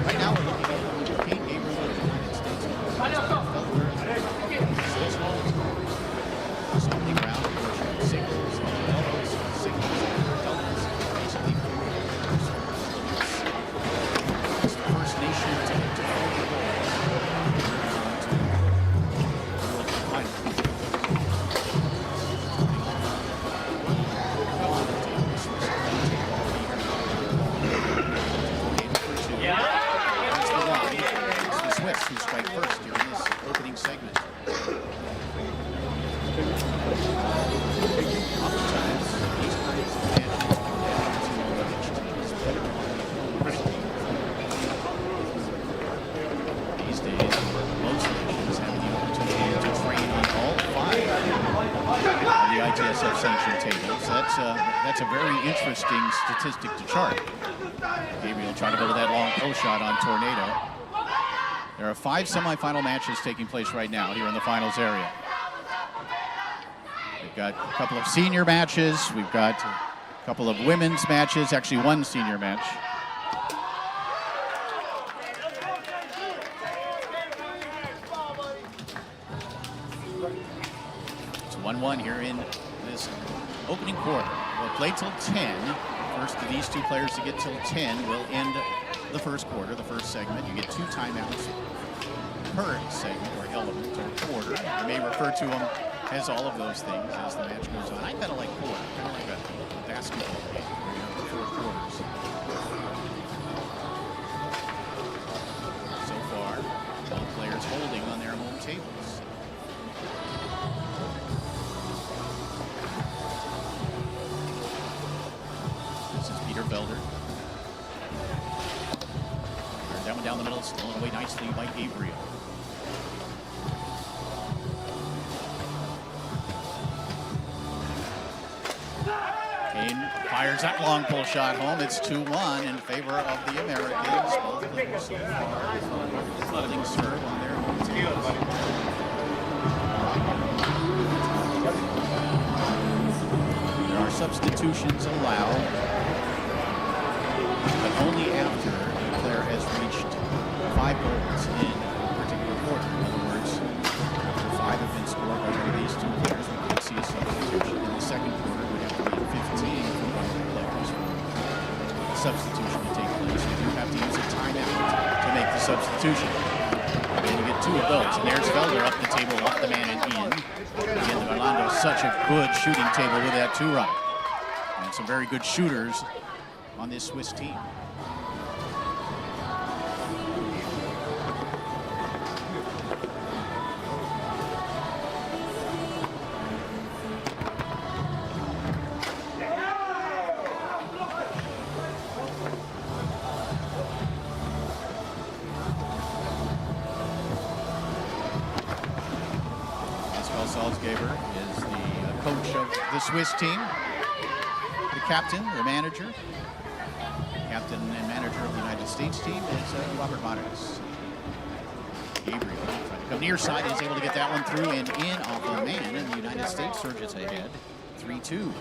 Right now we're looking at Kate Gabriel of the United States. This opening round, singles, doubles, doubles. Basically, it's the first nation to get to the World Cup final. Who strike first during this opening segment. Oftentimes, these kinds of matches come down to which team is better. These days, most nations have the opportunity to train on all 5 of the ITSF sanctioned tables. That's a very interesting statistic to chart. Gabriel trying to go to that long pull shot on Tornado. There are 5 semifinal matches taking place right now here in the finals area. We've got a couple of senior matches. We've got a couple of women's matches, actually 1 senior match. It's 1-1 here in this opening quarter. We'll play till 10. First of these 2 players to get till 10 will end the first quarter, the first segment. You get 2 timeouts per segment or element or quarter. You may refer to them as all of those things as the match goes on. I kind of like quarter, kind of like a basketball game where you have the 4 quarters. So far, both players holding on their home tables. This is Peter Felder. That one down the middle, stolen away nicely by Gabriel. Kane fires that long pull shot home. It's 2-1 in favor of the Americans. Both of them so far holding serve on their home tables. There are substitutions allowed, but only after the player has reached 5 goals in a particular quarter. In other words, after 5 have been scored by one of these 2 players, we could see a substitution. In the second quarter, it would have to be 15 for one of the players for the substitution to take place. You do have to use a timeout to make the substitution. And you get 2 of those. And there's Felder up the table, off the man and in. Again, Orlando, such a good shooting table with that 2-run. And some very good shooters on this Swiss team. Salzgeber is the coach of the Swiss team. The captain, the manager. Captain and manager of the United States team is Robert Mares. Gabriel trying to come near side, is able to get that one through and in off a man, and the United States surges ahead, 3-2.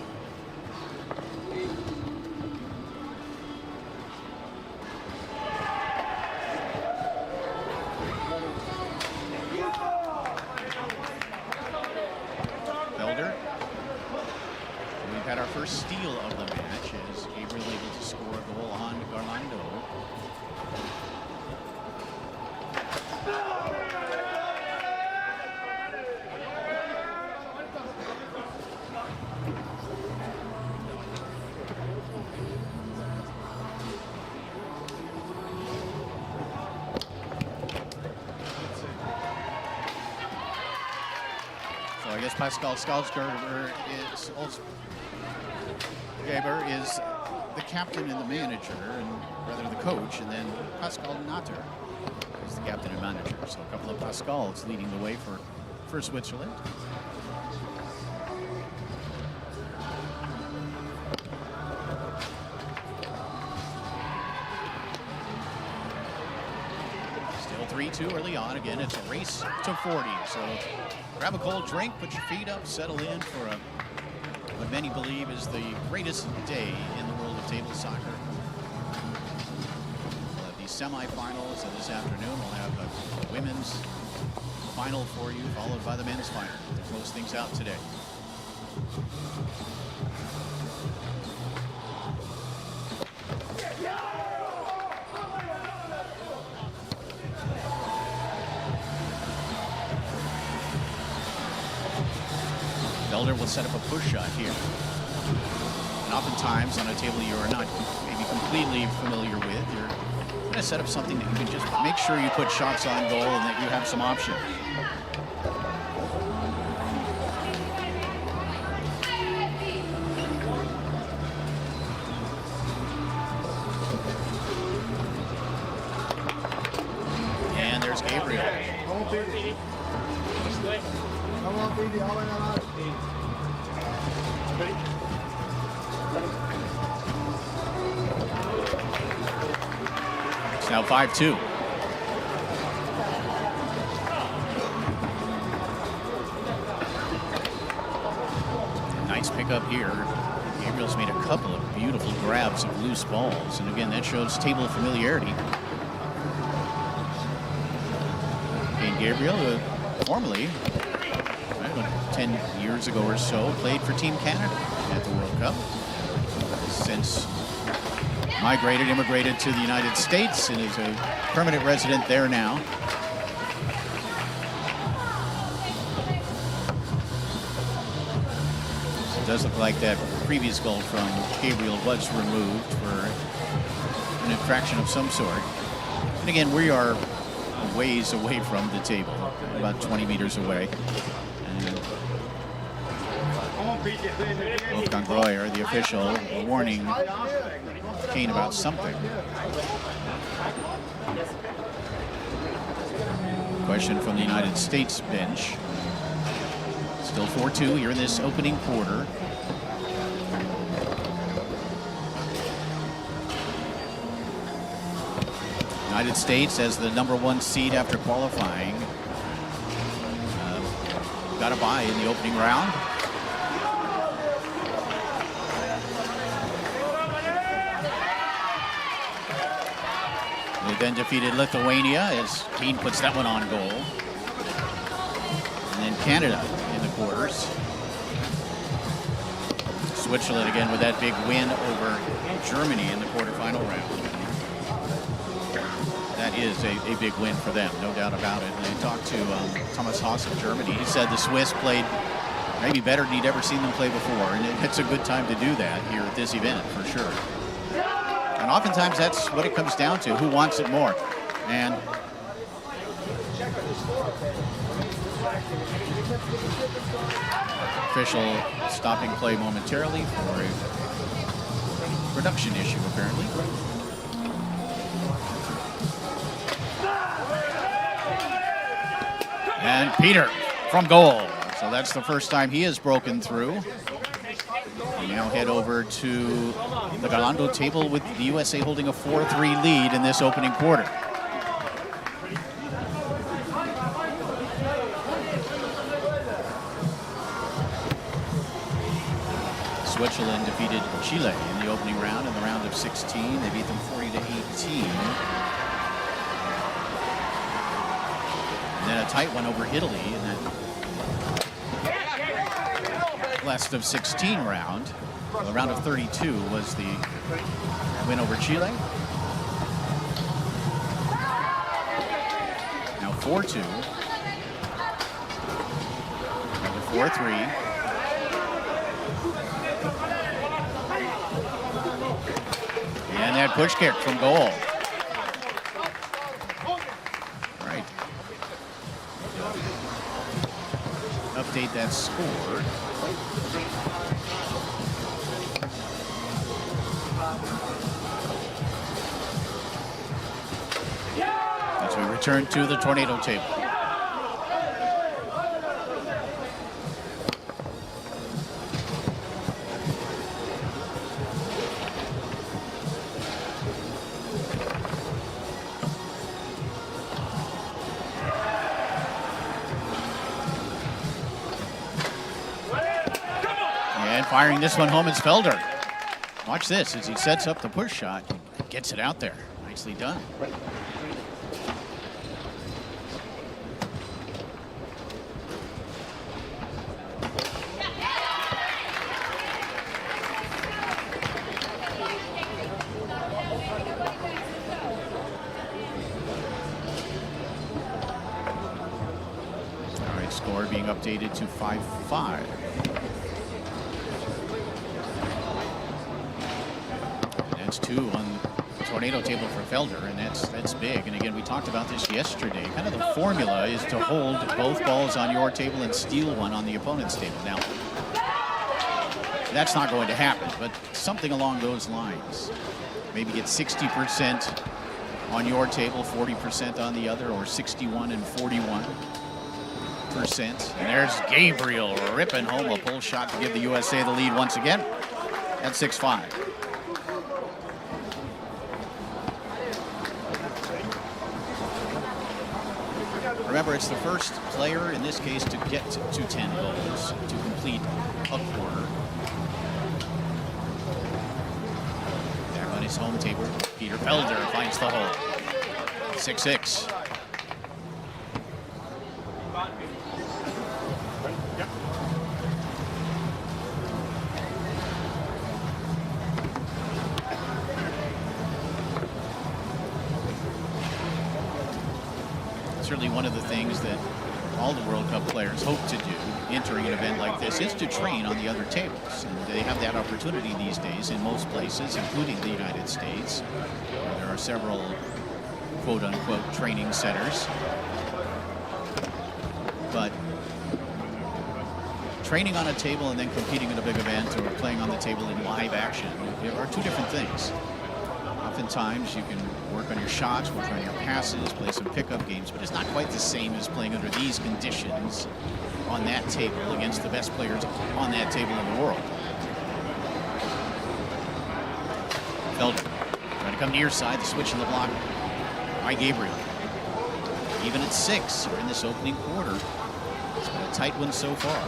We've had our first steal of the match as Gabriel able to score a goal on Garlando. So I guess Pascal Salzgeber is also Gaber is the captain and the manager, and rather the coach, and then Pascal Natter is the captain and manager. So a couple of Pascals leading the way for Switzerland. 3-2 early on. Again, it's a race to 40. So grab a cold drink, put your feet up, settle in for what many believe is the greatest day in the world of table soccer. We'll have the semifinals, and this afternoon we'll have a women's final for you, followed by the men's final to close things out today. Felder will set up a push shot here. And oftentimes on a table you are not maybe completely familiar with, you're going to set up something that you can just make sure you put shots on goal and that you have some options. And there's Gabriel. It's now 5-2. Nice pickup here. Gabriel's made a couple of beautiful grabs of loose balls, and again, that shows table familiarity. And Gabriel, formerly, 10 years ago or so, played for Team Canada at the World Cup. Since immigrated to the United States and is a permanent resident there now. So it does look like that previous goal from Gabriel was removed for an infraction of some sort. And again, we are ways away from the table, about 20 meters away. Wolfgang Breuer, the official, warning Kane about something. Question from the United States bench. Still 4-2 here in this opening quarter. United States as the #1 seed after qualifying. Got a bye in the opening round. They then defeated Lithuania as Keane puts that one on goal. And then Canada in the quarters. Switzerland again with that big win over Germany in the quarterfinal round. That is a big win for them, no doubt about it. And I talked to Thomas Haas of Germany. He said the Swiss played maybe better than he'd ever seen them play before. And it's a good time to do that here at this event, for sure. And oftentimes that's what it comes down to, who wants it more. And official stopping play momentarily for a production issue, apparently. And Peter from goal. So that's the first time he has broken through. We now head over to the Galando table with the USA holding a 4-3 lead in this opening quarter. Switzerland defeated Chile in the opening round in the round of 16. They beat them 40-18. And then a tight one over Italy in that last of 16 round. Well, the round of 32 was the win over Chile. Now 4-2. Another 4-3. And that push kick from goal. Right. Update that score. As we return to the tornado table. And firing this one home is Felder. Watch this as he sets up the push shot. Gets it out there. Nicely done. All right, score being updated to 5-5. That's 2 on the tornado table for Felder, and that's big. And again, we talked about this yesterday. Kind of the formula is to hold both balls on your table and steal one on the opponent's table. Now, that's not going to happen, but something along those lines. Maybe get 60% on your table, 40% on the other, or 61 and 41%. And there's Gabriel ripping home a pull shot to give the USA the lead once again at 6-5. Remember, it's the first player in this case to get to 10 goals to complete a quarter. Back on his home table, Peter Felder finds the hole. 6-6. Certainly one of the things that all the World Cup players hope to do entering an event like this is to train on the other tables. And they have that opportunity these days in most places, including the United States. There are several quote-unquote training centers. But training on a table and then competing in a big event or playing on the table in live action are two different things. Oftentimes you can work on your shots, work on your passes, play some pickup games, but it's not quite the same as playing under these conditions on that table against the best players on that table in the world. Felder trying to come near side, the switch in the block by Gabriel. Even at 6 in this opening quarter. It's been a tight one so far.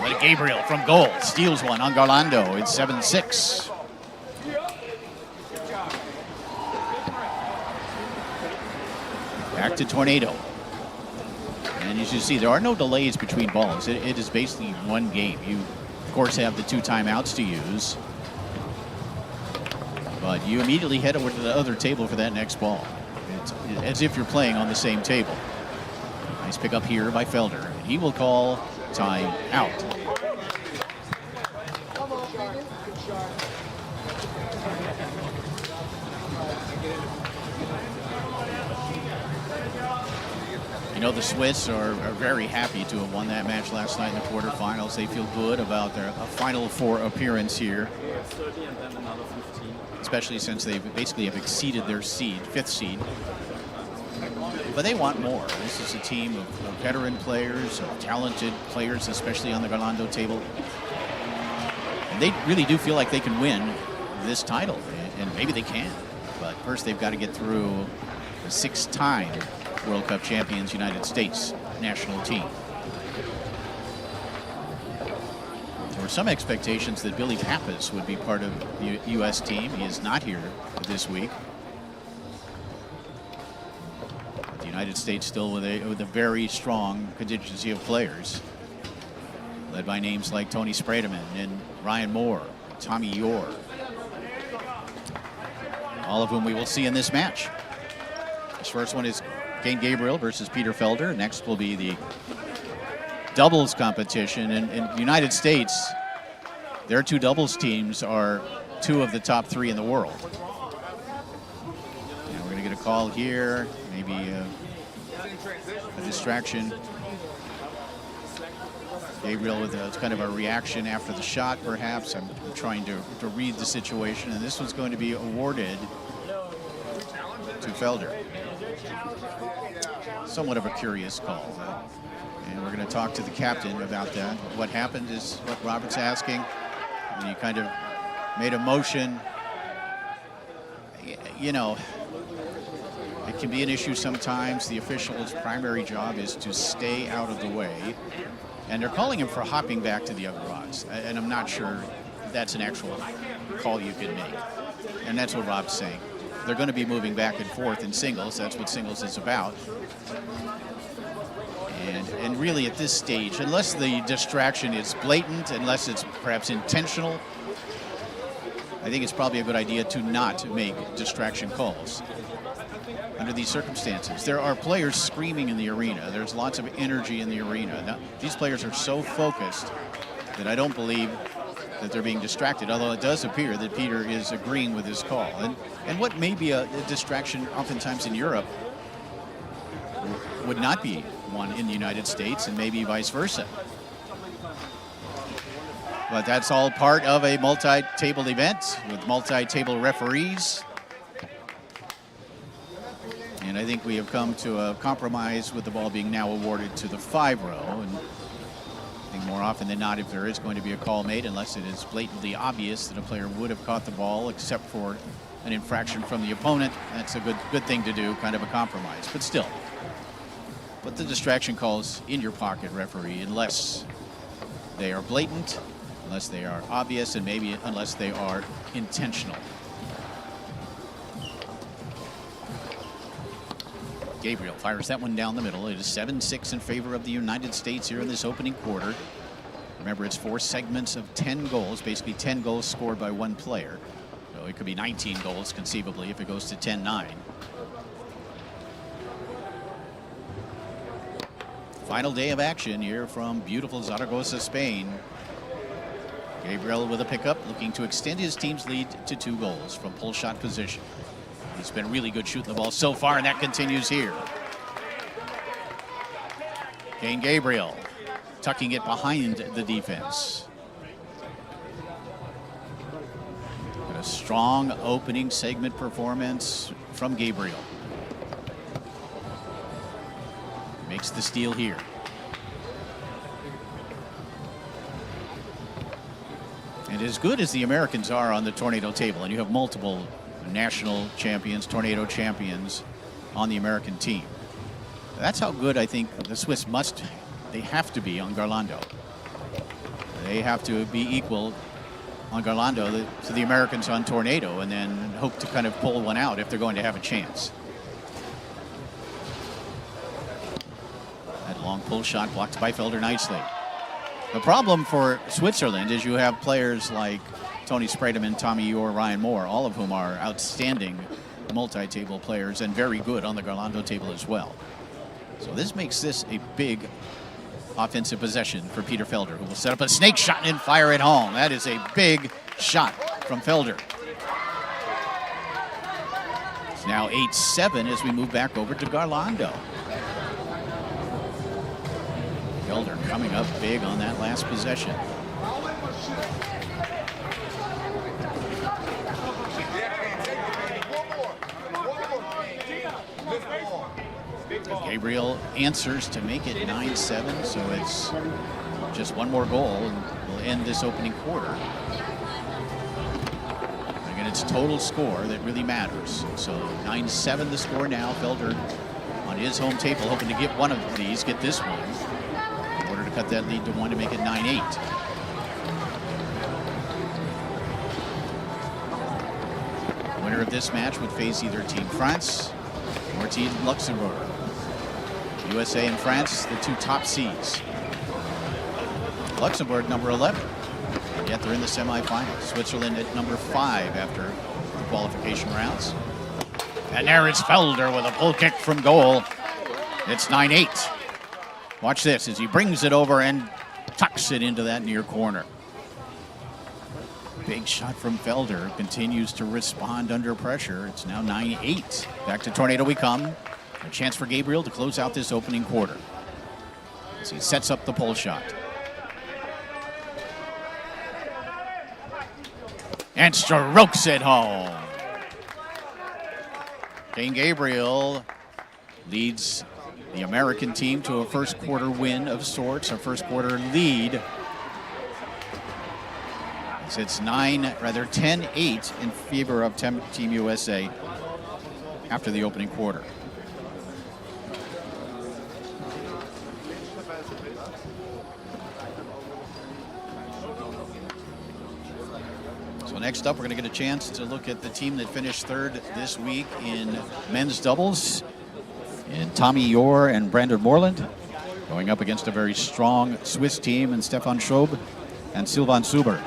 But Gabriel from goal steals one on Garlando. It's 7-6. Back to Tornado. And as you see, there are no delays between balls. It is basically one game. You, of course, have the 2 timeouts to use. But you immediately head over to the other table for that next ball. It's as if you're playing on the same table. Nice pick up here by Felder. And he will call time out. You know, the Swiss are very happy to have won that match last night in the quarterfinals. They feel good about their Final Four appearance here, especially since they basically have exceeded their seed, 5th seed. But they want more. This is a team of veteran players, of talented players, especially on the Garlando table. And they really do feel like they can win this title, and maybe they can. But first they've got to get through the 6-time World Cup champions United States national team. There were some expectations that Billy Pappas would be part of the U.S. team. He is not here this week. But the United States still with a very strong contingency of players, led by names like Tony Sprademan and Ryan Moore, Tommy Yor, all of whom we will see in this match. This first one is Kane Gabriel versus Peter Felder. Next will be the doubles competition. And in the United States, their 2 doubles teams are 2 of the top 3 in the world. Now we're going to get a call here, maybe a distraction. Gabriel with kind of a reaction after the shot, perhaps. I'm trying to read the situation, and this one's going to be awarded to Felder. Somewhat of a curious call. And we're going to talk to the captain about that. What happened is what Robert's asking. And he kind of made a motion. You know, it can be an issue sometimes. The official's primary job is to stay out of the way. And they're calling him for hopping back to the other rods. And I'm not sure that's an actual call you can make. And that's what Rob's saying. They're going to be moving back and forth in singles. That's what singles is about. And really at this stage, unless the distraction is blatant, unless it's perhaps intentional, I think it's probably a good idea to not make distraction calls under these circumstances. There are players screaming in the arena. There's lots of energy in the arena. Now, these players are so focused that I don't believe that they're being distracted, although it does appear that Peter is agreeing with his call. And what may be a distraction oftentimes in Europe would not be one in the United States, and maybe vice versa. But that's all part of a multi-table event with multi-table referees. And I think we have come to a compromise with the ball being now awarded to the 5-row. And I think more often than not, if there is going to be a call made, unless it is blatantly obvious that a player would have caught the ball except for an infraction from the opponent, that's a good thing to do, kind of a compromise. But still, put the distraction calls in your pocket, referee, unless they are blatant, unless they are obvious, and maybe unless they are intentional. Gabriel fires that one down the middle. It is 7-6 in favor of the United States here in this opening quarter. Remember, it's 4 segments of 10 goals, basically 10 goals scored by one player. So it could be 19 goals conceivably if it goes to 10-9. Final day of action here from beautiful Zaragoza, Spain. Gabriel with a pickup, looking to extend his team's lead to 2 goals from pull shot position. He's been really good shooting the ball so far, and that continues here. Kane Gabriel tucking it behind the defense. And a strong opening segment performance from Gabriel. Makes the steal here. And as good as the Americans are on the tornado table, and you have multiple national champions, tornado champions on the American team, that's how good I think the Swiss they have to be on Garlando. They have to be equal on Garlando to the Americans on tornado, and then hope to kind of pull one out if they're going to have a chance. That long pull shot blocked by Felder nicely. The problem for Switzerland is you have players like Tony Sprademan, Tommy Orr, Ryan Moore, all of whom are outstanding multi-table players and very good on the Garlando table as well. So this makes this a big offensive possession for Peter Felder, who will set up a snake shot and fire it home. That is a big shot from Felder. It's now 8-7 as we move back over to Garlando. Felder coming up big on that last possession. Gabriel answers to make it 9-7, so it's just one more goal and we'll end this opening quarter. Again, it's total score that really matters. So 9-7 the score now. Felder on his home table hoping to get one of these, get this one, in order to cut that lead to 1 to make it 9-8. Winner of this match would face either Team France or Team Luxembourg. USA and France, the 2 top seeds. Luxembourg, number 11. And yet they're in the semifinals. Switzerland at number 5 after the qualification rounds. And there is Felder with a pull kick from goal. It's 9-8. Watch this as he brings it over and tucks it into that near corner. Big shot from Felder. Continues to respond under pressure. It's now 9-8. Back to tornado we come. A chance for Gabriel to close out this opening quarter as he sets up the pull shot. And strokes it home. Kane Gabriel leads the American team to a first quarter win of sorts, a first quarter lead. It's 10-8 in favor of Team USA after the opening quarter. So next up, we're going to get a chance to look at the team that finished third this week in men's doubles. And Tommy Yor and Brandon Moreland going up against a very strong Swiss team in Stefan Schob and Sylvain Suber.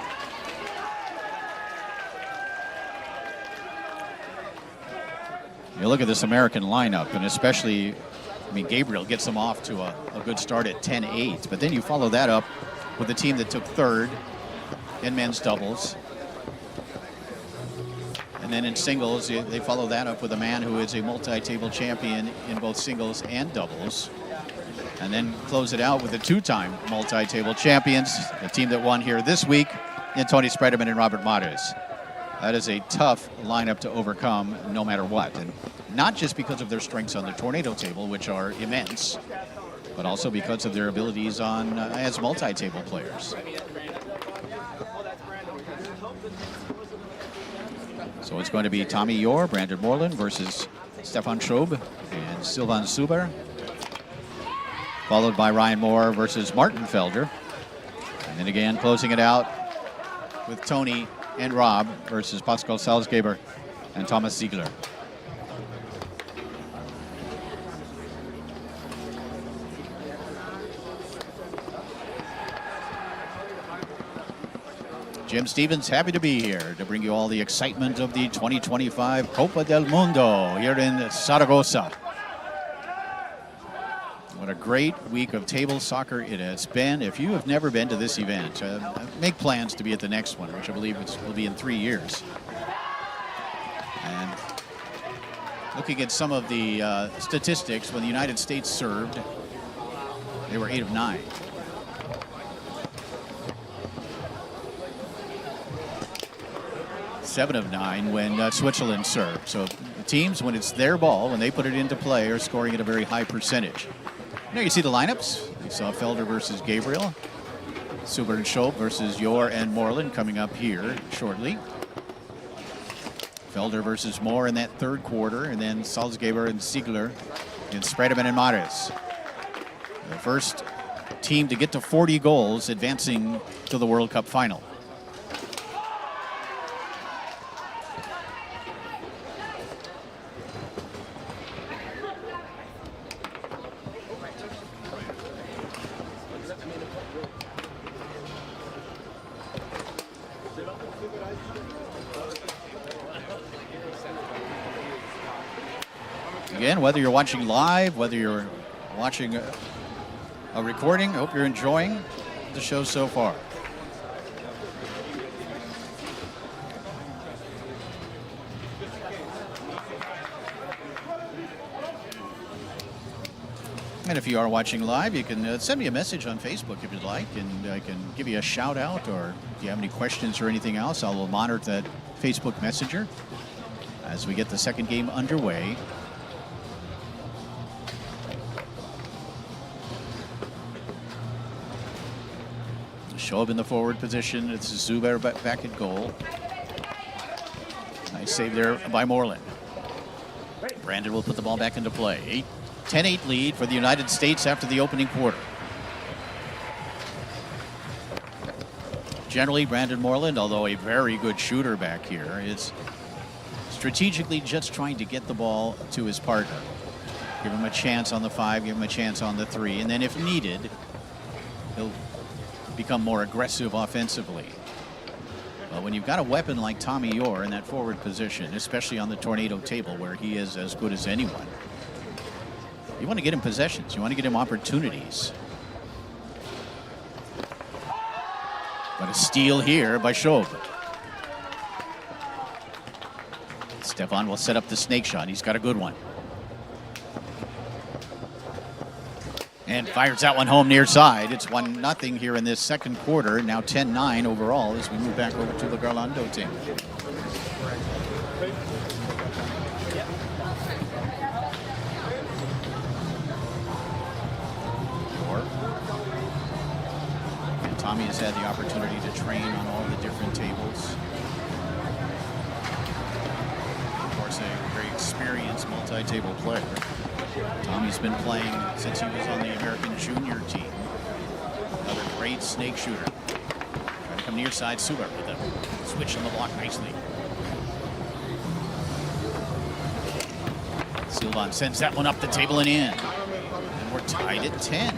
You look at this American lineup, and especially, I mean, Gabriel gets them off to a good start at 10-8, but then you follow that up with the team that took third in men's doubles. And then in singles, they follow that up with a man who is a multi-table champion in both singles and doubles. And then close it out with the two-time multi-table champions, the team that won here this week, in Tony Spredeman and Robert Mares. That is a tough lineup to overcome no matter what. And not just because of their strengths on the tornado table, which are immense, but also because of their abilities on as multi-table players. So it's going to be Tommy Yor, Brandon Moreland versus Stefan Schob and Sylvain Suber, followed by Ryan Moore versus Martin Felder. And then again, closing it out with Tony and Rob versus Pascal Salzgeber and Thomas Ziegler. Jim Stevens, happy to be here to bring you all the excitement of the 2025 Copa del Mundo here in Zaragoza. What a great week of table soccer it has been. If you have never been to this event, make plans to be at the next one, which I believe will be in 3 years. And looking at some of the statistics, when the United States served, they were 8 of 9. Seven of 9 when Switzerland served. So the teams, when it's their ball, when they put it into play, are scoring at a very high percentage. Now you see the lineups. You saw Felder versus Gabriel, Suber and Schob versus Yor and Moreland coming up here shortly. Felder versus Moore in that third quarter, and then Salzgeber and Ziegler against Spredeman and Mares. The first team to get to 40 goals advancing to the World Cup final. Again, whether you're watching live, whether you're watching a recording, I hope you're enjoying the show so far. And if you are watching live, you can send me a message on Facebook if you'd like, and I can give you a shout out, or if you have any questions or anything else, I will monitor that Facebook Messenger as we get the second game underway. Schob in the forward position. It's Zuber back at goal. Nice save there by Moreland. Brandon will put the ball back into play. 10-8 lead for the United States after the opening quarter. Generally, Brandon Moreland, although a very good shooter back here, is strategically just trying to get the ball to his partner. Give him a chance on the 5, give him a chance on the 3, and then if needed, he'll become more aggressive offensively. But when you've got a weapon like Tommy Yor in that forward position, especially on the tornado table where he is as good as anyone, you want to get him possessions. You want to get him opportunities. But a steal here by Schob. Stefan will set up the snake shot. He's got a good one. And fires that one home near side. It's 1-0 here in this second quarter. Now 10-9 overall as we move back over to the Garlando team. And Tommy has had the opportunity to train on all the different tables. Of course, a very experienced multi-table player. Tommy's been playing since he was on the American junior team. Another great snake shooter. Trying to come near side, Suber with him. Switch on the block nicely. Silvan sends that one up the table and in. And we're tied at 10.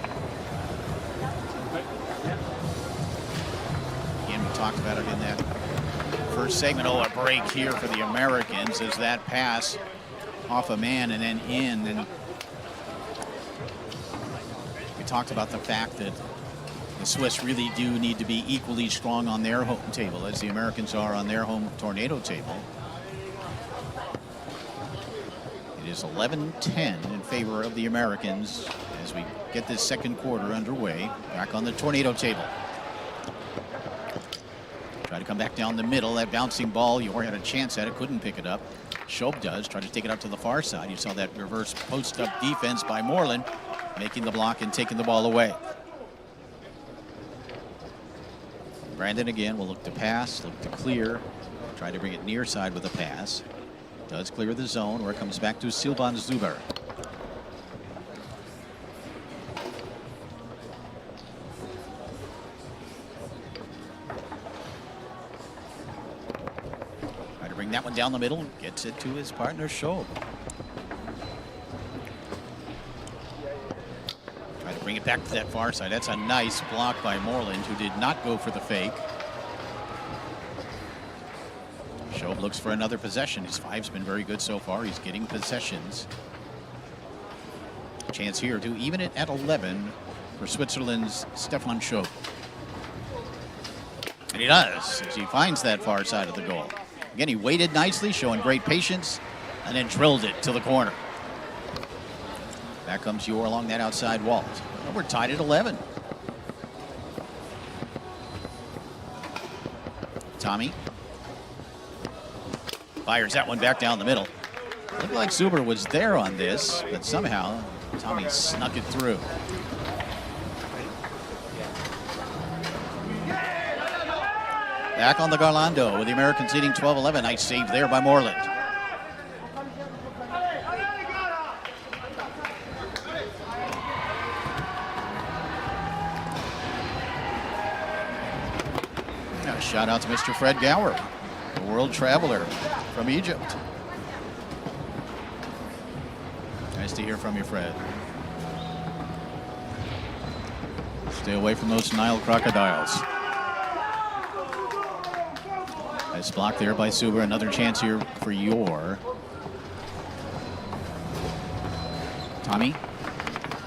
Again, we talked about it in that first segment. Oh, a break here for the Americans as that pass off a man and then in. And we talked about the fact that the Swiss really do need to be equally strong on their home table as the Americans are on their home tornado table. It is 11-10 in favor of the Americans as we get this second quarter underway. Back on the tornado table. Try to come back down the middle. That bouncing ball, Yor had a chance at it, couldn't pick it up. Schob does, try to take it up to the far side. You saw that reverse post-up defense by Moreland, making the block and taking the ball away. Brandon again will look to pass, look to clear, try to bring it near side with a pass. Does clear the zone where it comes back to Silvan Zuber. Try to bring that one down the middle, gets it to his partner Schob. Try to bring it back to that far side. That's a nice block by Moreland, who did not go for the fake. Schob looks for another possession. His five's been very good so far. He's getting possessions. Chance here to even it at 11 for Switzerland's Stefan Schob. And he does, as he finds that far side of the goal. Again, he waited nicely, showing great patience, and then drilled it to the corner. Back comes Yor along that outside wall. And we're tied at 11. Tommy fires that one back down the middle. Looked like Zuber was there on this, but somehow Tommy snuck it through. Back on the Garlando with the Americans leading 12-11. Nice save there by Moreland. A shout out to Mr. Fred Gower, the world traveler from Egypt. Nice to hear from you, Fred. Stay away from those Nile crocodiles. Nice block there by Zuber. Another chance here for Yor. Tommy.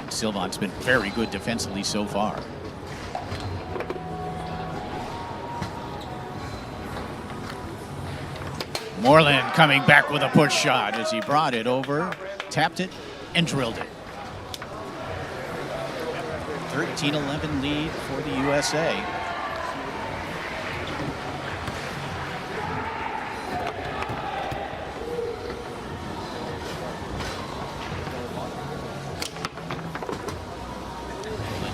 Silvan's been very good defensively so far. Moreland coming back with a push shot as he brought it over, tapped it, and drilled it. 13-11 lead for the USA.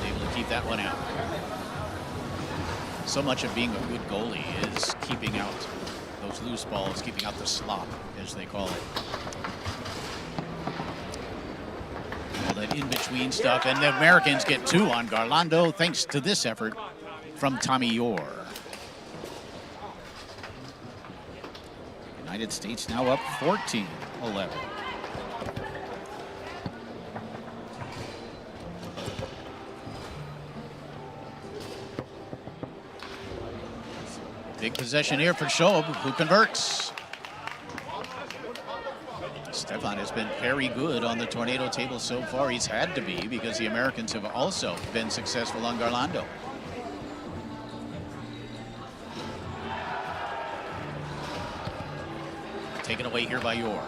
Able to keep that one out. So much of being a good goalie is keeping out those loose balls, keeping out the slop, as they call it. All that in-between stuff, and the Americans get two on Garlando thanks to this effort from Tommy Yor. United States now up 14-11. Big possession here for Schob, who converts. Stefan has been very good on the tornado table so far. He's had to be, because the Americans have also been successful on Garlando. Taken away here by Yor.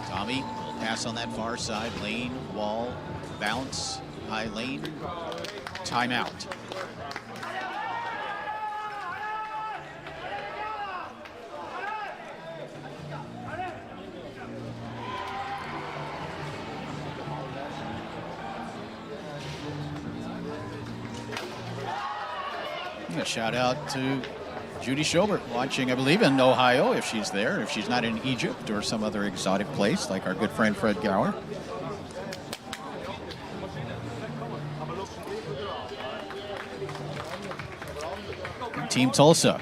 Tommy will pass on that far side. Lane, wall, bounce, high lane, timeout. A shout out to Judy Schobert, watching, I believe, in Ohio, if she's there, if she's not in Egypt or some other exotic place like our good friend Fred Gower. Team Tulsa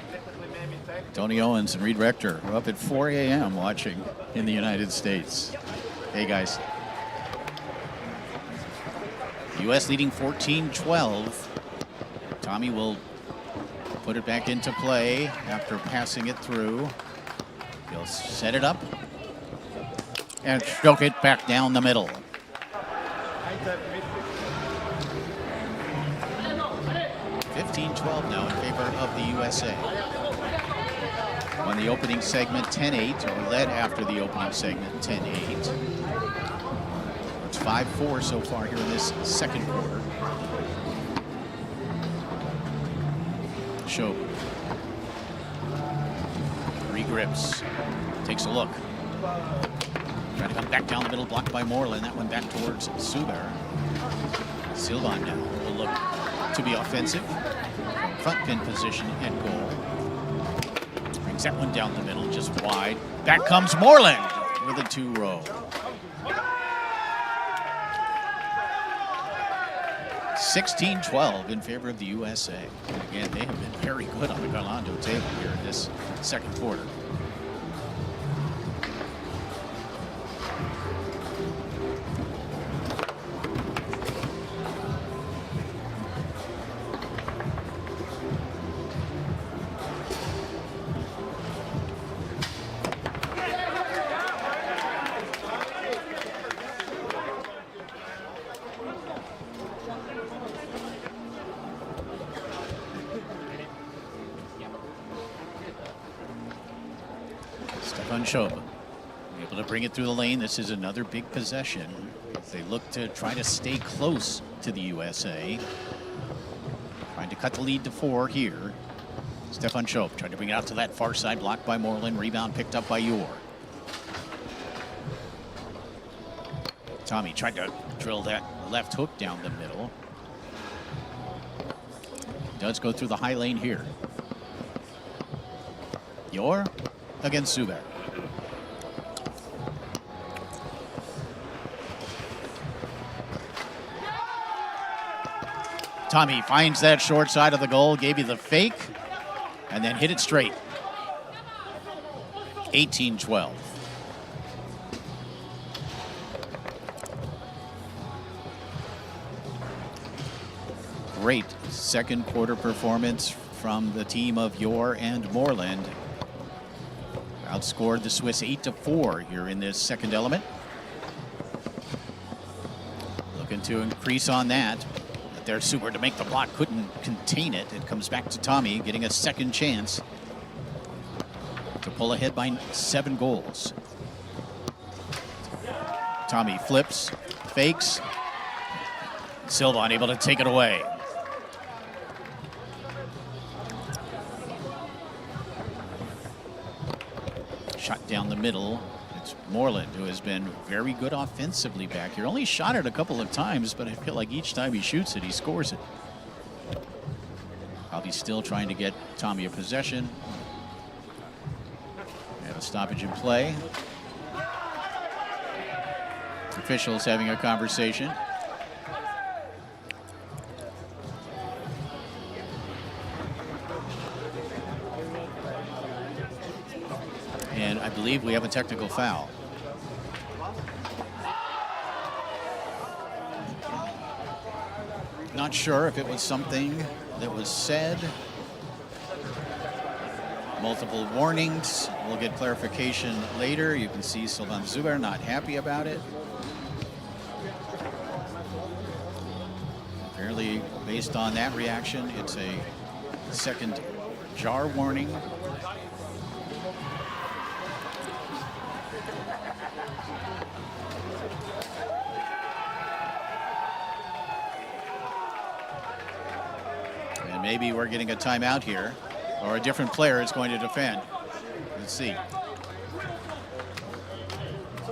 Tony Owens and Reed Rector are up at 4 a.m. watching in the United States. Hey, guys. U.S. leading 14-12. Tommy will put it back into play after passing it through. He'll set it up and stroke it back down the middle. 15-12 now in favor of the USA. Won the opening segment 10-8, or led after the opening segment 10-8. It's 5-4 so far here in this second quarter. Show. Regrips. Takes a look. Trying to come back down the middle, blocked by Moreland. That one back towards Zuber. Sylvan now will look to be offensive. Front pin position and goal. Brings that one down the middle, just wide. Back comes Moreland with a 2-row. 16-12 in favor of the USA. And again, they have been very good on the Galando table here in this second quarter. Show. Able to bring it through the lane. This is another big possession. They look to try to stay close to the USA. Trying to cut the lead to 4 here. Stefan Schopp trying to bring it out to that far side, blocked by Moreland. Rebound picked up by Yor. Tommy tried to drill that left hook down the middle. Does go through the high lane here. Yor against Zuber. Tommy finds that short side of the goal, gave you the fake, and then hit it straight. 18-12. Great second quarter performance from the team of Yor and Moreland. Outscored the Swiss 8-4 here in this second element. Looking to increase on that. There's Zuber to make the block, couldn't contain it. It comes back to Tommy, getting a second chance to pull ahead by 7 goals. Tommy flips, fakes. Sylvan able to take it away. Shot down the middle. It's Moreland, who has been very good offensively back here. Only shot it a couple of times, but I feel like each time he shoots it, he scores it. Probably still trying to get Tommy a possession. Have a stoppage in play. Officials having a conversation. And I believe we have a technical foul. Not sure if it was something that was said. Multiple warnings. We'll get clarification later. You can see Sylvan Zuber not happy about it. Apparently, based on that reaction, it's a second jar warning. And maybe we're getting a timeout here, or a different player is going to defend. Let's see.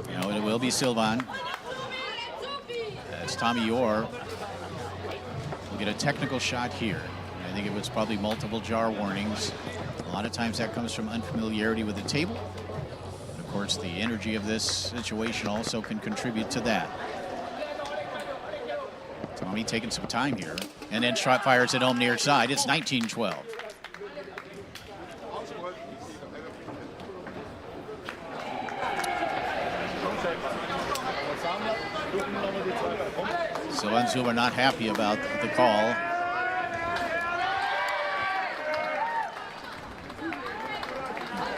No, it will be Sylvan. As Tommy Yor will get a technical shot here. I think it was probably multiple jar warnings. A lot of times that comes from unfamiliarity with the table. But of course, the energy of this situation also can contribute to that. Tommy taking some time here. And then shot fires it home near side. It's 19-12. So Anzu are not happy about the call.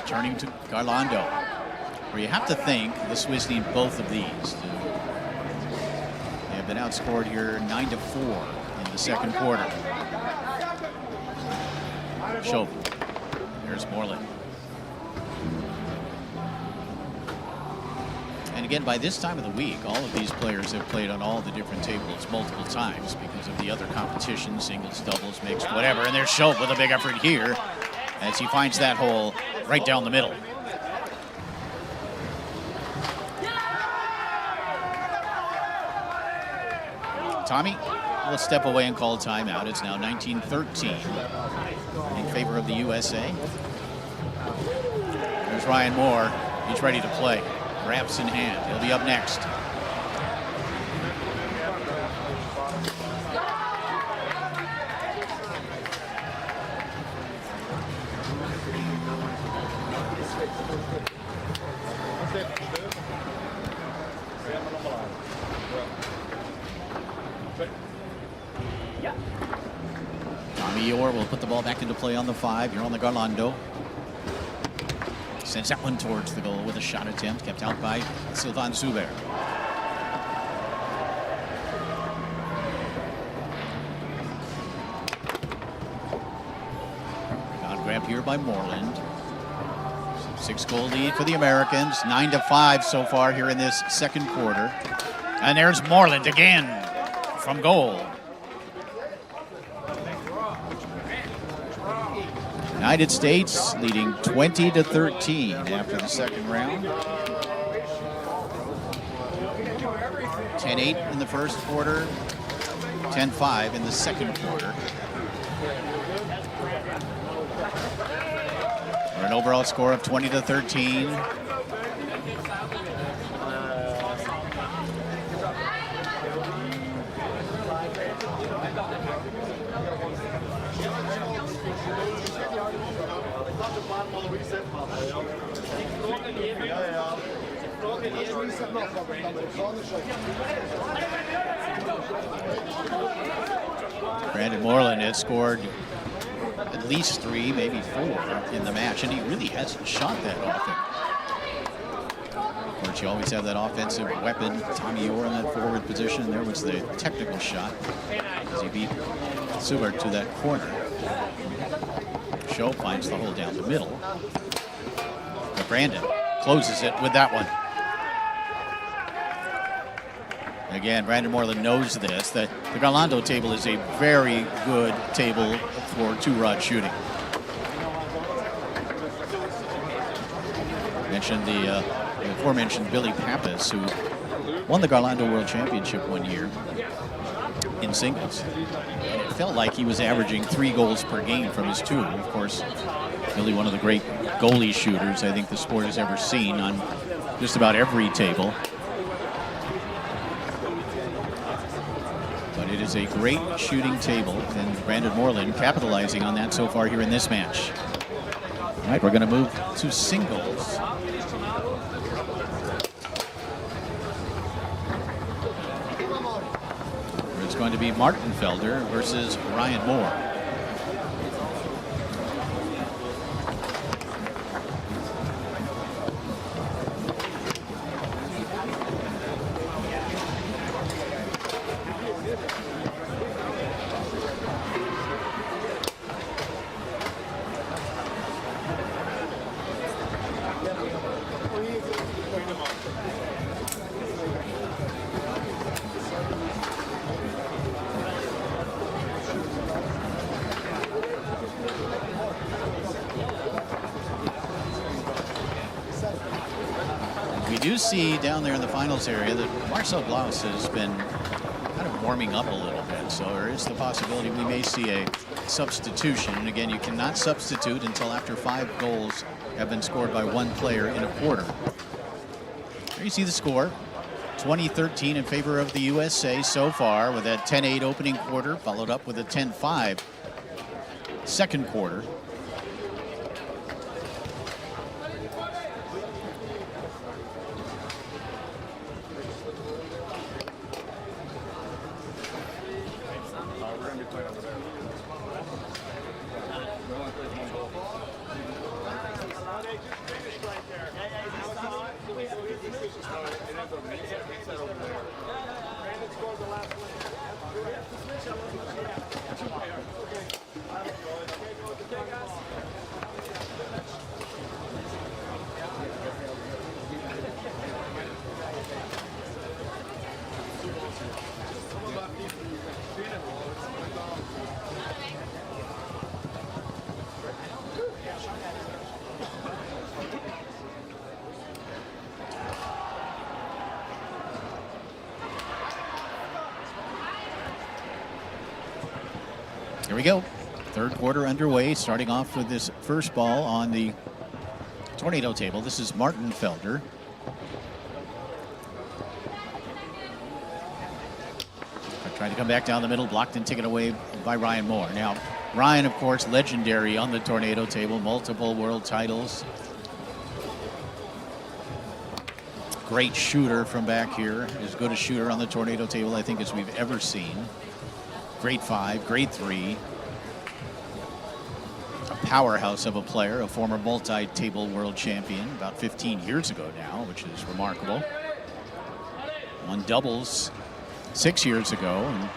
Turning to Garlando, where you have to think the Swiss need both of these. They have been outscored here 9-4 in the second quarter. Show. There's Moreland. And again, by this time of the week, all of these players have played on all the different tables multiple times because of the other competitions, singles, doubles, mixed, whatever. And there's Schultz with a big effort here as he finds that hole right down the middle. Tommy will step away and call timeout. It's now 19-13 in favor of the USA. There's Ryan Moore. He's ready to play. Wraps in hand. He'll be up next. Tommy Orr will put the ball back into play on the 5. You're on the Garlando. Sends that one towards the goal with a shot attempt, kept out by Sylvain Zuber. God grab here by Moreland. 6-goal lead for the Americans. 9-5 so far here in this second quarter. And there's Moreland again from goal. United States leading 20-13 after the second round. 10-8 in the first quarter, 10-5 in the second quarter. For an overall score of 20-13. Brandon Moreland has scored at least 3, maybe 4 in the match, and he really hasn't shot that often. Of course, you always have that offensive weapon, Tommy Orr in that forward position. There was the technical shot as he beat Subert to that corner. Show finds the hole down the middle. But Brandon closes it with that one. Again, Brandon Moreland knows this, that the Garlando table is a very good table for 2-rod shooting. Mentioned the aforementioned Billy Pappas, who won the Garlando World Championship one year in singles. And it felt like he was averaging 3 goals per game from his 2. Of course, Billy, one of the great goalie shooters I think the sport has ever seen on just about every table. But it is a great shooting table, and Brandon Moreland capitalizing on that so far here in this match. All right, we're going to move to singles. It's going to be Martin Felder versus Ryan Moore. See down there in the finals area that Marcel Blaus has been kind of warming up a little bit, so there is the possibility we may see a substitution. And again, you cannot substitute until after 5 goals have been scored by 1 player in a quarter. There you see the score, 20-13 in favor of the USA so far, with that 10-8 opening quarter followed up with a 10-5 second quarter. Here we go. Third quarter underway, starting off with this first ball on the tornado table. This is Martin Felder. Trying to come back down the middle, blocked and taken away by Ryan Moore. Now, Ryan, of course, legendary on the tornado table, multiple world titles. Great shooter from back here. As good a shooter on the tornado table, I think, as we've ever seen. Great 5, great 3. A powerhouse of a player, a former multi-table world champion about 15 years ago now, which is remarkable. Won doubles 6 years ago and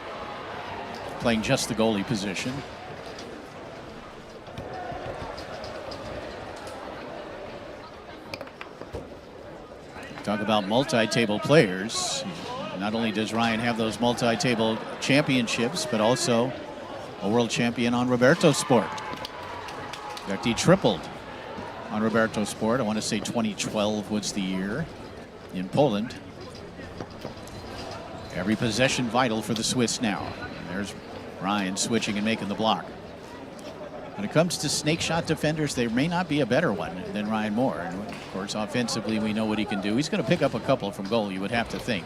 playing just the goalie position. Talk about multi-table players. Not only does Ryan have those multi-table championships, but also a world champion on Roberto Sport. In fact, he tripled on Roberto Sport. I want to say 2012 was the year in Poland. Every possession vital for the Swiss now. And there's Ryan switching and making the block. When it comes to snake shot defenders, there may not be a better one than Ryan Moore. And of course, offensively, we know what he can do. He's going to pick up a couple from goal, you would have to think,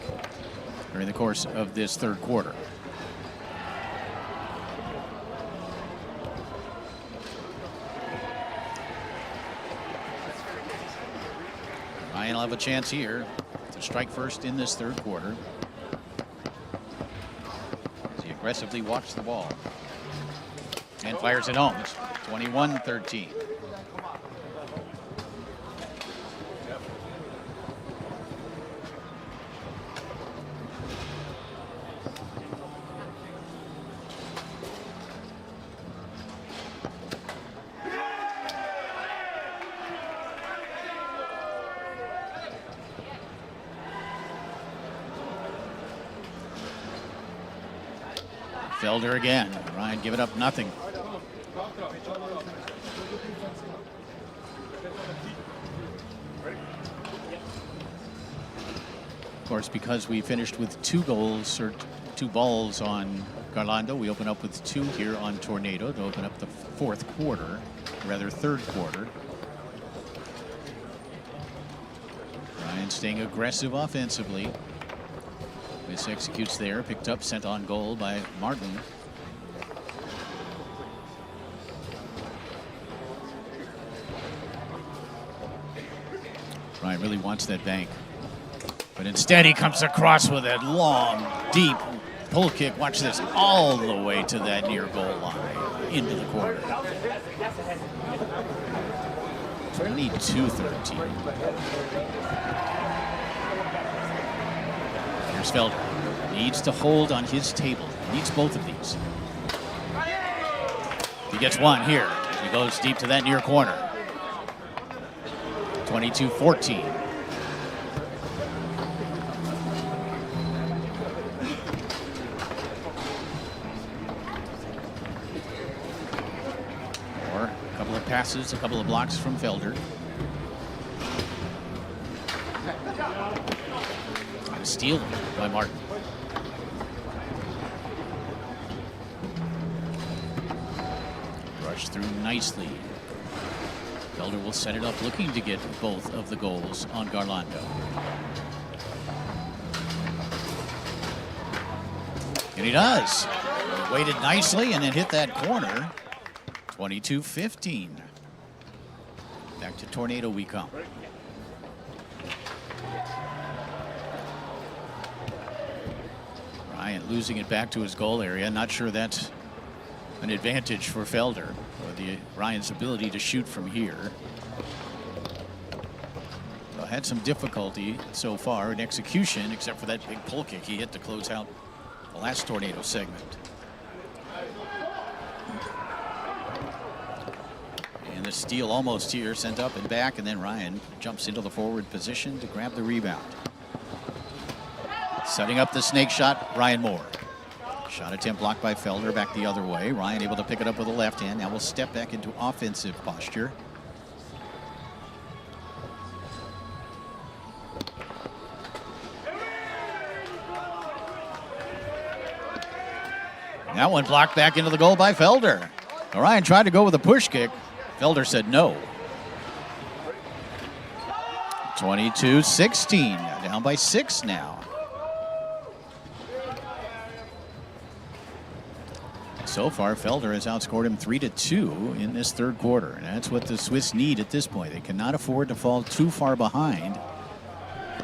during the course of this third quarter. Ryan will have a chance here to strike first in this third quarter. Aggressively walks the ball and fires it home. It's 21-13. Felder again. Ryan giving up nothing. Of course, because we finished with 2 goals or 2 balls on Garlando, we open up with 2 here on Tornado to open up the fourth quarter, rather third quarter. Ryan staying aggressive offensively. This executes there, picked up, sent on goal by Martin. Ryan really wants that bank. But instead he comes across with that long, deep pull kick. Watch this, all the way to that near goal line, into the corner. 22-13. Here's Felder. Needs to hold on his table. Needs both of these. He gets one here. He goes deep to that near corner. 22-14. Or a couple of passes, a couple of blocks from Felder. Steal by Martin. Rush through nicely. Felder will set it up, looking to get both of the goals on Garlando. And he does. He waited nicely and then hit that corner. 22-15. Back to Tornado we come. Ryan losing it back to his goal area. Not sure that's an advantage for Felder, or Ryan's ability to shoot from here. Well, had some difficulty so far in execution, except for that big pull kick he hit to close out the last Tornado segment. And the steal almost here, sent up and back, and then Ryan jumps into the forward position to grab the rebound. Setting up the snake shot, Ryan Moore. Shot attempt blocked by Felder, back the other way. Ryan able to pick it up with a left hand. Now we'll step back into offensive posture. That one blocked back into the goal by Felder. Ryan tried to go with a push kick. Felder said no. 22-16, down by 6 now. So far, Felder has outscored him 3-2 in this third quarter, and that's what the Swiss need at this point. They cannot afford to fall too far behind.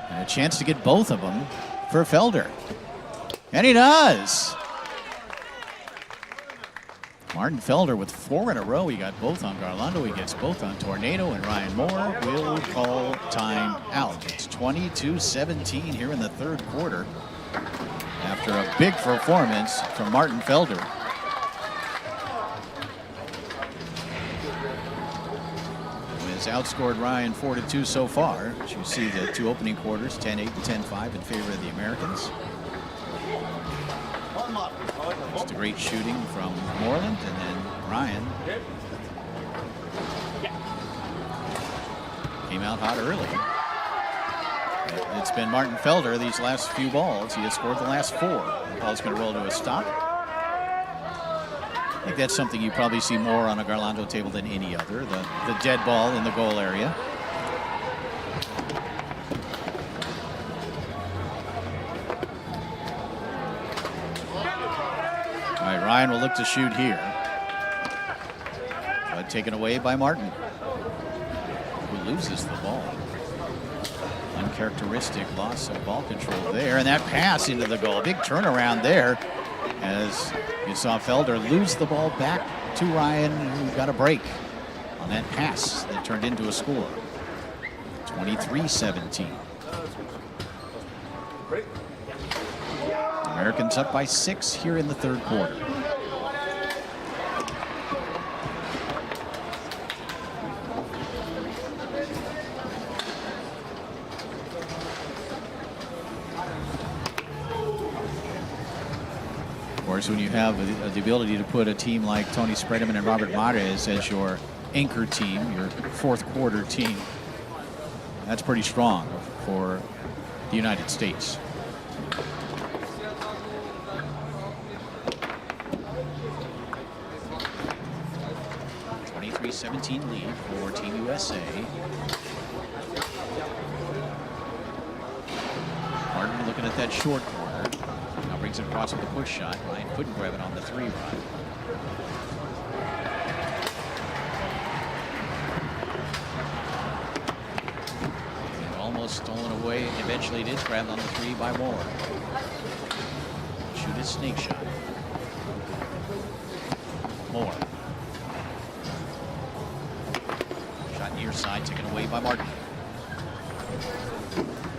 And a chance to get both of them for Felder. And he does. Martin Felder with 4 in a row. He got both on Garlando. He gets both on Tornado, and Ryan Moore will call time out. It's 22-17 here in the third quarter after a big performance from Martin Felder. He has outscored Ryan 4-2 so far. As you see the 2 opening quarters, 10-8 and 10-5 in favor of the Americans. Just a great shooting from Moreland, and then Ryan came out hot early. It's been Martin Felder these last few balls. He has scored the last 4. The ball's going to roll to a stop. I think that's something you probably see more on a Garlando table than any other, the dead ball in the goal area. All right, Ryan will look to shoot here. But taken away by Martin, who loses the ball. Uncharacteristic loss of ball control there, and that pass into the goal. Big turnaround there as you saw Felder lose the ball back to Ryan, who got a break on that pass that turned into a score. 23-17. Americans up by 6 here in the third quarter. Of course, when you have the ability to put a team like Tony Spredeman and Robert Mares as your anchor team, your fourth quarter team, that's pretty strong for the United States. 23-17 lead for Team USA. Martin looking at that short corner. Now brings it across with a push shot. Ryan couldn't grab it on the 3 run. And almost stolen away. Eventually it is grabbed on the 3 by Moore. Shoot his snake shot. Moore. Near side taken away by Martin.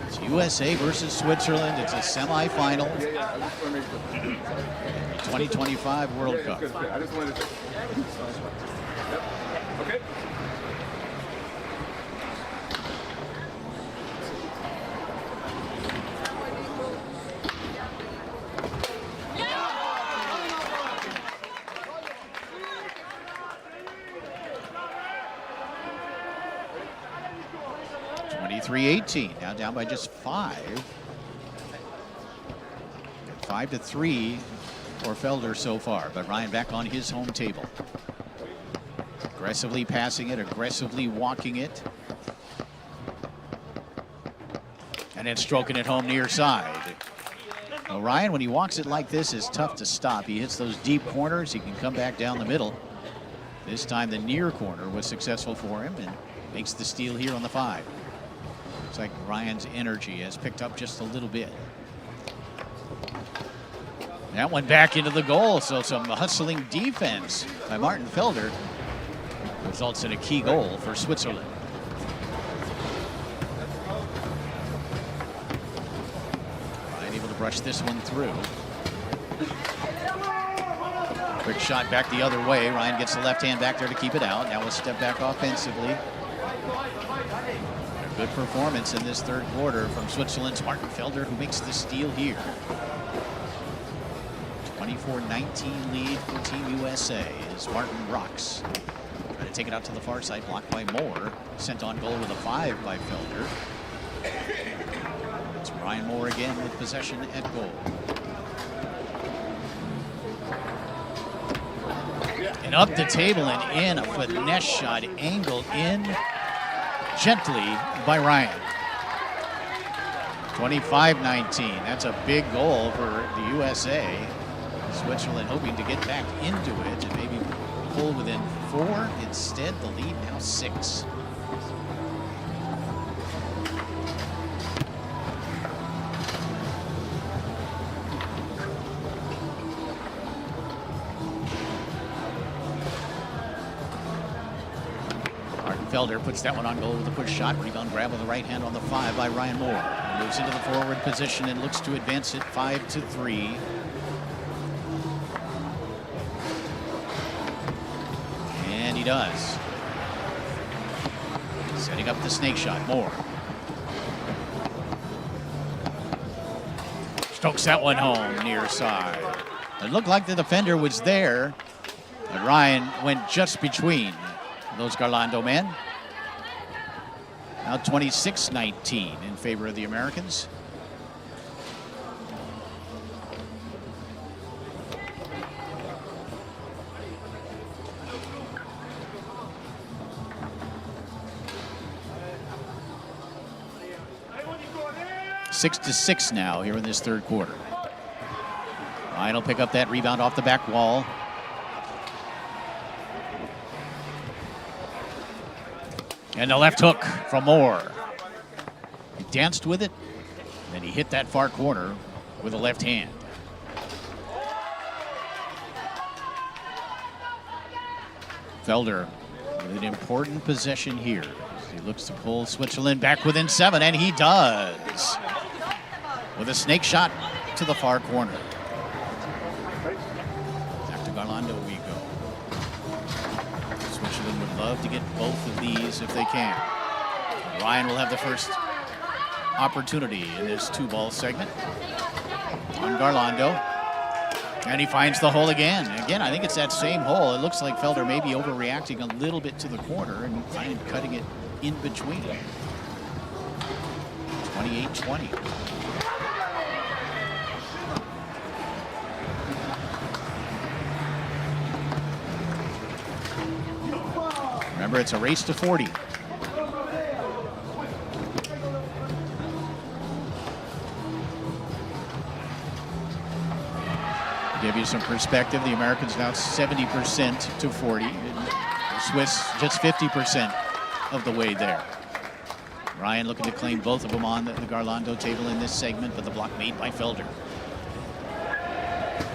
It's USA versus Switzerland. It's a semifinal. 2025 World Cup. Okay. 23-18, now down by just 5. 5-3 for Felder so far, but Ryan back on his home table. Aggressively passing it, aggressively walking it. And then stroking it home near side. Well, Ryan, when he walks it like this, is tough to stop. He hits those deep corners, he can come back down the middle. This time the near corner was successful for him and makes the steal here on the 5. Looks like Ryan's energy has picked up just a little bit. That went back into the goal, so some hustling defense by Martin Felder results in a key goal for Switzerland. Ryan able to brush this one through. Quick shot back the other way. Ryan gets the left hand back there to keep it out. Now we'll step back offensively. A good performance in this third quarter from Switzerland's Martin Felder, who makes the steal here. 24-19 lead for Team USA as Martin rocks. Trying to take it out to the far side, blocked by Moore. Sent on goal with a 5 by Felder. It's Ryan Moore again with possession at goal. up the table and in. A finesse shot angled in gently by Ryan. 25-19. That's a big goal for the USA. Switzerland hoping to get back into it and maybe pull within 4. Instead, the lead now 6. Felder puts that one on goal with a push shot. Rebound grab with the right hand on the 5 by Ryan Moore. He moves into the forward position and looks to advance it 5-3. And he does. Setting up the snake shot. Moore. Strokes that one home near side. It looked like the defender was there, but Ryan went just between those Garlando men. Now 26-19 in favor of the Americans. Six to 6 now here in this third quarter. Ryan will pick up that rebound off the back wall. And the left hook from Moore. He danced with it, and then he hit that far corner with a left hand. Felder with an important possession here. He looks to pull Switzerland back within 7, and he does. With a snake shot to the far corner. Back to Garlando we go. Switzerland would love to get both of these if they can. Ryan will have the first opportunity in this 2-ball segment on Garlando. And he finds the hole again. Again, I think it's that same hole. It looks like Felder may be overreacting a little bit to the corner and Ryan cutting it in between. 28-20. Remember, it's a race to 40. To give you some perspective, the Americans now 70% to 40. The Swiss just 50% of the way there. Ryan looking to claim both of them on the Garlando table in this segment, but the block made by Felder.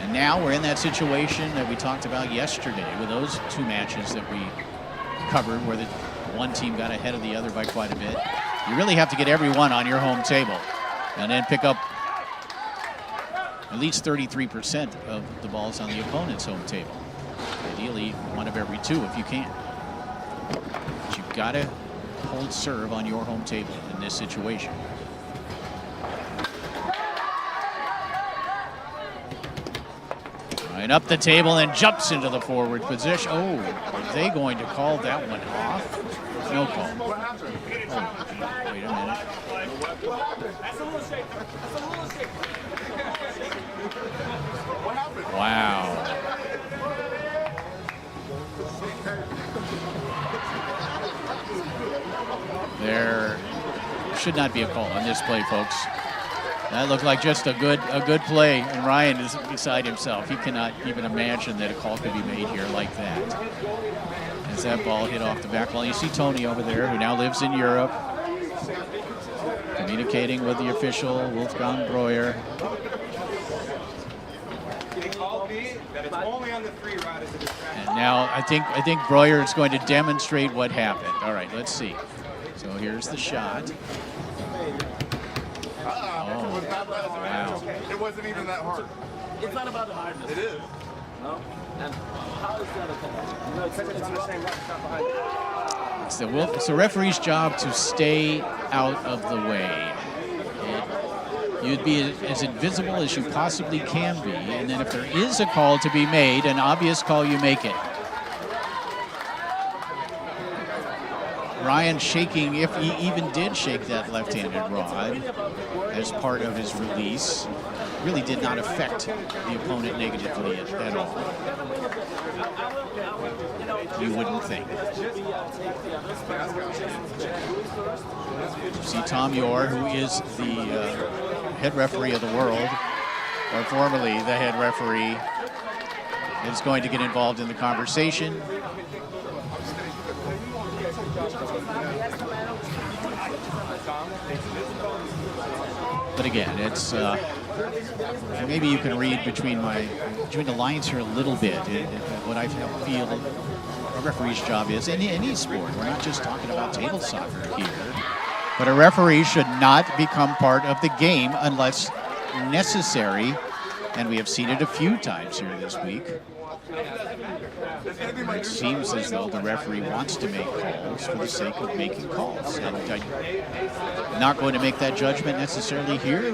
And now we're in that situation that we talked about yesterday with those 2 matches that we covered where the one team got ahead of the other by quite a bit. You really have to get everyone on your home table and then pick up at least 33% of the balls on the opponent's home table. Ideally, 1 of every 2 if you can. But you've got to hold serve on your home table in this situation. Right up the table and jumps into the forward position. Oh, are they going to call that one off? No call. Oh, wait a minute. Wow. There should not be a call on this play, folks. That looked like just a good play, and Ryan is beside himself. He cannot even imagine that a call could be made here like that. As that ball hit off the back wall, you see Tony over there, who now lives in Europe, communicating with the official, Wolfgang Breuer. And now I think Breuer is going to demonstrate what happened. All right, let's see. So here's the shot. Wow. It wasn't even that hard. It's not about the hardness. It is. No? And how is that okay? You know, it's on the same behind. It's the referee's job to stay out of the way. You'd be as invisible as you possibly can be, and then if there is a call to be made, an obvious call, you make it. Ryan shaking, if he even did shake that left-handed rod as part of his release, really did not affect the opponent negatively at all. You wouldn't think. You see Tom Yor, who is the head referee of the world, or formerly the head referee, is going to get involved in the conversation. But again, it's maybe you can read between the lines here a little bit. What I feel a referee's job is in any sport. We're not just talking about table soccer here, but a referee should not become part of the game unless necessary, and we have seen it a few times here this week. It seems as though the referee wants to make calls for the sake of making calls. And I'm not going to make that judgment necessarily here,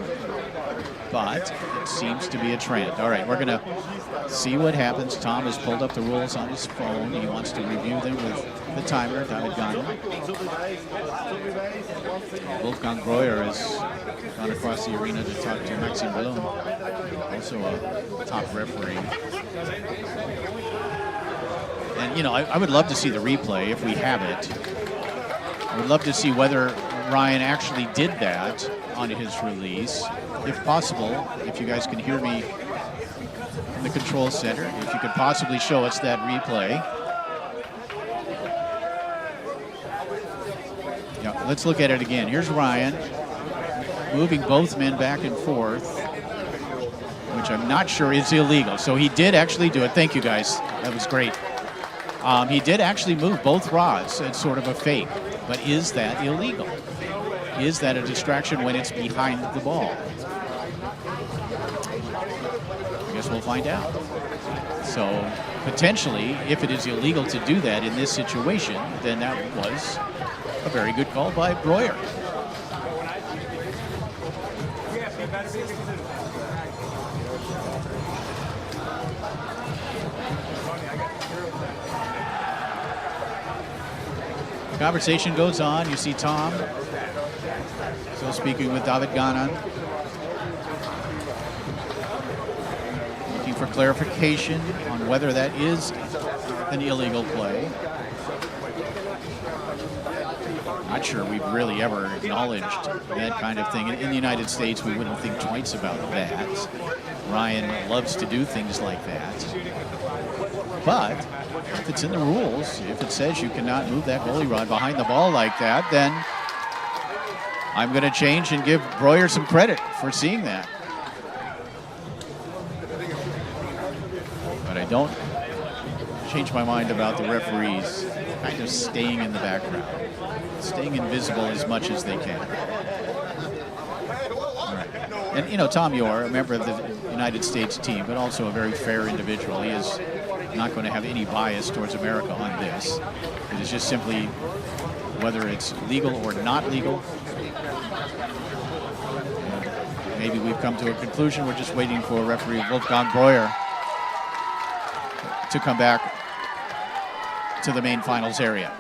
but it seems to be a trend. All right, we're going to see what happens. Tom has pulled up the rules on his phone. He wants to review them with the timer, David Gana. Wolfgang Breuer has gone across the arena to talk to Maxime Blum, also a top referee. And, you know, I would love to see the replay if we have it. I would love to see whether Ryan actually did that on his release. If possible, if you guys can hear me in the control center, if you could possibly show us that replay. Yeah, let's look at it again. Here's Ryan moving both men back and forth, which I'm not sure is illegal. So he did actually do it. Thank you, guys. That was great. He did actually move both rods. It's sort of a fake. But is that illegal? Is that a distraction when it's behind the ball? I guess we'll find out. So potentially, if it is illegal to do that in this situation, then that was a very good call by Breuer. Conversation goes on. You see Tom still speaking with David Gana, looking for clarification on whether that is an illegal play. Not sure we've really ever acknowledged that kind of thing. In the United States, we wouldn't think twice about that. Ryan loves to do things like that. But if it's in the rules, if it says you cannot move that goalie rod behind the ball like that, then I'm going to change and give Breuer some credit for seeing that. But I don't change my mind about the referees kind of staying in the background, staying invisible as much as they can. All right. And, you know, Tom Yor, a member of the United States team, but also a very fair individual. He is not going to have any bias towards America on this. It is just simply whether it's legal or not legal. Maybe we've come to a conclusion. We're just waiting for referee Wolfgang Breuer to come back to the main finals area.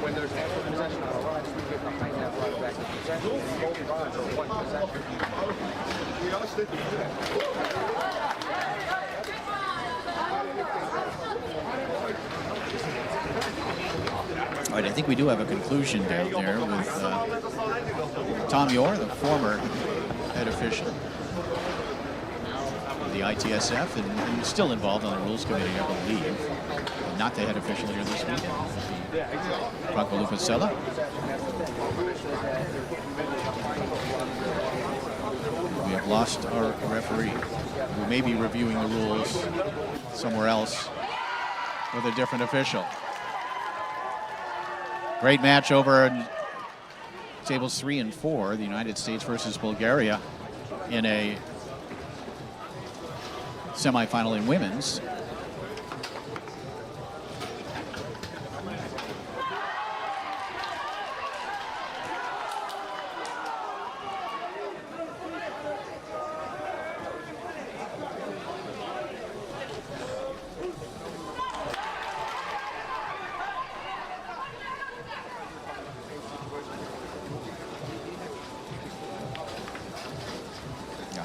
When there's actual possession on a rod, you get behind that rod back in possession. Both rods are one possession. All right, I think we do have a conclusion down there with Tom Yor, the former head official of the ITSF, and still involved on the rules committee, I believe. Not the head official here this week. Franco Lupacella. We have lost our referee. We may be reviewing the rules somewhere else with a different official. Great match over in tables 3 and 4, the United States versus Bulgaria, in a semifinal in women's.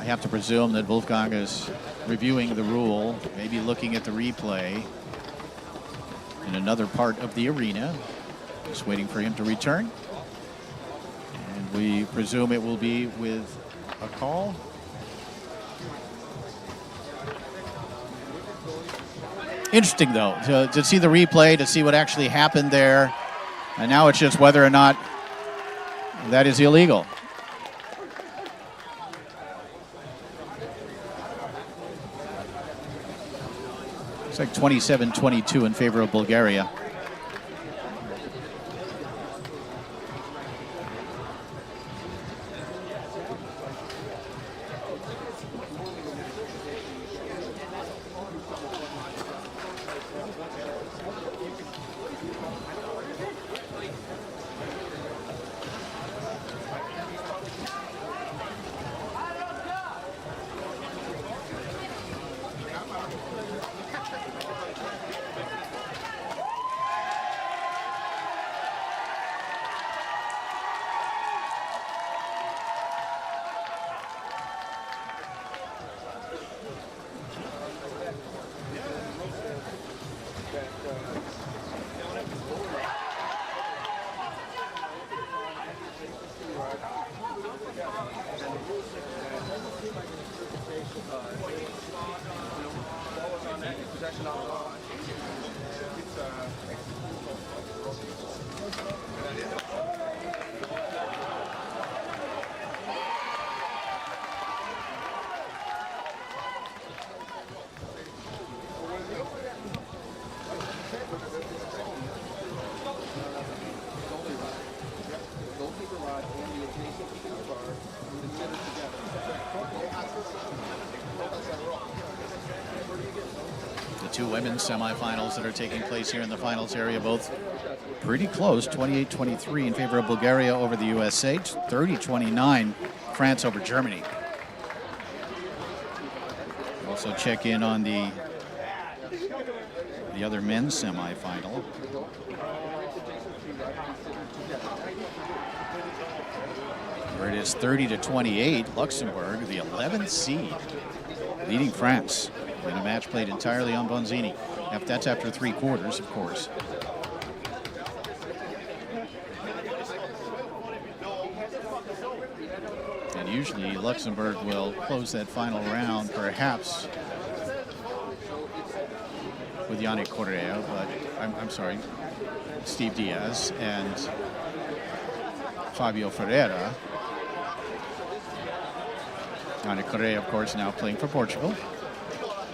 I have to presume that Wolfgang is reviewing the rule, maybe looking at the replay in another part of the arena. Just waiting for him to return. And we presume it will be with a call. Interesting, though, to see the replay, to see what actually happened there. And now it's just whether or not that is illegal. It's like 27-22 in favor of Bulgaria. Two women's semifinals that are taking place here in the finals area, both pretty close, 28-23 in favor of Bulgaria over the USA, 30-29 France over Germany. Also check in on the other men's semifinal. Where it is 30-28, Luxembourg, the 11th seed, leading France in a match played entirely on Bonzini. That's after 3 quarters, of course. And usually Luxembourg will close that final round, perhaps with Yannick Correa, but I'm sorry, Steve Diaz and Fabio Ferreira. Yannick Correa, of course, now playing for Portugal.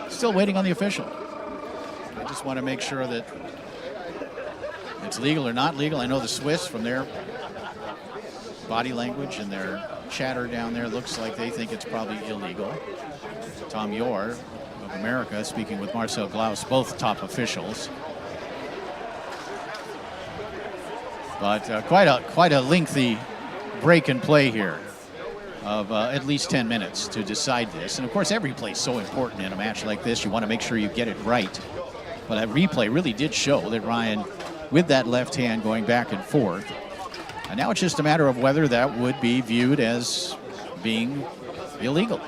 Still waiting on the official. I just want to make sure that it's legal or not legal. I know the Swiss, from their body language and their chatter down there, looks like they think it's probably illegal. Tom Yor of America speaking with Marcel Glaus, both top officials. But quite a lengthy break and play here of at least 10 minutes to decide this. And of course, every play is so important in a match like this. You want to make sure you get it right. But that replay really did show that Ryan, with that left hand going back and forth, and now it's just a matter of whether that would be viewed as being illegal.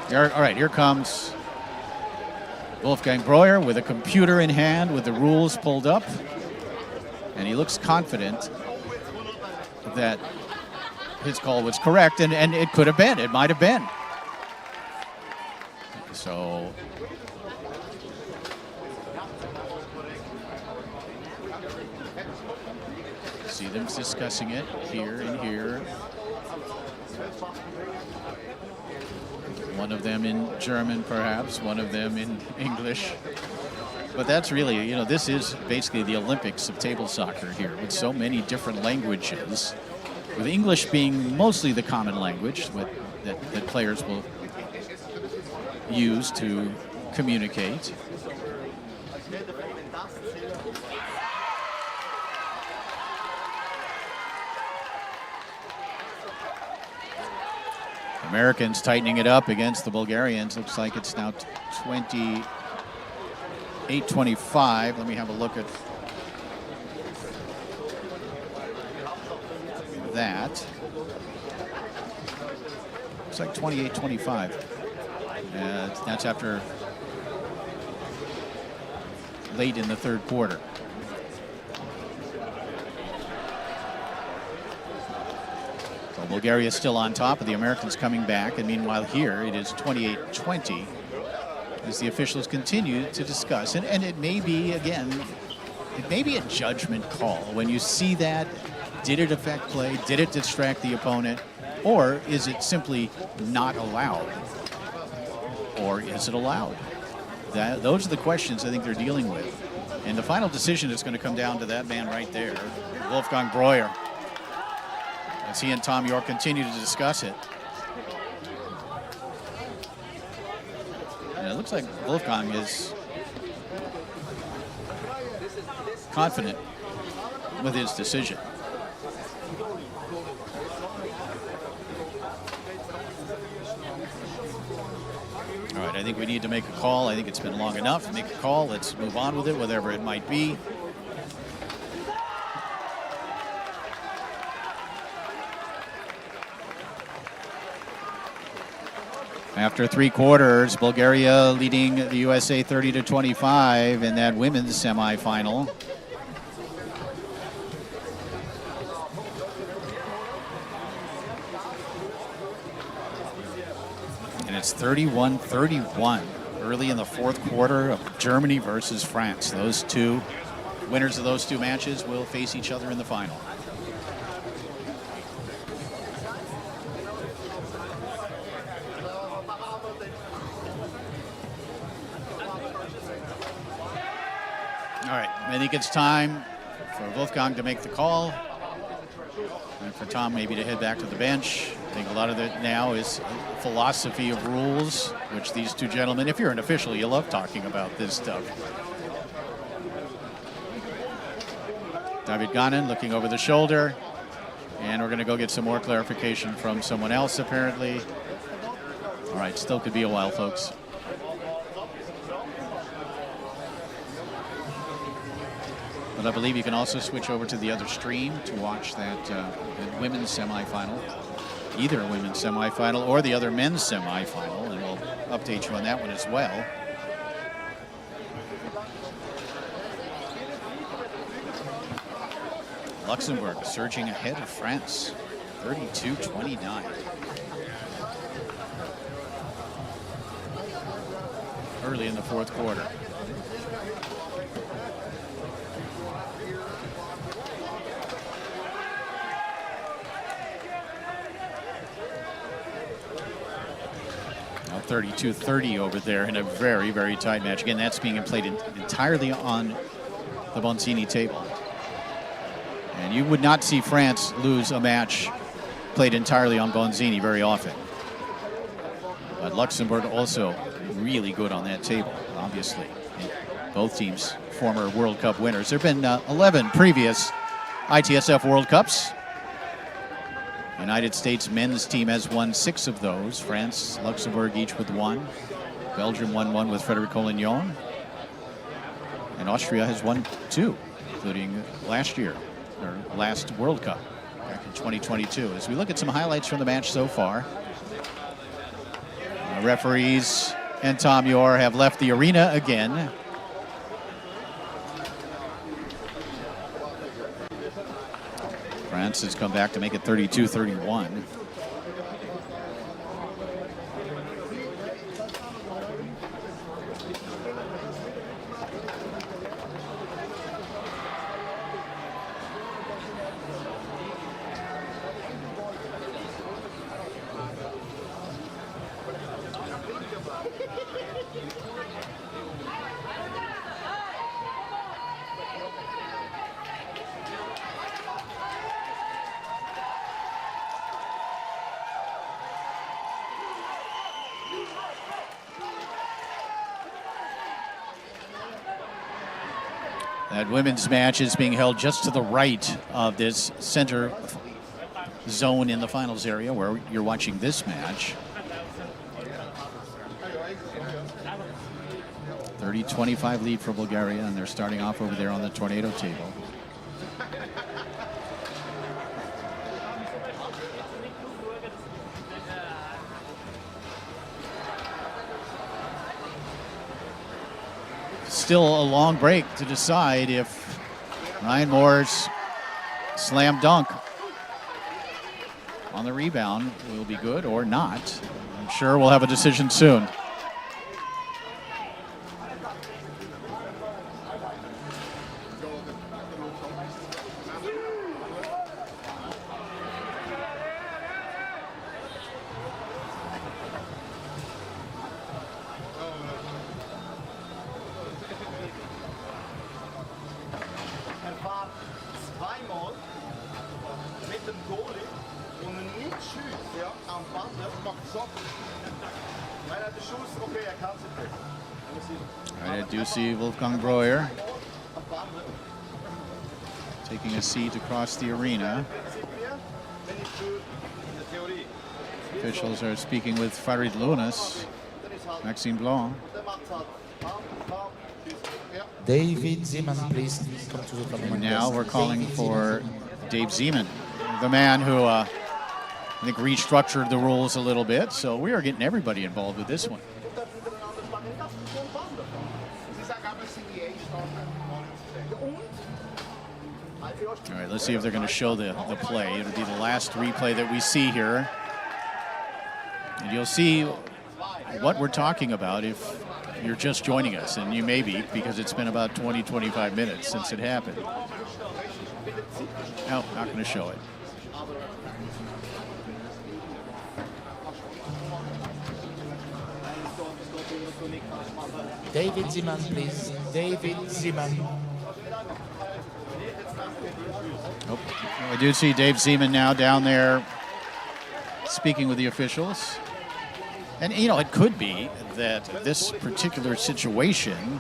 All right, here comes Wolfgang Breuer with a computer in hand with the rules pulled up. And he looks confident that his call was correct, and it could have been. It might have been. So see them discussing it here and here. One of them in German, perhaps, one of them in English. But that's really, this is basically the Olympics of table soccer here, with so many different languages, with English being mostly the common language that players will use to communicate. Americans tightening it up against the Bulgarians. Looks like it's now 28-25. Let me have a look at that. It's like 28-25. That's after late in the third quarter. So Bulgaria is still on top, of the Americans coming back, and meanwhile here it is 28-20 as the officials continue to discuss. And it may be, again, it may be a judgment call. When you see that, did it affect play? Did it distract the opponent? Or is it simply not allowed? Or is it allowed? Those are the questions I think they're dealing with. And the final decision is going to come down to that man right there, Wolfgang Breuer. As he and Tom York continue to discuss it. And it looks like Wolfgang is confident with his decision. All right, I think we need to make a call. I think it's been long enough. Make a call. Let's move on with it, whatever it might be. After three quarters, Bulgaria leading the USA 30-25 in that women's semifinal. And it's 31-31 early in the fourth quarter of Germany versus France. Those two winners of those two matches will face each other in the final. All right, I think it's time for Wolfgang to make the call and for Tom maybe to head back to the bench. I think a lot of it now is philosophy of rules, which these two gentlemen, if you're an official, you love talking about this stuff. David Ganin looking over the shoulder, and we're going to go get some more clarification from someone else apparently. All right, still could be a while, folks. But I believe you can also switch over to the other stream to watch that women's semifinal, either a women's semifinal or the other men's semifinal, and we'll update you on that one as well. Luxembourg surging ahead of France, 32-29. Early in the fourth quarter. Now 32-30 over there in a very, very tight match. Again, that's being played entirely on the Bonzini table. And you would not see France lose a match played entirely on Bonzini very often. But Luxembourg also really good on that table, obviously. And both teams former World Cup winners. There have been 11 previous ITSF World Cups. United States men's team has won 6 of those. France, Luxembourg each with 1. Belgium won 1 with Frédéric Collignon. And Austria has won 2, including last year, or last World Cup back in 2022. As we look at some highlights from the match so far, referees and Tom York have left the arena again. France has come back to make it 32-31. That women's match is being held just to the right of this center zone in the finals area where you're watching this match. 30-25 lead for Bulgaria, and they're starting off over there on the tornado table. still a long break to decide if Ryan Moore's slam dunk on the rebound will be good or not. I'm sure we'll have a decision soon. Right, I do see Wolfgang Breuer taking a seat across the arena. Officials are speaking with Farid Lunas, Maxime Blanc. David Zeman, please come to the front. And now we're calling for Dave Zeman, the man who I think restructured the rules a little bit. So we are getting everybody involved with this one. All right, let's see if they're going to show the play. It'll be the last replay that we see here. And you'll see what we're talking about if you're just joining us, and you may be, because it's been about 20, 25 minutes since it happened. No, not going to show it. David Zeman, please. David Zeman. Oh, I do see Dave Zeman now down there speaking with the officials. And, you know, it could be that this particular situation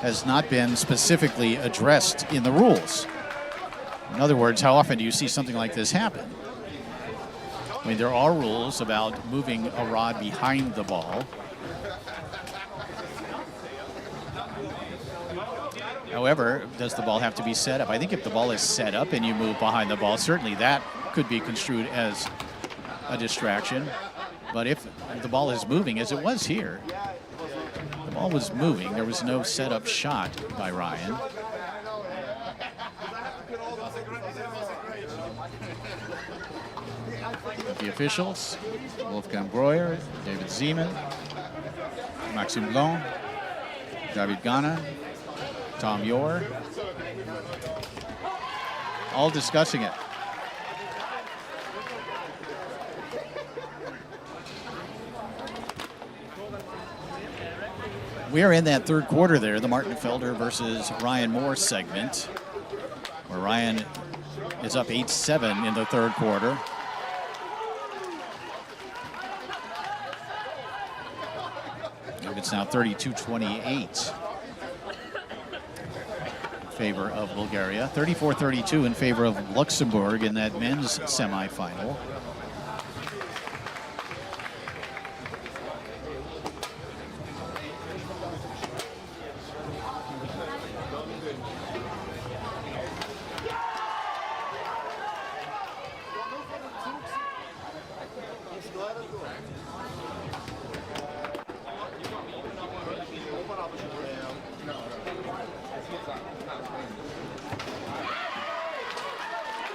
has not been specifically addressed in the rules. In other words, how often do you see something like this happen? I mean, there are rules about moving a rod behind the ball. However, does the ball have to be set up? I think if the ball is set up and you move behind the ball, certainly that could be construed as a distraction. But if the ball is moving, as it was here, the ball was moving. There was no set-up shot by Ryan. The officials, Wolfgang Breuer, David Zeman, Maxime Blanc, David Gana, Tom Yor, all discussing it. We are in that third quarter there, the Martin Felder versus Ryan Moore segment, where Ryan is up 8-7 in the third quarter. It's now 32-28 in favor of Bulgaria, 34-32 in favor of Luxembourg in that men's semifinal.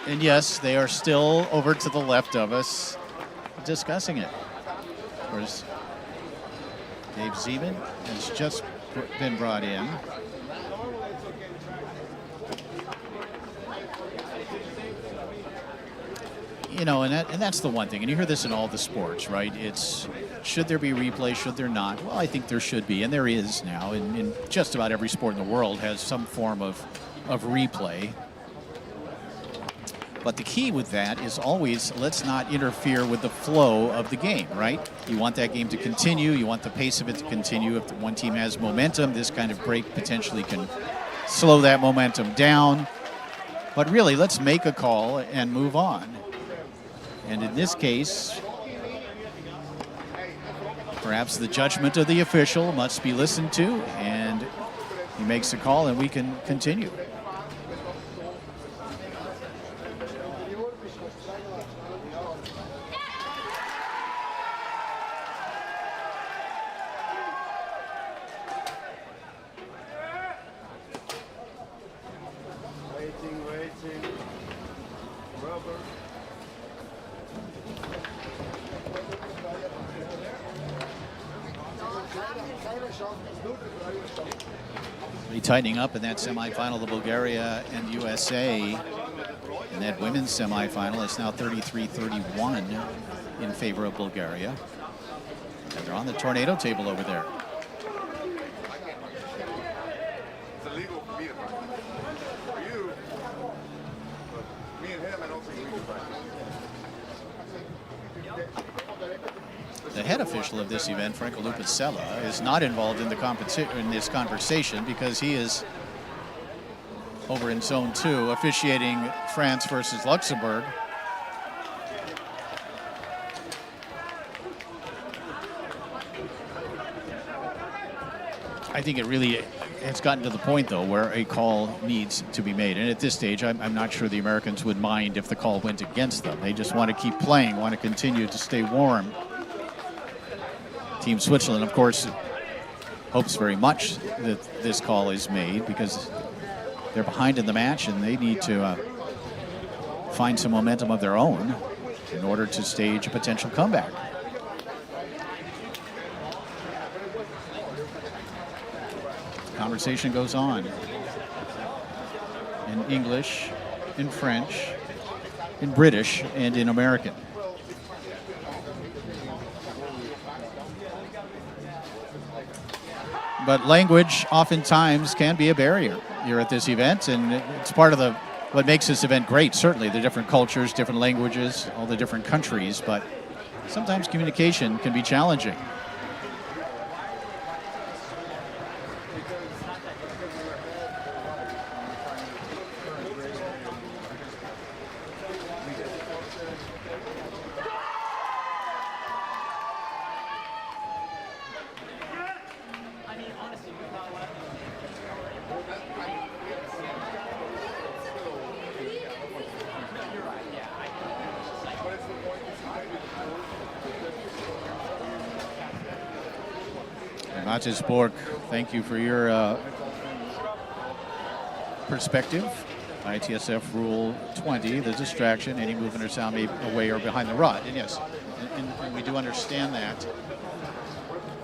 And yes, they are still over to the left of us discussing it. Of course, Dave Zeman has just been brought in. You know, and that's the one thing, and you hear this in all the sports, right? It's, should there be replay, should there not? Well, I think there should be, and there is now, in just about every sport in the world has some form of replay. But the key with that is always, let's not interfere with the flow of the game, right? You want that game to continue. You want the pace of it to continue. If one team has momentum, this kind of break potentially can slow that momentum down. But really, let's make a call and move on. And in this case, perhaps the judgment of the official must be listened to, and he makes a call and we can continue. waiting. Rubber. Really tightening up in that semifinal, the Bulgaria and USA. In that women's semifinal, it's now 33-31 in favor of Bulgaria. And they're on the tornado table over there. It's illegal for me to practice. For you, but me and him, I don't think we can practice. The head official of this event, Franco Lupacella, is not involved in the this conversation because he is over in Zone 2 officiating France versus Luxembourg. I think it really has gotten to the point, though, where a call needs to be made. And at this stage, I'm not sure the Americans would mind if the call went against them. They just want to keep playing, want to continue to stay warm. Team Switzerland, of course, hopes very much that this call is made because they're behind in the match and they need to find some momentum of their own in order to stage a potential comeback. Conversation goes on in English, in French, in British, and in American. But language oftentimes can be a barrier here at this event, and it's part of what makes this event great. Certainly the different cultures, different languages, all the different countries, but sometimes communication can be challenging. Matis Borg, thank you for your perspective. ITSF Rule 20, the distraction, any movement or sound made away or behind the rod. And yes, and we do understand that.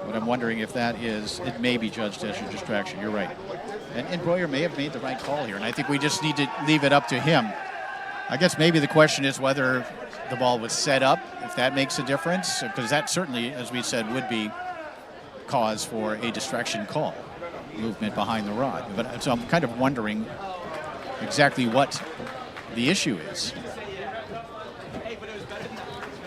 But I'm wondering if that is, it may be judged as your distraction. You're right. And Breuer may have made the right call here, and I think we just need to leave it up to him. I guess maybe the question is whether the ball was set up, if that makes a difference, because that certainly, as we said, would be cause for a distraction call, movement behind the rod. But so I'm kind of wondering exactly what the issue is.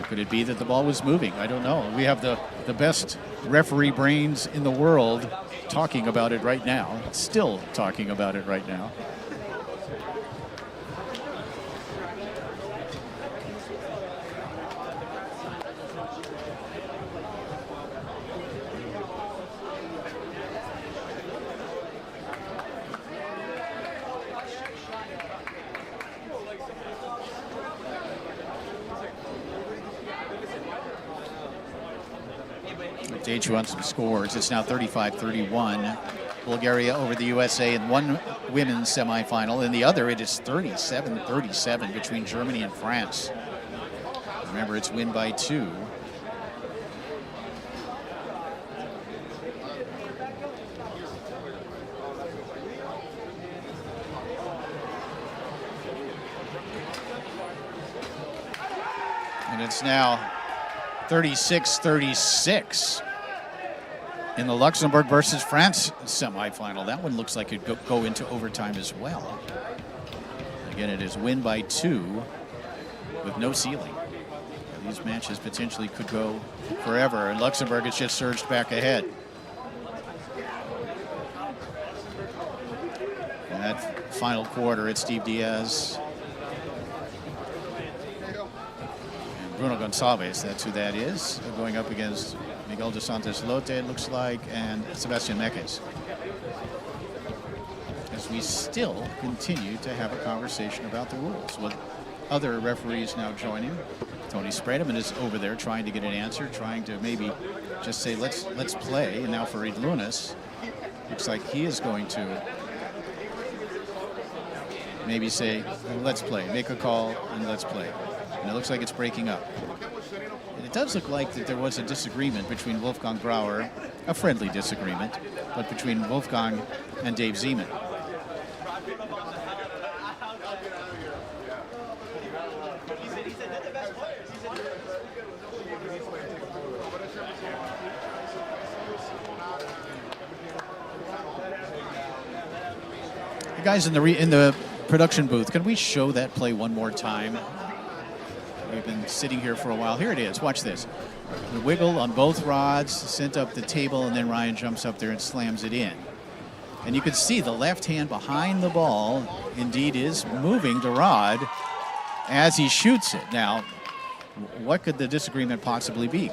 Could it be that the ball was moving? I don't know. We have the best referee brains in the world talking about it right now, still talking about it right now. Update you on some scores. It's now 35-31. Bulgaria over the USA in one women's semifinal. In the other, it is 37-37 between Germany and France. Remember, it's win by 2. And it's now 36-36 in the Luxembourg versus France semifinal. That one looks like it could go into overtime as well. Again, it is win by 2 with no ceiling. These matches potentially could go forever, and Luxembourg has just surged back ahead. In that final quarter, it's Steve Diaz and Bruno Gonçalves, that's who that is, going up against Miguel dos Santos Lote, it looks like, and Sebastian Meques. As we still continue to have a conversation about the rules, with other referees now joining. Tony Spredeman is over there trying to get an answer, trying to maybe just say, let's play. And now Farid Lunas looks like he is going to maybe say, let's play, make a call, and let's play. And it looks like it's breaking up. And it does look like that there was a disagreement between Wolfgang Brauer, a friendly disagreement, but between Wolfgang and Dave Zeman. The guys in the production booth, can we show that play one more time? We've been sitting here for a while. Here it is. Watch this. The wiggle on both rods, sent up the table, and then Ryan jumps up there and slams it in. And you can see the left hand behind the ball indeed is moving the rod as he shoots it. Now, what could the disagreement possibly be?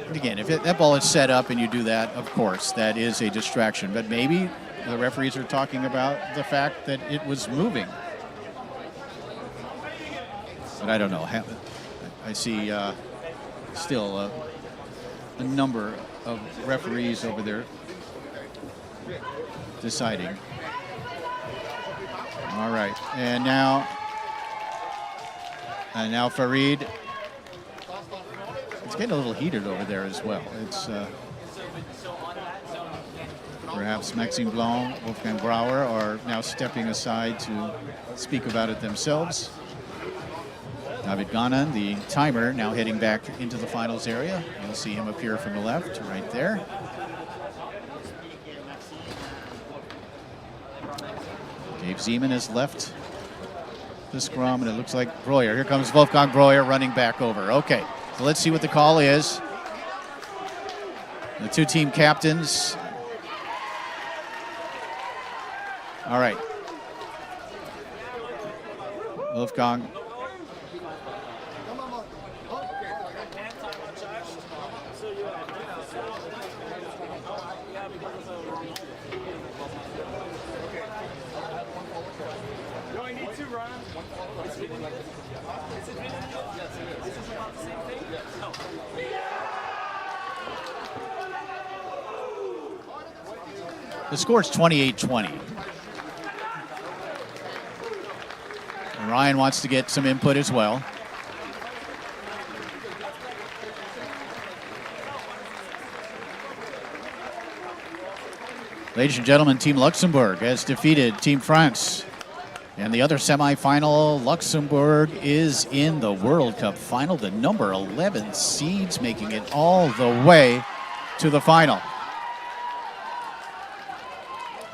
And again, if that ball is set up and you do that, of course, that is a distraction. But maybe the referees are talking about the fact that it was moving. But I don't know. I see still a number of referees over there deciding. All right, and now Farid. It's getting a little heated over there as well. It's perhaps Maxime Blanc, Wolfgang Brauer are now stepping aside to speak about it themselves. David Ganan, the timer, now heading back into the finals area. You'll see him appear from the left, right there. Dave Zeman has left the scrum, and it looks like Breuer. Here comes Wolfgang Breuer running back over. Okay, so let's see what the call is. The two team captains. All right. Wolfgang. The score is 28-20. And Ryan wants to get some input as well. Ladies and gentlemen, Team Luxembourg has defeated Team France. And the other semifinal, Luxembourg is in the World Cup final, the number 11 seeds, making it all the way to the final.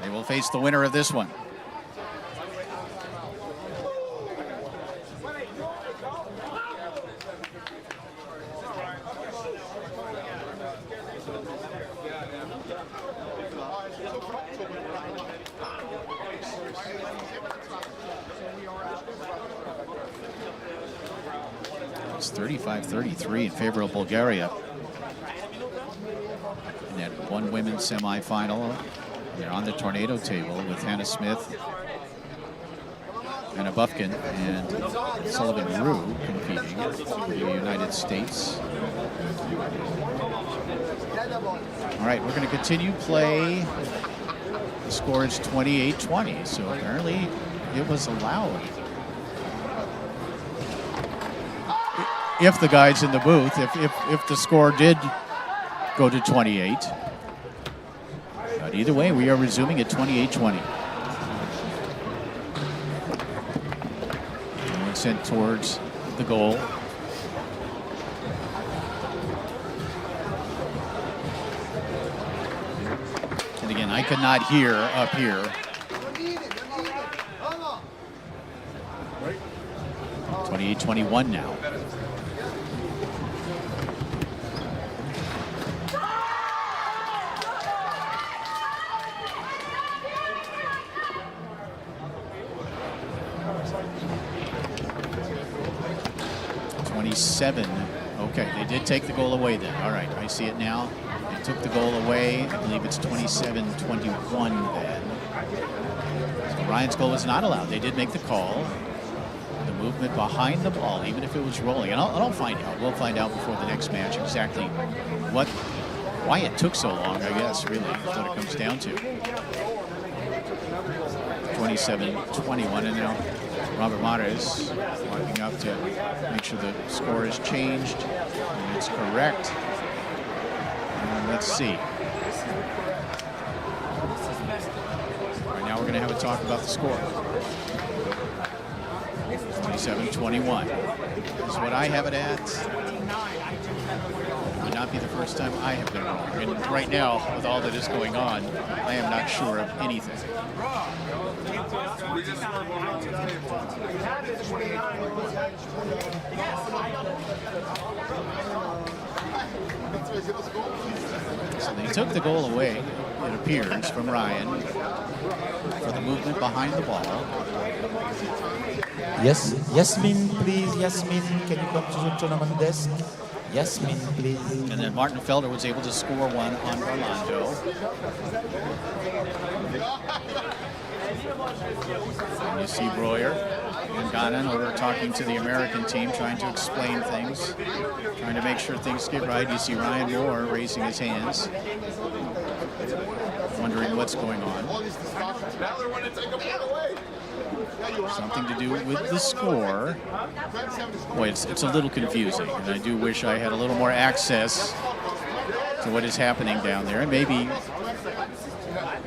They will face the winner of this one. It's 35-33 in favor of Bulgaria. In that one women's semifinal, they're on the tornado table with Hannah Smith, Anna Buffkin, and Sullivan Rue competing for the United States. All right, we're going to continue play. The score is 28-20, so apparently it was allowed. If the guys in the booth, if the score did go to 28. But either way, we are resuming at 28-20. One sent towards the goal. And again, I could not hear up here. 28-21 now. Okay, they did take the goal away then. All right, I see it now. They took the goal away. I believe it's 27-21 then. So Ryan's goal was not allowed. They did make the call. The movement behind the ball, even if it was rolling. And I'll find out. We'll find out before the next match exactly why it took so long, I guess, really, is what it comes down to. 27-21, and now Robert Mares walking up to make sure the score is changed, and it's correct. And let's see. Right now we're going to have a talk about the score. 27-21 is what I have it at. Would not be the first time I have been wrong. And right now, with all that is going on, I am not sure of anything. So they took the goal away, it appears, from Ryan for the movement behind the ball. Yes, Yasmin, please. Yasmin, can you come to the tournament desk? Yasmin, please. And then Martin Felder was able to score one on Orlando. And you see Breuer and Gannon over talking to the American team, trying to explain things, trying to make sure things get right. You see Ryan Moore raising his hands, wondering what's going on. Something to do with the score. Boy, it's a little confusing, and I do wish I had a little more access to what is happening down there. And maybe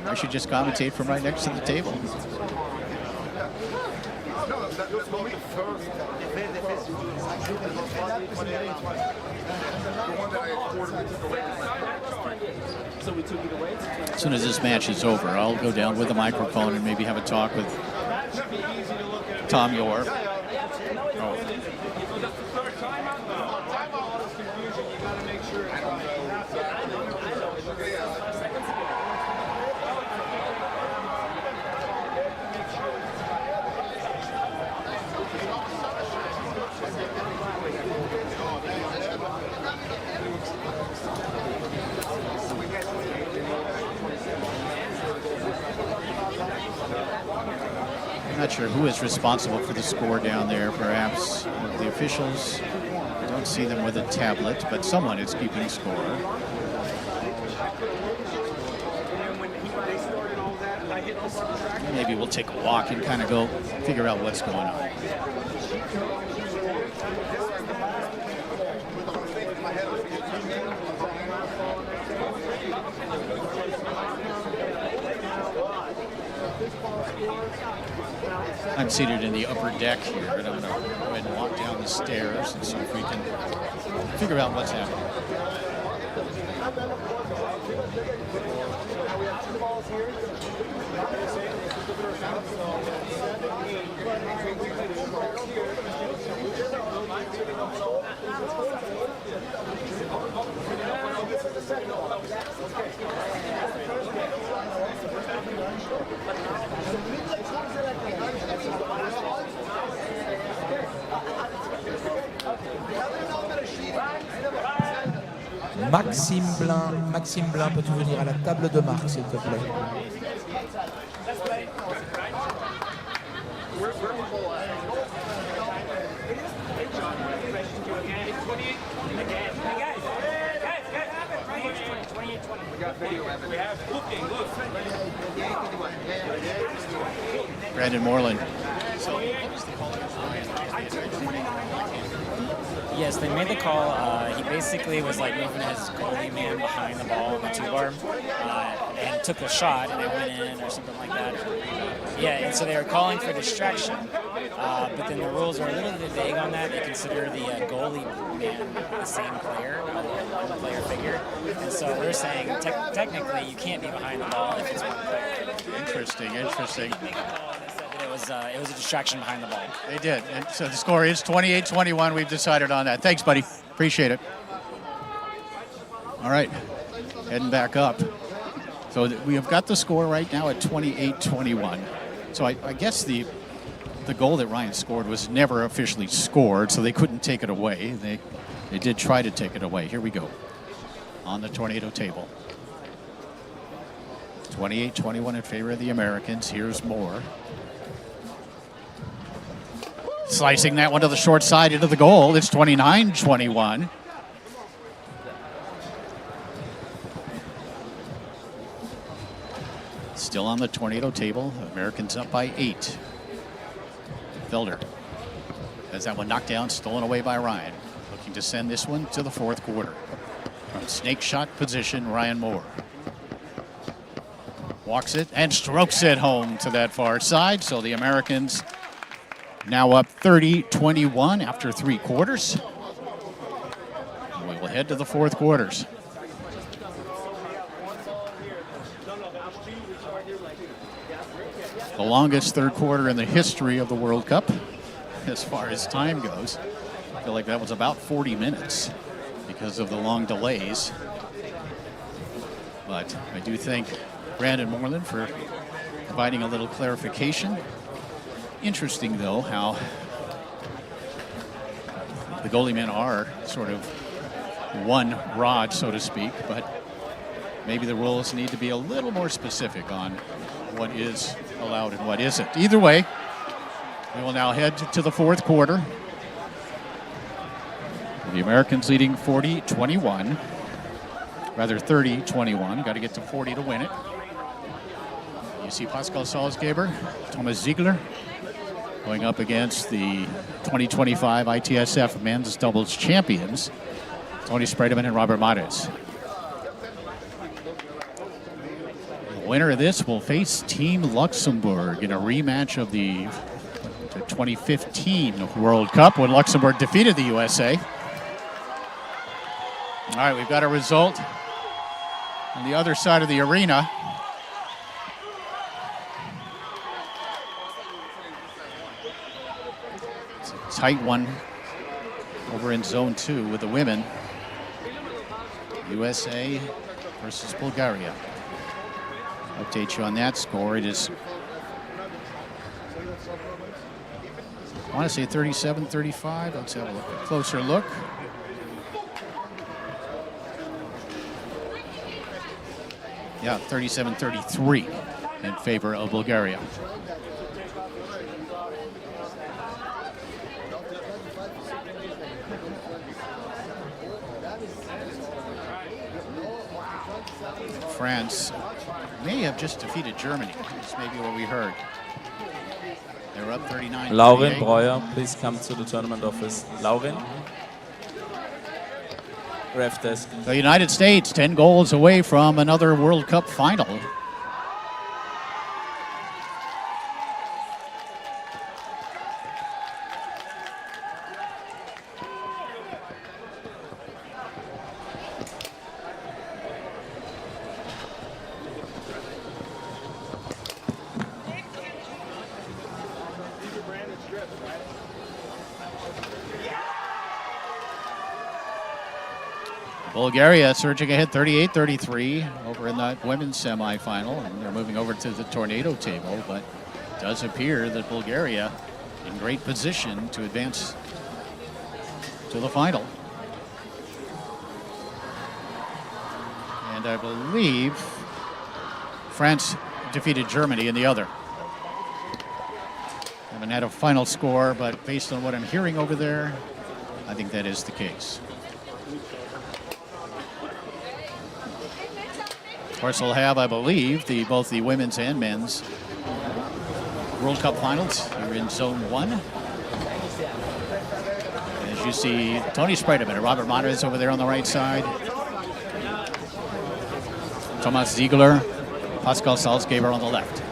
I should just commentate from right next to the table. As soon as this match is over, I'll go down with a microphone and maybe have a talk with Tom Yor. I'm not sure who is responsible for the score down there. Perhaps the officials. I don't see them with a tablet, but someone is keeping score. Maybe we'll take a walk and kind of go figure out what's going on. I'm seated in the upper deck here, and I'm going to go ahead and walk down the stairs and see if we can figure out what's happening. Maxime Blin, peux-tu venir à la table de marque, s'il te plaît? Brandon Moreland. Yes, they made the call. He basically was like moving his goalie man behind the ball in the two-bar and took a shot and it went in or something like that. Yeah, and so they were calling for distraction, but then the rules are a little bit vague on that. They consider the goalie man the same player, a player figure, and so they're saying technically you can't be behind the ball if it's one player. Interesting. It was a distraction behind the ball. They did. And so the score is 28-21. We've decided on that. Thanks, buddy. Appreciate it. All right. Heading back up. So we have got the score right now at 28-21. So I guess the goal that Ryan scored was never officially scored, so they couldn't take it away. They did try to take it away. Here we go. On the tornado table. 28-21 in favor of the Americans. Here's Moore. Slicing that one to the short side into the goal. It's 29-21. Still on the tornado table. Americans up by 8. Felder has that one knocked down, stolen away by Ryan. Looking to send this one to the fourth quarter. From snake shot position, Ryan Moore. Walks it and strokes it home to that far side. So the Americans now up 30-21 after 3 quarters. We will head to the fourth quarters. The longest third quarter in the history of the World Cup, as far as time goes. I feel like that was about 40 minutes because of the long delays. But I do thank Brandon Moreland for providing a little clarification. Interesting, though, how the goalie men are sort of one rod, so to speak, but maybe the rules need to be a little more specific on what is allowed and what isn't. Either way, we will now head to the fourth quarter. The Americans leading 40-21, rather 30-21. Got to get to 40 to win it. You see Pascal Salzgeber, Thomas Ziegler going up against the 2025 ITSF men's doubles champions, Tony Spredeman and Robert Mares. The winner of this will face Team Luxembourg in a rematch of the 2015 World Cup when Luxembourg defeated the USA. All right, we've got a result on the other side of the arena. It's a tight one over in zone 2 with the women. USA versus Bulgaria. Update you on that score. It is, I want to say 37-35. Let's have a closer look. Yeah, 37-33 in favor of Bulgaria. France may have just defeated Germany. That's maybe what we heard. They were up 39. Lauren Breuer, please come to the tournament office. Lauren. Ref desk. The United States 10 goals away from another World Cup final. Bulgaria surging ahead 38-33 over in that women's semifinal, and they're moving over to the tornado table, but it does appear that Bulgaria in great position to advance to the final. And I believe France defeated Germany in the other. Haven't had a final score, but based on what I'm hearing over there, I think that is the case. Of course, we'll have, I believe, both the women's and men's World Cup finals here in Zone 1. As you see, Tony Spredeman and Robert Mares over there on the right side. Thomas Ziegler, Pascal Salzgeber on the left.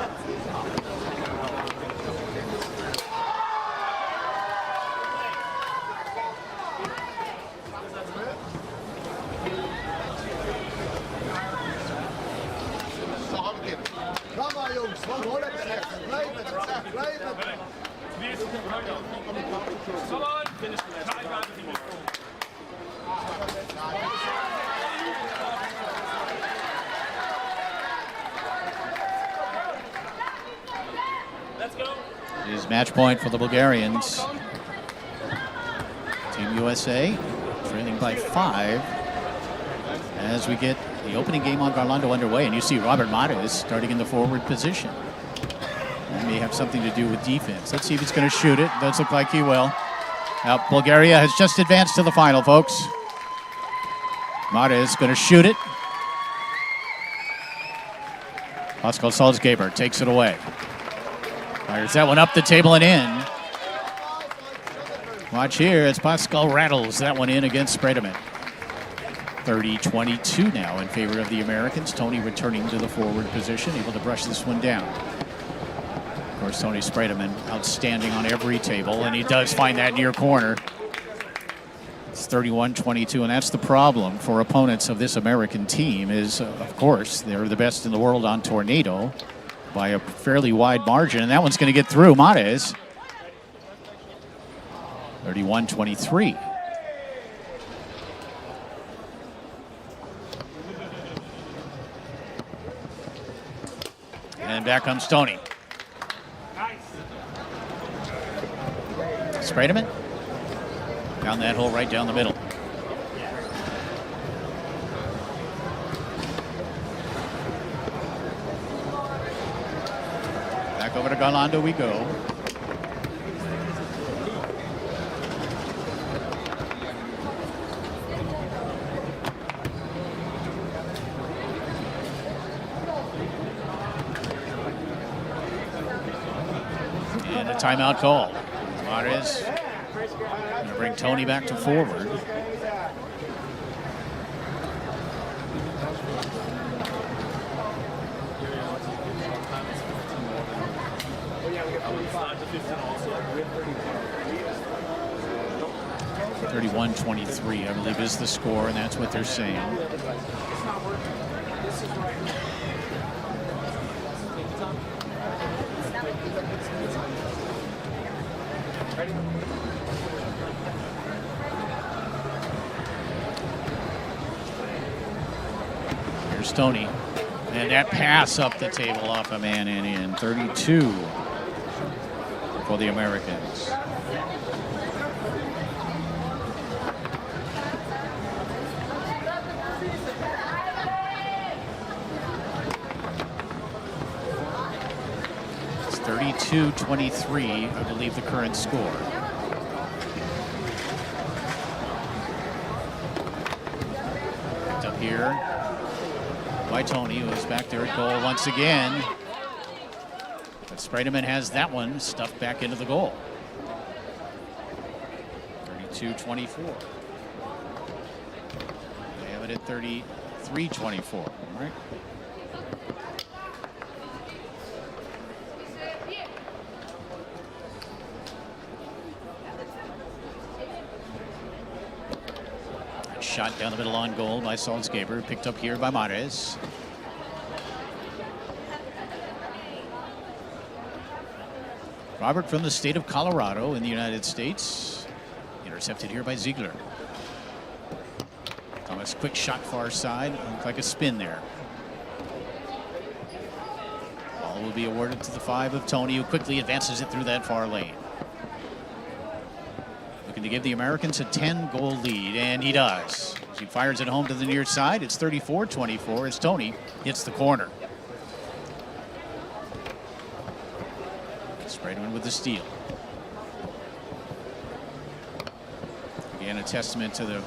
It is match point for the Bulgarians. Team USA trailing by 5 as we get the opening game on Garlando underway. And you see Robert Mares starting in the forward position. That may have something to do with defense. Let's see if he's going to shoot it. Does look like he will. Now, Bulgaria has just advanced to the final, folks. Mares going to shoot it. Pascal Salzgeber takes it away. Fires that one up the table and in. Watch here as Pascal rattles that one in against Spredeman. 30-22 now in favor of the Americans. Tony returning to the forward position, able to brush this one down. Of course, Tony Spredeman outstanding on every table, and he does find that near corner. It's 31-22, and that's the problem for opponents of this American team is, of course, they're the best in the world on Tornado by a fairly wide margin, and that one's going to get through. Mares. 31-23. And back comes Tony. Spredeman. Down that hole, right down the middle. Back over to Garlando we go. And a timeout call. Mares going to bring Tony back to forward. (31-23) I believe is the score, and that's what they're saying. Here's Tony. And that pass up the table off a man and in. 32 for the Americans. It's 32-23, I believe, the current score. Picked up here by Tony, who is back there at goal once again. But Spredeman has that one stuffed back into the goal. 32-24. They have it at 33-24, all right? Shot down the middle on goal by Salzgeber, picked up here by Mares. Robert from the state of Colorado in the United States. Intercepted here by Ziegler. Thomas, quick shot far side. Looked like a spin there. Ball will be awarded to the 5 of Tony, who quickly advances it through that far lane. Looking to give the Americans a 10-goal lead, and he does. As he fires it home to the near side, it's 34-24 as Tony hits the corner. Spredeman with the steal. Again, a testament to the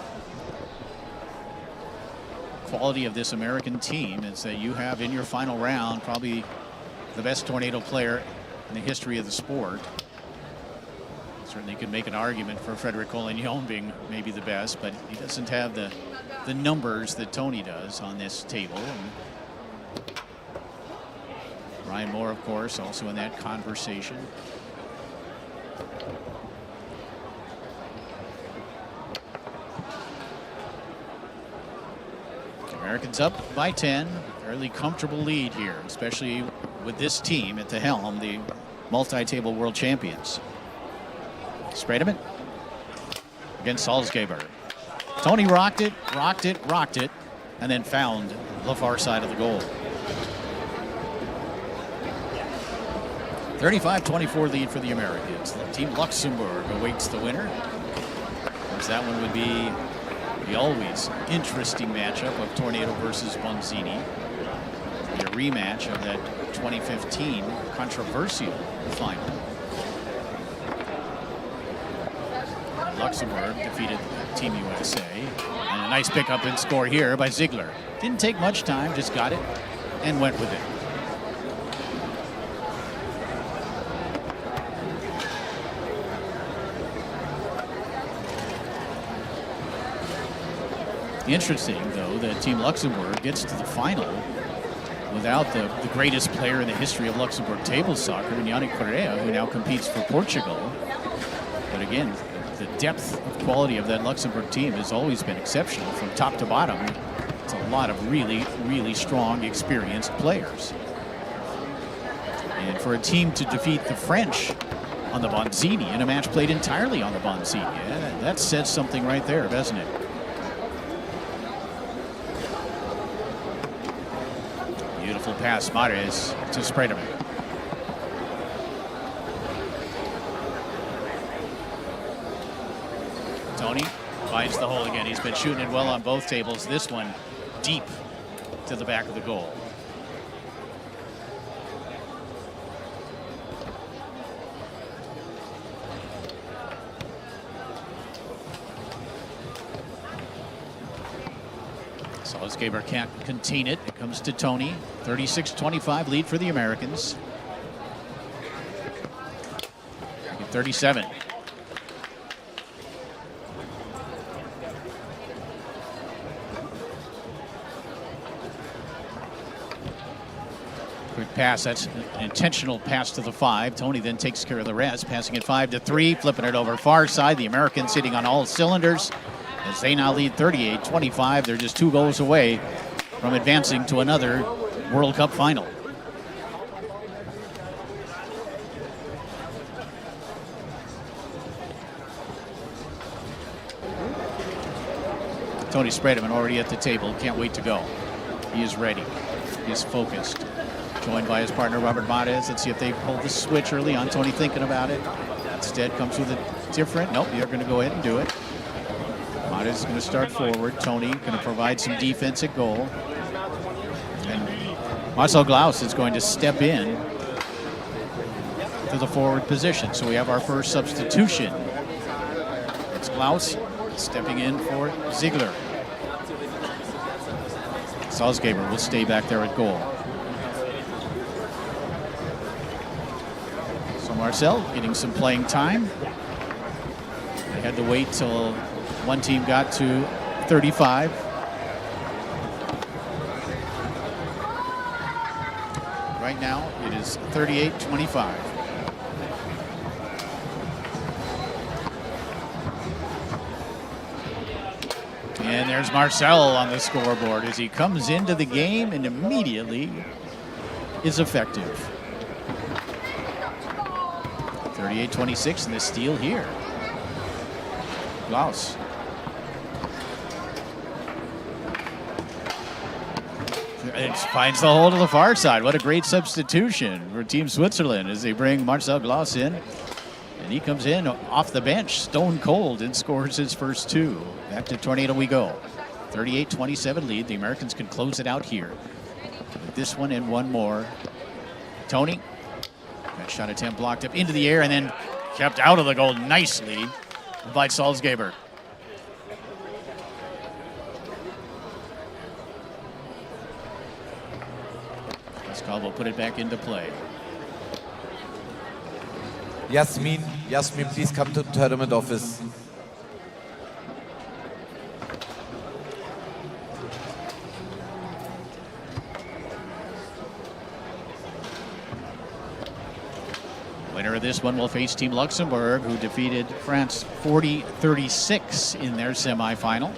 quality of this American team is that you have in your final round probably the best Tornado player in the history of the sport. Certainly could make an argument for Frederic Collignon being maybe the best, but he doesn't have the numbers that Tony does on this table. And Ryan Moore, of course, also in that conversation. Americans up by 10. Fairly comfortable lead here, especially with this team at the helm, the multi-table world champions. Spredeman against Salzgeber. Tony rocked it, and then found the far side of the goal. 35-24 lead for the Americans. Team Luxembourg awaits the winner. Of course, that one would be the always interesting matchup of Tornado versus Bonzini. A rematch of that 2015 controversial final. Luxembourg defeated Team USA. And a nice pickup and score here by Ziegler. Didn't take much time, just got it and went with it. Interesting, though, that Team Luxembourg gets to the final without the greatest player in the history of Luxembourg table soccer, Yannick Correa, who now competes for Portugal. But again, the depth of quality of that Luxembourg team has always been exceptional from top to bottom. It's a lot of really, really strong, experienced players. And for a team to defeat the French on the Bonzini in a match played entirely on the Bonzini, that says something right there, doesn't it? Beautiful pass, Mares to Spredeman. Tony finds the hole again. He's been shooting it well on both tables. This one deep to the back of the goal. Salzgeber can't contain it. It comes to Tony. 36-25 lead for the Americans. 37. Quick pass. That's an intentional pass to the 5. Tony then takes care of the rest, passing it 5 to 3, flipping it over far side. The Americans hitting on all cylinders as they now lead 38-25. They're just 2 goals away from advancing to another World Cup final. Tony Spredeman already at the table. Can't wait to go. He is ready. He is focused. Joined by his partner, Robert Mares. Let's see if they pull the switch early on. Tony thinking about it. Instead comes with a different. Nope, you're going to go ahead and do it. Mares is going to start forward. Tony going to provide some defense at goal. And Marcel Glaus is going to step in to the forward position. So we have our first substitution. It's Glaus stepping in for Ziegler. Salzgeber will stay back there at goal. So Marcel getting some playing time. They had to wait till one team got to 35. Right now it is 38-25. And there's Marcel on the scoreboard as he comes into the game and immediately is effective. 38-26 and the steal here. Glaus. It finds the hole to the far side. What a great substitution for Team Switzerland as they bring Marcel Glaus in. And he comes in off the bench, stone cold, and scores his first 2. Back to Tornado we go. 38-27 lead. The Americans can close it out here with this one and one more. Tony. That shot attempt blocked up into the air and then kept out of the goal nicely by Salzgeber. Pascal will put it back into play. Yasmin, please come to the tournament office. Winner of this one will face Team Luxembourg, who defeated France 40-36 in their semifinal.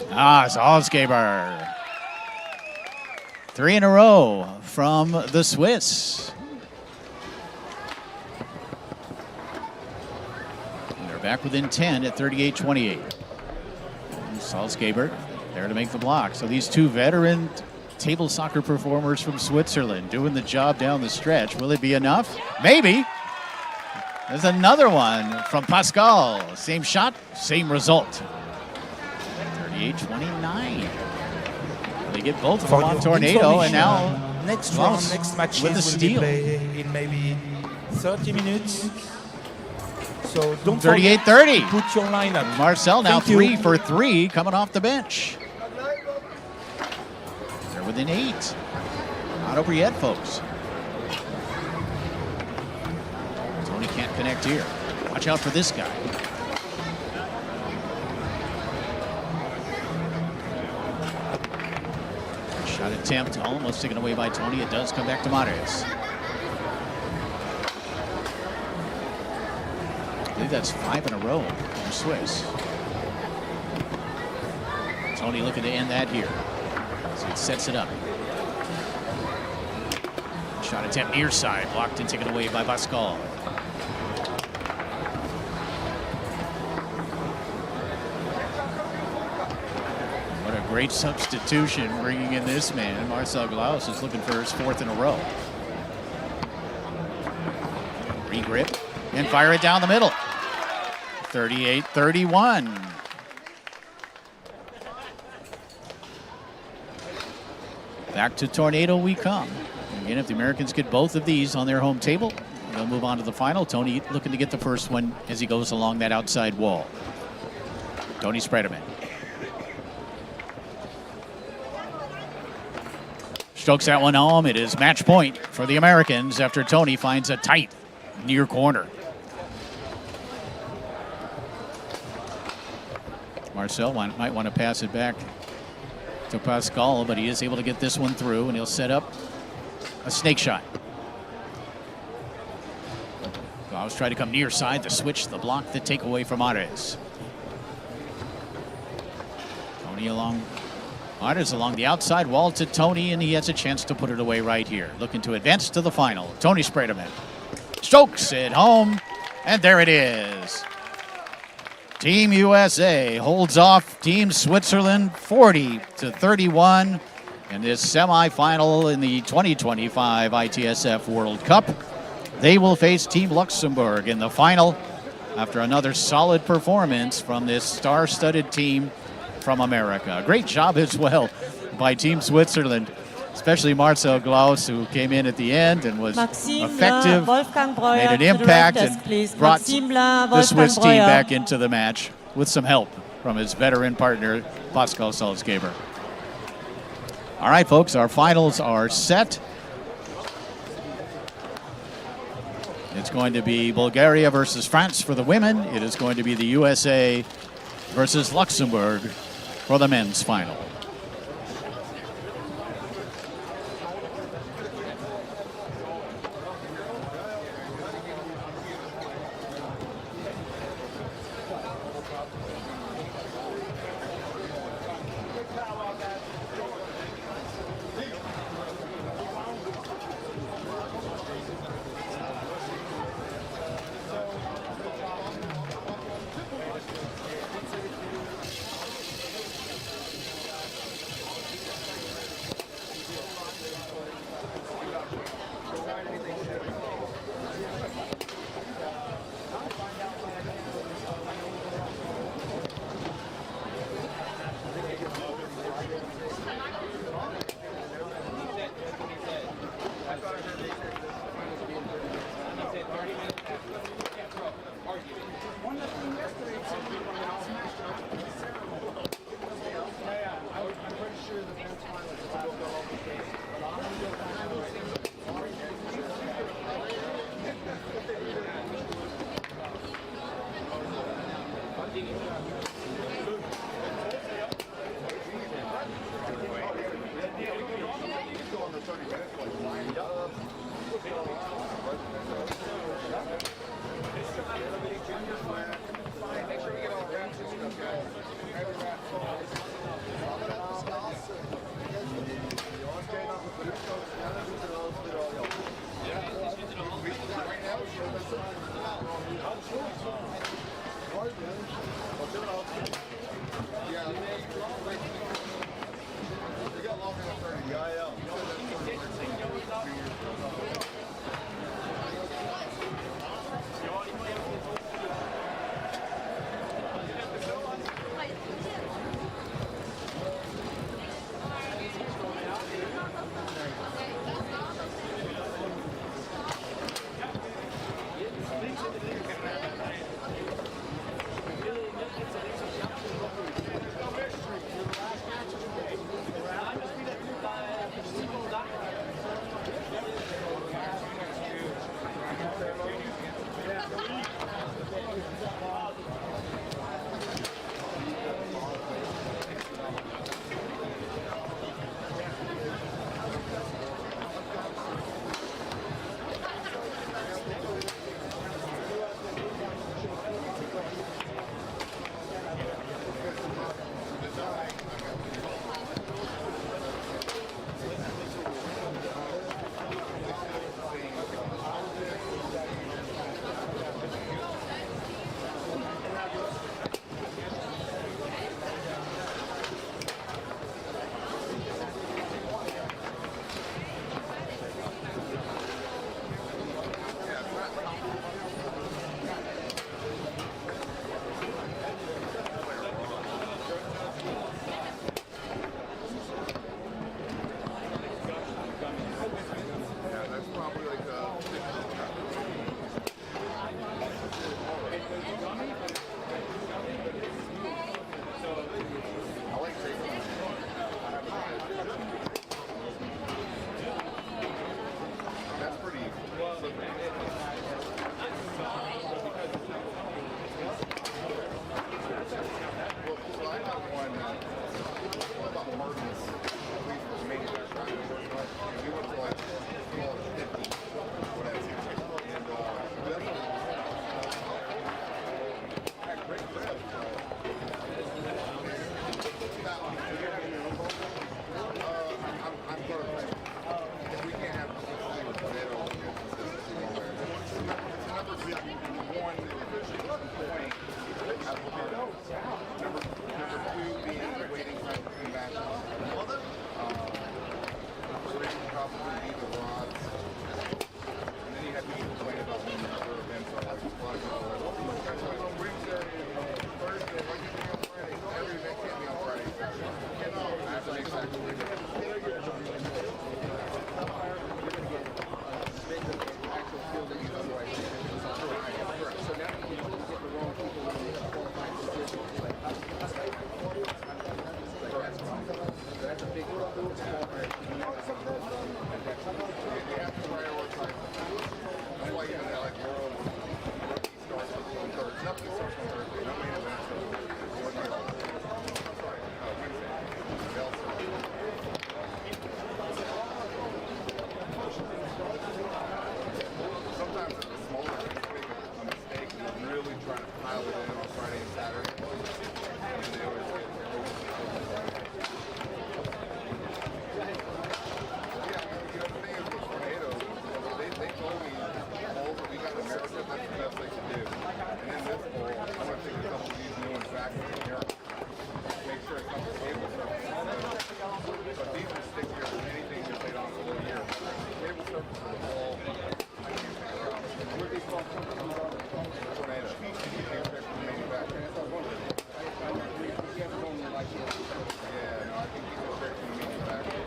Salzgeber. 3 in a row from the Swiss. They're back within 10 at 38-28. Salzgeber there to make the block. So these 2 veteran table soccer performers from Switzerland doing the job down the stretch. Will it be enough? Maybe. There's another one from Pascal. Same shot, same result. 38-29. They get both of them on Tornado, and now next round, next matches with the steal. will be played in maybe 30 minutes. So don't 38-30. Put your lineup. Marcel now Thank you. 3 for 3 coming off the bench. They're within 8. Not over yet, folks. Tony can't connect here. Watch out for this guy. Shot attempt almost taken away by Tony. It does come back to Mares. I believe that's 5 in a row for Swiss. Tony looking to end that here. So it sets it up. Shot attempt near side, blocked and taken away by Pascal. What a great substitution bringing in this man. Marcel Glaus is looking for his 4th in a row. Regrip and fire it down the middle. 38-31. Back to Tornado we come. Again, if the Americans get both of these on their home table, they'll move on to the final. Tony looking to get the first one as he goes along that outside wall. Tony Sprederman. Strokes that one home. It is match point for the Americans after Tony finds a tight near corner. Marcel might want to pass it back to Pascal, but he is able to get this one through, and he'll set up a snake shot. Glaus try to come near side, the switch, the block, the takeaway from Mares. Tony along, Mares along the outside wall to Tony, and he has a chance to put it away right here. Looking to advance to the final. Tony Sprederman strokes it home, and there it is. Team USA holds off Team Switzerland 40-31 in this semifinal in the 2025 ITSF World Cup. They will face Team Luxembourg in the final after another solid performance from this star-studded team from America. Great job as well by Team Switzerland, especially Marcel Glaus, who came in at the end and was effective, made an impact, and brought the Swiss team back into the match with some help from his veteran partner, Pascal Salzgeber. All right, folks, our finals are set. It's going to be Bulgaria versus France for the women. It is going to be the USA versus Luxembourg for the men's final. trying to pile it in on Friday and Saturday. And they always get the thing is with tornadoes, they told me bowls that we got in America, that's the best they can do. And in this bowl, I'm going to take a couple of these new ones back in here. Make sure it's on the table surface. But these will stick here for anything that they don't for a year. Table surface of the bowl. What do you call tornado? Manufacturing. Yeah, no, I think these are straight from the manufacturer.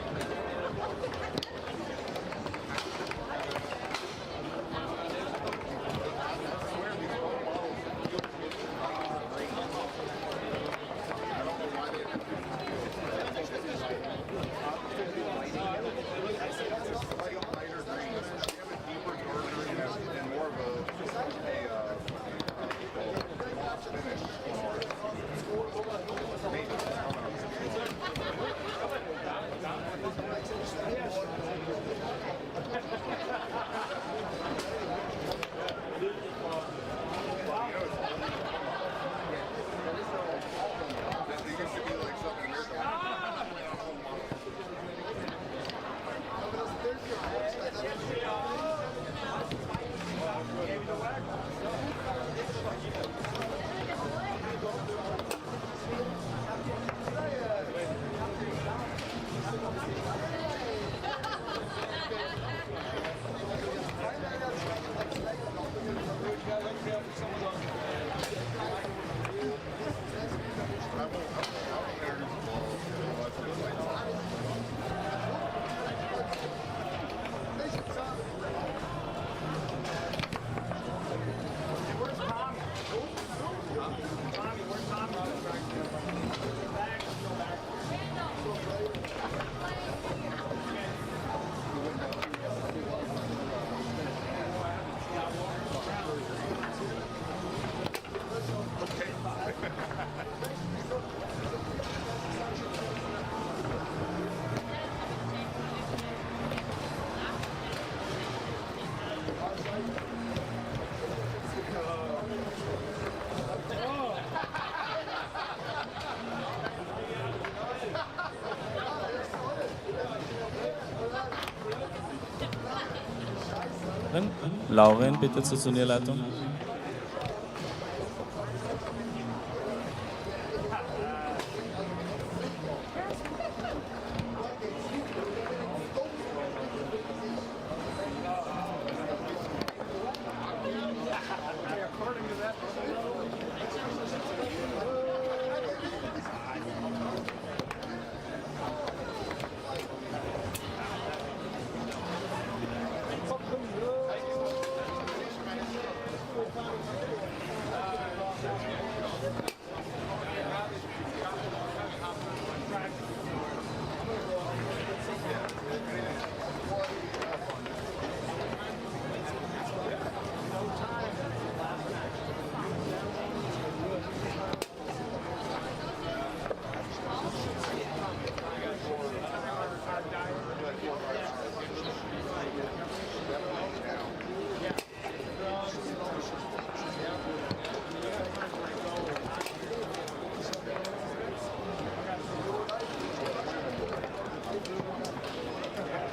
Lauren, bitte zur Turnierleitung.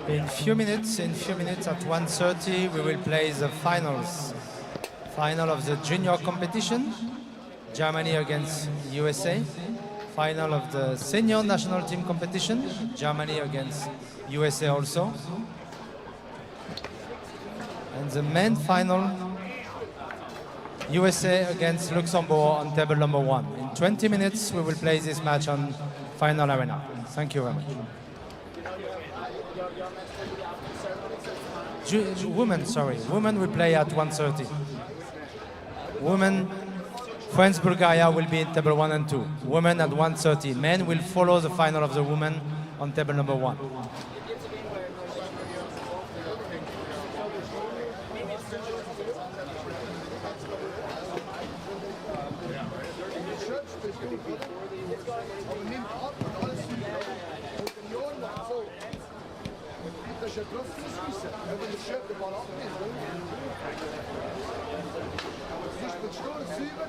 In few minutes at 1:30, we will play the finals. Final of the junior competition, Germany against USA. Final of the senior national team competition, Germany against USA also. And the main final, USA against Luxembourg on table number 1. In 20 minutes, we will play this match on final arena. Thank you very much. Women will play at 1:30. Women, France, Bulgaria will be in table 1 and 2. Women at 1:30. Men will follow the final of the women on table number 1. Just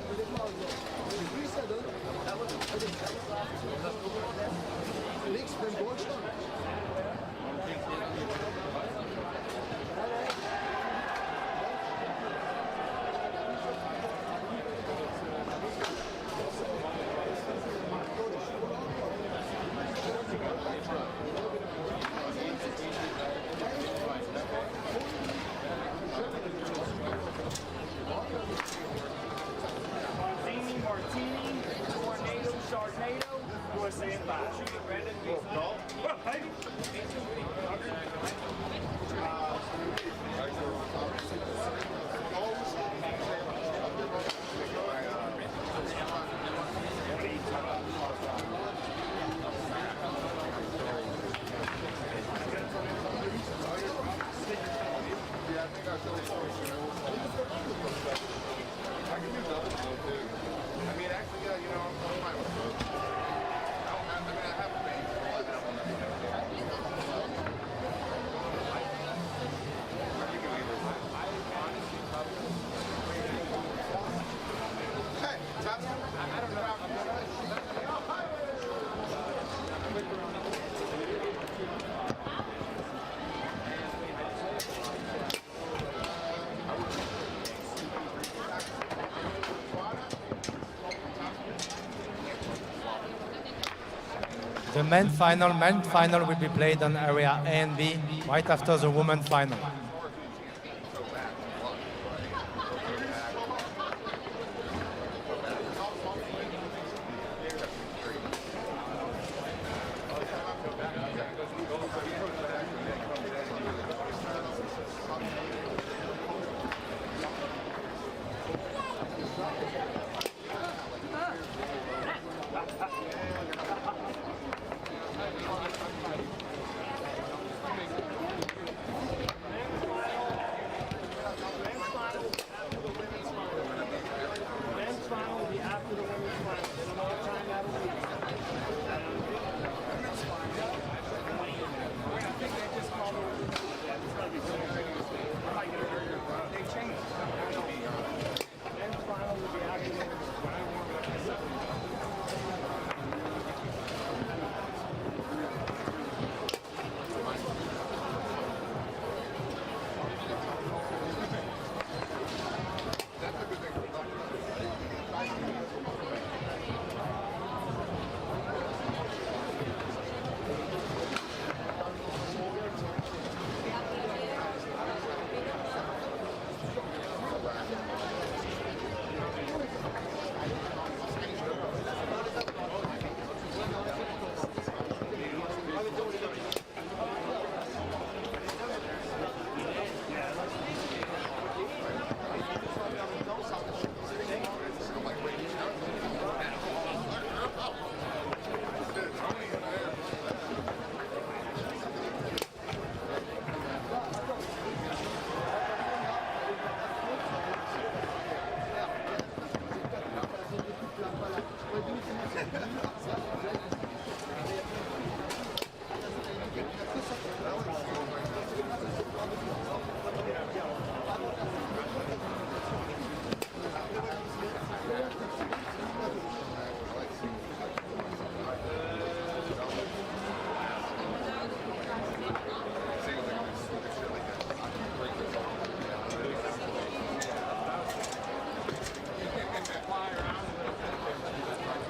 The men's final will be played on area A and B right after the women's final.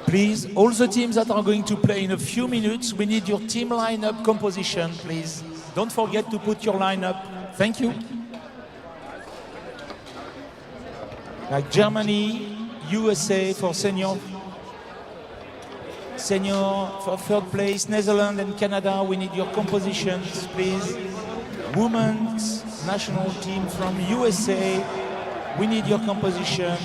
Please, all the teams that are going to play in a few minutes, we need your team lineup composition, please. Don't forget to put your lineup. Thank you. Like Germany, USA for senior for third place, Netherlands and Canada, we need your compositions, please. Women's national team from USA, we need your composition.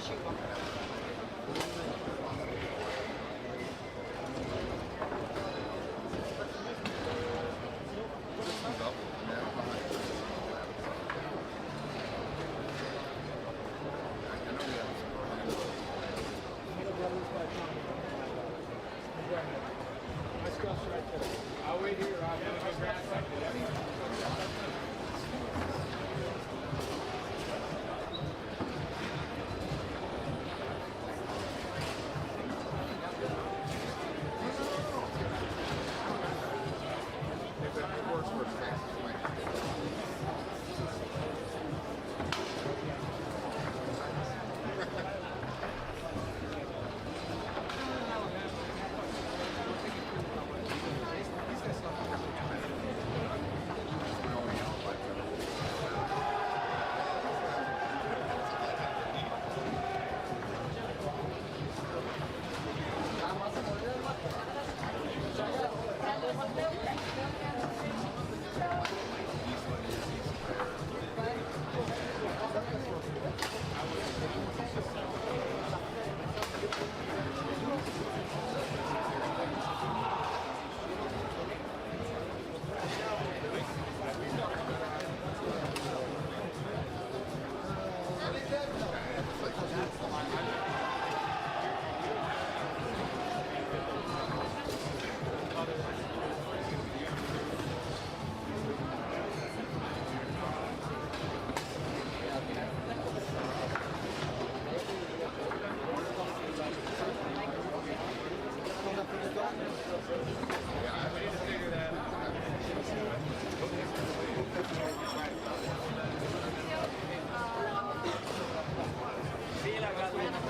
I'll wait here. I'm going to go grab something. If it works for Texas, it might.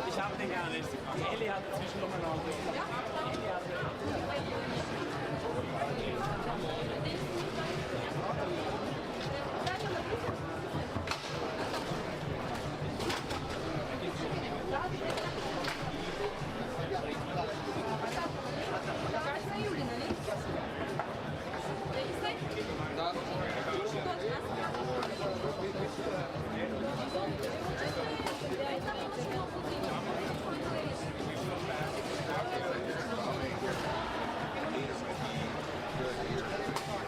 Ich habe den gar nicht. Die Ellie hatte Zwischennummer noch. Good here.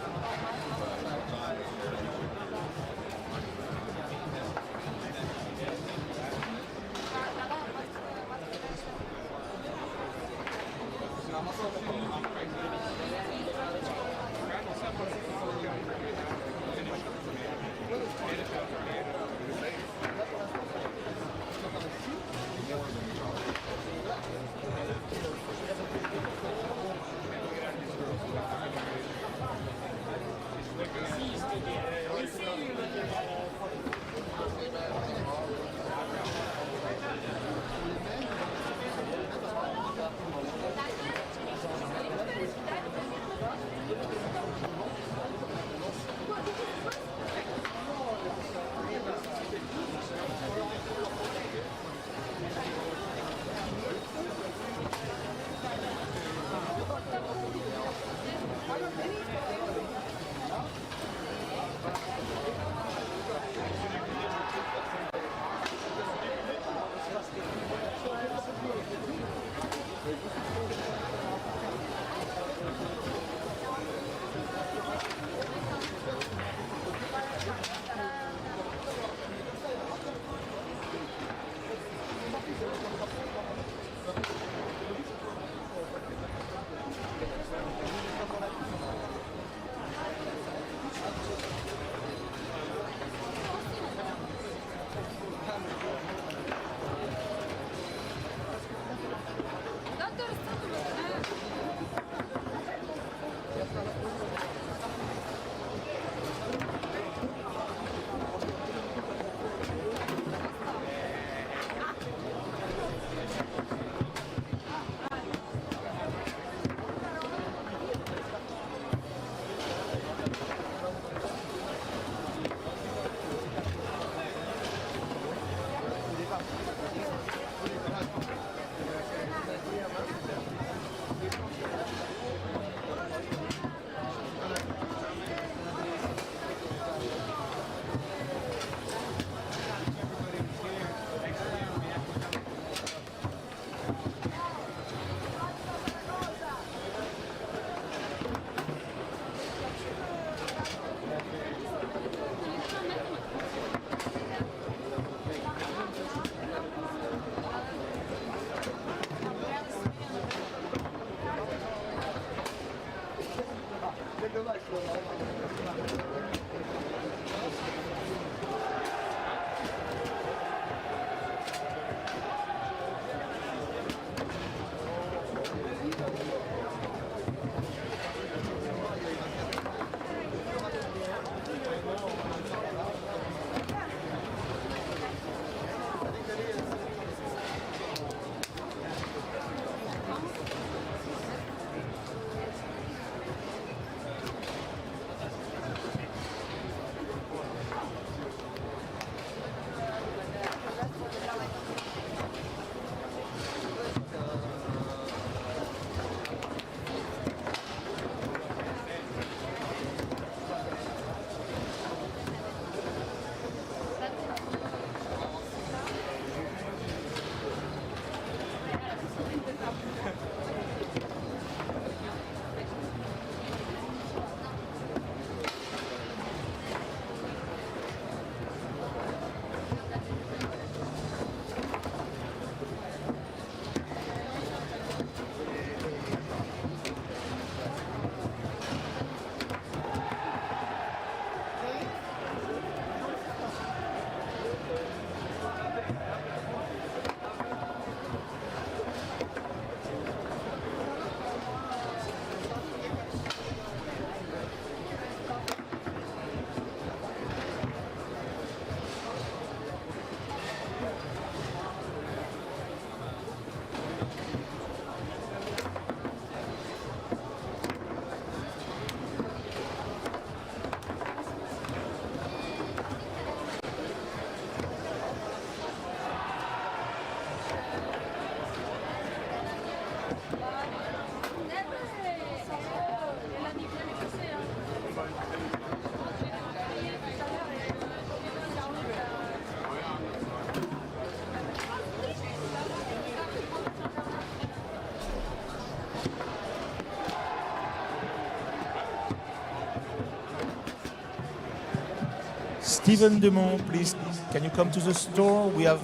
Stephen Dumont, please, can you come to the store? We have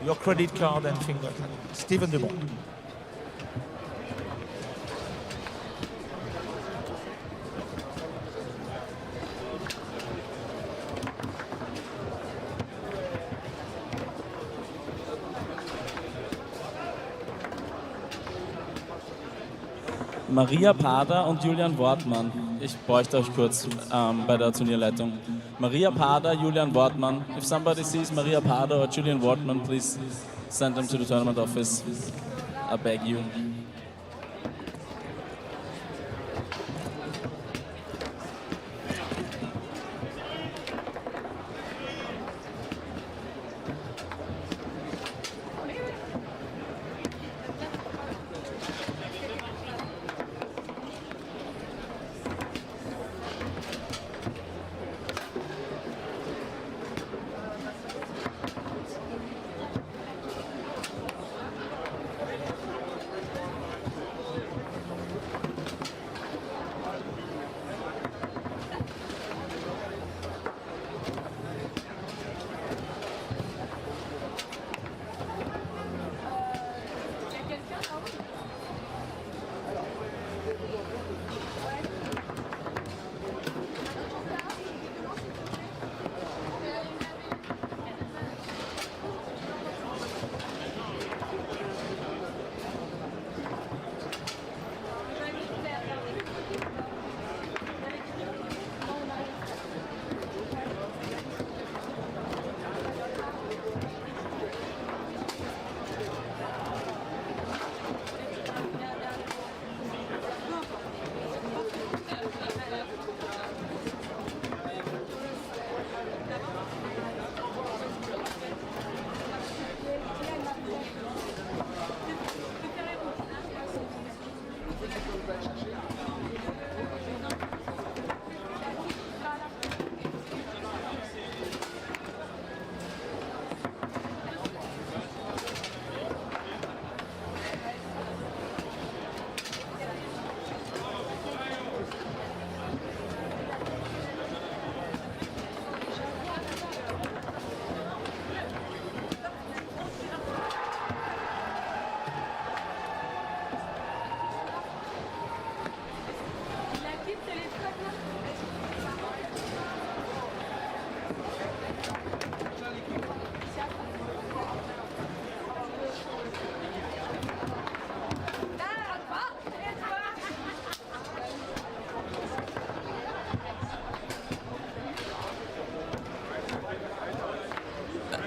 your credit card and things like that. Stephen Dumont. Maria Pader und Julian Wortmann. Ich bräuchte euch kurz bei der Turnierleitung. Maria Pader, Julian Wortmann. If somebody sees Maria Pader or Julian Wortmann, please send them to the tournament office. I beg you.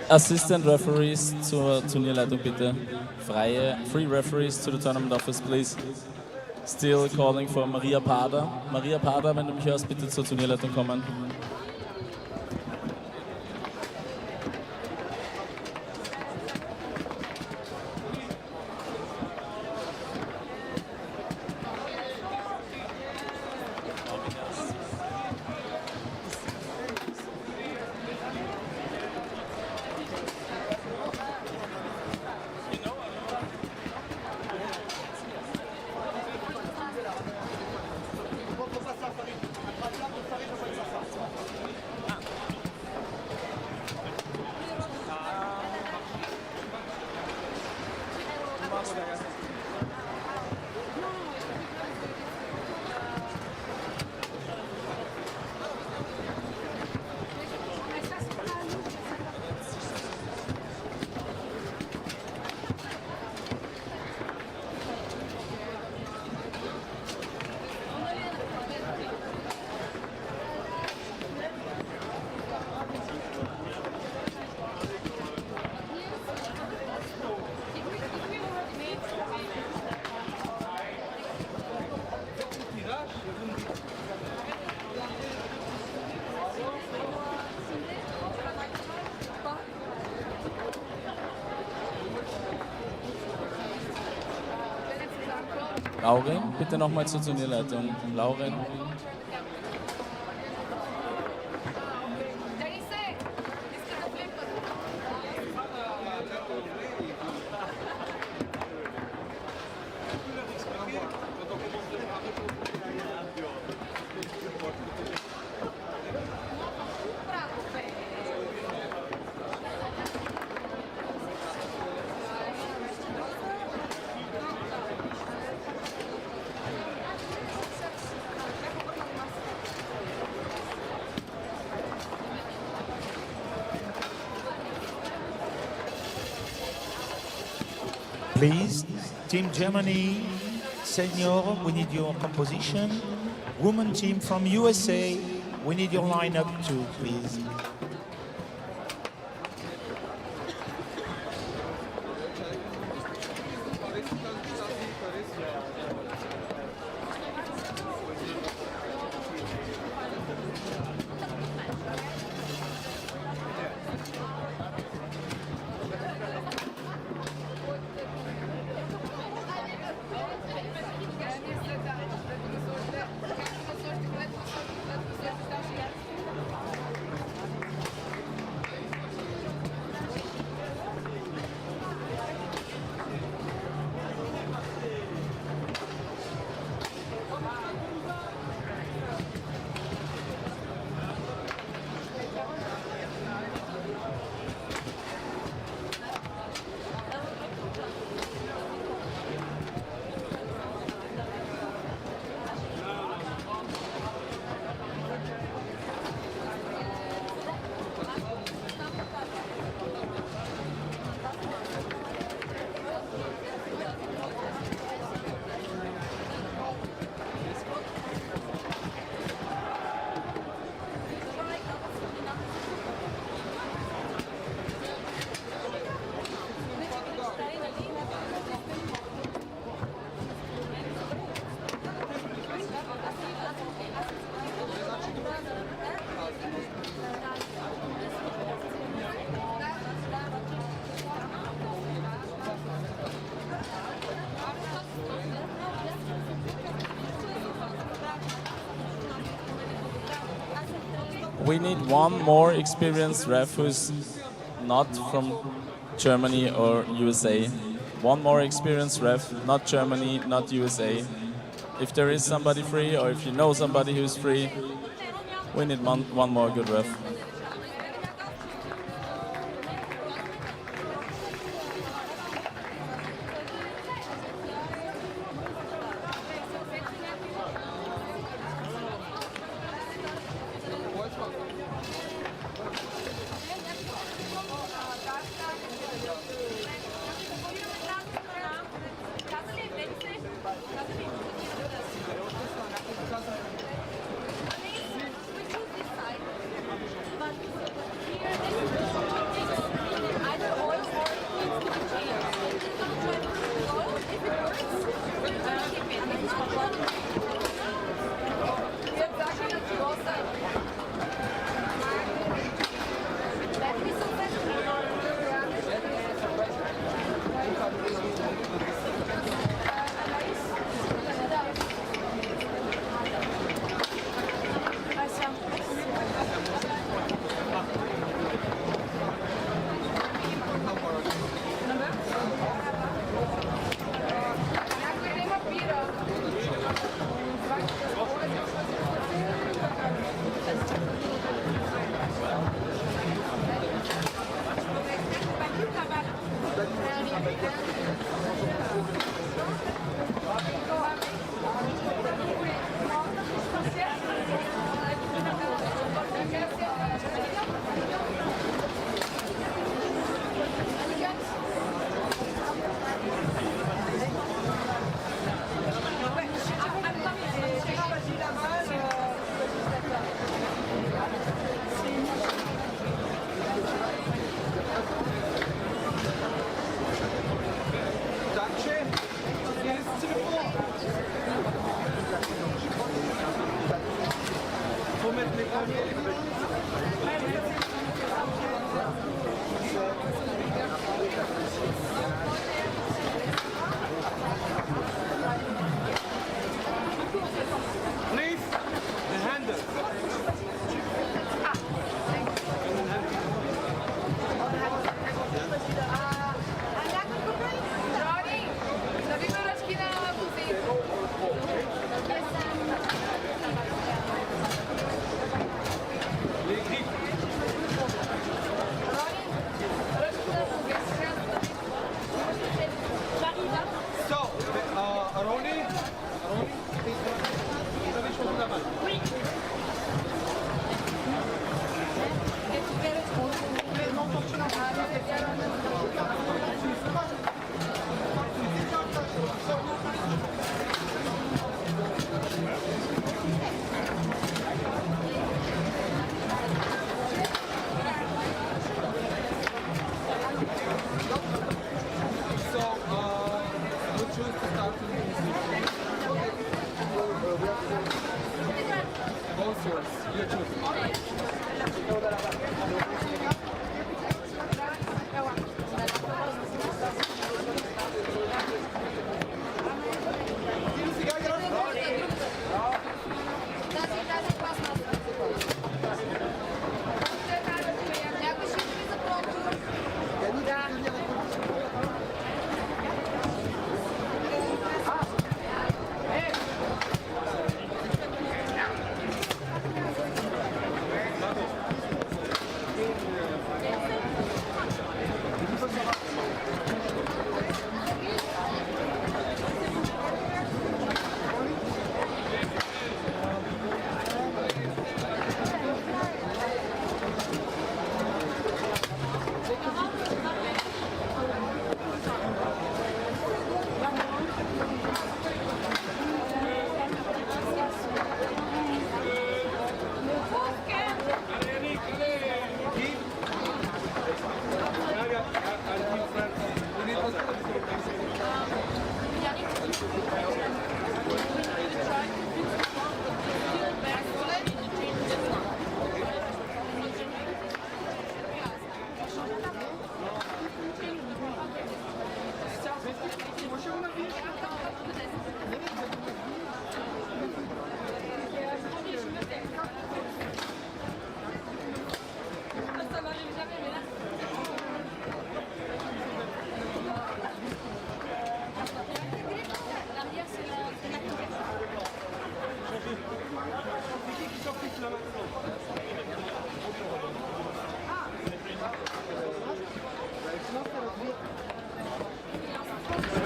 Assistant Referees zur Turnierleitung bitte. Free Referees to the tournament office, please. Still calling for Maria Pader. Maria Pader, wenn du mich hörst, bitte zur Turnierleitung kommen. Lauren, bitte nochmal zur Turnierleitung. Lauren. Please, Team Germany, senior, we need your composition. Women team from USA, we need your lineup too, please. We need one more experienced ref who's not from Germany or USA. One more experienced ref, not Germany, not USA. If there is somebody free, or if you know somebody who's free, we need one more good ref.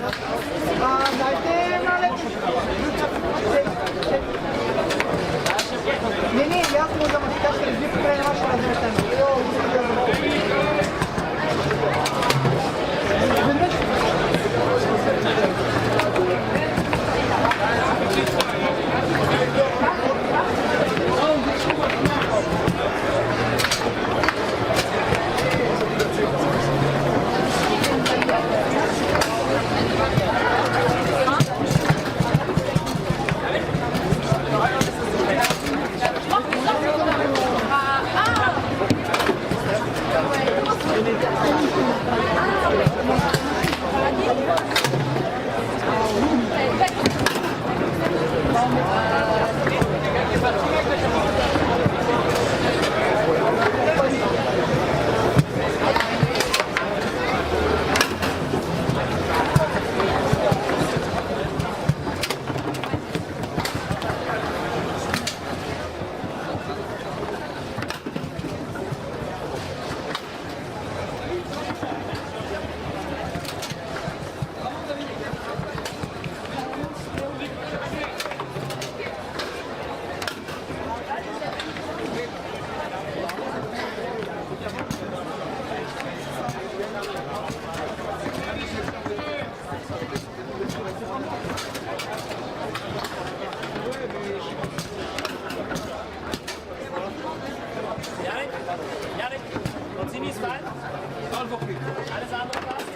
Ne, jasno uzamo ti kaškar, zbir krene vaše razvrsteno. Janik, Rossini ist fein. Alles andere passt.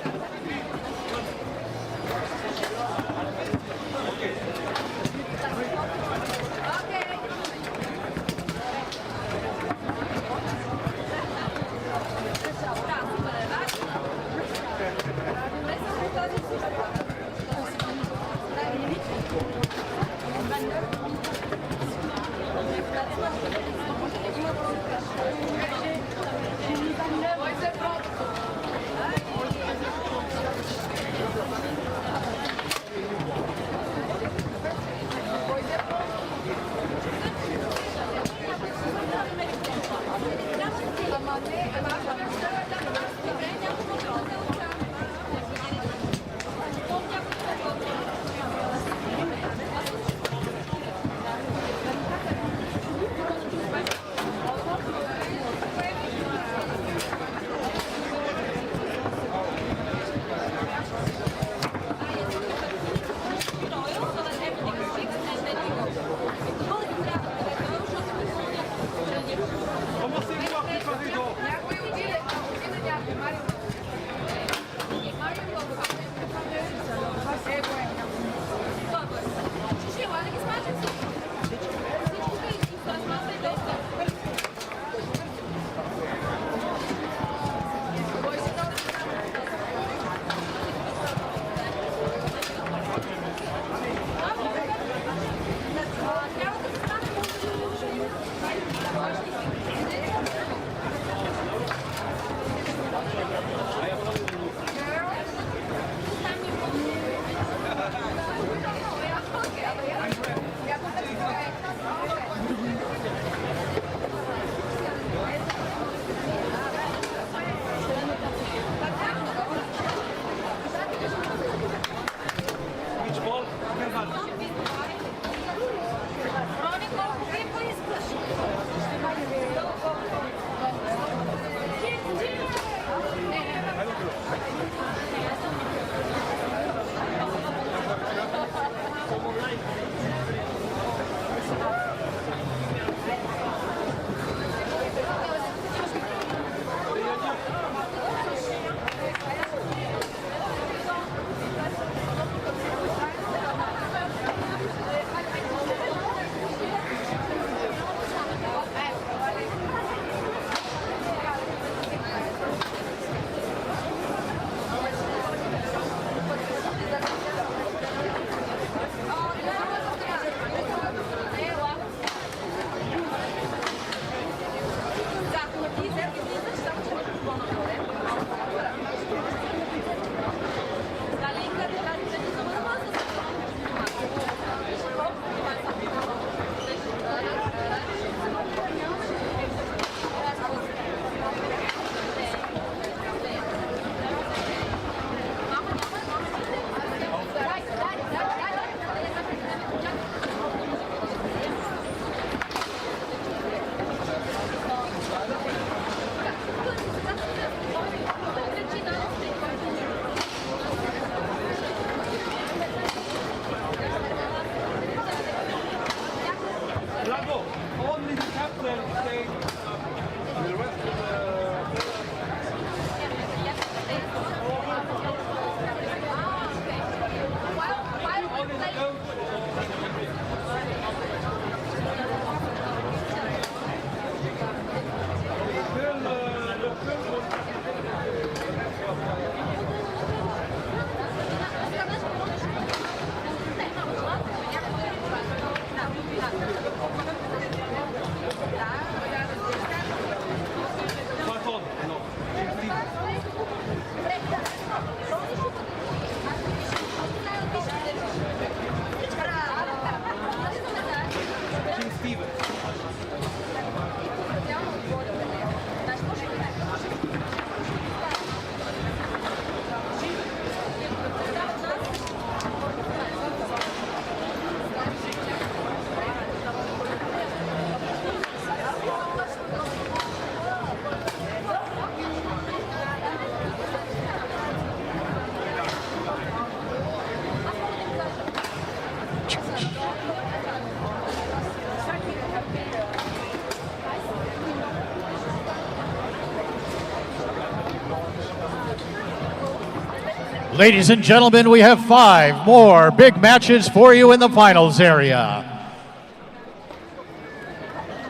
Ladies and gentlemen, we have 5 more big matches for you in the finals area.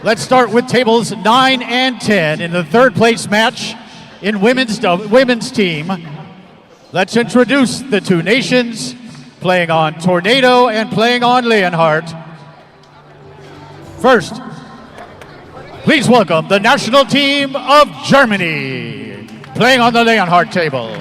Let's start with tables 9 and 10 in the third place match in women's team. Let's introduce the two nations playing on Tornado and playing on Leonhardt. First, please welcome the national team of Germany playing on the Leonhardt table.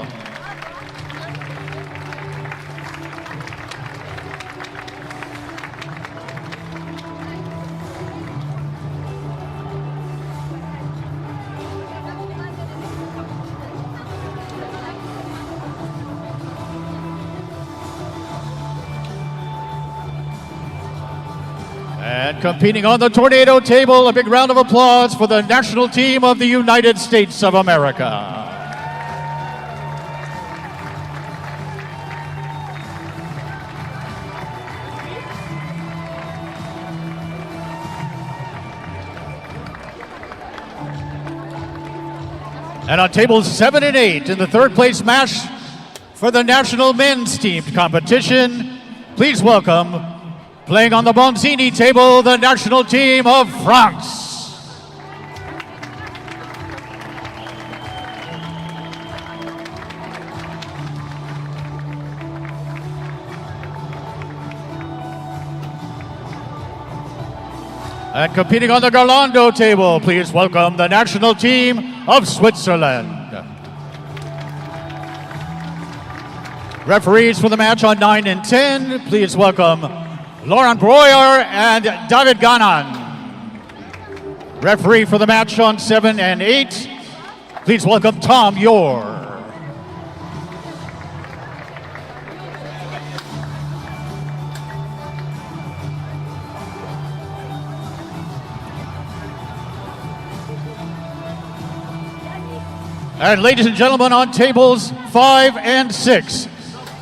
And competing on the Tornado table, a big round of applause for the national team of the United States of America. And on tables 7 and 8 in the third place match for the national men's team competition, please welcome, playing on the Bonzini table, the national team of France. And competing on the Garlando table, please welcome the national team of Switzerland. Referees for the match on 9 and 10, please welcome Laurent Breuer and David Ganan. Referee for the match on 7 and 8, please welcome Tom Yor. And ladies and gentlemen, on tables 5 and 6,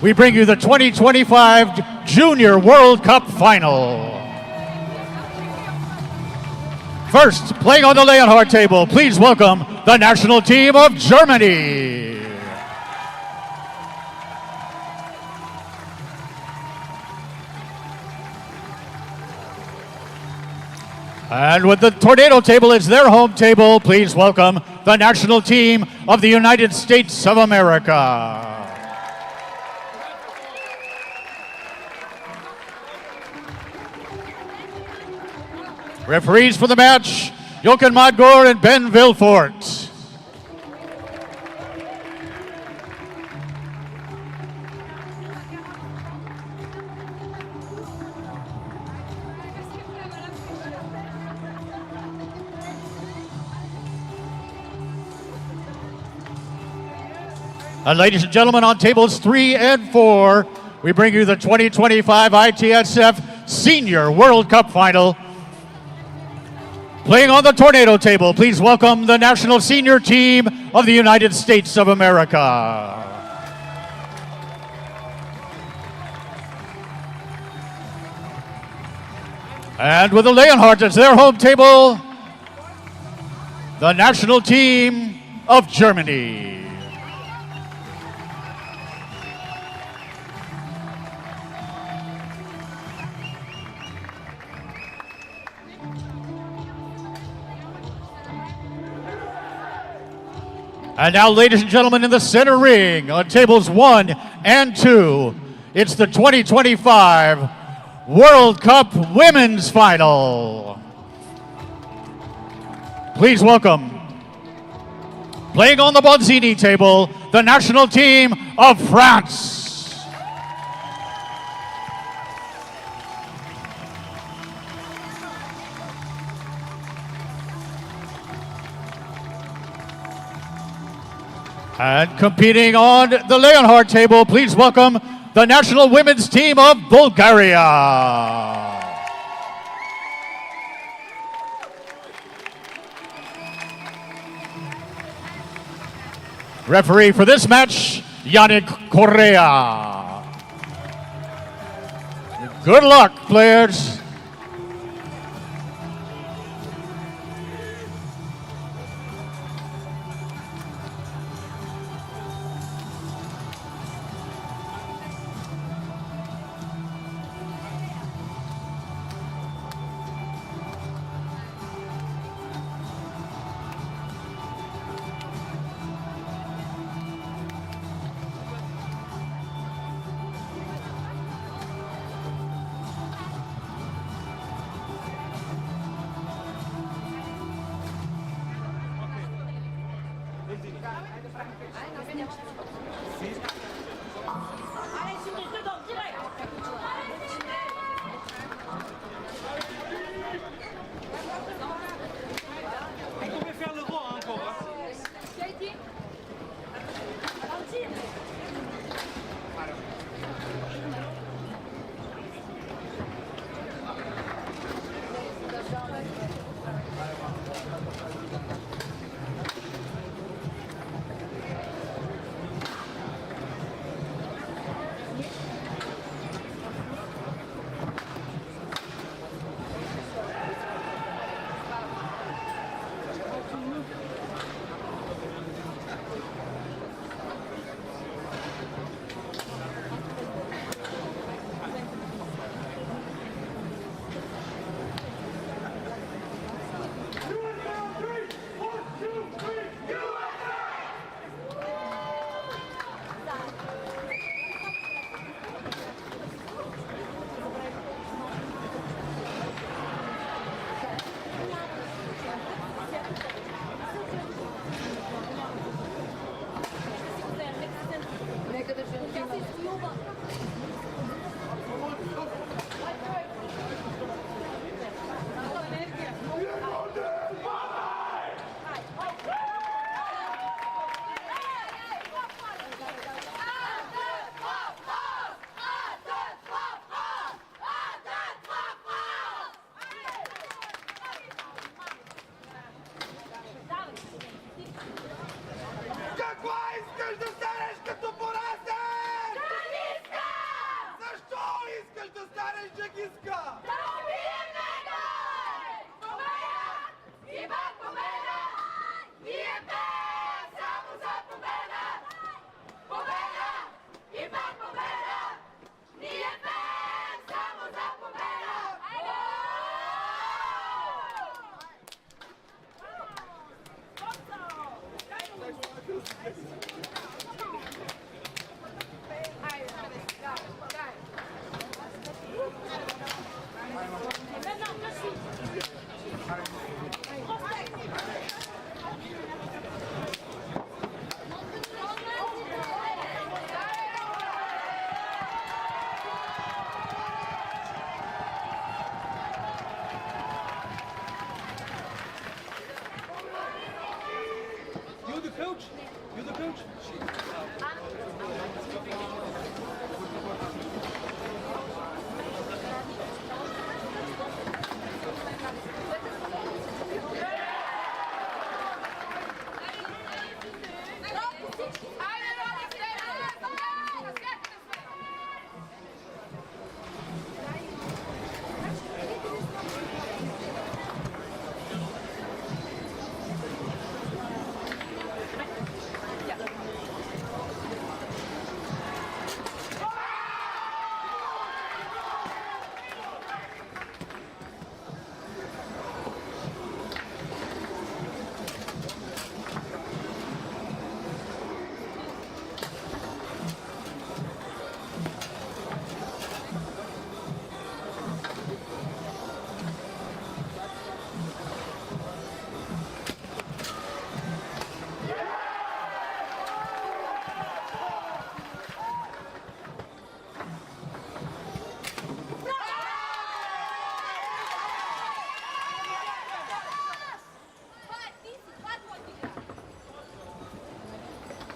we bring you the 2025 Junior World Cup Final. First, playing on the Leonhardt table, please welcome the national team of Germany. And with the Tornado table as their home table, please welcome the national team of the United States of America. Referees for the match, Jochen Madgor and Ben Vilfort. And ladies and gentlemen, on tables 3 and 4, we bring you the 2025 ITSF Senior World Cup Final. Playing on the Tornado table, please welcome the national senior team of the United States of America. And with the Leonhardt as their home table, the national team of Germany. And now, ladies and gentlemen, in the center ring, on tables 1 and 2, it's the 2025 World Cup Women's Final. Please welcome, playing on the Bonzini table, the national team of France. And competing on the Leonhardt table, please welcome the national women's team of Bulgaria. Referee for this match, Yannick Correa. Good luck, players.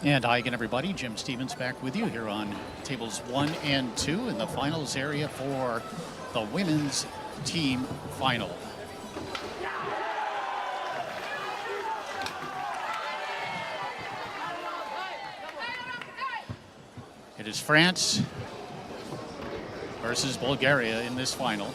And hi again, everybody. Jim Stevens back with you here on tables 1 and 2 in the finals area for the women's team final. It is France versus Bulgaria in this final.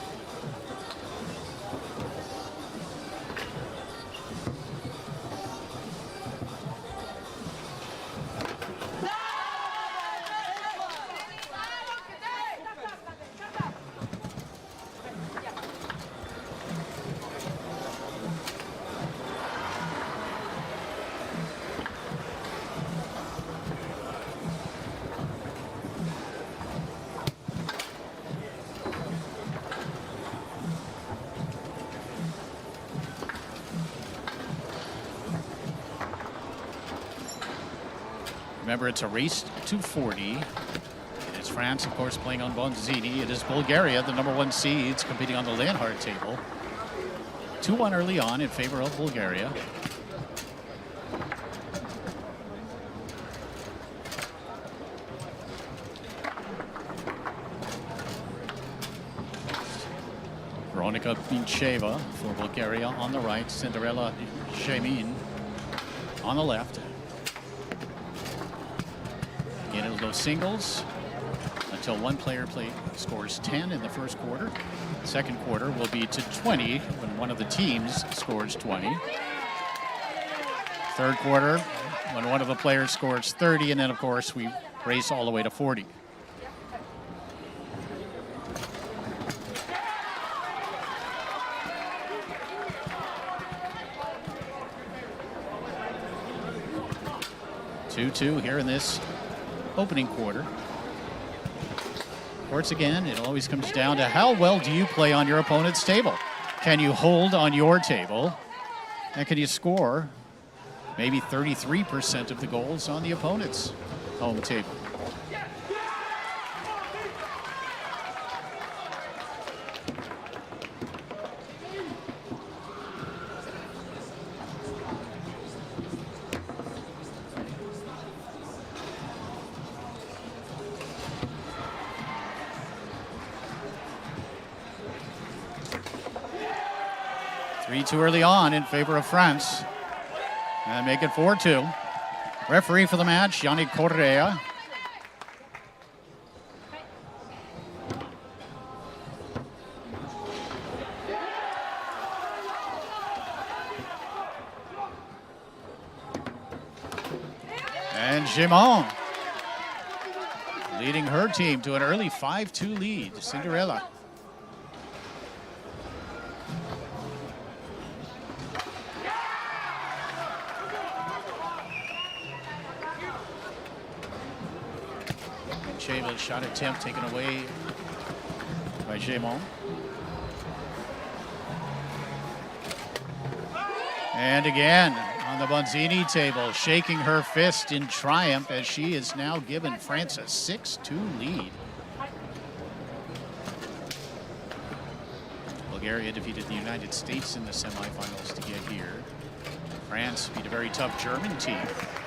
Remember, it's a race to 40. It is France, of course, playing on Bonzini. It is Bulgaria, the #1 seeds, competing on the Leonhardt table. 2-1 early on in favor of Bulgaria. Veronika Bincheva for Bulgaria on the right. Cinderella Shemin on the left. Again, it'll go singles until one player scores 10 in the first quarter. Second quarter will be to 20 when one of the teams scores 20. Third quarter when one of the players scores 30, and then of course we race all the way to 40. Two here in this opening quarter. Of course, again, it always comes down to how well do you play on your opponent's table? Can you hold on your table? And can you score maybe 33% of the goals on the opponent's home table? 3-2 early on in favor of France. And make it 4-2. Referee for the match, Yannick Correa. And Gimon leading her team to an early 5-2 lead. Cinderella. Shot attempt taken away by Gimon. And again on the Bonzini table, shaking her fist in triumph as she has now given France a 6-2 lead. Bulgaria defeated the United States in the semifinals to get here. France beat a very tough German team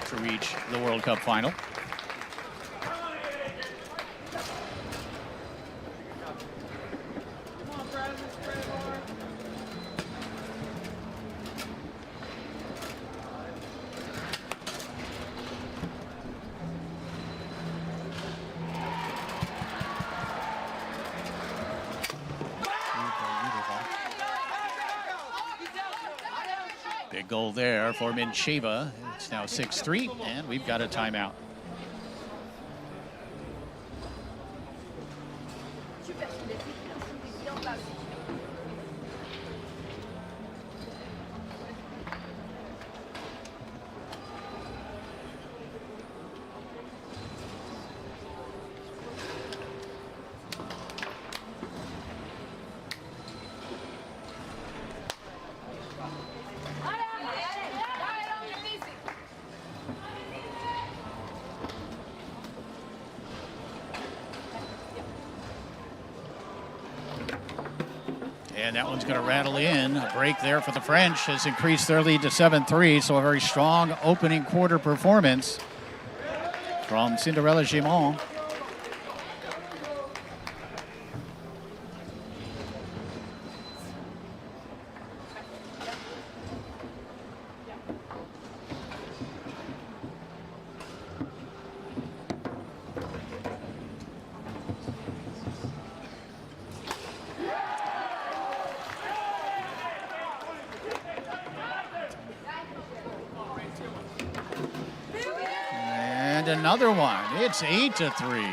to reach the World Cup final. Big goal there for Mincheva. It's now 6-3, and we've got a timeout. And that one's going to rattle in. A break there for the French has increased their lead to 7-3. So a very strong opening quarter performance from Cinderella Gimon. Another one. It's 8-3.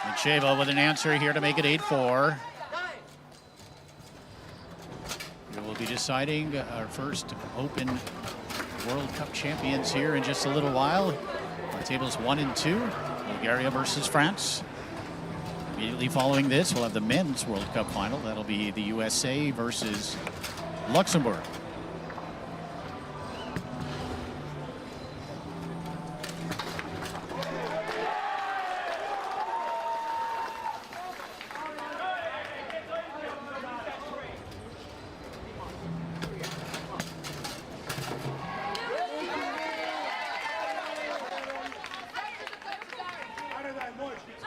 Mincheva with an answer here to make it 8-4. deciding our first Open World Cup champions here in just a little while. Our tables 1 and 2, Bulgaria versus France. Immediately following this, we'll have the men's World Cup final. That'll be the USA versus Luxembourg.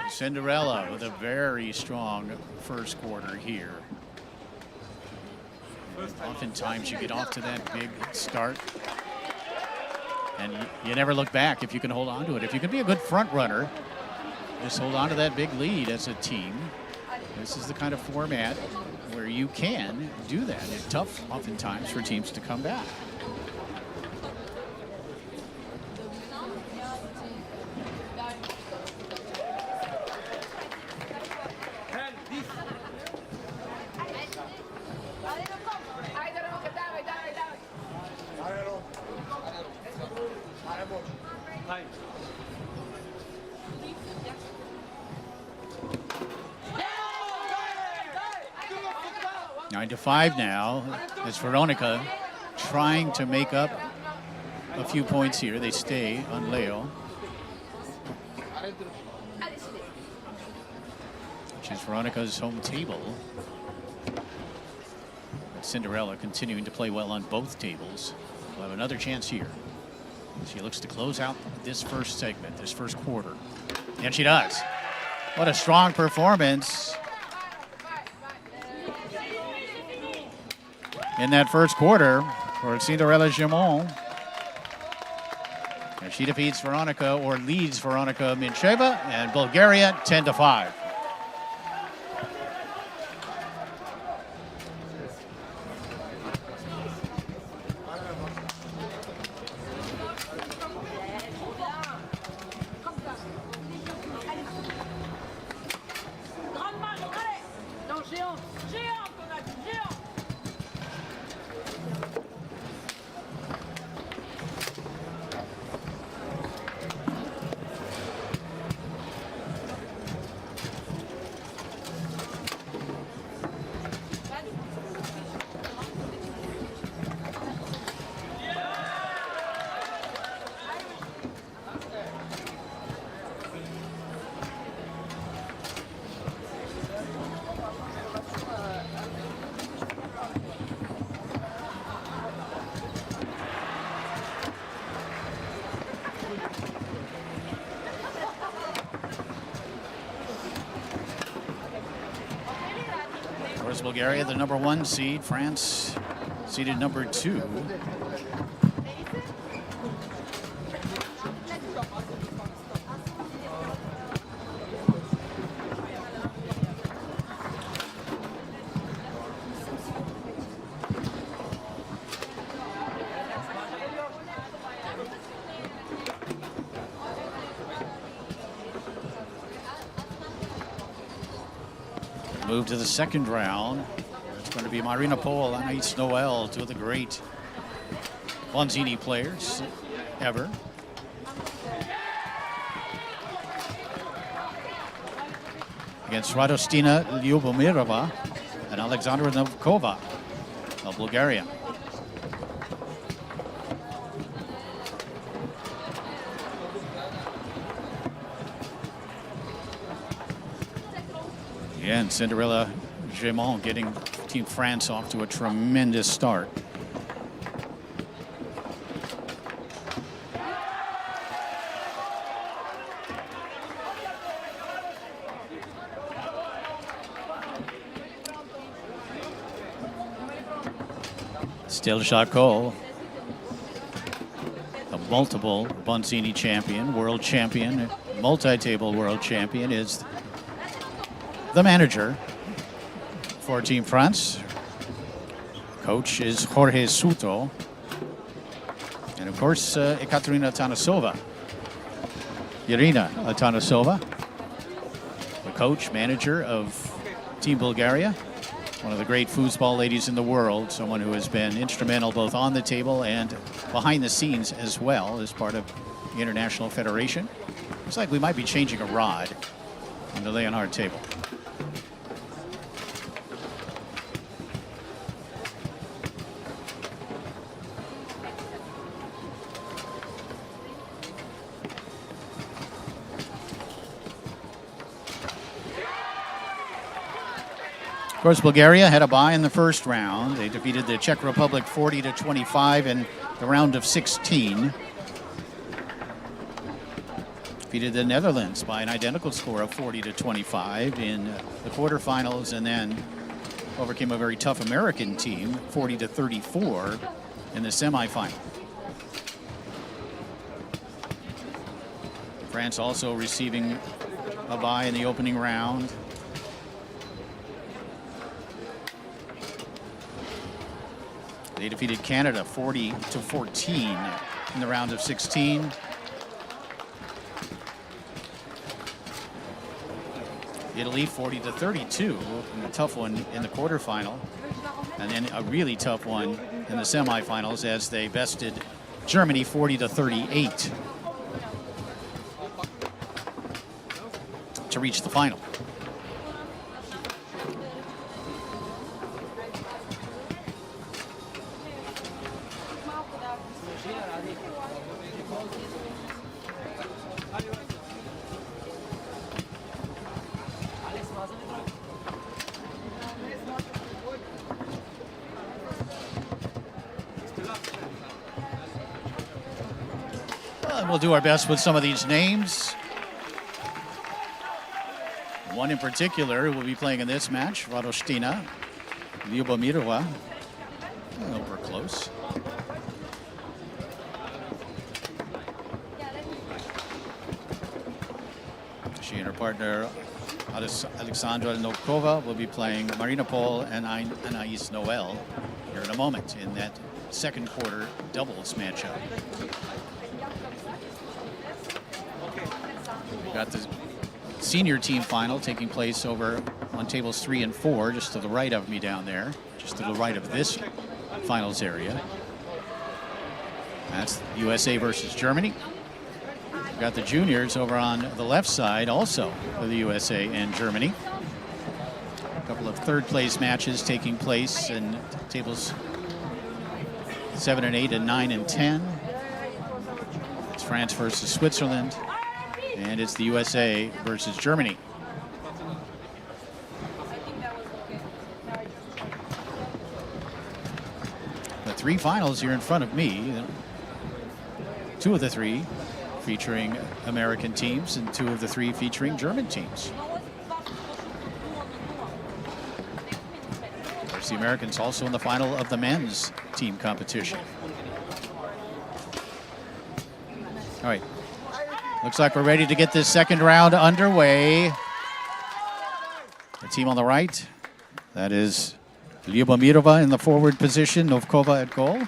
Cinderella with a very strong first quarter here. Oftentimes you get off to that big start and you never look back if you can hold on to it. If you can be a good front runner, just hold on to that big lead as a team. This is the kind of format where you can do that. It's tough oftentimes for teams to come back. Nine to 5 now. It's Veronica trying to make up a few points here. They stay on Leo, which is Veronica's home table. But Cinderella continuing to play well on both tables. We'll have another chance here. She looks to close out this first segment, this first quarter. And she does. What a strong performance in that first quarter for Cinderella Gimon. And she defeats Veronica, or leads Veronica Mincheva, and Bulgaria 10 to 5. Bulgaria, the number 1 seed. France, seeded number 2. Move to the second round. It's going to be Marina Pol and Anaïs Noël, two of the great Bonzini players ever. Against Radostina Lyubomirova and Alexandra Novkova of Bulgaria. Again, Cinderella Gimon getting Team France off to a tremendous start. Still Jacot, a multiple Bonzini champion, world champion, multi-table world champion, is the manager for Team France. Coach is Jorge Souto. And of course, Ekaterina Atanasova. Irina Atanasova, the coach, manager of Team Bulgaria. one of the great foosball ladies in the world, someone who has been instrumental both on the table and behind the scenes as well as part of the International Federation. Looks like we might be changing a rod on the Leonhard table. Of course, Bulgaria had a bye in the first round. They defeated the Czech Republic 40-25 in the round of 16. Defeated the Netherlands by an identical score of 40-25 in the quarterfinals, and then overcame a very tough American team, 40-34 in the semifinal. France also receiving a bye in the opening round. They defeated Canada 40-14 in the round of 16. Italy 40-32 in a tough one in the quarterfinal, and then a really tough one in the semifinals as they bested Germany 40-38 to reach the final. We'll do our best with some of these names. One in particular will be playing in this match, Radostina Lyubomirova. Oh, we're close. She and her partner, Alexandra Novkova, will be playing Marina Pol and Anaïs Noël here in a moment in that second quarter doubles matchup. Got the senior team final taking place over on tables 3 and 4, just to the right of me down there, just to the right of this finals area. That's USA versus Germany. We've got the juniors over on the left side also for the USA and Germany. A couple of third place matches taking place in tables 7 and 8 and 9 and 10. It's France versus Switzerland. And it's the USA versus Germany. The three finals here in front of me. 2 of the 3 featuring American teams and 2 of the 3 featuring German teams. Of course, the Americans also in the final of the men's team competition. All right. Looks like we're ready to get this second round underway. The team on the right, that is Lyubomirova in the forward position, Novkova at goal.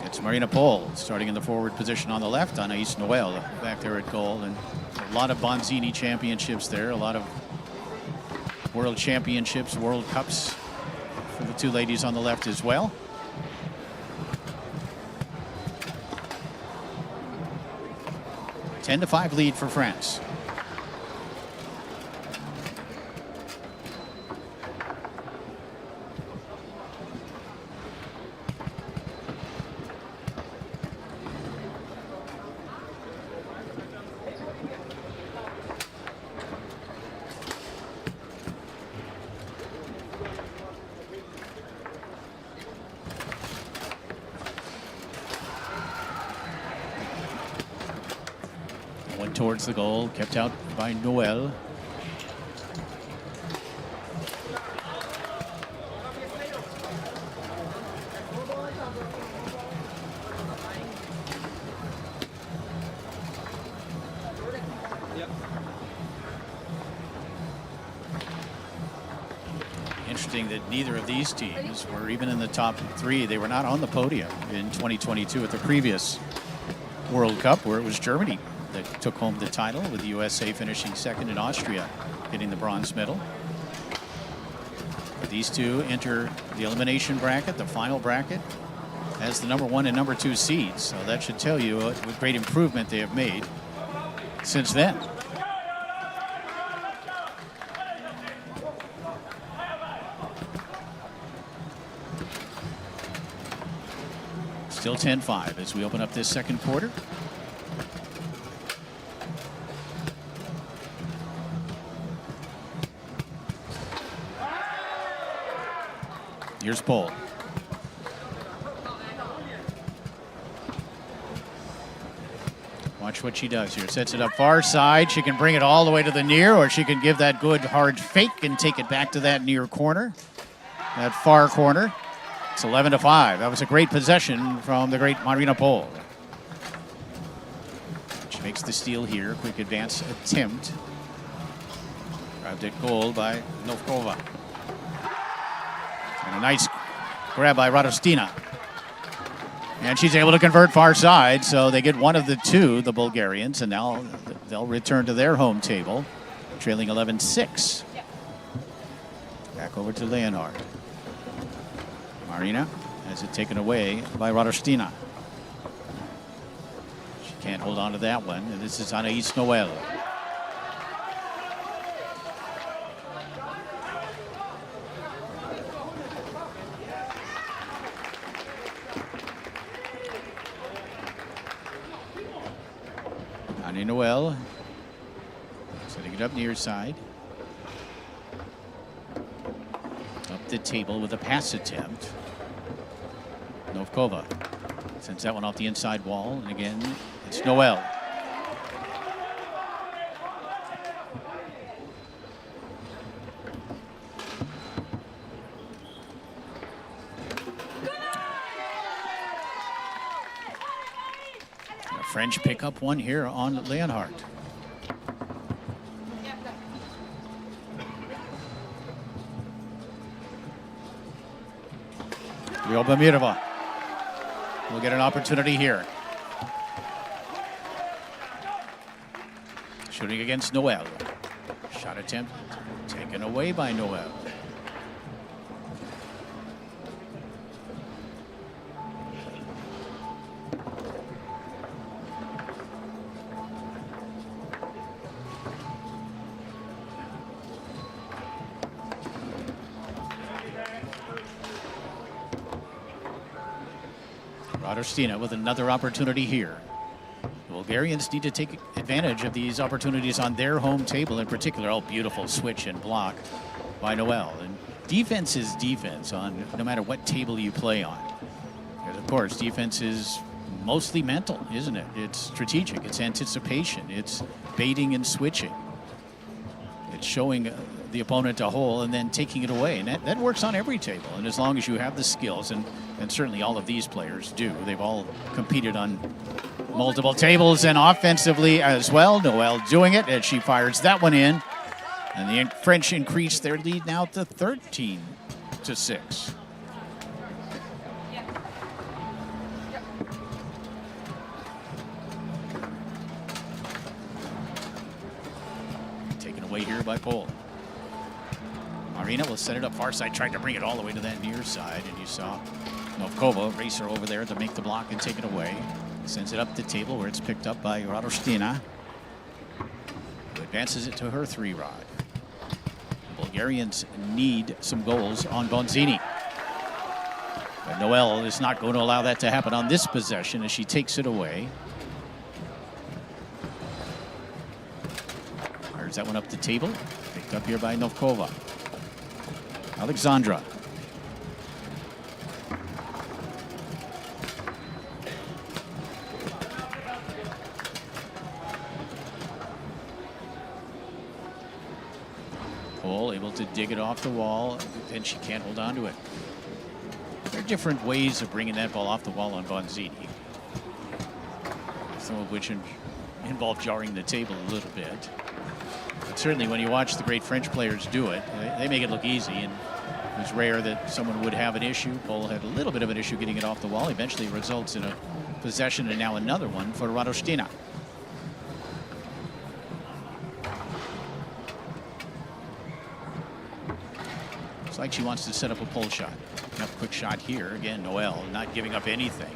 It's Marina Pol starting in the forward position on the left, Anaïs Noël back there at goal. And a lot of Bonzini championships there, a lot of world championships, World Cups for the 2 ladies on the left as well. 10-5 lead for France. Towards the goal, kept out by Noël. Interesting that neither of these teams were even in the top 3. They were not on the podium in 2022 at the previous World Cup, where it was Germany that took home the title, with the USA finishing second and Austria getting the bronze medal. But these two enter the elimination bracket, the final bracket, as the number 1 and number 2 seeds. So that should tell you what great improvement they have made since then. Still 10-5 as we open up this second quarter. Here's Pole. Watch what she does here. Sets it up far side. She can bring it all the way to the near, or she can give that good hard fake and take it back to that near corner, that far corner. It's 11-5. That was a great possession from the great Marina Pole. She makes the steal here. Quick advance attempt. Grabbed it goal by Novkova. And a nice grab by Radostina. And she's able to convert far side, so they get one of the two, the Bulgarians, and now they'll return to their home table, trailing 11-6. Back over to Leonhard. Marina has it taken away by Radostina. She can't hold on to that one, and this is Anaïs Noël. Anaïs Noël setting it up near side. Up the table with a pass attempt. Novkova sends that one off the inside wall, and again, it's Noël. The French pick up one here on Leonhard. Lyobamirova will get an opportunity here. Shooting against Noël. Shot attempt taken away by Noël. Radostina with another opportunity here. The Bulgarians need to take advantage of these opportunities on their home table in particular. Oh, beautiful switch and block by Noël. And defense is defense on no matter what table you play on. And of course, defense is mostly mental, isn't it? It's strategic, it's anticipation, it's baiting and switching. It's showing the opponent a hole and then taking it away. And that works on every table. And as long as you have the skills, and certainly all of these players do, they've all competed on multiple tables and offensively as well. Noël doing it as she fires that one in. And the French increase their lead now to 13-6. Taken away here by Pole. Marina will set it up far side, trying to bring it all the way to that near side, and you saw Novkova race her over there to make the block and take it away. Sends it up the table where it's picked up by Radostina, who advances it to her 3-rod. The Bulgarians need some goals on Bonzini. But Noël is not going to allow that to happen on this possession as she takes it away. Fires that one up the table, picked up here by Novkova. Alexandra. Pole able to dig it off the wall, and she can't hold on to it. There are different ways of bringing that ball off the wall on Bonzini, some of which involve jarring the table a little bit. But certainly when you watch the great French players do it, they make it look easy, and it was rare that someone would have an issue. Pole had a little bit of an issue getting it off the wall. Eventually results in a possession, and now another one for Radostina. Looks like she wants to set up a pull shot. Yep, quick shot here. Again, Noel not giving up anything.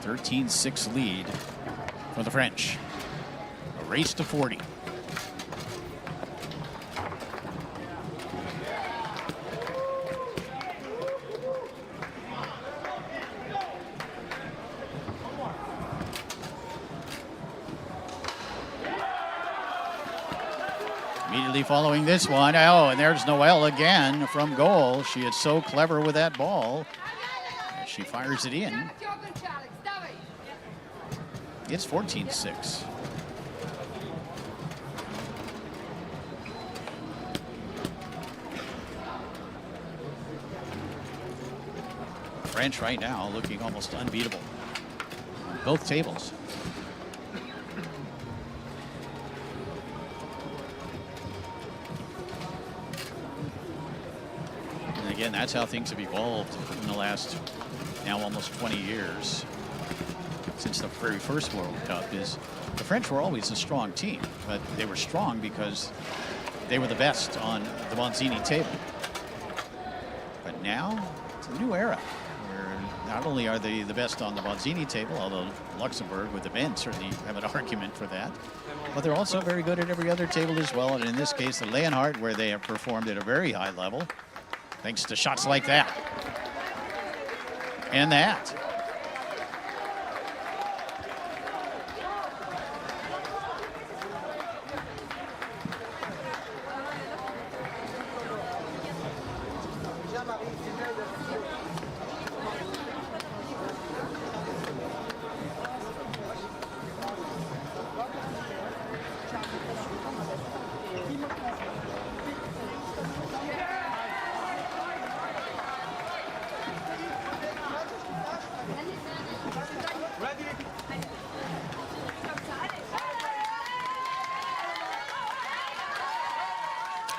13-6 lead for the French. A race to 40. Immediately following this one, oh, and there's Noel again from goal. She is so clever with that ball. She fires it in. It's 14-6. French right now looking almost unbeatable on both tables. And again, that's how things have evolved in the last now almost 20 years. Since the very first World Cup, is the French were always a strong team, but they were strong because they were the best on the Bonzini table. But now it's a new era where not only are they the best on the Bonzini table, although Luxembourg with the men certainly have an argument for that, but they're also very good at every other table as well. And in this case, the Leonhardt, where they have performed at a very high level, thanks to shots like that and that.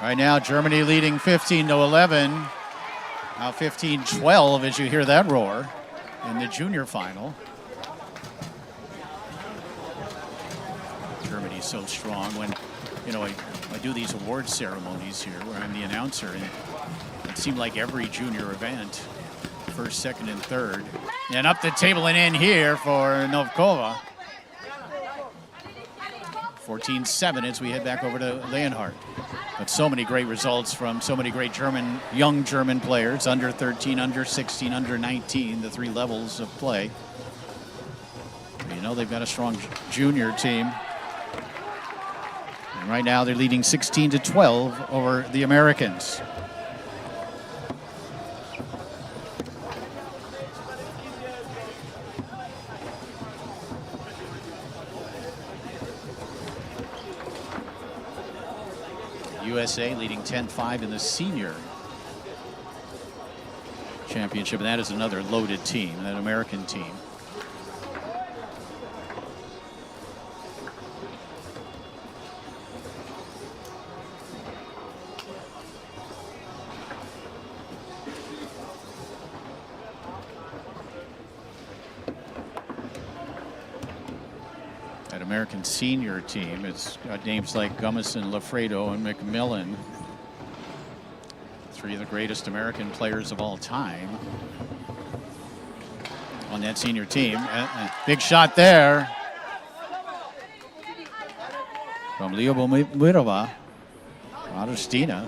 Right now, Germany leading 15-11. Now 15-12 as you hear that roar in the junior final. Germany's so strong. When, you know, I do these award ceremonies here where I'm the announcer, and it seemed like every junior event, first, second, and third. And up the table and in here for Novkova. 14-7 as we head back over to Leonhardt. But so many great results from so many great young German players, under 13, under 16, under 19, the three levels of play. You know they've got a strong junior team. And right now they're leading 16-12 over the Americans. USA leading 10-5 in the senior championship, and that is another loaded team, that American team. American senior team. It's got names like Gummison, Lafredo, and McMillan. Three of the greatest American players of all time on that senior team. Big shot there from Lyubomirova. Radostina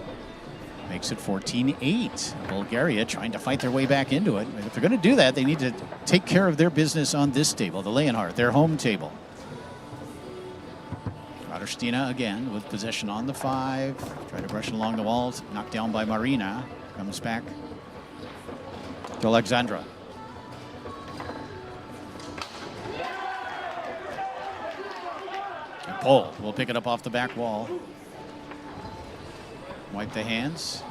makes it 14-8. Bulgaria trying to fight their way back into it. If they're going to do that, they need to take care of their business on this table, the Leonhardt, their home table. Radostina again with possession on the 5. Try to brush it along the walls. Knocked down by Marina. Comes back to Alexandra. And Pole will pick it up off the back wall. Wipe the hands.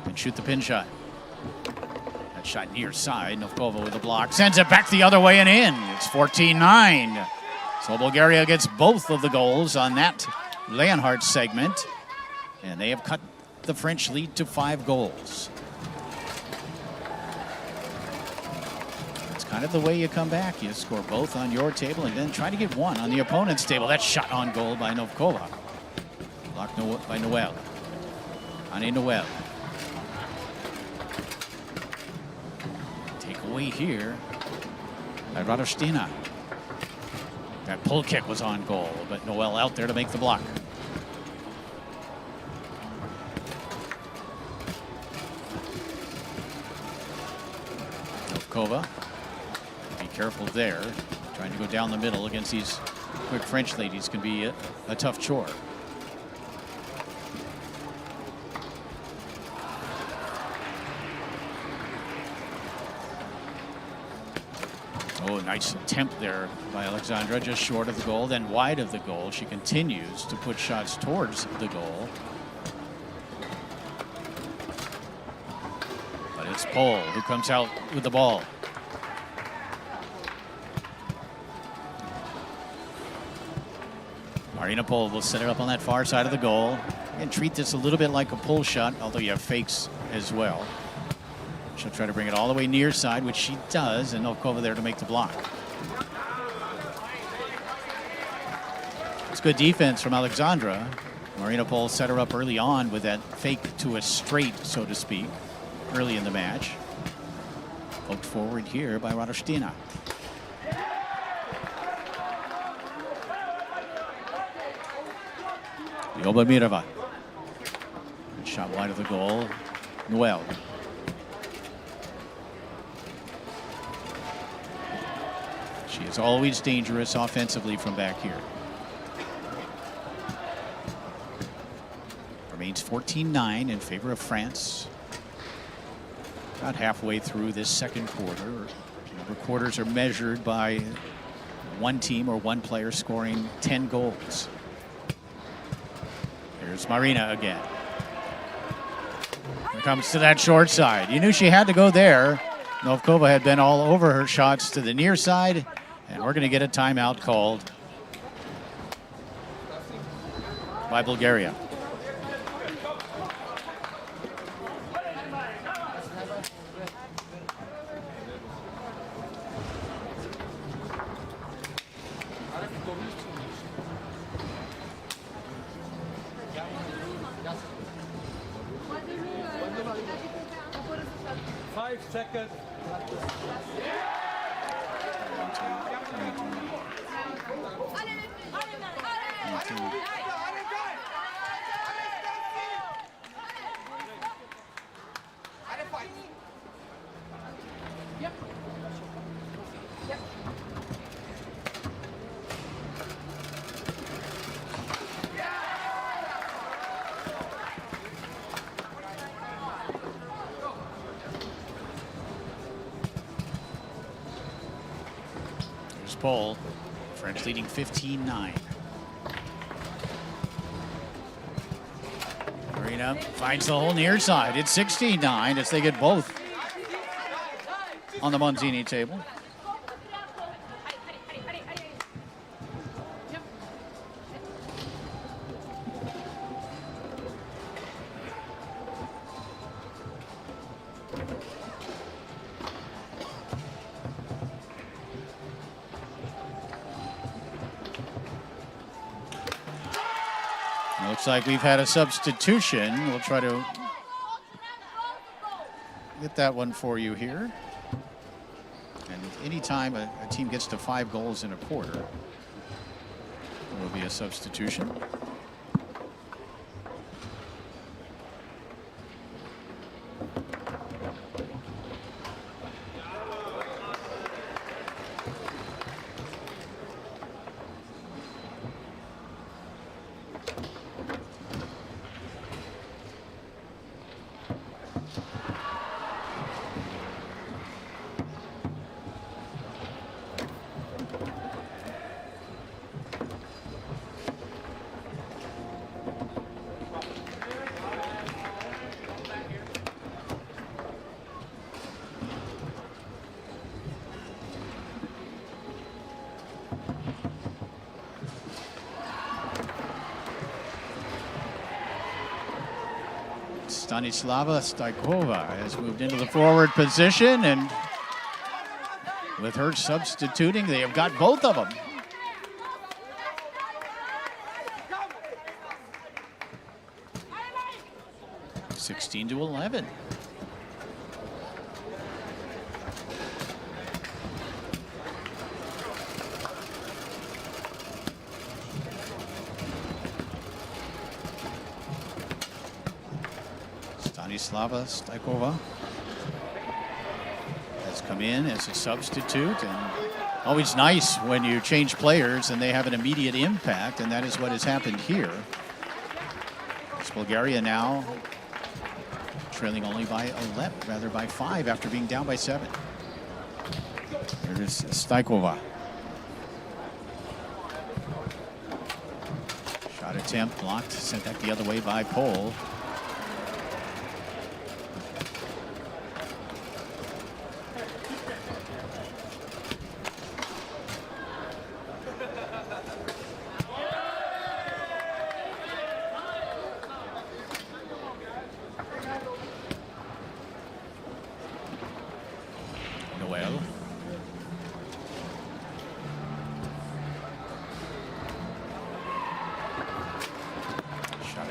And shoot the pin shot. That shot near side. Novkova with a block. Sends it back the other way and in. It's 14-9. So Bulgaria gets both of the goals on that Leonhardt segment, and they have cut the French lead to 5 goals. It's kind of the way you come back. You score both on your table and then try to get one on the opponent's table. That shot on goal by Novkova. Blocked by Noel. Annie Noel. Take away here by Radostina. That pull kick was on goal, but Noel out there to make the block. Novkova. Be careful there. Trying to go down the middle against these quick French ladies can be a tough chore. Oh, nice attempt there by Alexandra, just short of the goal, then wide of the goal. She continues to put shots towards the goal. But it's Pohl who comes out with the ball. Marina Pohl will set it up on that far side of the goal and treat this a little bit like a pull shot, although you have fakes as well. She'll try to bring it all the way near side, which she does, and Novkova there to make the block. It's good defense from Alexandra. Marina Pohl set her up early on with that fake to a straight, so to speak, early in the match. Poked forward here by Radostina. Yobamirova. Good shot wide of the goal. Noel. She is always dangerous offensively from back here. Remains 14-9 in favor of France. About halfway through this second quarter. Remember, quarters are measured by one team or one player scoring 10 goals. Here's Marina again. Here comes to that short side. You knew she had to go there. Novkova had been all over her shots to the near side, and we're going to get a timeout called by Bulgaria. Pohl, French leading 15-9. Marina finds the hole near side. It's 16-9 as they get both on the Monzini table. Looks like we've had a substitution. We'll try to get that one for you here. And anytime a team gets to 5 goals in a quarter, there will be a substitution. Stanislava Stajkova has moved into the forward position, and with her substituting, they have got both of them. 16-11. Stanislava Stajkova has come in as a substitute, and always nice when you change players and they have an immediate impact, and that is what has happened here. It's Bulgaria now trailing only by 5 after being down by 7. There is Stajkova. Shot attempt blocked, sent back the other way by Pole.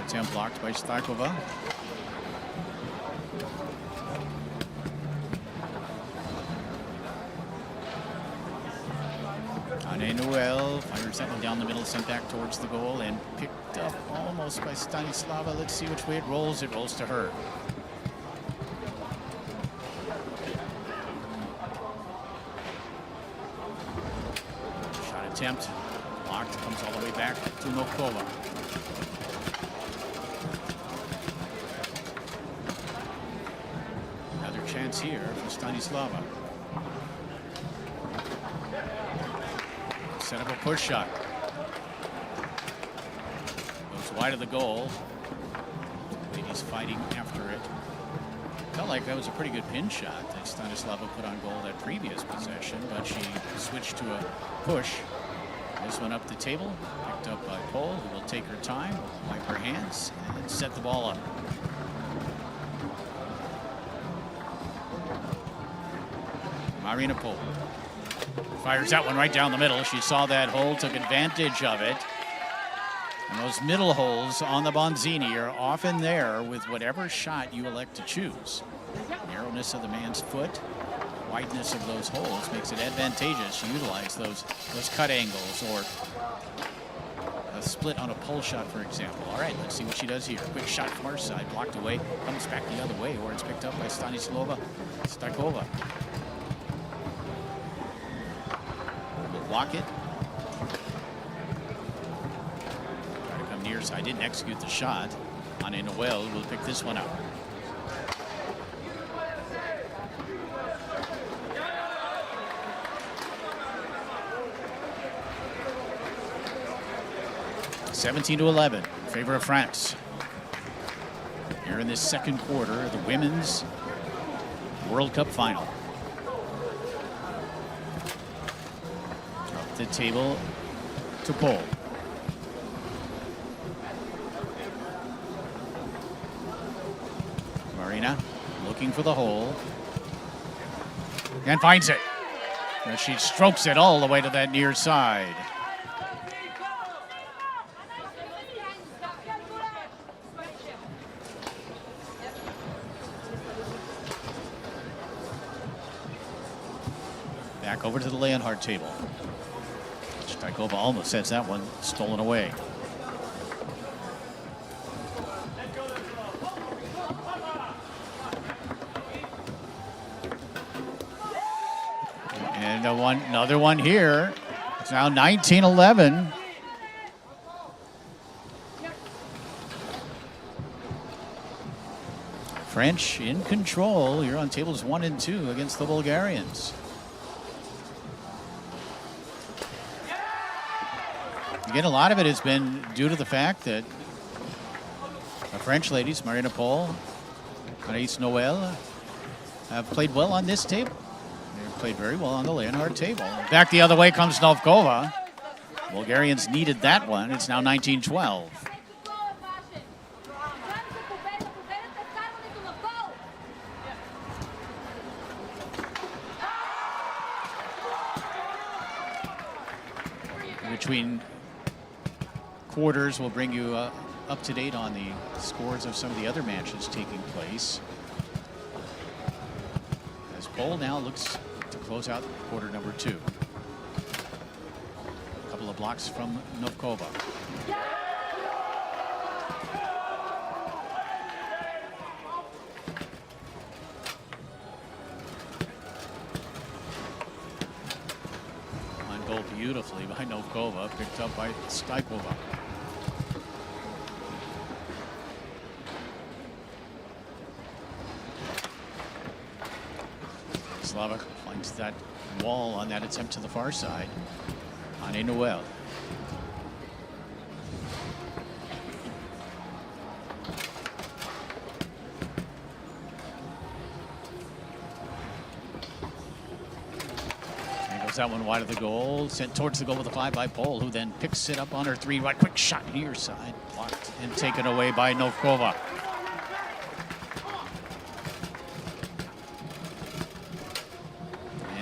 Attempt blocked by Stajkova. Anne Noel fires that one down the middle, sent back towards the goal, and picked up almost by Stanislava. Let's see which way it rolls. It rolls to her. Shot attempt blocked, comes all the way back to Nokova. Chance here for Stanislava. Set up a push shot. Goes wide of the goal. He's fighting after it. Felt like that was a pretty good pin shot that Stanislava put on goal that previous possession, but she switched to a push. This one up the table, picked up by Pole, who will take her time, wipe her hands, and set the ball up. Marina Pole fires that one right down the middle. She saw that hole, took advantage of it. And those middle holes on the Bonzini are often there with whatever shot you elect to choose. Narrowness of the man's foot, wideness of those holes makes it advantageous to utilize those cut angles, or a split on a pull shot, for example. All right, let's see what she does here. Quick shot from our side, blocked away, comes back the other way, or it's picked up by Stanislava Stajkova. Block it. Try to come near side. Didn't execute the shot. Anne Noel will pick this one up. (17-11) in favor of France. Here in this second quarter, the Women's World Cup final. The table to Pole. Marina looking for the hole and finds it. And she strokes it all the way to that near side. Back over to the Leonhardt table. Stajkova almost has that one stolen away. And another one here. It's now 19-11. French in control here on tables 1 and 2 against the Bulgarians. Again, a lot of it has been due to the fact that the French ladies, Marina Pole, Anaïs Noel, have played well on this table. They've played very well on the Leonhardt table. Back the other way comes Novkova. Bulgarians needed that one. It's now 19-12. Between quarters will bring you a up to date on the scores of some of the other matches taking place. As Pole now looks to close out quarter number 2. A couple of blocks from Novkova. On goal beautifully by Novkova, picked up by Stajkova. Slava finds that wall on that attempt to the far side. Anne Noel. There goes that one wide of the goal. Sent towards the goal with a fly by Pole, who then picks it up on her 3 right. Quick shot near side. Blocked and taken away by Novkova.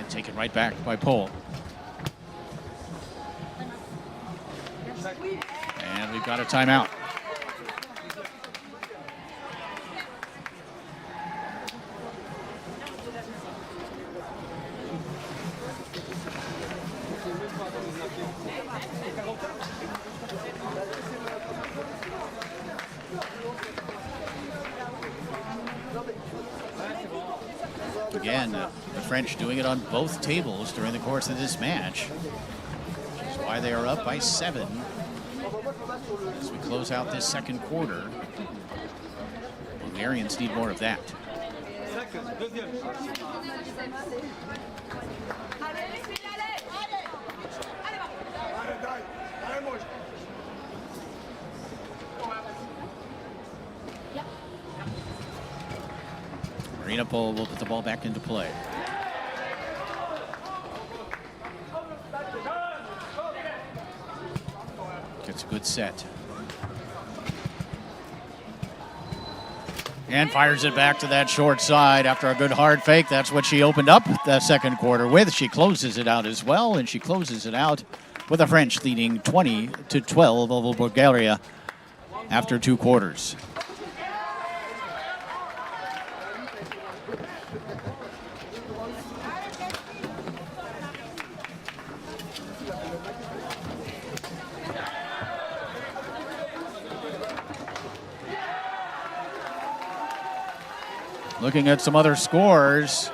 Taken right back by Pole. And we've got a timeout. Again, the French doing it on both tables during the course of this match, which is why they are up by 7 as we close out this second quarter. Bulgarians need more of that. Multitable will put the ball back into play. Gets a good set. And fires it back to that short side after a good hard fake. That's what she opened up the second quarter with. She closes it out as well, and she closes it out with the French leading 20-12 over Bulgaria after 2 quarters. Looking at some other scores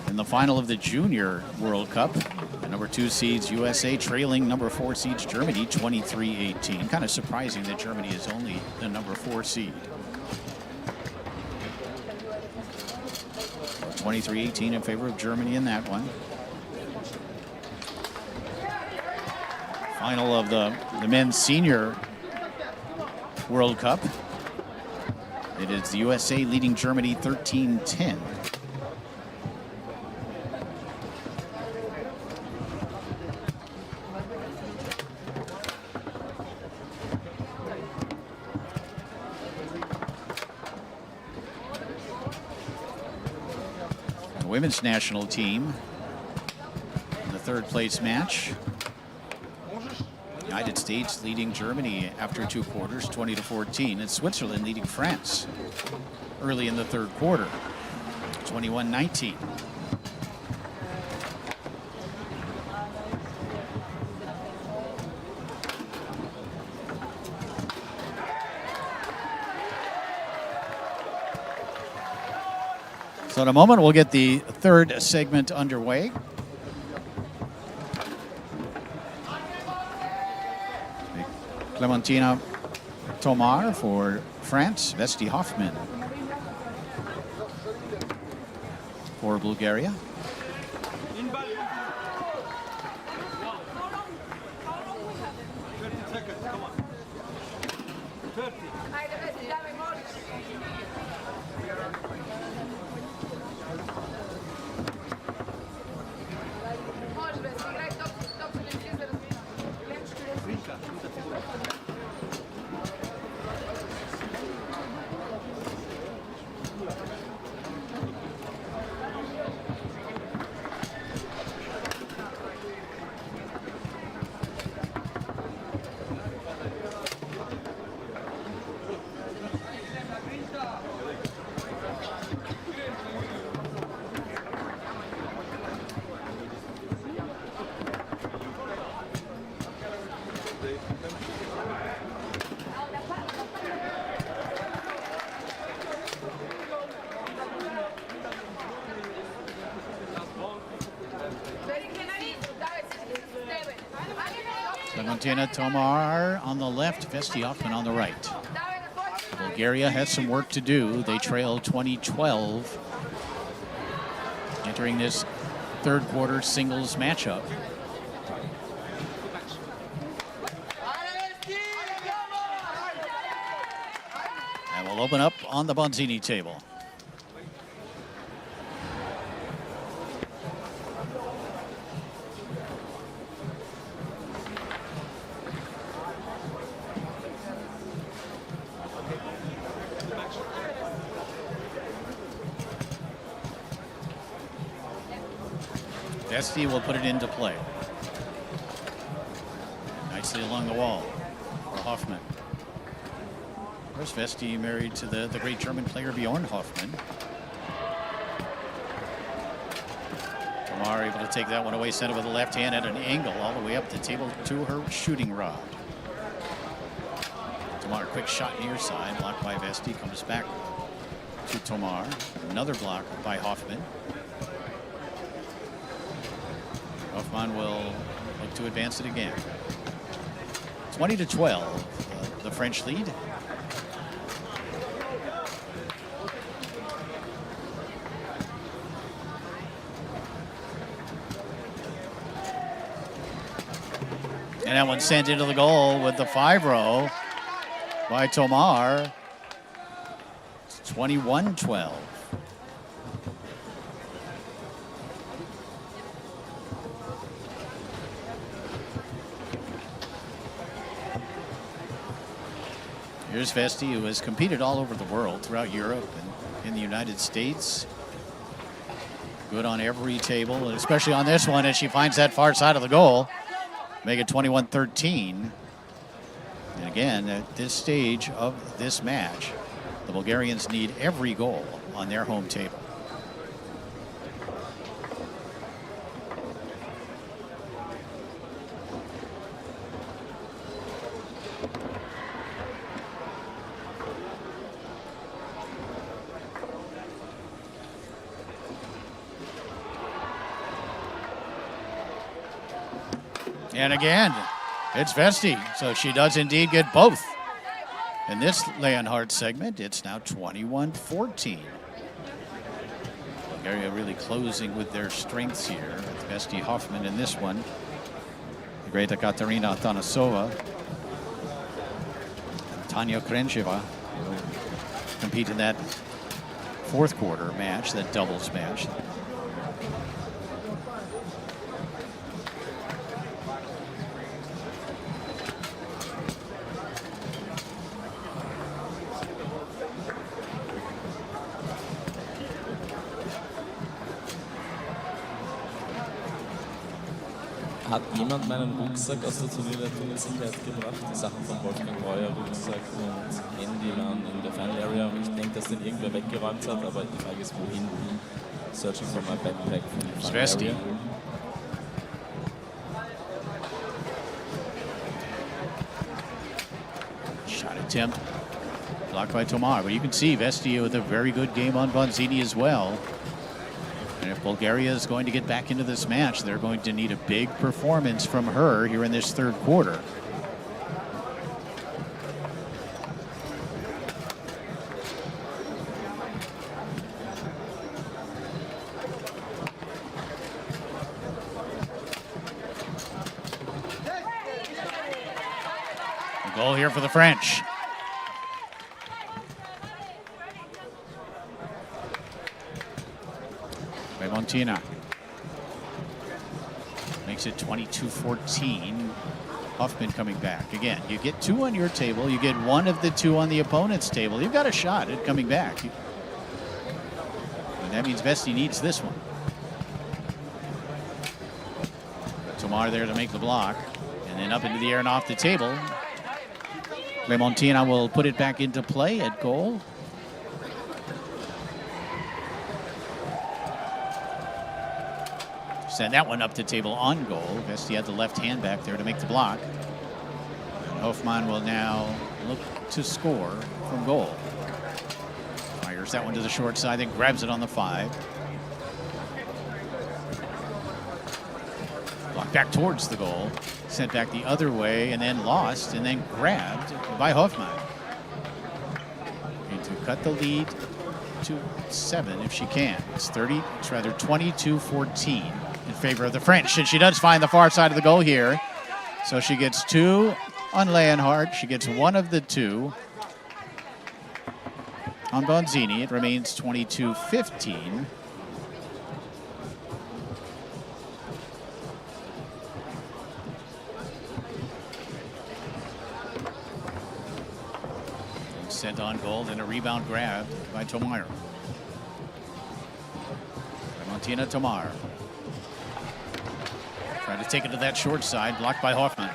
in the final of the Junior World Cup. The number 2 seeds USA trailing number 4 seeds Germany 23-18. Kind of surprising that Germany is only the number 4 seed. 23-18 in favor of Germany in that one. Final of the men's senior World Cup. It is the USA leading Germany 13-10. The women's national team in the 3rd place match. United States leading Germany after 2 quarters, 20-14, and Switzerland leading France early in the 3rd quarter, 21-19. So in a moment, we'll get the 3rd segment underway. Clementina Tomar for France, Vesti Hoffman for Bulgaria. Clementina Tomar on the left, Vesti Hoffman on the right. Bulgaria has some work to do. They trail 20-12 entering this third quarter singles matchup. And we'll open up on the Bonzini table. Vesti will put it into play. Nicely along the wall for Hoffman. Of course, Vesti married to the great German player Bjorn Hoffman. Tomar able to take that one away, sent it with the left hand at an angle all the way up the table to her shooting rod. Tomar, quick shot near side, blocked by Vesti, comes back to Tomar. Another block by Hoffman. Hoffman will look to advance it again. 20-12, the French lead. And that one sent into the goal with the 5-row by Tomar. It's 21-12. Here's Vesti, who has competed all over the world, throughout Europe and in the United States. Good on every table, and especially on this one as she finds that far side of the goal. Make it 21-13. And again, at this stage of this match, the Bulgarians need every goal on their home table. And again, it's Vesti, so she does indeed get both. In this Leonhardt segment, it's now 21-14. Bulgaria really closing with their strengths here. With Vesti Hoffman in this one. The great Katerina Atanasova. And Tanya Krencheva compete in that fourth quarter match, that doubles match. Hat jemand meinen Rucksack aus der Turnierleitung in Sicherheit gebracht? Die Sachen von Wolfgang Breuer, Rucksack und Handy waren in der Final Area. Ich denke, dass den irgendwer weggeräumt hat, aber die Frage ist, wohin? Searching for my backpack from the Final Area. Shot attempt blocked by Tomar, but you can see Vesti with a very good game on Bonzini as well. And if Bulgaria is going to get back into this match, they're going to need a big performance from her here in this third quarter. A goal here for the French. Montina makes it 22-14. Hoffman coming back. Again, you get two on your table, you get one of the two on the opponent's table. You've got a shot at coming back. And that means Vesti needs this one. Tomar there to make the block. And then up into the air and off the table. Clementina will put it back into play at goal. Send that one up the table on goal. Vesti had the left hand back there to make the block. And Hoffman will now look to score from goal. Fires that one to the short side, then grabs it on the 5. Block back towards the goal. Sent back the other way and then lost and then grabbed by Hoffman. And to cut the lead to 7 if she can. It's 22-14 in favor of the French. And she does find the far side of the goal here. So she gets 2 on Leonhardt. She gets 1 of the 2 on Bonzini. It remains 22-15. Sent on goal and a rebound grab by Tomar. Montina Tomar. Trying to take it to that short side, blocked by Hoffman.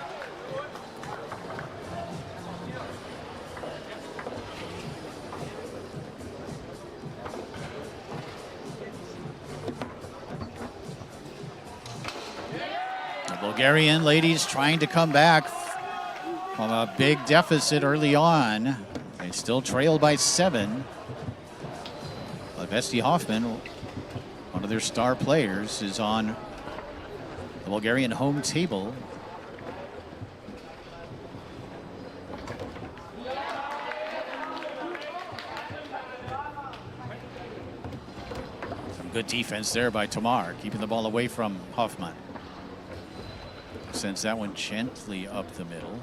The Bulgarian ladies trying to come back from a big deficit early on. They still trail by 7. But Vesti Hoffman, one of their star players, is on the Bulgarian home table. Some good defense there by Tomar, keeping the ball away from Hoffman. Sends that one gently up the middle.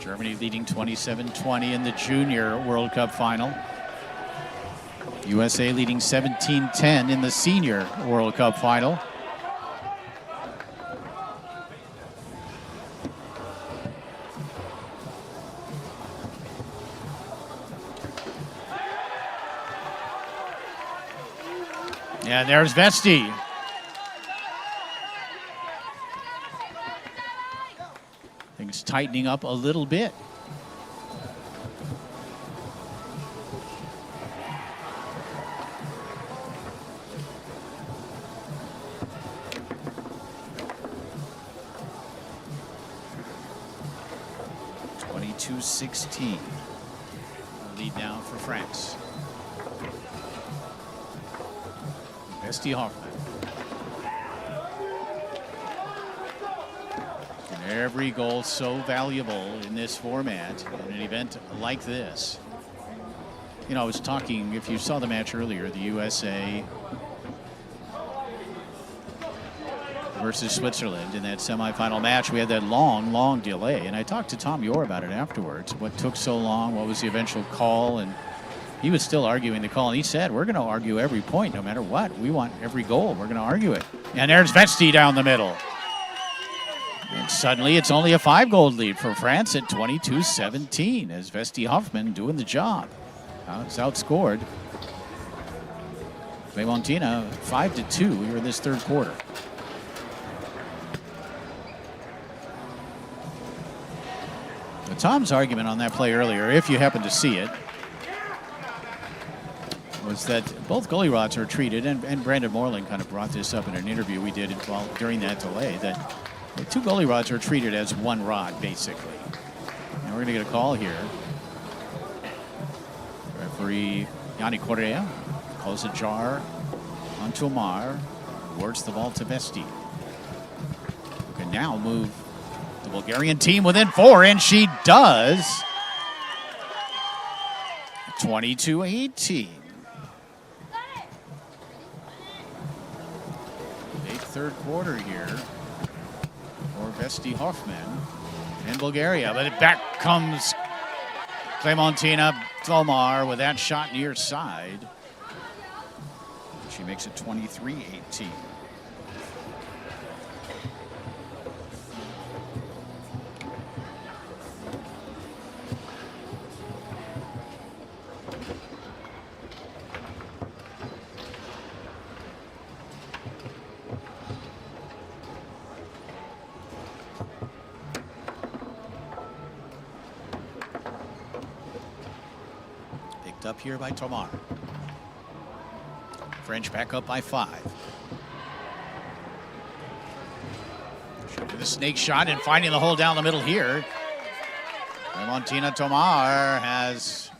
Germany leading 27-20 in the Junior World Cup final. USA leading 17-10 in the Senior World Cup final. Yeah, there's Vesti. Things tightening up a little bit. (22-16). Lead now for France. Vesti Hoffman. And every goal so valuable in this format, in an event like this. You know, I was talking, if you saw the match earlier, the USA versus Switzerland in that semifinal match, we had that long delay. And I talked to Tom Yor about it afterwards. What took so long? What was the eventual call? And he was still arguing the call. And he said, we're going to argue every point no matter what. We want every goal. We're going to argue it. And there's Vesti down the middle. And suddenly it's only a 5-goal lead for France at 22-17 as Vesti Hoffman doing the job. It's outscored Clementina 5-2 here in this third quarter. Tom's argument on that play earlier, if you happen to see it, was that both goalie rods are treated, and Brandon Moreland kind of brought this up in an interview we did during that delay, that the 2 goalie rods are treated as 1 rod, basically. And we're going to get a call here. Referee Yanni Correa calls a jar on Tomar, awards the ball to Vesti, who can now move the Bulgarian team within 4, and she does. 22-18. Big third quarter here for Vesti Hoffman in Bulgaria. But back comes Clementina Tomar with that shot near side. She makes it 23-18. Picked up here by Tomar. French back up by 5. With a snake shot and finding the hole down the middle here. Clementina Tomar has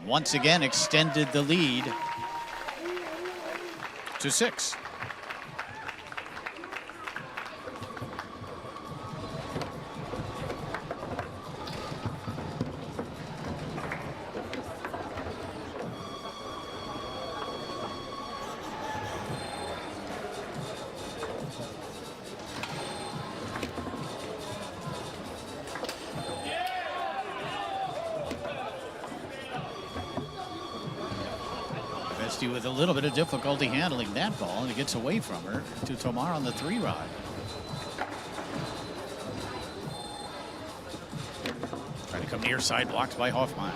once again extended the lead to 6. With a little bit of difficulty handling that ball, and it gets away from her to Tomar on the 3-rod. Trying to come near side, blocked by Hoffman.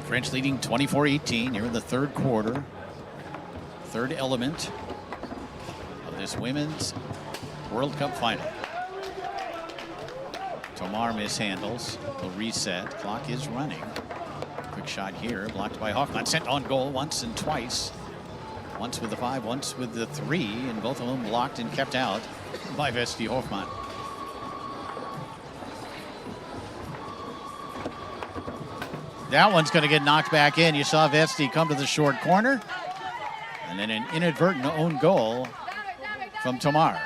French leading 24-18 here in the 3rd quarter. 3rd element of this Women's World Cup final. Tomar mishandles. Will reset. Clock is running. Quick shot here. Blocked by Hoffman. Sent on goal once and twice. Once with the 5, once with the 3. And both of them blocked and kept out by Vesti Hoffman. That one's going to get knocked back in. You saw Vesti come to the short corner. And then an inadvertent own goal from Tomar.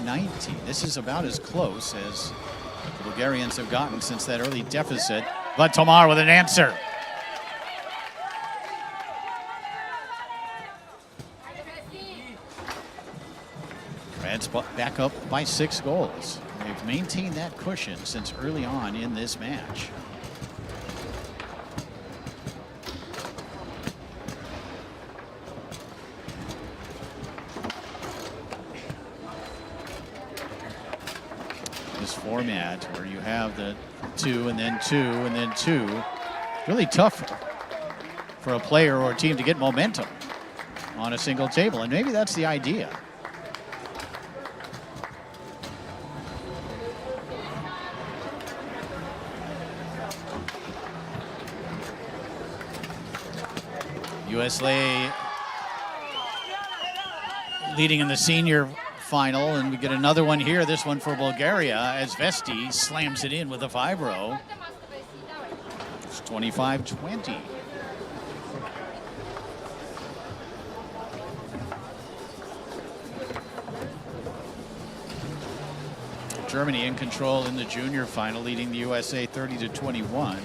19. This is about as close as the Bulgarians have gotten since that early deficit. But Tomar with an answer. France back up by 6 goals. They've maintained that cushion since early on in this match. Format where you have the 2 and then 2 and then 2. Really tough for a player or a team to get momentum on a single table, and maybe that's the idea. USA leading in the senior final, and we get another one here, this one for Bulgaria, as Vesti slams it in with a 5-row. It's 25-20. Germany in control in the junior final, leading the USA 30-21.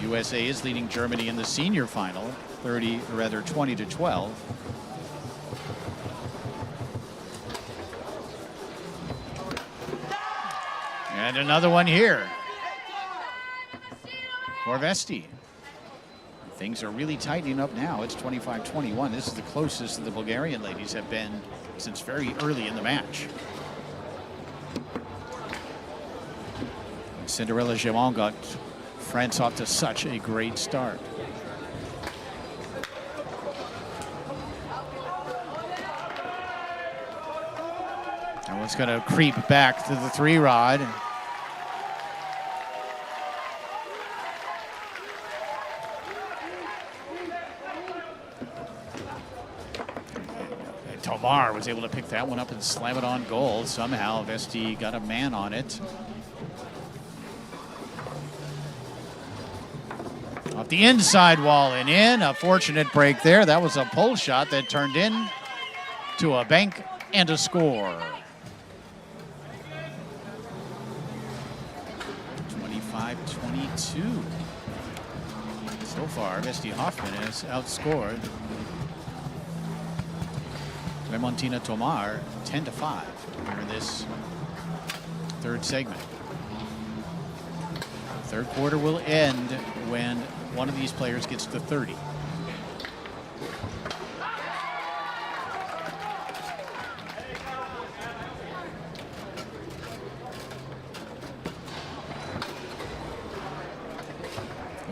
USA is leading Germany in the senior final, 20-12. And another one here for Vesti. Things are really tightening up now. It's 25-21. This is the closest the Bulgarian ladies have been since very early in the match. And Cinderella Gémon got France off to such a great start. And was going to creep back to the 3-rod. Tomar was able to pick that one up and slam it on goal. Somehow Vesti got a man on it. Off the inside wall and in. A fortunate break there. That was a pull shot that turned in to a bank and a score. 25-22. So far, Vesti Hoffman has outscored Clementina Tomar 10-5 here in this 3rd segment. Third quarter will end when one of these players gets to 30.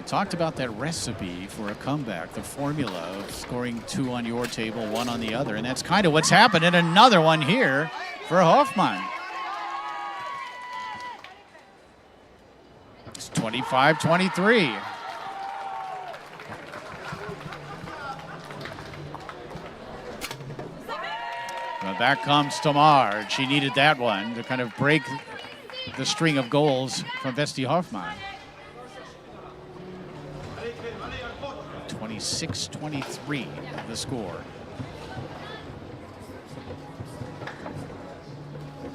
We talked about that recipe for a comeback, the formula of scoring 2 on your table, 1 on the other, and that's kind of what's happened. And another one here for Hoffman. It's 25-23. Well, back comes Tamar. She needed that one to kind of break the string of goals from Vesti Hoffman. 26-23 the score.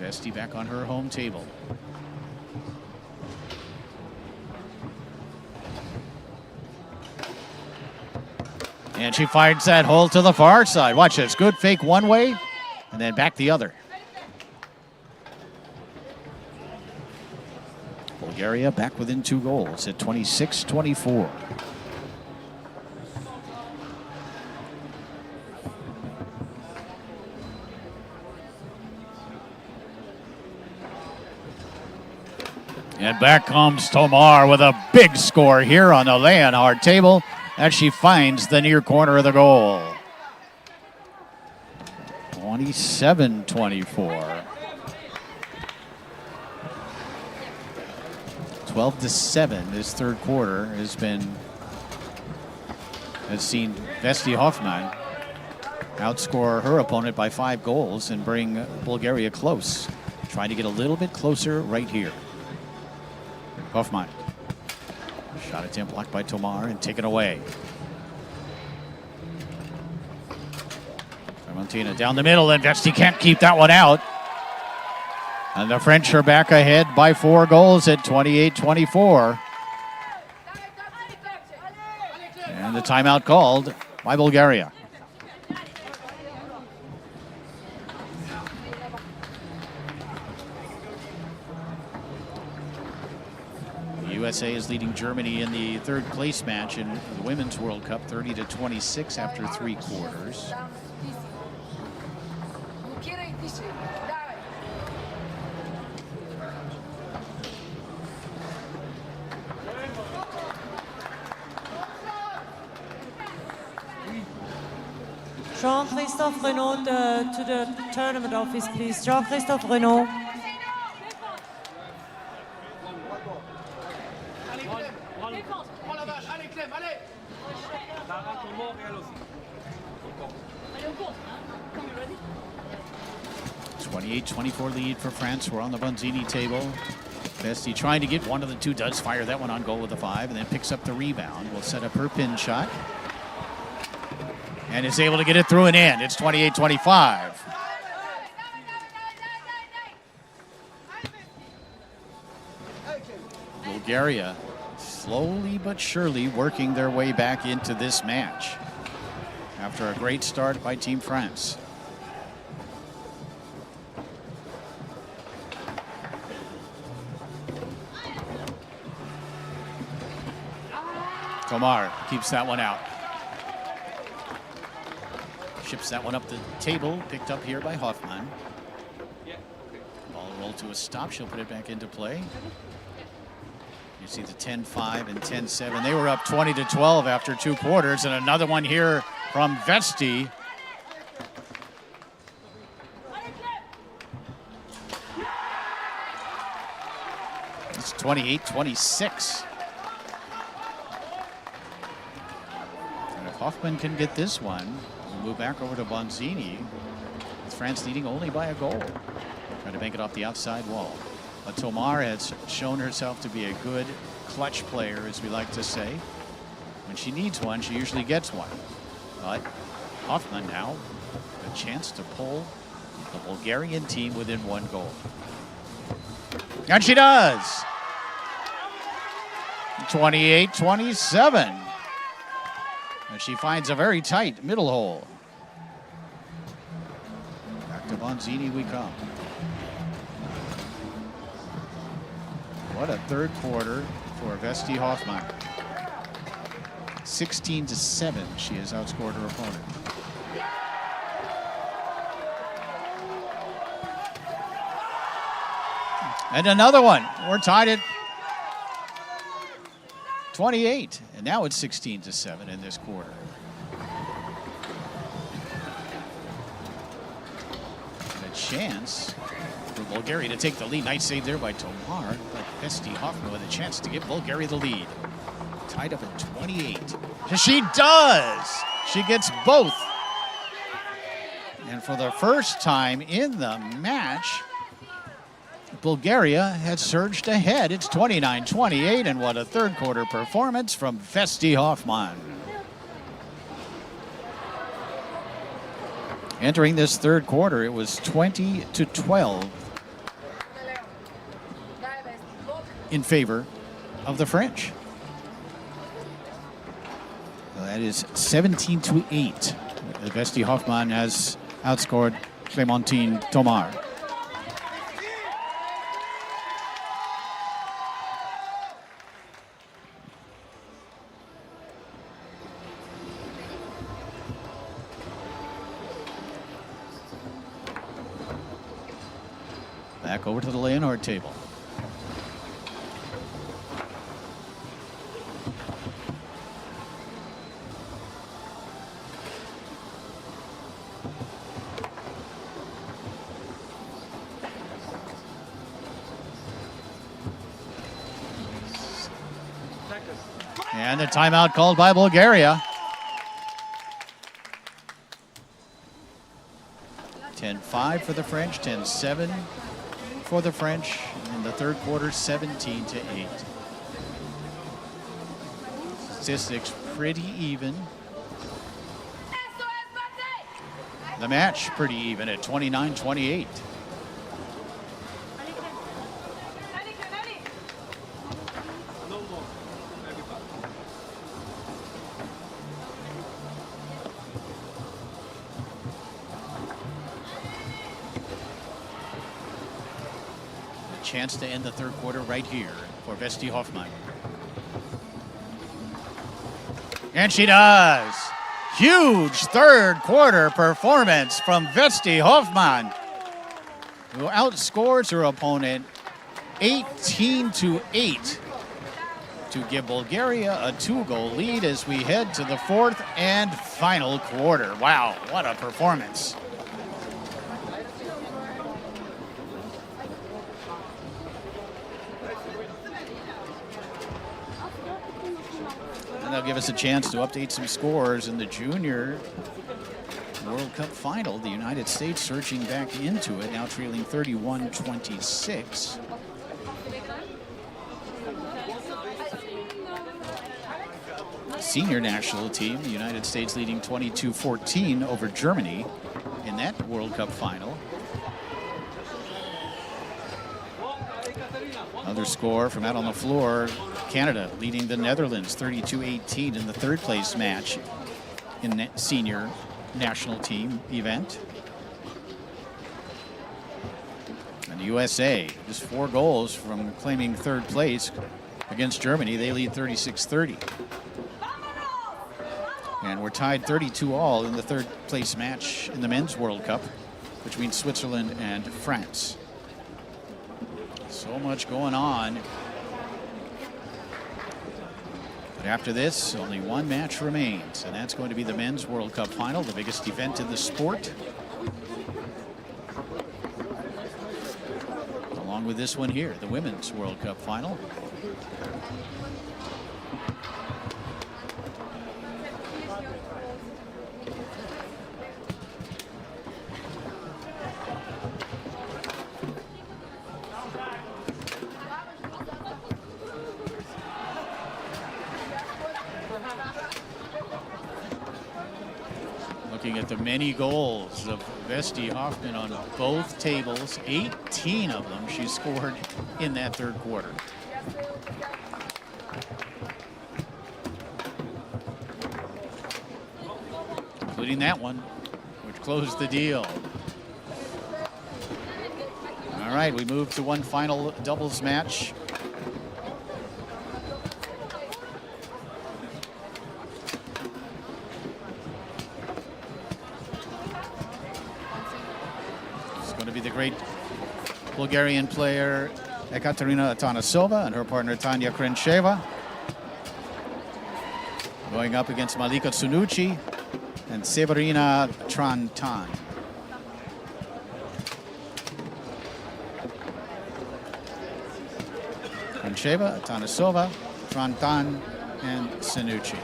Vesti back on her home table. And she finds that hole to the far side. Watch this. Good fake one way and then back the other. Bulgaria back within 2 goals at 26-24. And back comes Tomar with a big score here on the Leonhard table as she finds the near corner of the goal. 27-24. 12-7 this third quarter has seen Vesti Hoffman outscore her opponent by 5 goals and bring Bulgaria close. Trying to get a little bit closer right here. Hoffman. Shot attempt blocked by Tomar and taken away. Clementina down the middle, and Vesti can't keep that one out. And the French are back ahead by 4 goals at 28-24. And the timeout called by Bulgaria. USA is leading Germany in the third place match in the Women's World Cup, 30-26 after 3 quarters. Jean-Christophe Renaud to the tournament office, please. Jean-Christophe Renaud. Allez Clem, allez. 28-24 lead for France. We're on the Bonzini table. Vesti trying to get one of the 2, does fire that one on goal with a 5, and then picks up the rebound. Will set up her pin shot. And is able to get it through and in. It's 28-25. Bulgaria slowly but surely working their way back into this match after a great start by Team France. Tomar keeps that one out. Ships that one up the table, picked up here by Hoffman. Ball rolled to a stop. She'll put it back into play. You see the 10-5 and 10-7. They were up 20-12 after 2 quarters, and another one here from Vesti. It's 28-26. And if Hoffman can get this one, we'll move back over to Bonzini, with France leading only by a goal. Trying to make it off the outside wall. But Tomar has shown herself to be a good clutch player, as we like to say. When she needs one, she usually gets one. But Hoffman now, a chance to pull the Bulgarian team within 1 goal. And she does! 28-27. And she finds a very tight middle hole. Back to Bonzini we come. What a third quarter for Vesti Hoffman. 16-7, she has outscored her opponent. And another one. We're tied at 28, and now it's 16-7 in this quarter. And a chance for Bulgaria to take the lead. Nice save there by Tomar, but Vesti Hoffman with a chance to give Bulgaria the lead. Tied up at 28. She does! She gets both. And for the first time in the match, Bulgaria has surged ahead. It's 29-28, and what a third quarter performance from Vesti Hoffman. Entering this third quarter, it was 20-12 in favor of the French. That is 17-8. Vesti Hoffman has outscored Clémentine Tomar. Back over to the Leonard table. And a timeout called by Bulgaria. 10-5 for the French, 10-7 for the French in the third quarter, 17-8. Statistics pretty even. The match pretty even at 29-28. Chance to end the third quarter right here for Vesti Hoffman. And she does. Huge third quarter performance from Vesti Hoffman, who outscores her opponent 18-8 to give Bulgaria a 2-goal lead as we head to the fourth and final quarter. Wow, what a performance. And they'll give us a chance to update some scores in the Junior World Cup final. The United States surging back into it, now trailing 31-26. Senior national team, the United States leading 22-14 over Germany in that World Cup final. Another score from out on the floor, Canada leading the Netherlands 32-18 in the third place match in that senior national team event. And the USA, just 4 goals from claiming third place against Germany. They lead 36-30. And we're tied 32-all in the third place match in the Men's World Cup between Switzerland and France. So much going on. But after this, only one match remains, and that's going to be the Men's World Cup final, the biggest event in the sport. Along with this one here, the Women's World Cup final. Looking at the many goals of Vesti Hoffman on both tables, 18 of them she scored in that third quarter. Including that one, which closed the deal. All right, we move to one final doubles match. The great Bulgarian player Ekaterina Atanasova and her partner Tanya Krencheva. going up against Malika Tsunucci and Severina Trantan. Koncheva, Atanasova, Trantan, and Tsunucci.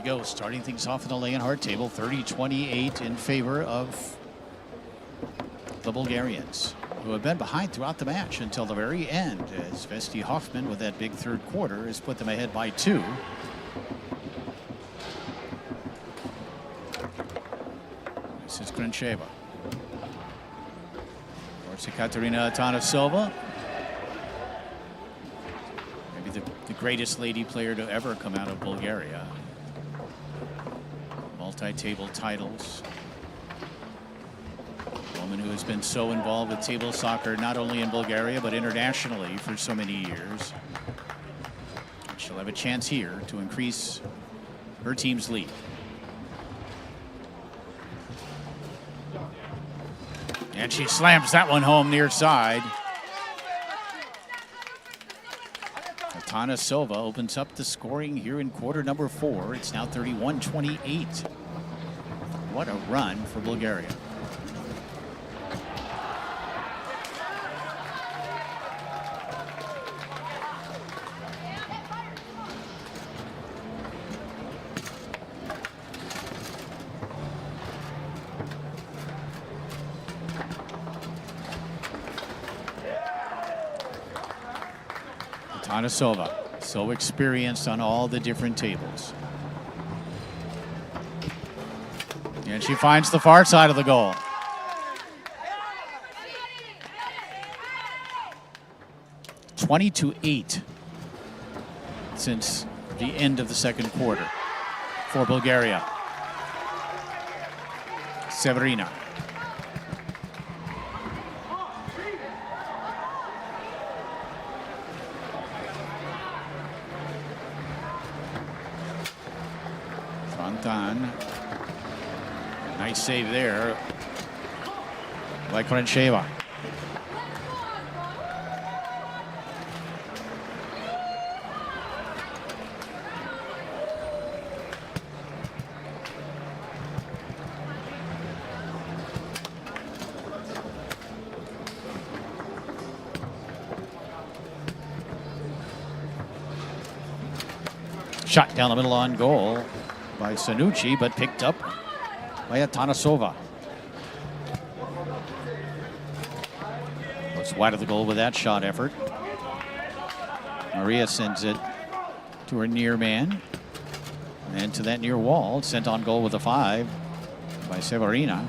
Go, starting things off in the lay-and-hard table, 30-28 in favor of the Bulgarians, who have been behind throughout the match until the very end, as Vesti Hoffman with that big third quarter has put them ahead by 2. This is Kruncheva. Towards Katerina Atanasova. Maybe the greatest lady player to ever come out of Bulgaria. Multi-table titles. A woman who has been so involved with table soccer, not only in Bulgaria, but internationally for so many years. And she'll have a chance here to increase her team's lead. And she slams that one home near side. Atanasova opens up the scoring here in quarter number 4. It's now 31-28. What a run for Bulgaria. Atanasova, so experienced on all the different tables. And she finds the far side of the goal. (20-8) since the end of the second quarter for Bulgaria. Severina. Trantan. Nice save there by Kruncheva. Shot down the middle on goal by Tsunucci, but picked up by Atanasova. Looks wide of the goal with that shot effort. Maria sends it to her near man. And to that near wall, sent on goal with a 5 by Severina.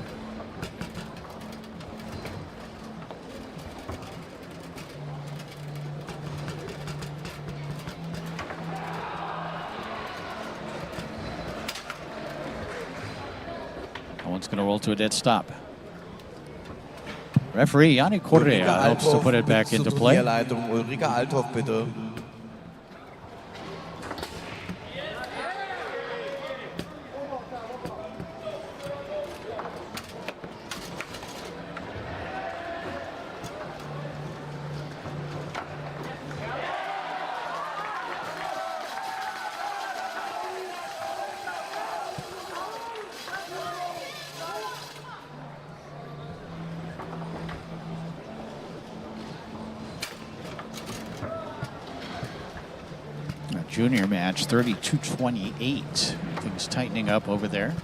One's going to roll to a dead stop. Referee Yannick Correa helps to put it back into play. Ulrike Althoff, bitte. junior match, 32-28. Things tightening up over there.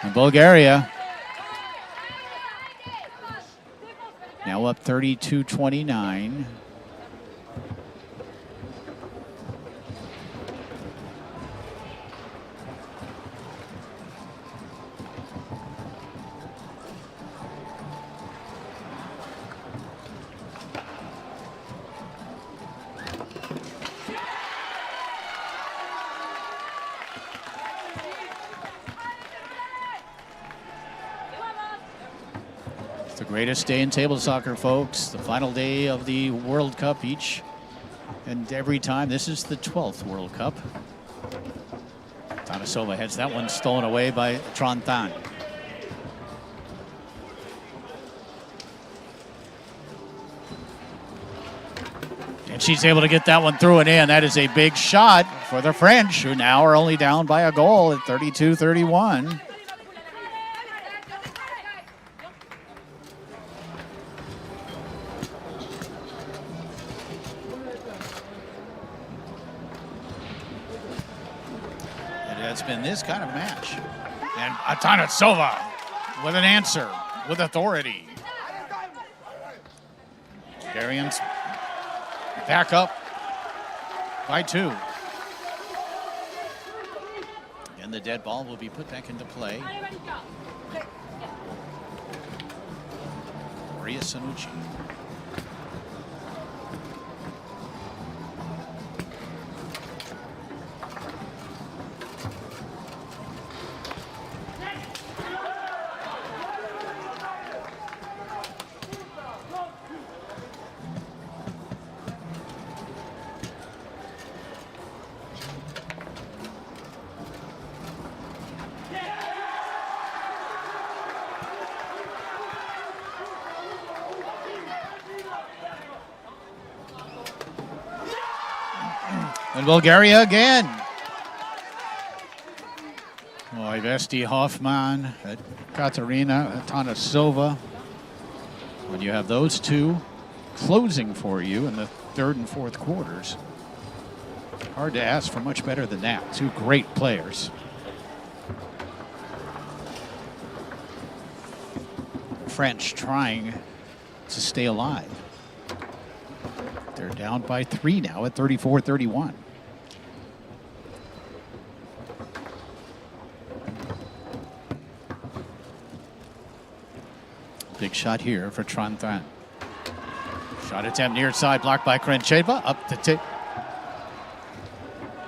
And Bulgaria now up 32-29. The greatest day in table soccer, folks. The final day of the World Cup each and every time. This is the 12th World Cup. Tanasova has that one stolen away by Trontan. And she's able to get that one through and in. That is a big shot for the French, who now are only down by a goal at 32-31. It's been this kind of match. And Atanasova with an answer, with authority. Bulgarians back up by 2. And the dead ball will be put back into play. Maria Sanucci. And Bulgaria again. Ivesti Hoffman, Katerina Atanasova. When you have those two closing for you in the third and fourth quarters, hard to ask for much better than that. Two great players. French trying to stay alive. They're down by 3 now at 34-31. Big shot here for Trontan. Shot attempt near side, blocked by Krencheva. Up the tip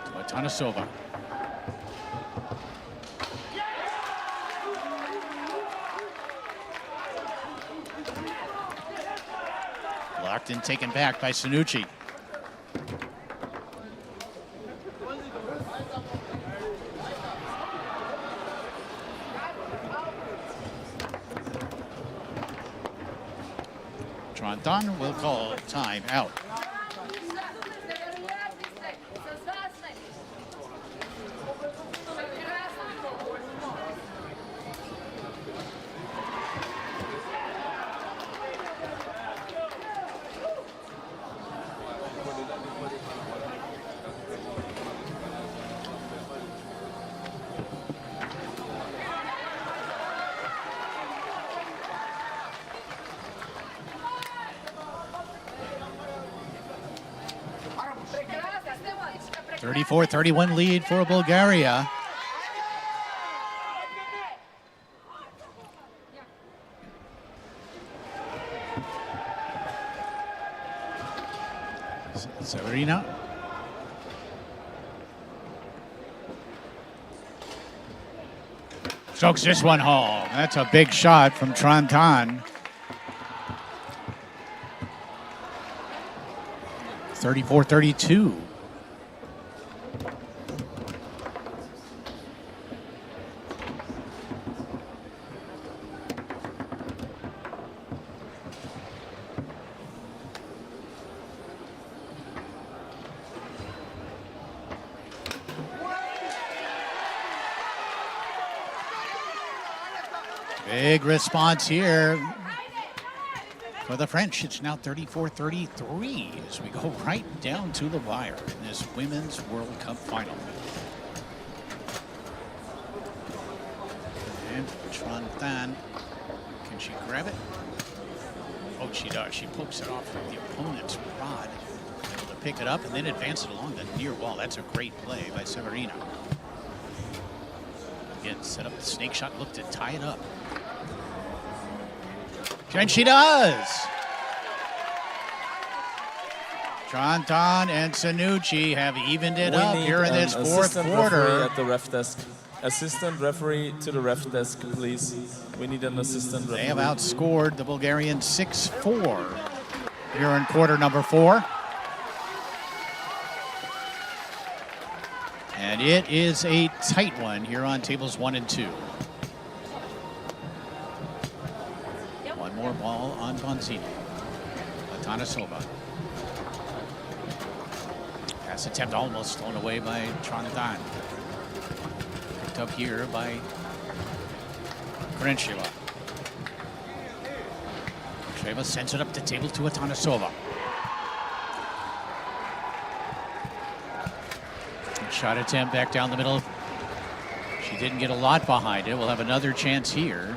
to Atanasova. Blocked and taken back by Sanucci. Trontan will call time out. A 34-31 lead for Bulgaria. Severina. Strokes this one home. That's a big shot from Trontan. 34-32. Big response here for the French. It's now 34-33 as we go right down to the wire in this Women's World Cup final. And Tran Tan, can she grab it? Oh, she does. She pokes it off the opponent's rod. Able to pick it up and then advance it along the near wall. That's a great play by Severina. Again, set up the snake shot, look to tie it up. And she does! Tran Tan and Sanucci have evened it up here in this fourth quarter. At the ref desk. Assistant referee to the ref desk, please. We need an assistant referee. They have outscored the Bulgarians 6-4 here in quarter number 4. And it is a tight one here on tables 1 and 2. One more ball on Bonzini. Atanasova. Pass attempt almost thrown away by Tran Tan. Picked up here by Krensheva. Krensheva sends it up the table to Atanasova. Shot attempt back down the middle. She didn't get a lot behind it. We'll have another chance here.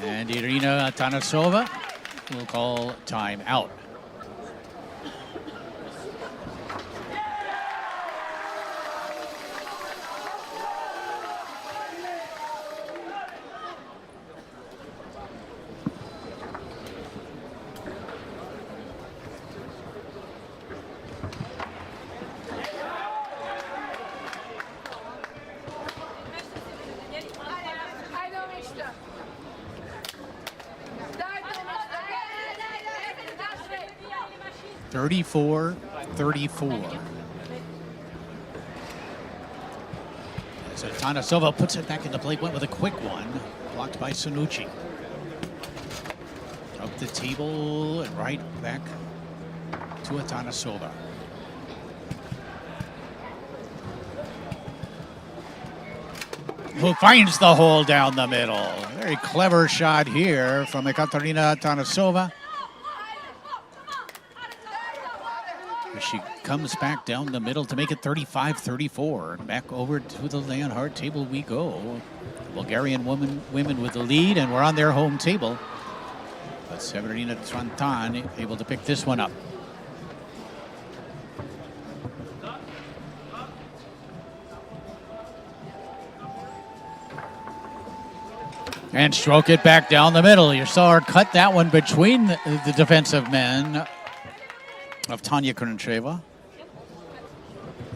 And Irina Atanasova will call time out. So Atanasova puts it back into play, went with a quick one, blocked by Sanucci. Up the table and right back to Atanasova. Who finds the hole down the middle. Very clever shot here from Ekaterina Atanasova. She comes back down the middle to make it 35-34. Back over to the Leonhardt table we go. The Bulgarian women with the lead, and we're on their home table. But Severina Tran Tan able to pick this one up. And stroke it back down the middle. You saw her cut that one between the defensive men of Tanya Krensheva.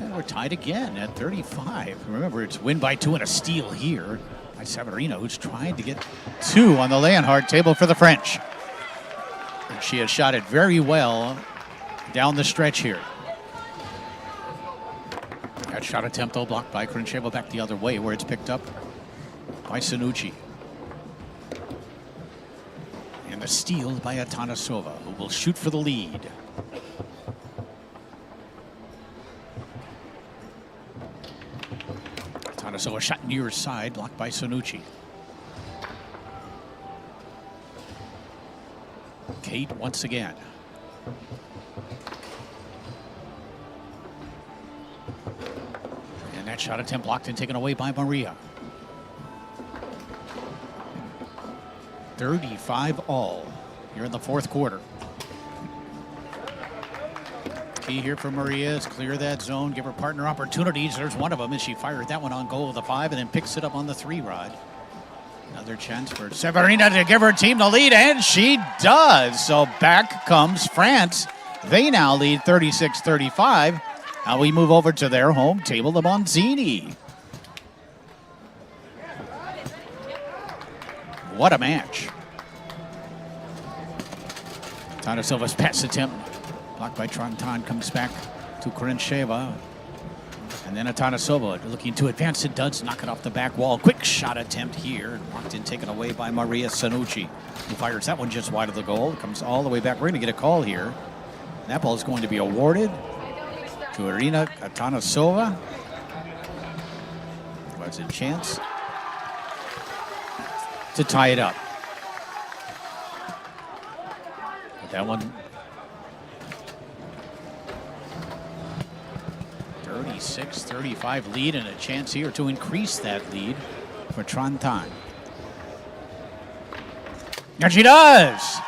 And we're tied again at 35. Remember, it's win by 2 and a steal here by Severina, who's trying to get 2 on the Leonhardt table for the French. And she has shot it very well down the stretch here. That shot attempt, though, blocked by Krensheva back the other way, where it's picked up by Sanucci. And the steal by Atanasova, who will shoot for the lead. Atanasova shot near side, blocked by Sanucci. Kate once again. And that shot attempt blocked and taken away by Maria. 35 all here in the fourth quarter. Key here for Maria is clear that zone, give her partner opportunities. There's one of them, and she fired that one on goal with a 5 and then picks it up on the 3 rod. Another chance for Severina to give her team the lead, and she does. So back comes France. They now lead 36-35. Now we move over to their home table, the Bonzini. What a match. Tanasova's pass attempt blocked by Tran Tan, comes back to Krensheva. And then Atanasova looking to advance. It does knock it off the back wall. Quick shot attempt here. Blocked and taken away by Maria Sanucci, who fires that one just wide of the goal. Comes all the way back. We're going to get a call here. And that ball is going to be awarded to Irina Atanasova. Was a chance to tie it up. But that one, 36-35 lead, and a chance here to increase that lead for Tran Tan. And she does!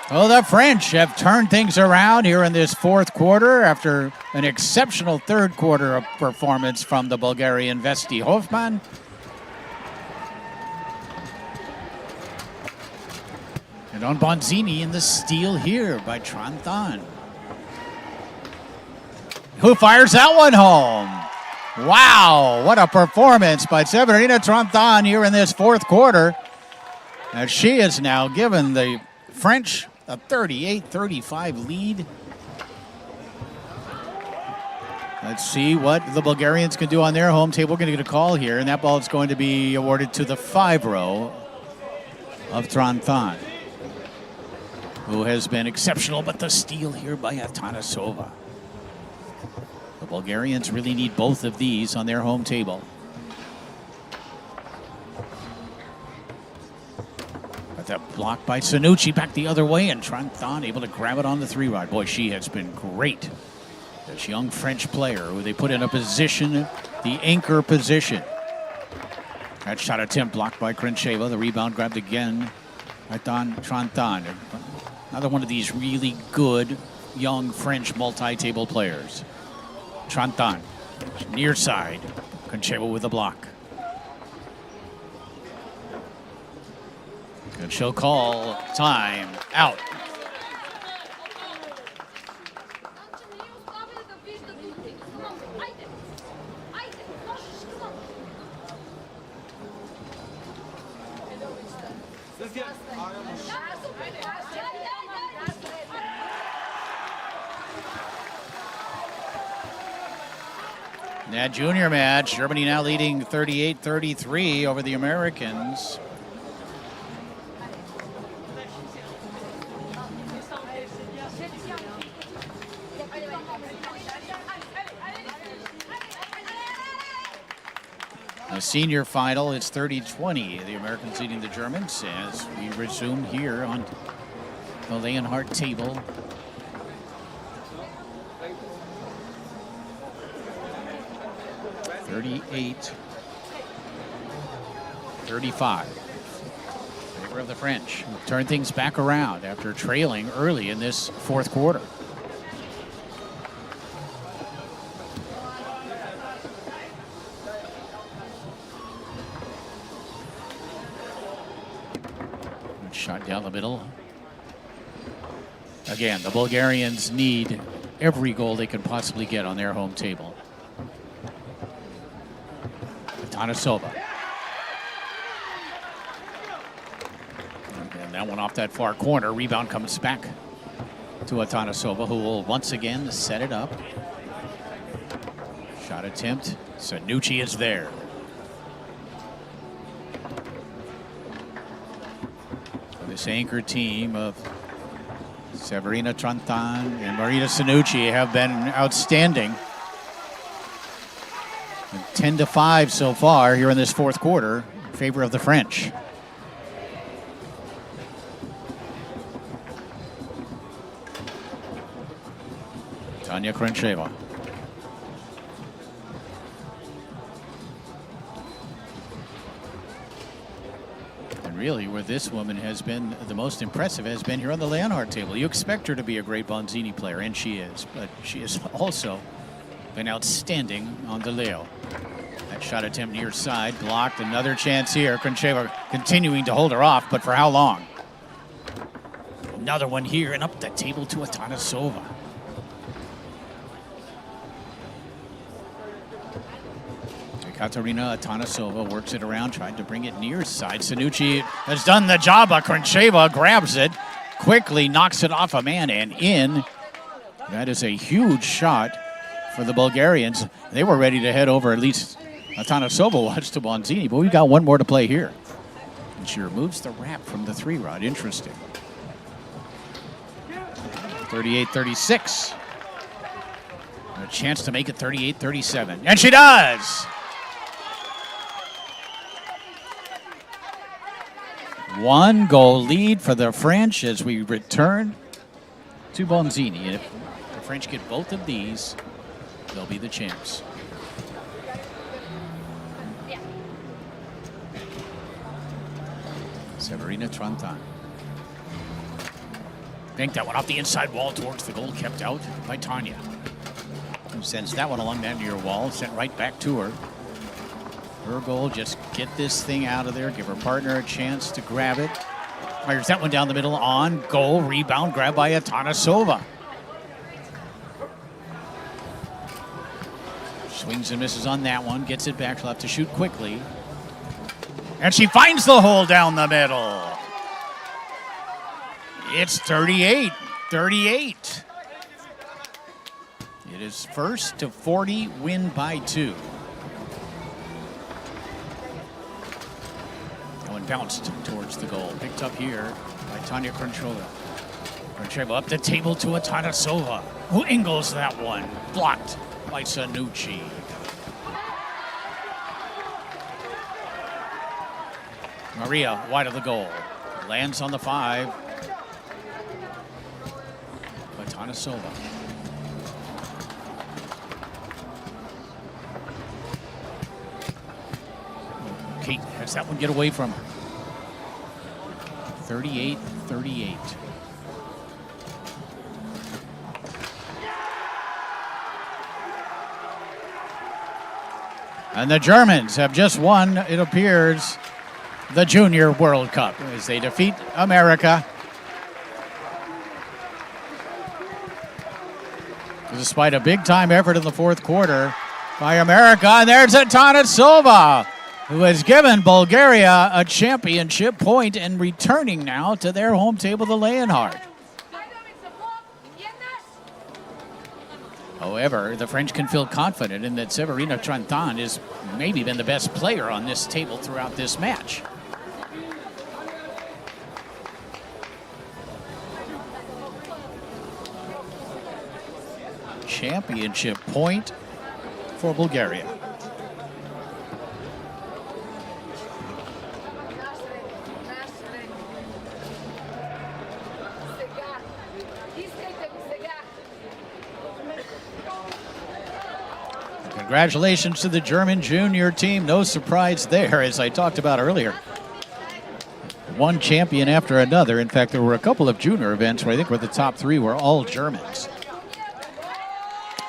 Well, the French have turned things around here in this fourth quarter after an exceptional third quarter of performance from the Bulgarian Vesti Hofman. And on Bonzini in the steal here by Tran Tan, who fires that one home. Wow, what a performance by Severina Tran Tan here in this fourth quarter. As she has now given the French a 38-35 lead. Let's see what the Bulgarians can do on their home table. We're going to get a call here, and that ball is going to be awarded to the 5-row of Tran Tan, who has been exceptional, but the steal here by Atanasova. The Bulgarians really need both of these on their home table. That block by Sanucci back the other way, and Tran Tan able to grab it on the 3-rod. Boy, she has been great. This young French player who they put in a position, the anchor position. That shot attempt blocked by Krencheva. The rebound grabbed again by Tran Tan. Another one of these really good young French multi-table players. Tran Tan, near side. Krencheva with a block. And she'll call time out. In that junior match, Germany now leading 38-33 over the Americans. The senior final, it's 30-20. The Americans leading the Germans as we resume here on the Leonhardt table. (38-35) in favor of the French. Turn things back around after trailing early in this fourth quarter. Shot down the middle. Again, the Bulgarians need every goal they can possibly get on their home table. Atanasova. And that one off that far corner. Rebound comes back to Atanasova, who will once again set it up. Shot attempt. Sanucci is there. This anchor team of Severina Tran Tan and Marita Sanucci have been outstanding. 10-5 so far here in this fourth quarter in favor of the French. Tanya Krencheva. Really, where this woman has been the most impressive has been here on the Leonhardt table. You expect her to be a great Bonzini player, and she is, but she has also been outstanding on the Leo. That shot attempt near side, blocked. Another chance here. Krencheva continuing to hold her off, but for how long? Another one here, and up the table to Atanasova. Katerina Atanasova works it around, tried to bring it near side. Sanucci has done the job. Krencheva grabs it, quickly knocks it off a man and in. That is a huge shot for the Bulgarians. They were ready to head over, at least Atanasova was, to Bonzini, but we've got one more to play here. And she removes the wrap from the 3-rod. Interesting. 38-36. A chance to make it 38-37. And she does! 1-goal lead for the French as we return to Bonzini. And if the French get both of these, they'll be the champs. Severina Trantan. Think that one off the inside wall towards the goal, kept out by Tanya. Who sends that one along that near wall, sent right back to her. Her goal, just get this thing out of there, give her partner a chance to grab it. Fires that one down the middle, on goal, rebound, grabbed by Atanasova. Swings and misses on that one, gets it back, she'll have to shoot quickly. And she finds the hole down the middle. It's 38-38. It is first to 40, win by 2. That one bounced towards the goal. Picked up here by Tanya Konchova. Konchova up the table to Atanasova, who angles that one. Blocked by Sanucci. Maria wide of the goal. Lands on the 5. Atanasova. Kate has that one get away from her. 38-38. And the Germans have just won, it appears, the Junior World Cup as they defeat America. Despite a big-time effort in the fourth quarter by America, and there's Atanasova, who has given Bulgaria a championship point and returning now to their home table, the Leonhardt. However, the French can feel confident in that Severina Trantan has maybe been the best player on this table throughout this match. Championship point for Bulgaria. Congratulations to the German junior team. No surprise there, as I talked about earlier. One champion after another. In fact, there were a couple of junior events where I think the top 3 were all Germans.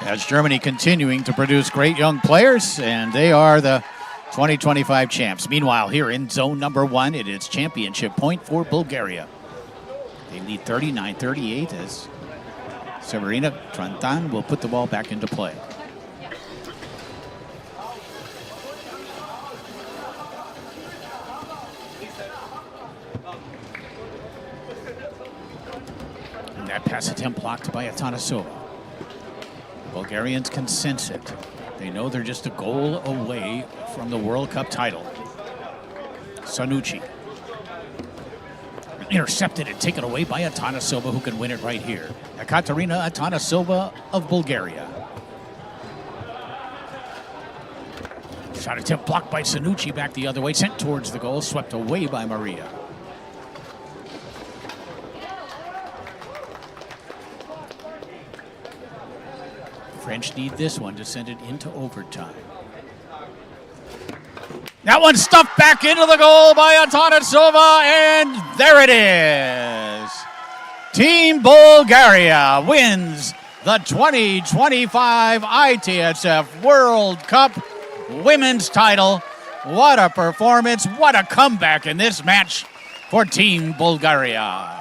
As Germany continuing to produce great young players, and they are the 2025 champs. Meanwhile, here in zone number 1, it is championship point for Bulgaria. They lead 39-38 as Severina Trantan will put the ball back into play. And that pass attempt blocked by Atanasova. Bulgarians can sense it. They know they're just a goal away from the World Cup title. Sanucci. Intercepted and taken away by Atanasova, who can win it right here. Ekaterina Atanasova of Bulgaria. Shot attempt blocked by Sanucci, back the other way, sent towards the goal, swept away by Maria. French need this one to send it into overtime. That one stuffed back into the goal by Atanasova, and there it is. Team Bulgaria wins the 2025 ITSF World Cup women's title. What a performance, what a comeback in this match for Team Bulgaria.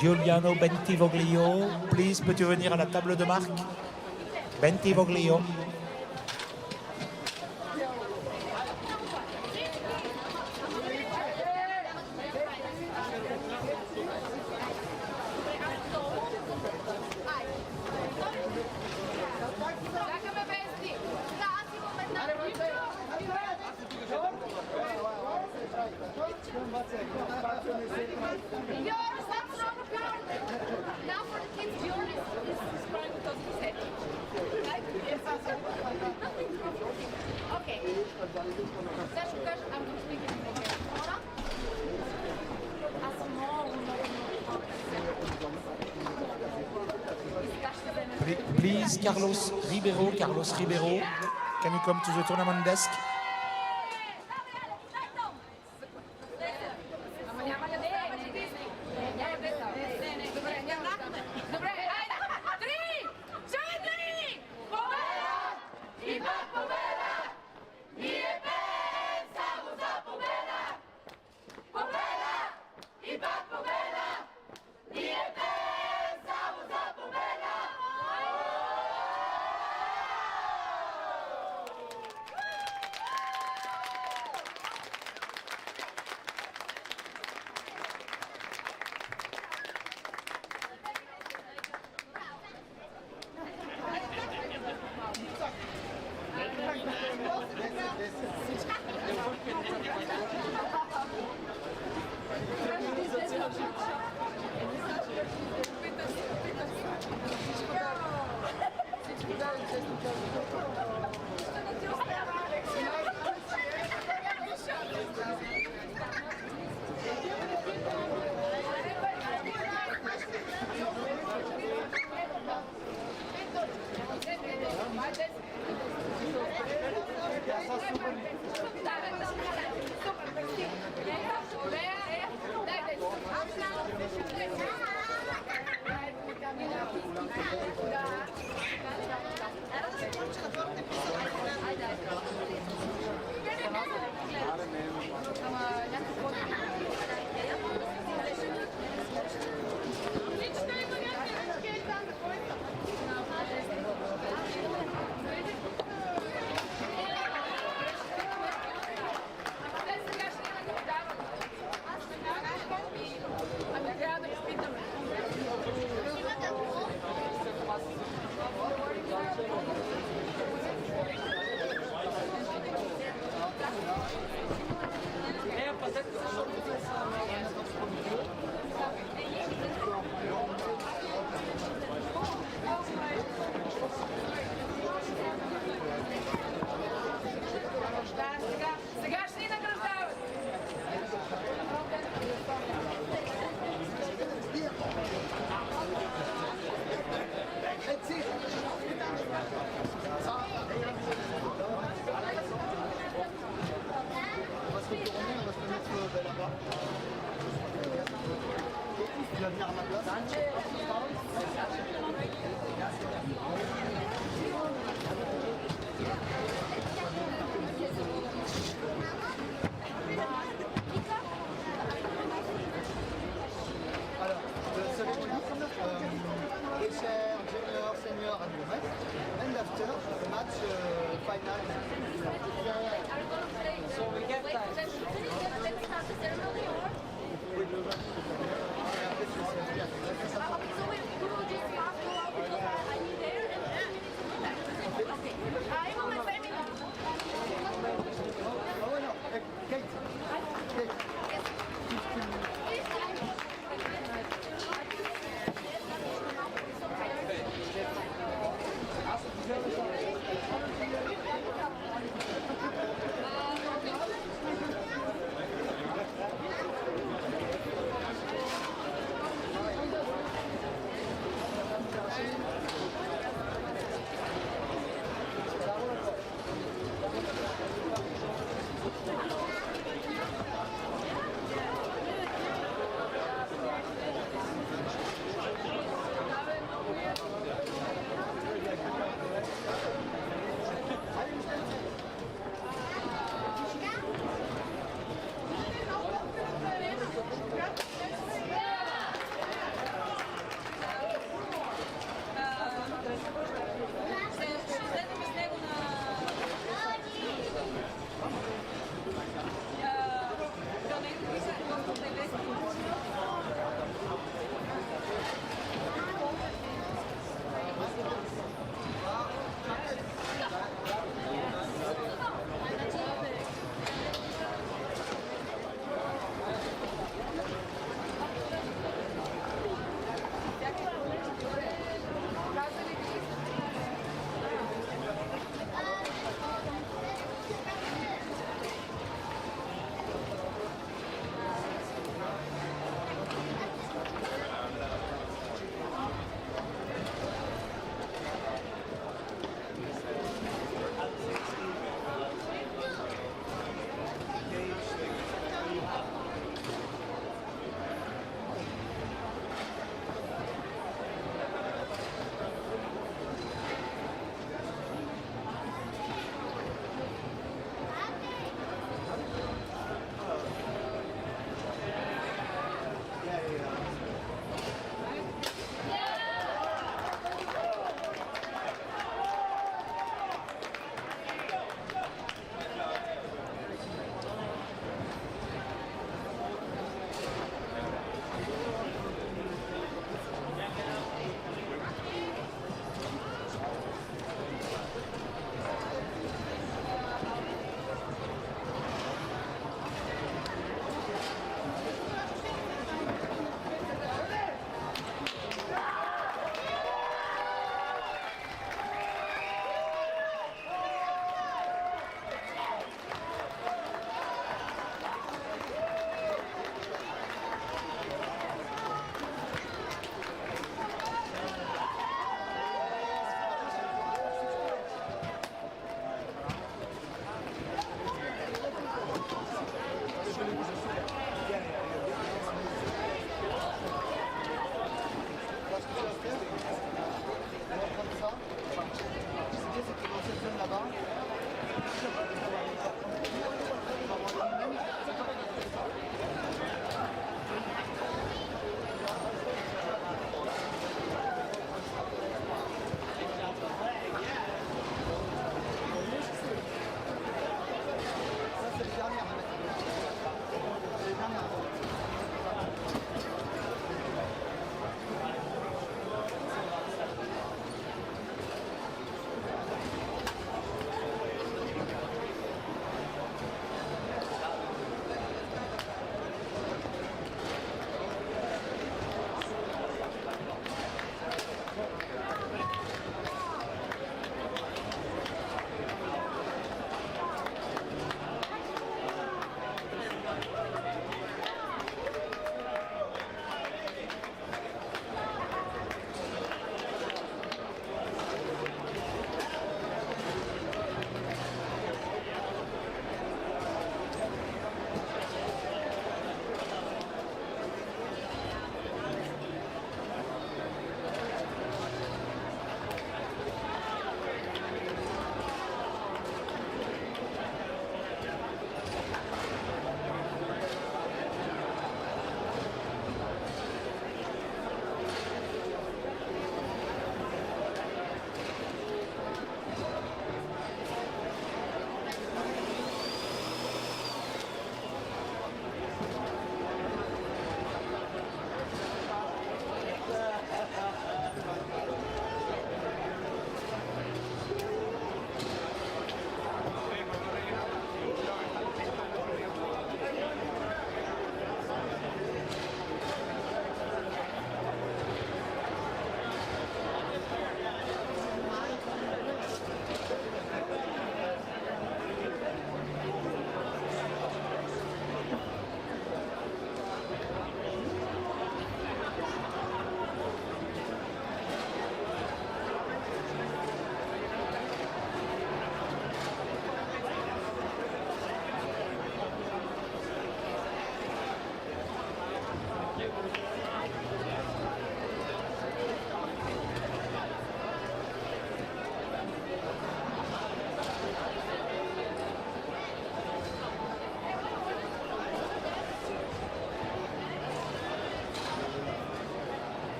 Giuliano Bentivoglio, please, peux-tu venir à la table de marque? Bentivoglio. Now for the kids, Bjorn is crying because he's happy. Right? Yes. Okay. Знаеш, ще кажа, I'm going to speak in English. Аз съм много Please, Carlos Ribeiro, can you come to the tournament desk?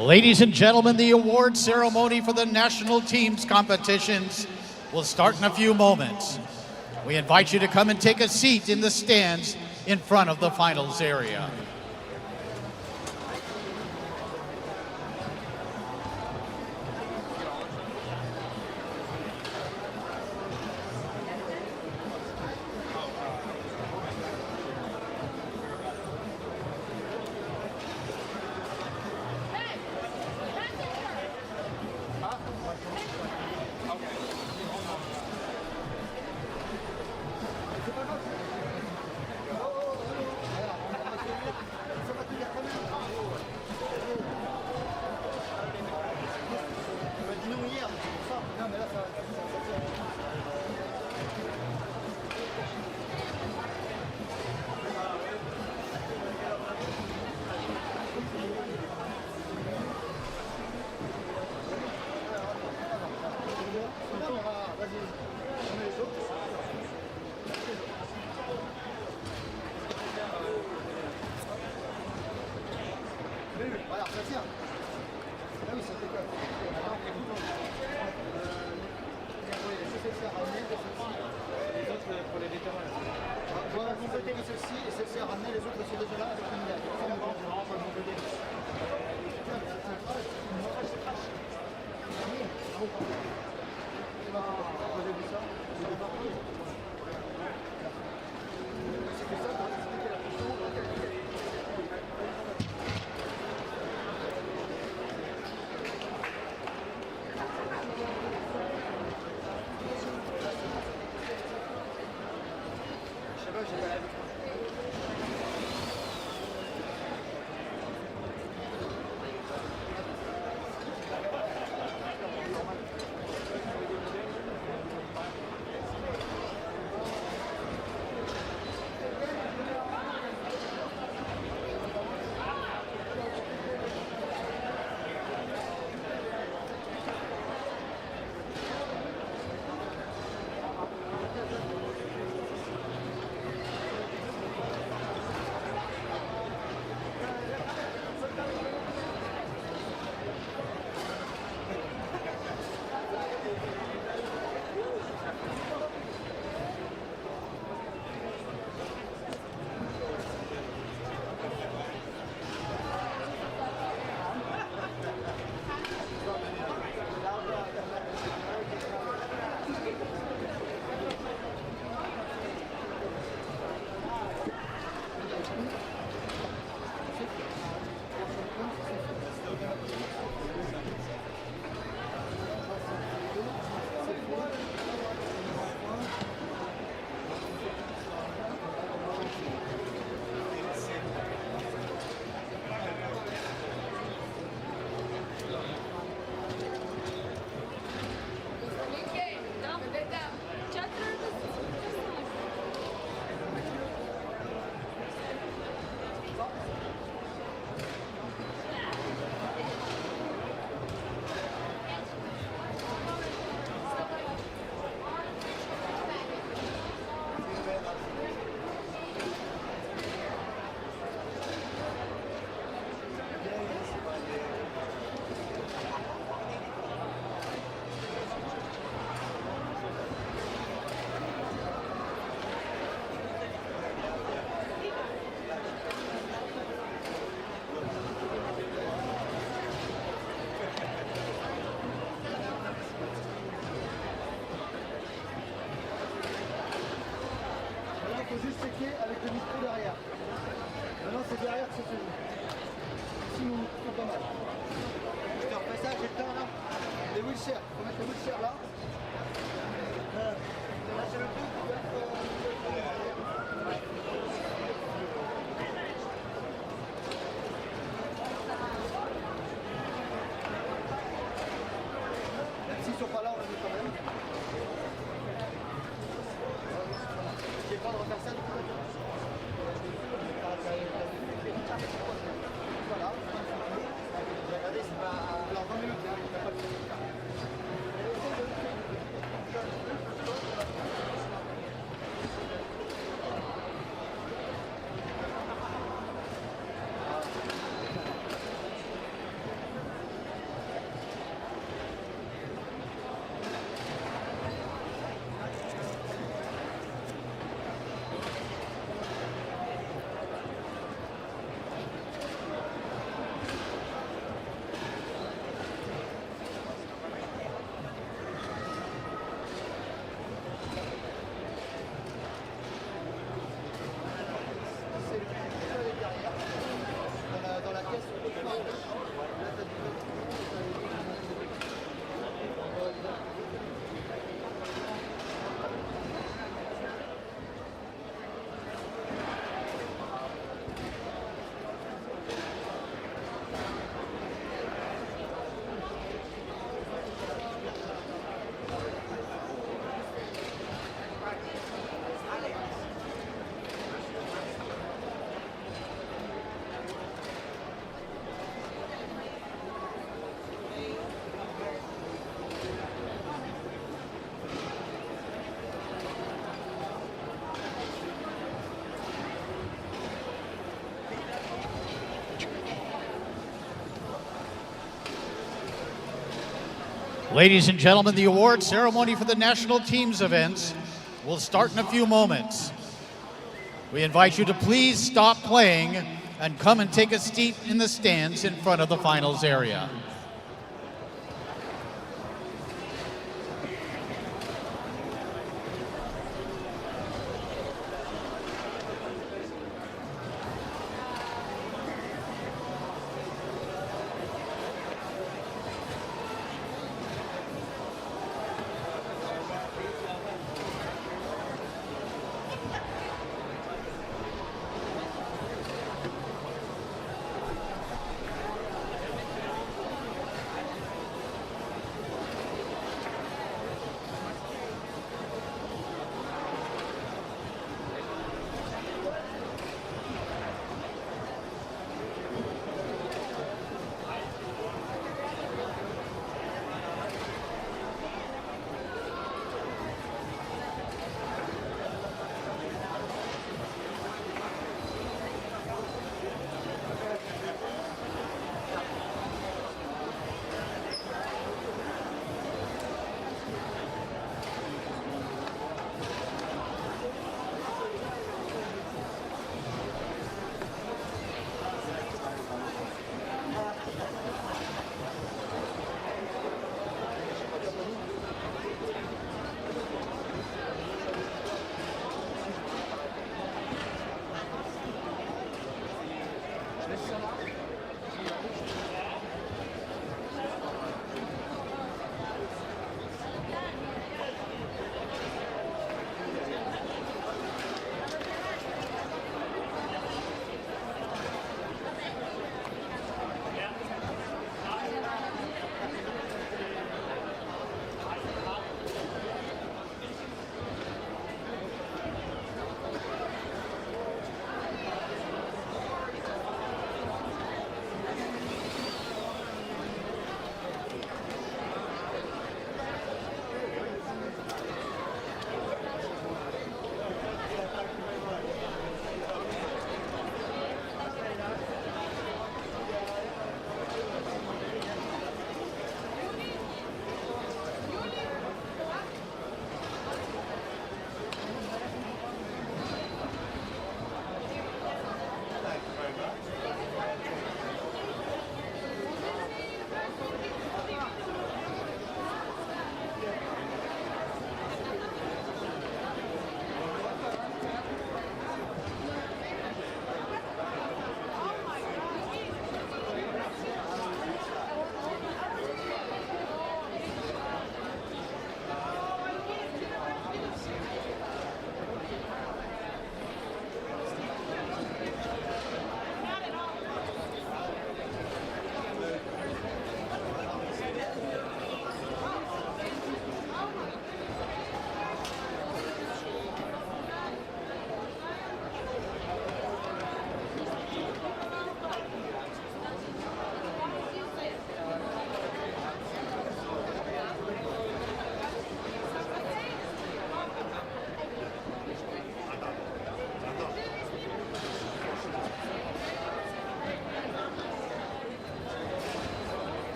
Ladies and gentlemen, the award ceremony for the national teams competitions will start in a few moments. We invite you to come and take a seat in the stands in front of the finals area. Ladies and gentlemen, the award ceremony for the national teams events will start in a few moments. We invite you to please stop playing and come and take a seat in the stands in front of the finals area.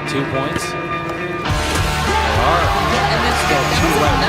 2 points. There are still 2 left.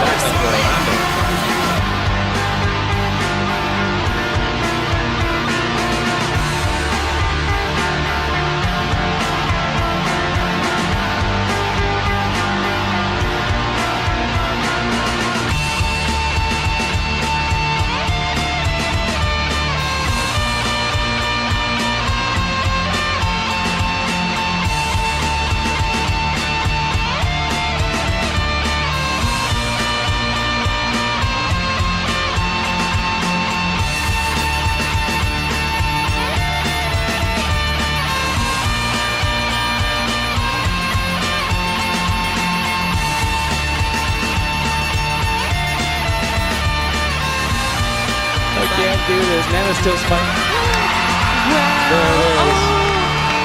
Do this. Nana's still smiling. Wow. There it is.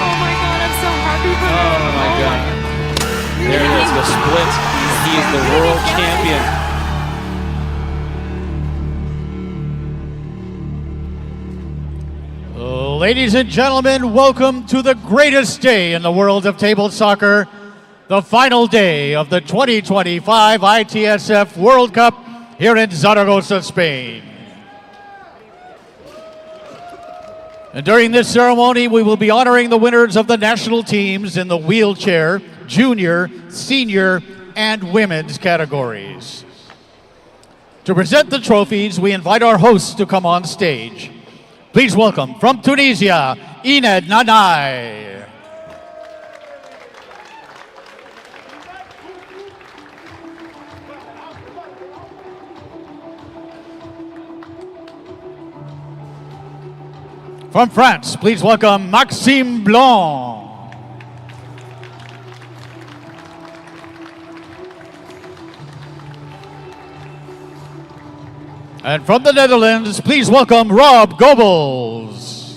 Oh my God, I'm so happy for him. Oh my God. There it is, the split. He is the world champion. Ladies and gentlemen, welcome to the greatest day in the world of table soccer, the final day of the 2025 ITSF World Cup here in Zaragoza, Spain. And during this ceremony, we will be honoring the winners of the national teams in the wheelchair, junior, senior, and women's categories. To present the trophies, we invite our hosts to come on stage. Please welcome from Tunisia, Ined Nanai. From France, please welcome Maxime Blanc. And from the Netherlands, please welcome Rob Goebbels.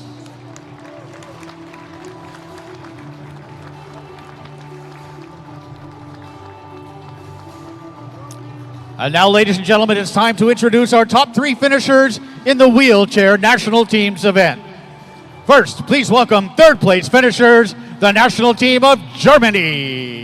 And now, ladies and gentlemen, it's time to introduce our top 3 finishers in the wheelchair national teams event. First, please welcome third place finishers, the national team of Germany.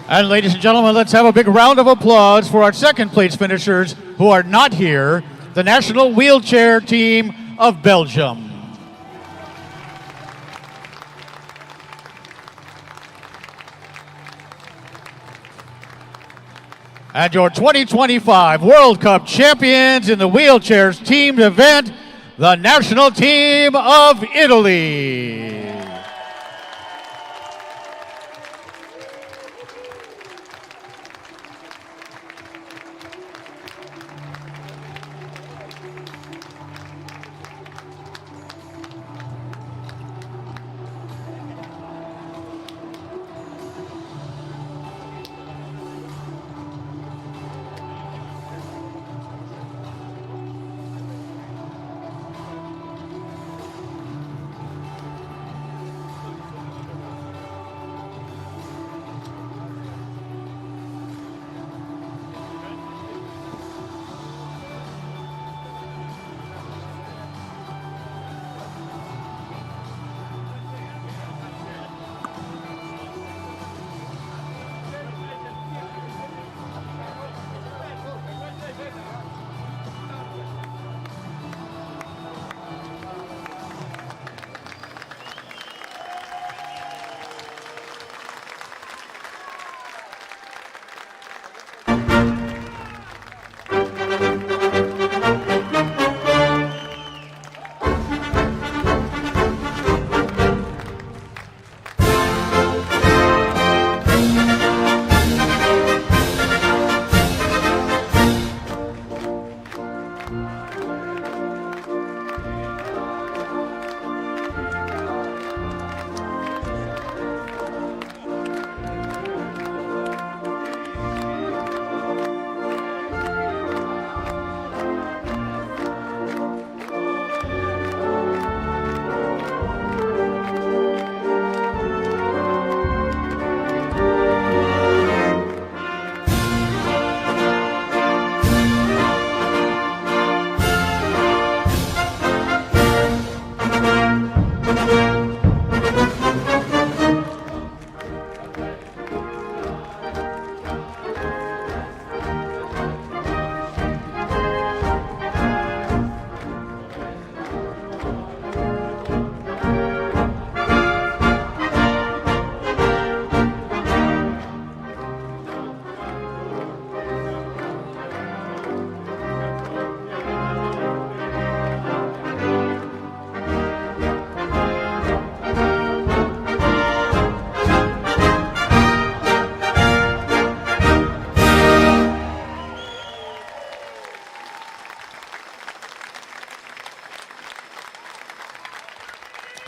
And ladies and gentlemen, let's have a big round of applause for our second place finishers who are not here, the national wheelchair team of Belgium. And your 2025 World Cup champions in the wheelchairs team event, the national team of Italy.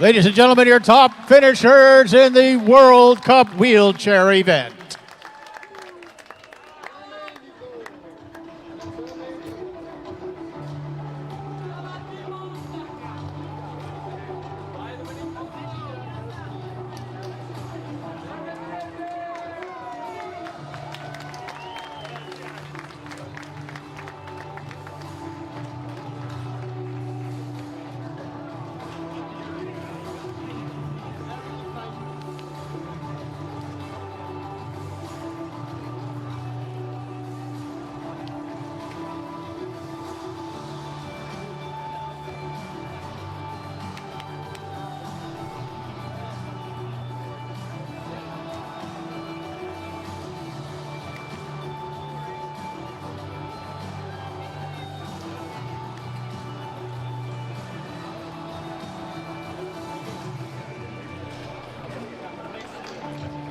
Ladies and gentlemen, your top finishers in the World Cup wheelchair event.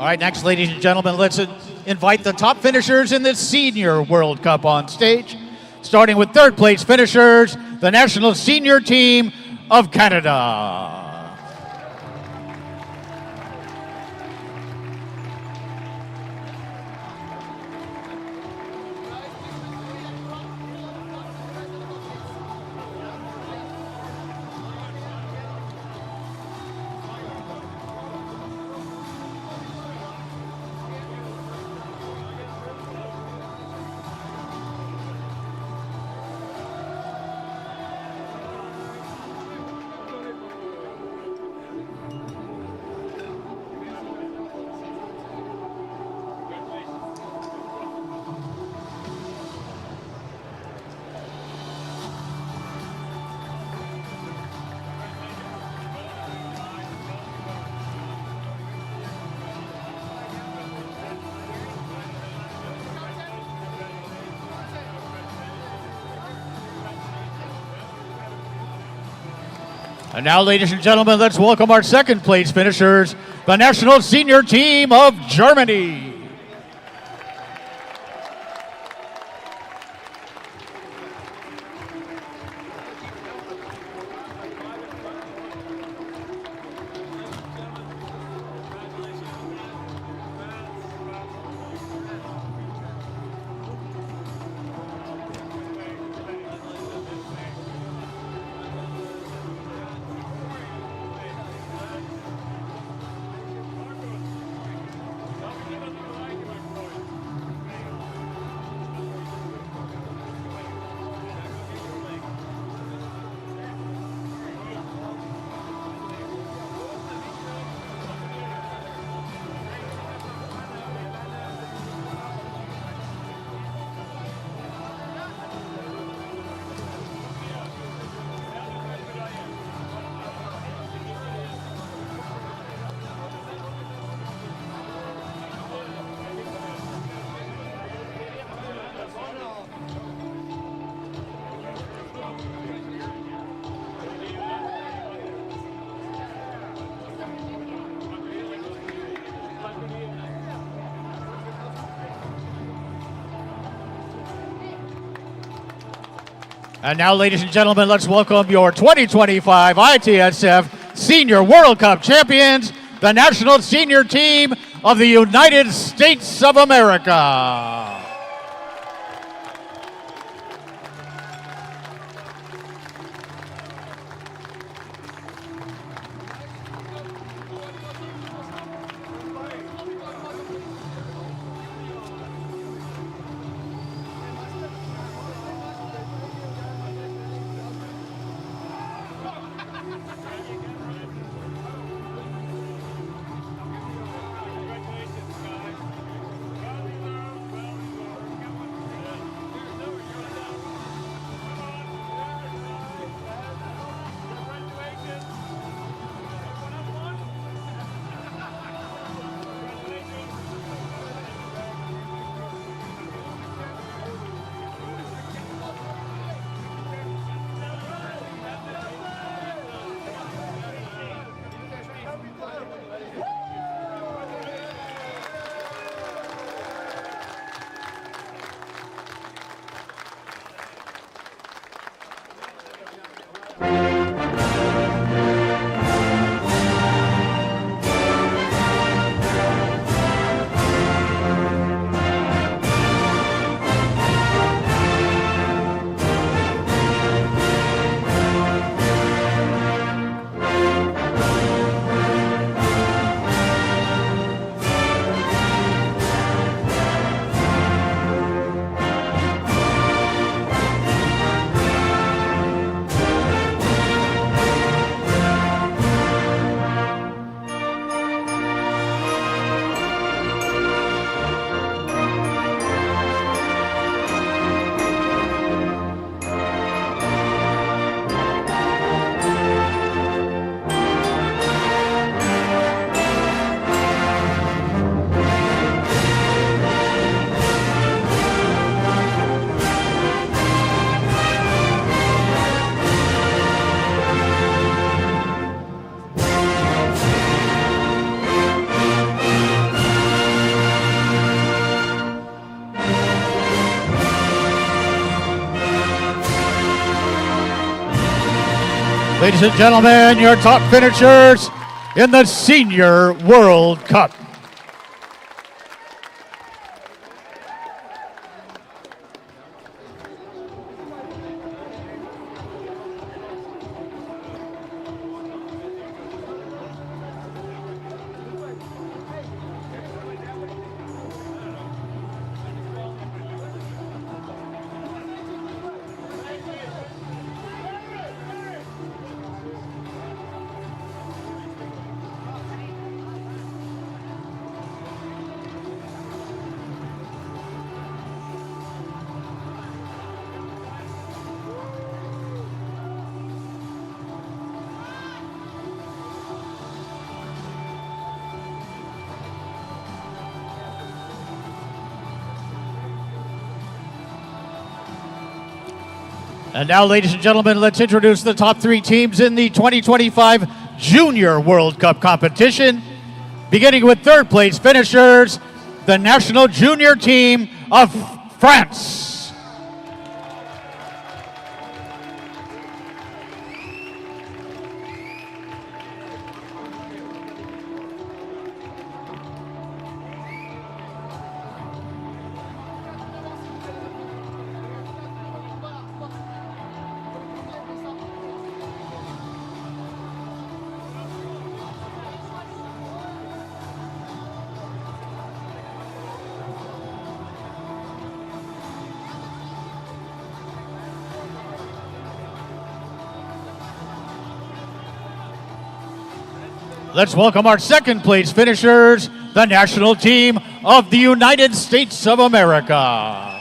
All right, next, ladies and gentlemen, let's invite the top finishers in the Senior World Cup on stage. Starting with third place finishers, the national senior team of Canada. And now, ladies and gentlemen, let's welcome our second place finishers, the national senior team of Germany. And now, ladies and gentlemen, let's welcome your 2025 ITSF Senior World Cup champions, the national senior team of the United States of America. Ladies and gentlemen, your top finishers in the Senior World Cup. And now, ladies and gentlemen, let's introduce the top 3 teams in the 2025 Junior World Cup competition. Beginning with third place finishers, the national junior team of France. Let's welcome our second place finishers, the national team of the United States of America.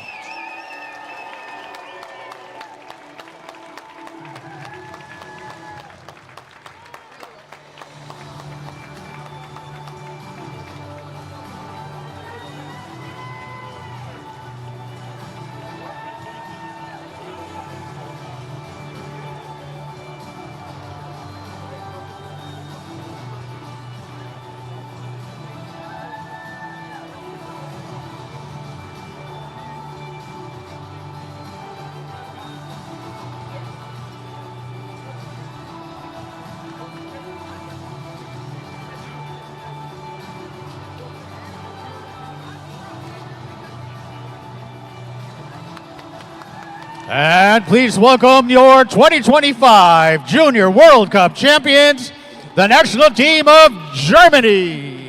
And please welcome your 2025 Junior World Cup champions, the national team of Germany.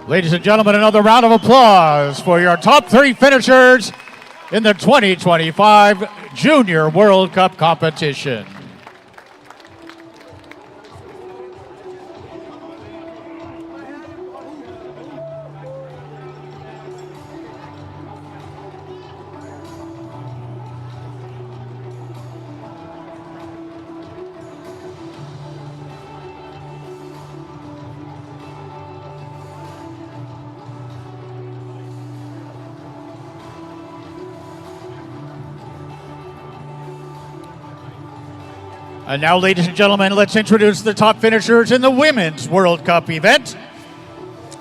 Ladies and gentlemen, another round of applause for your top 3 finishers in the 2025 Junior World Cup competition. And now, ladies and gentlemen, let's introduce the top finishers in the Women's World Cup event.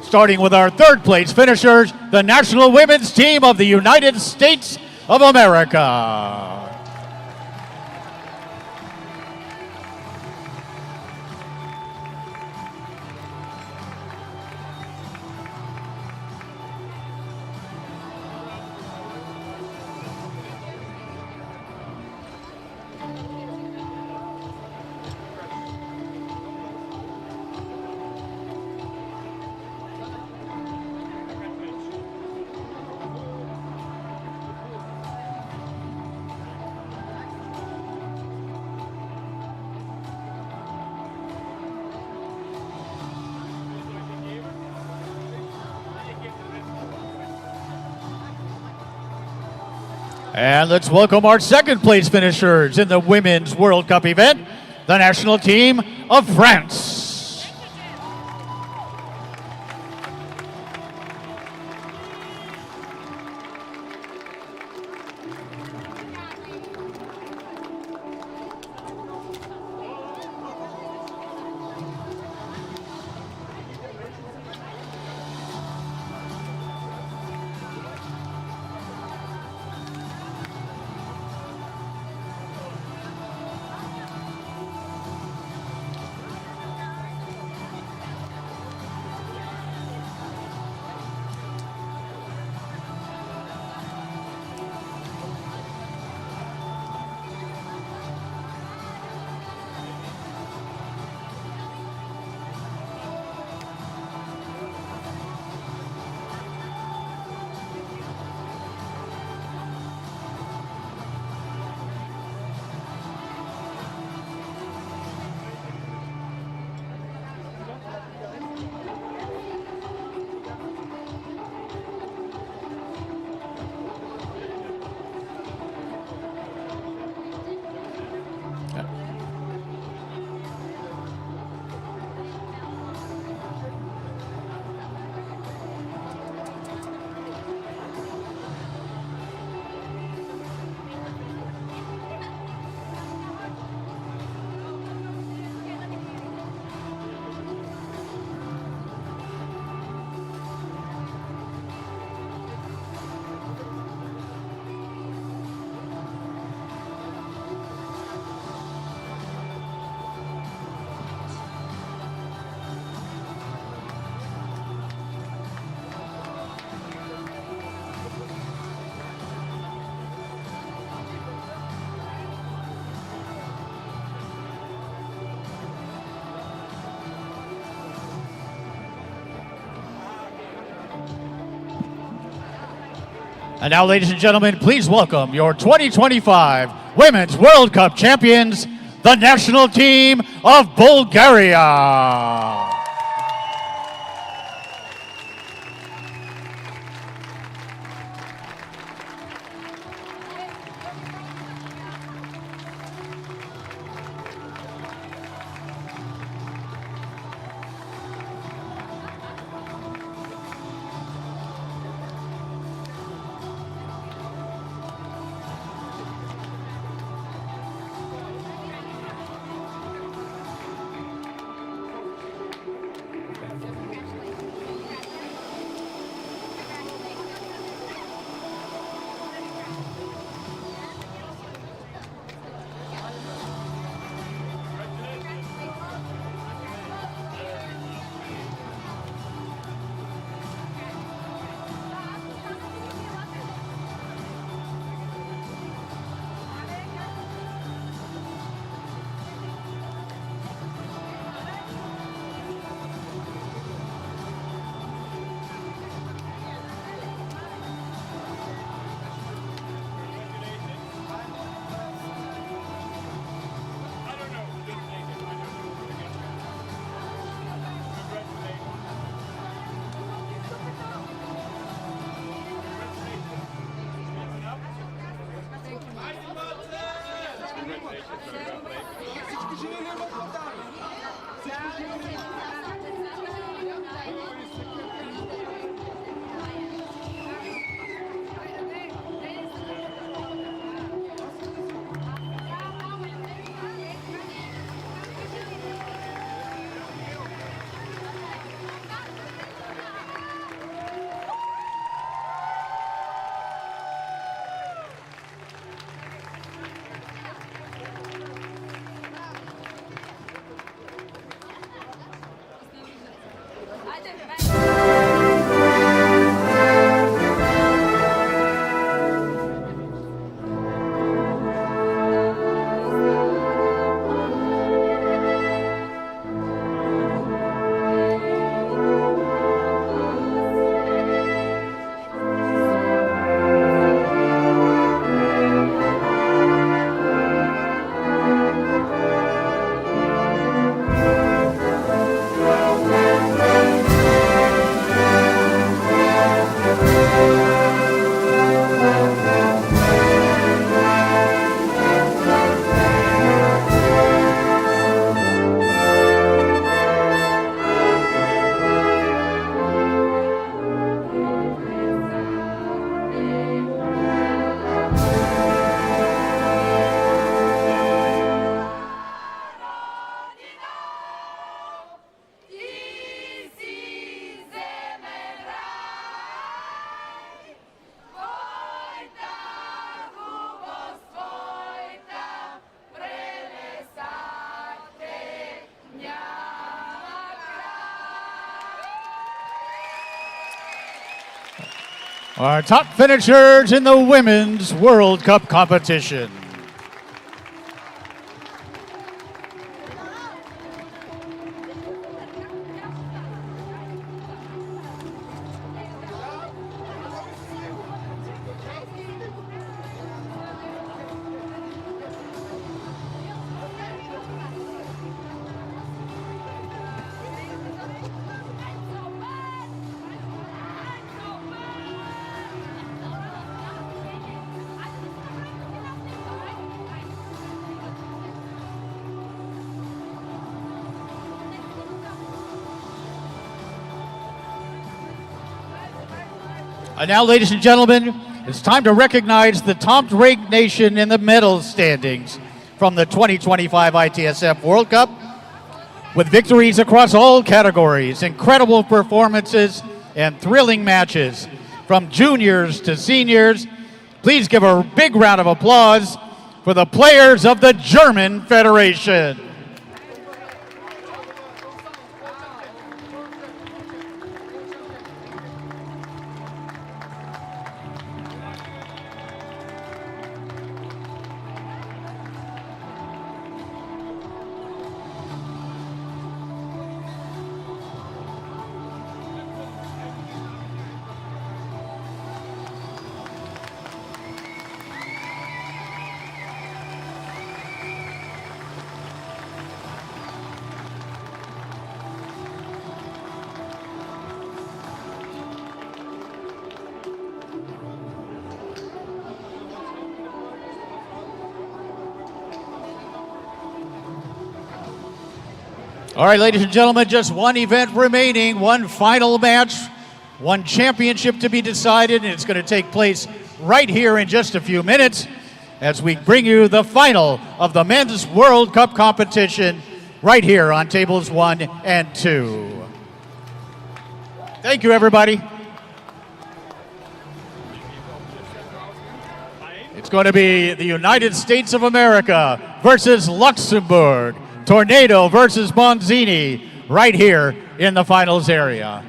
Starting with our third place finishers, the national women's team of the United States of America. And let's welcome our second place finishers in the Women's World Cup event, the national team of France. And now, ladies and gentlemen, please welcome your 2025 Women's World Cup champions, the national team of Bulgaria. Our top finishers in the Women's World Cup competition. And now, ladies and gentlemen, it's time to recognize the top-ranked nation in the medal standings from the 2025 ITSF World Cup. With victories across all categories, incredible performances, and thrilling matches from juniors to seniors, please give a big round of applause for the players of the German Federation. All right, ladies and gentlemen, just one event remaining, one final match, one championship to be decided, and it's going to take place right here in just a few minutes as we bring you the final of the Men's World Cup competition right here on tables 1 and 2. Thank you, everybody. It's going to be the United States of America versus Luxembourg. Tornado versus Bonzini right here in the finals area.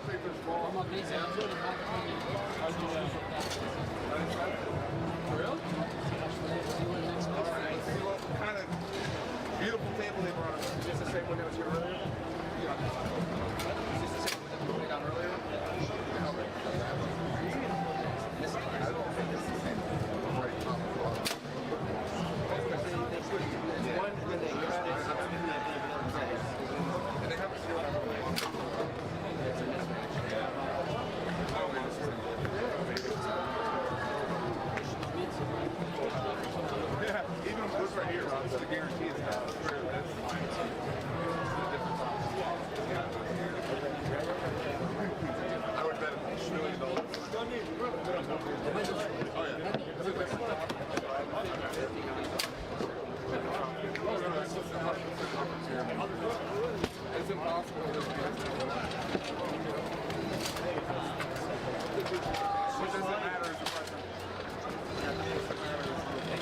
think they're small. For real? Alright. What kind of beautiful table they brought us? Is this the same one that was here earlier? Yeah. Is this the same one that we put down earlier? I don't think it's the same. Right top of the bottom. One, and then they got it. And they have a seal on yeah, even this right here, Rob, the guarantee is not fair. That's fine. I would bet $1 million. Oh, yeah. It's impossible. What does it matter is the question. What matters is the top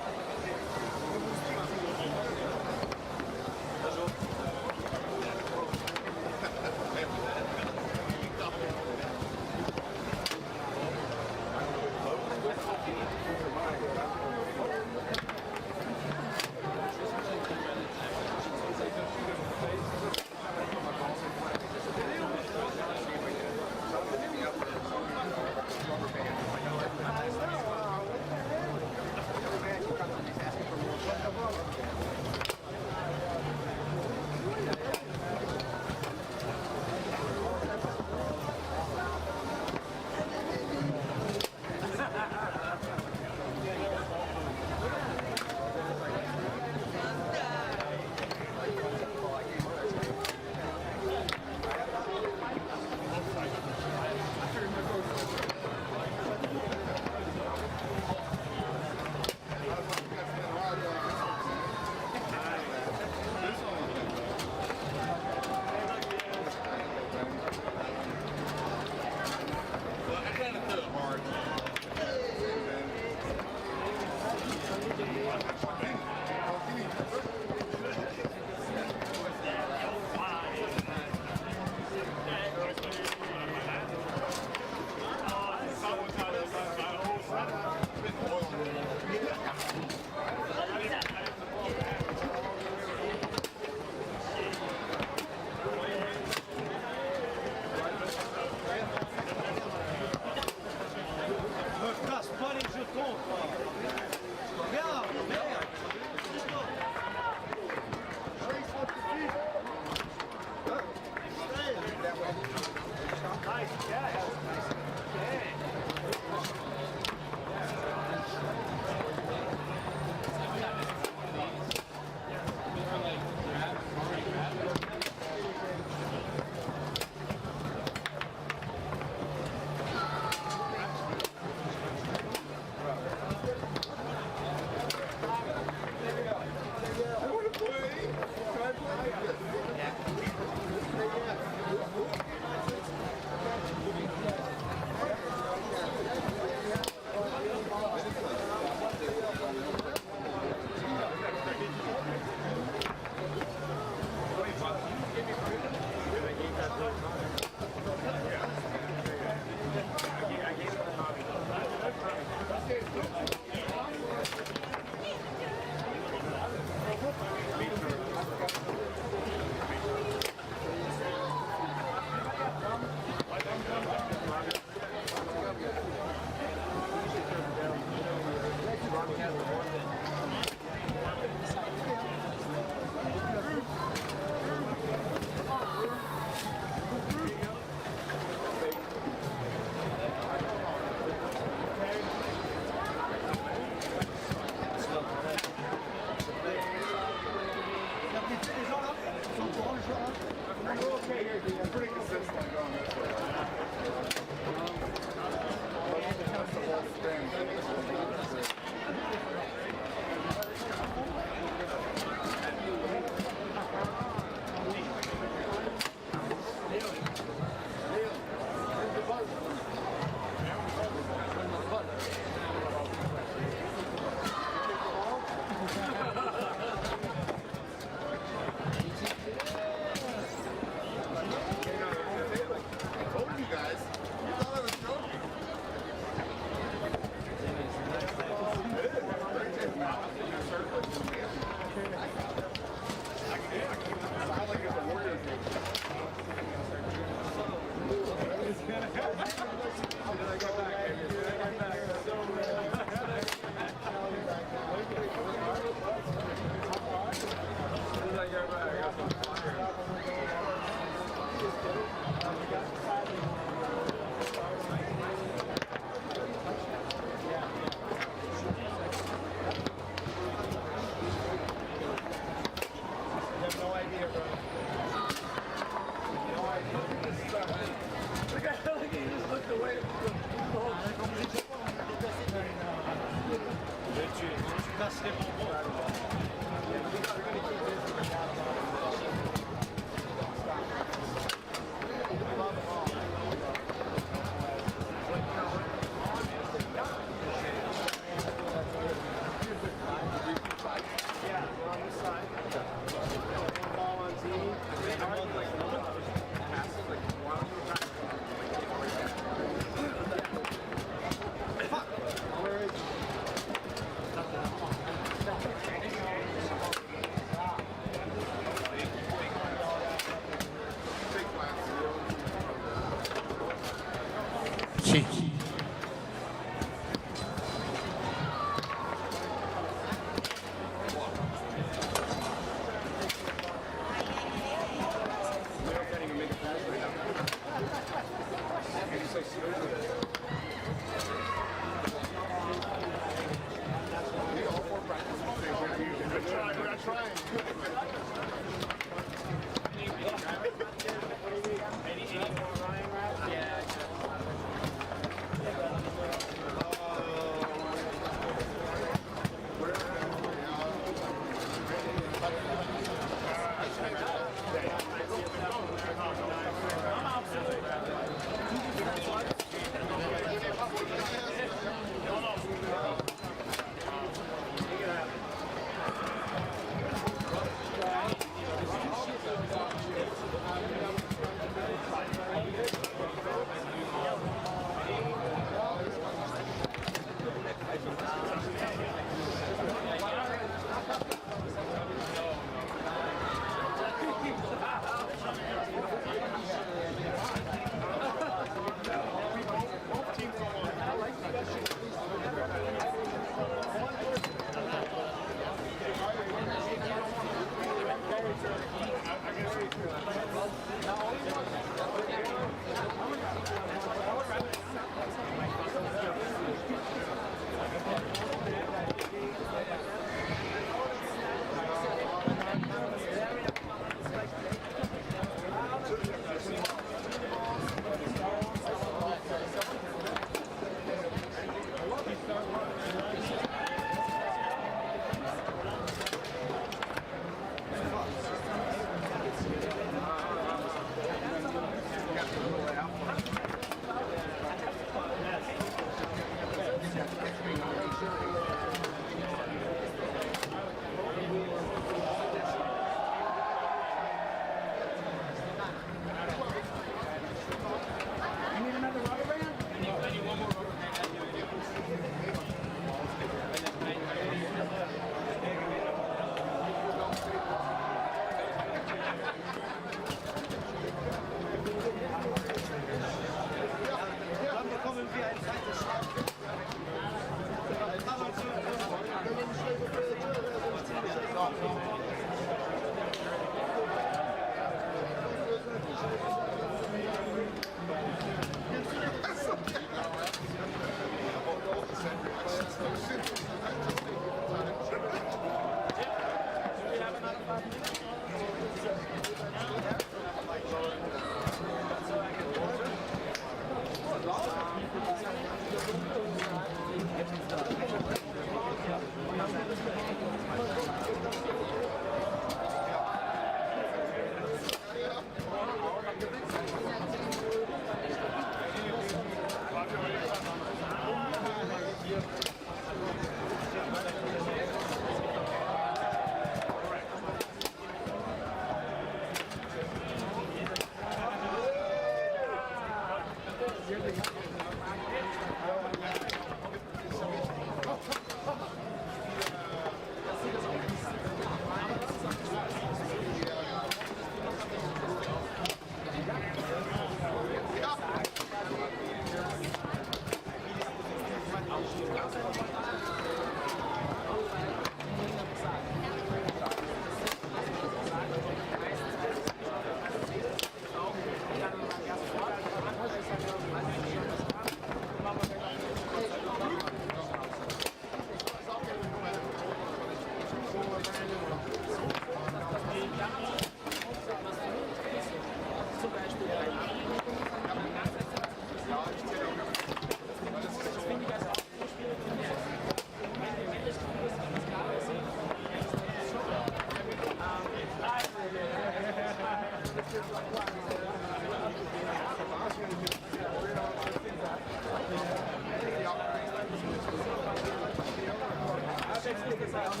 Where's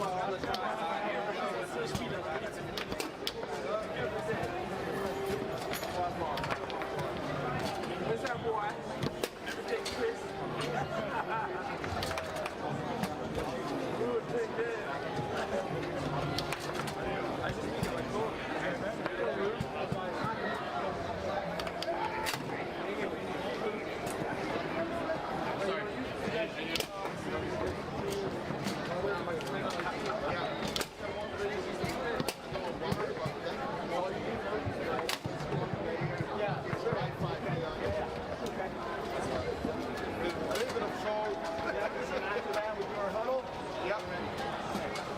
that boy? Never take Chris. Good, take care. I just need to like go.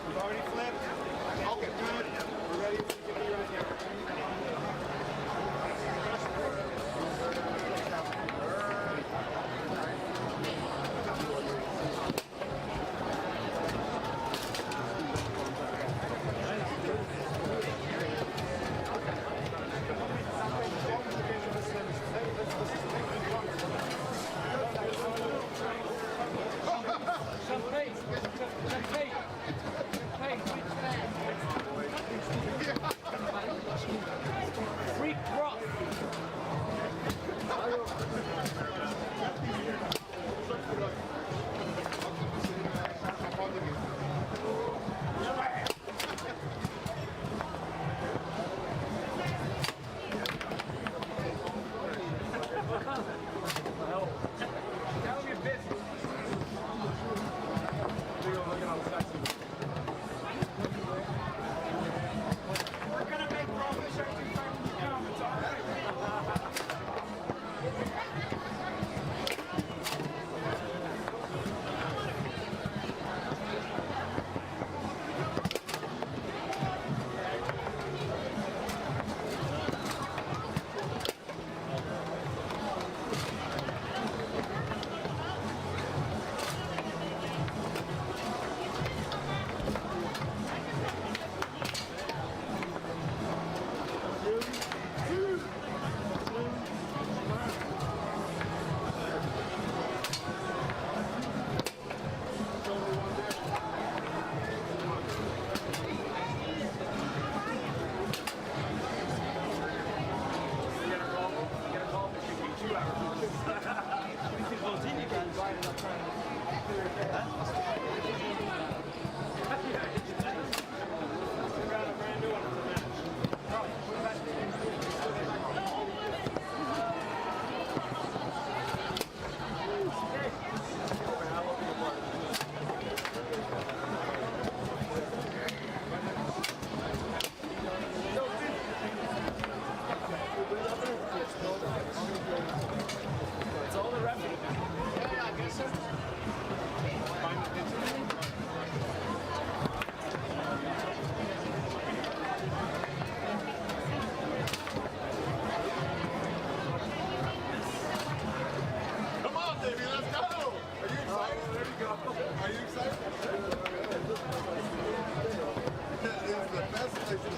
We've already flipped. Okay, good. We're ready to get you right here. Freak rock. That'll be a business. We're gonna make crawfish every time we come. It's all right. It's all the revenue. Yeah, I guess so. Come on, baby, let's go! Are you excited? There you go. Are you excited? It's the best place to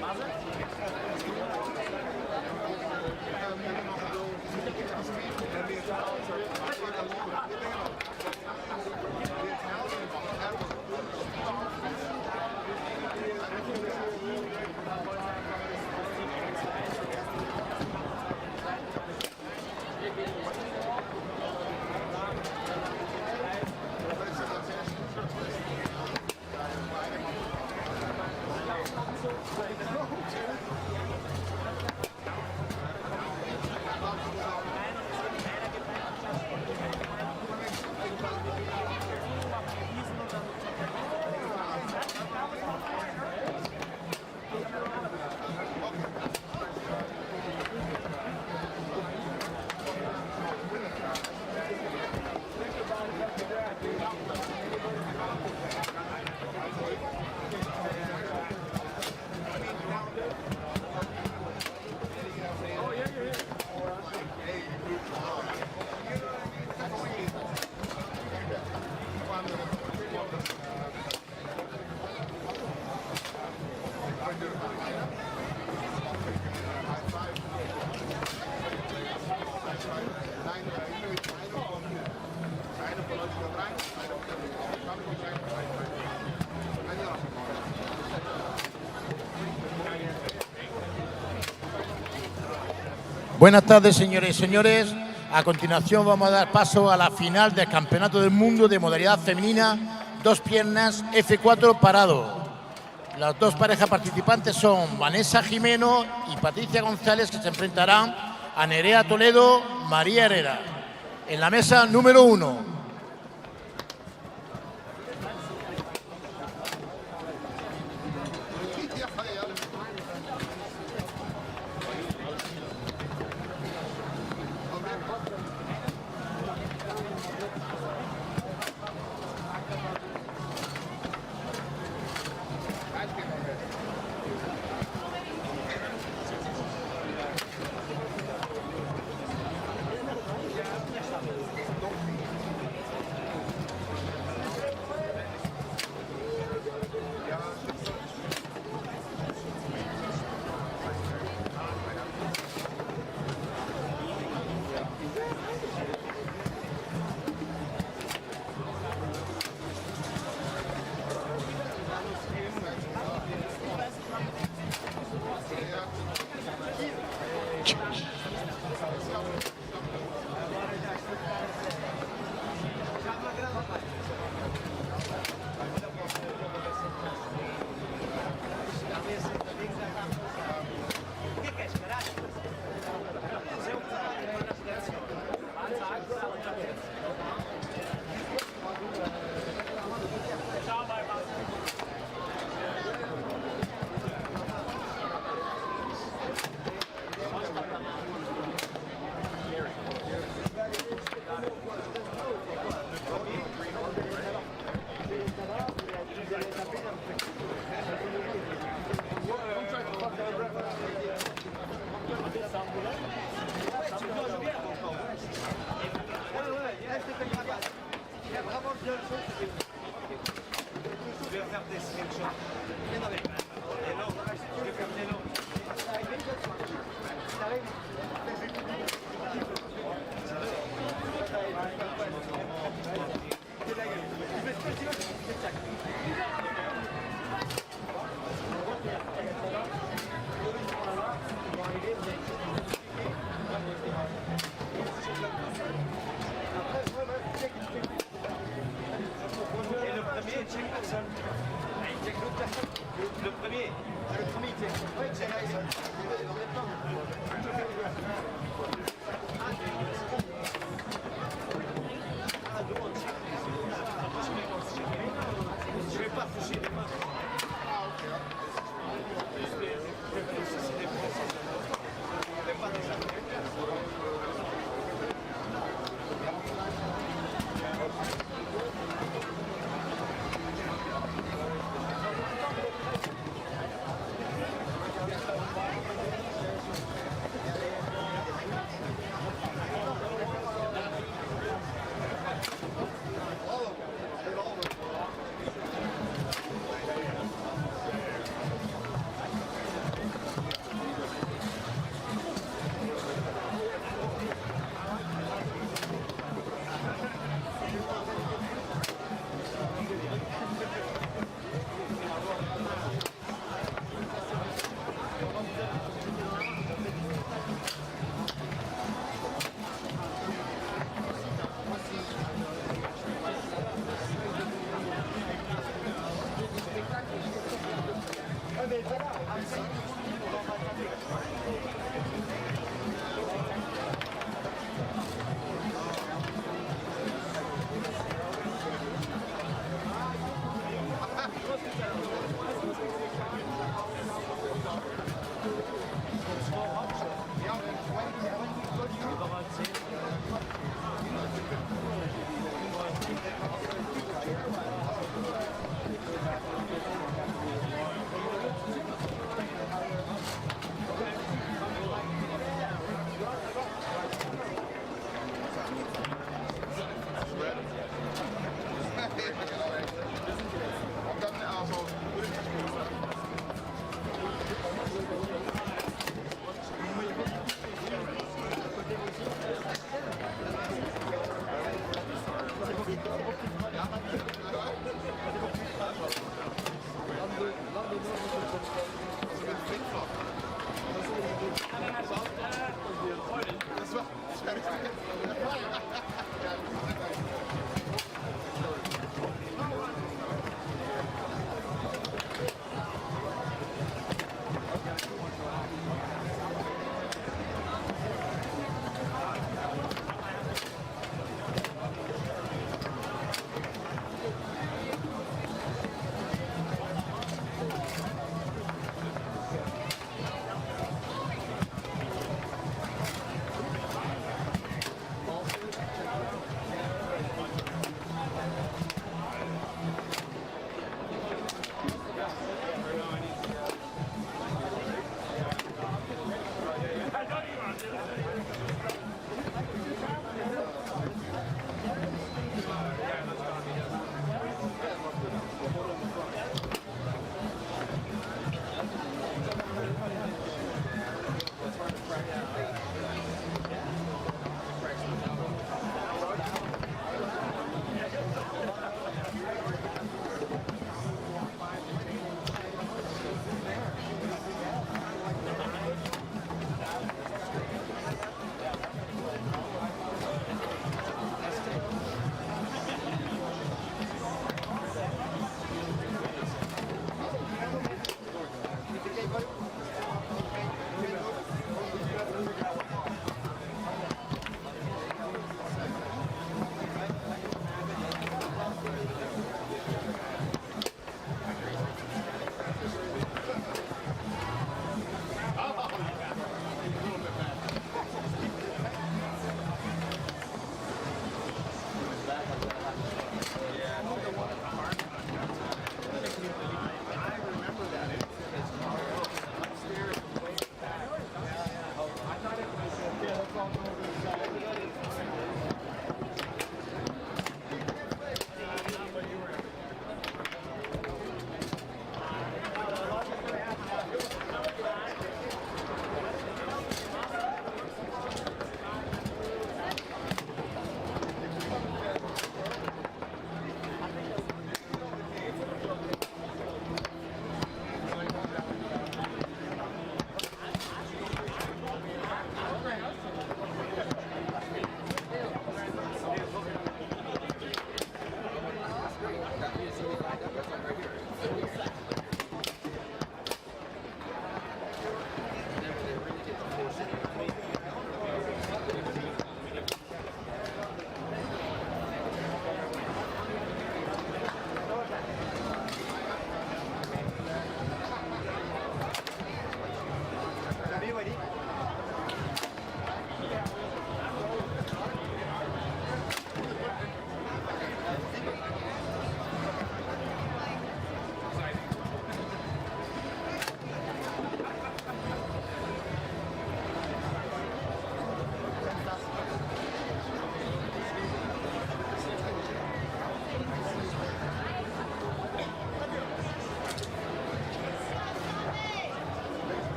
Mazda? Buenas tardes, señores y señores. A continuación vamos a dar paso a la final del Campeonato del Mundo de modalidad femenina, 2 piernas, F4 parado. Las 2 parejas participantes son Vanessa Jimeno y Patricia González, que se enfrentarán a Nerea Toledo, María Herrera. En la mesa número 1.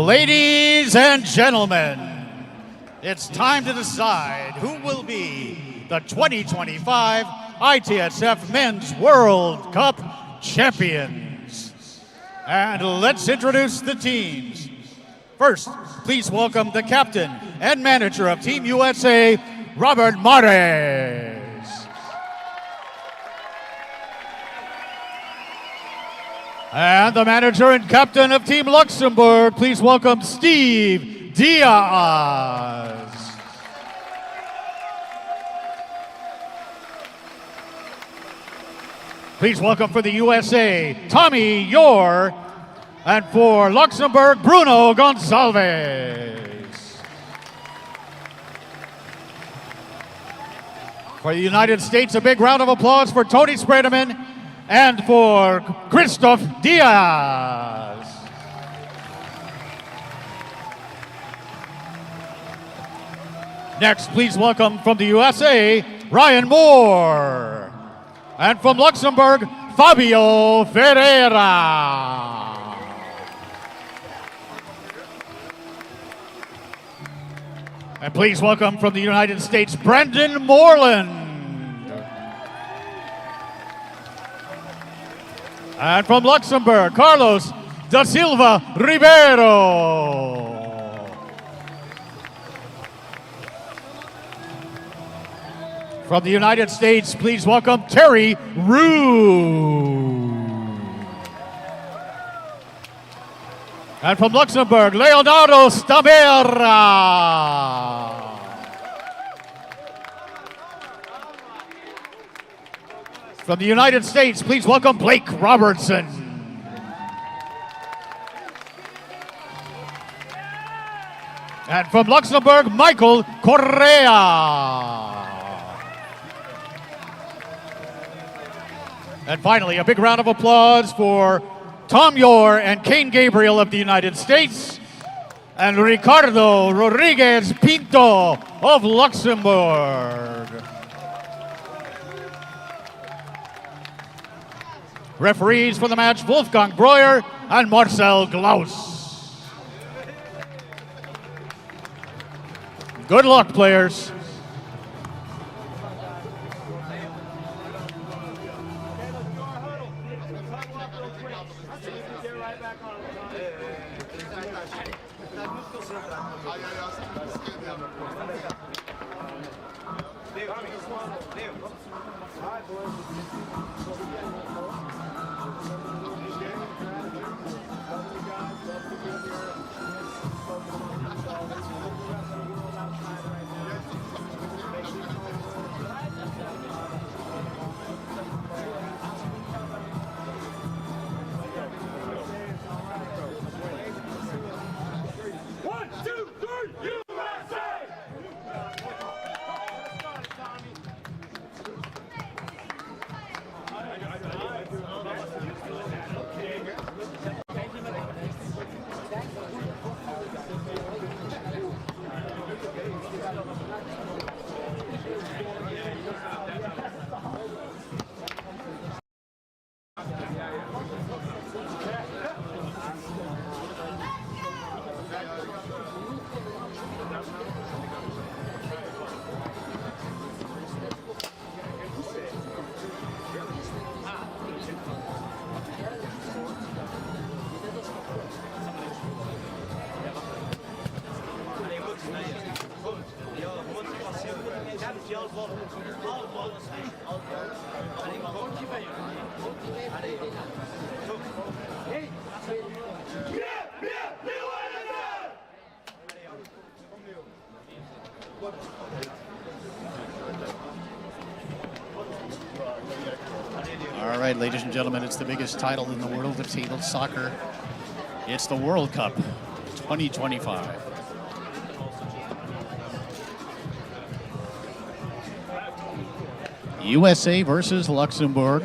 Ladies and gentlemen, it's time to decide who will be the 2025 ITSF Men's World Cup champions. And let's introduce the teams. First, please welcome the captain and manager of Team USA, Robert Mares. And the manager and captain of Team Luxembourg, please welcome Steve Diaz. Please welcome for the USA, Tommy Yor. And for Luxembourg, Bruno Gonçalves. For the United States, a big round of applause for Tony Spredeman and for Christoph Diaz. Next, please welcome from the USA, Ryan Moore. And from Luxembourg, Fabio Ferreira. And please welcome from the United States, Brendan Moreland. And from Luxembourg, Carlos da Silva Ribeiro. From the United States, please welcome Terry Roux. And from Luxembourg, Leonardo Stamera. From the United States, please welcome Blake Robertson. And from Luxembourg, Michael Correa. And finally, a big round of applause for Tom Yor and Kane Gabriel of the United States, and Ricardo Rodriguez Pinto of Luxembourg. Referees for the match, Wolfgang Breuer and Marcel Glaus. Good luck, players. All right, ladies and gentlemen, it's the biggest title in the world of table soccer. It's the World Cup 2025. USA versus Luxembourg.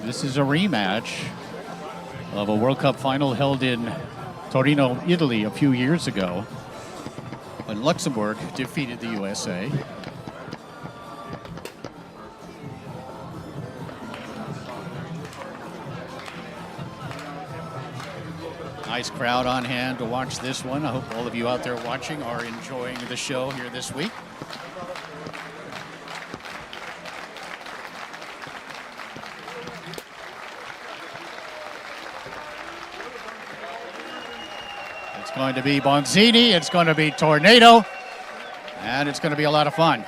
This is a rematch of a World Cup final held in Torino, Italy a few years ago, when Luxembourg defeated the USA. Nice crowd on hand to watch this one. I hope all of you out there watching are enjoying the show here this week. It's going to be Bonzini, it's going to be Tornado, and it's going to be a lot of fun.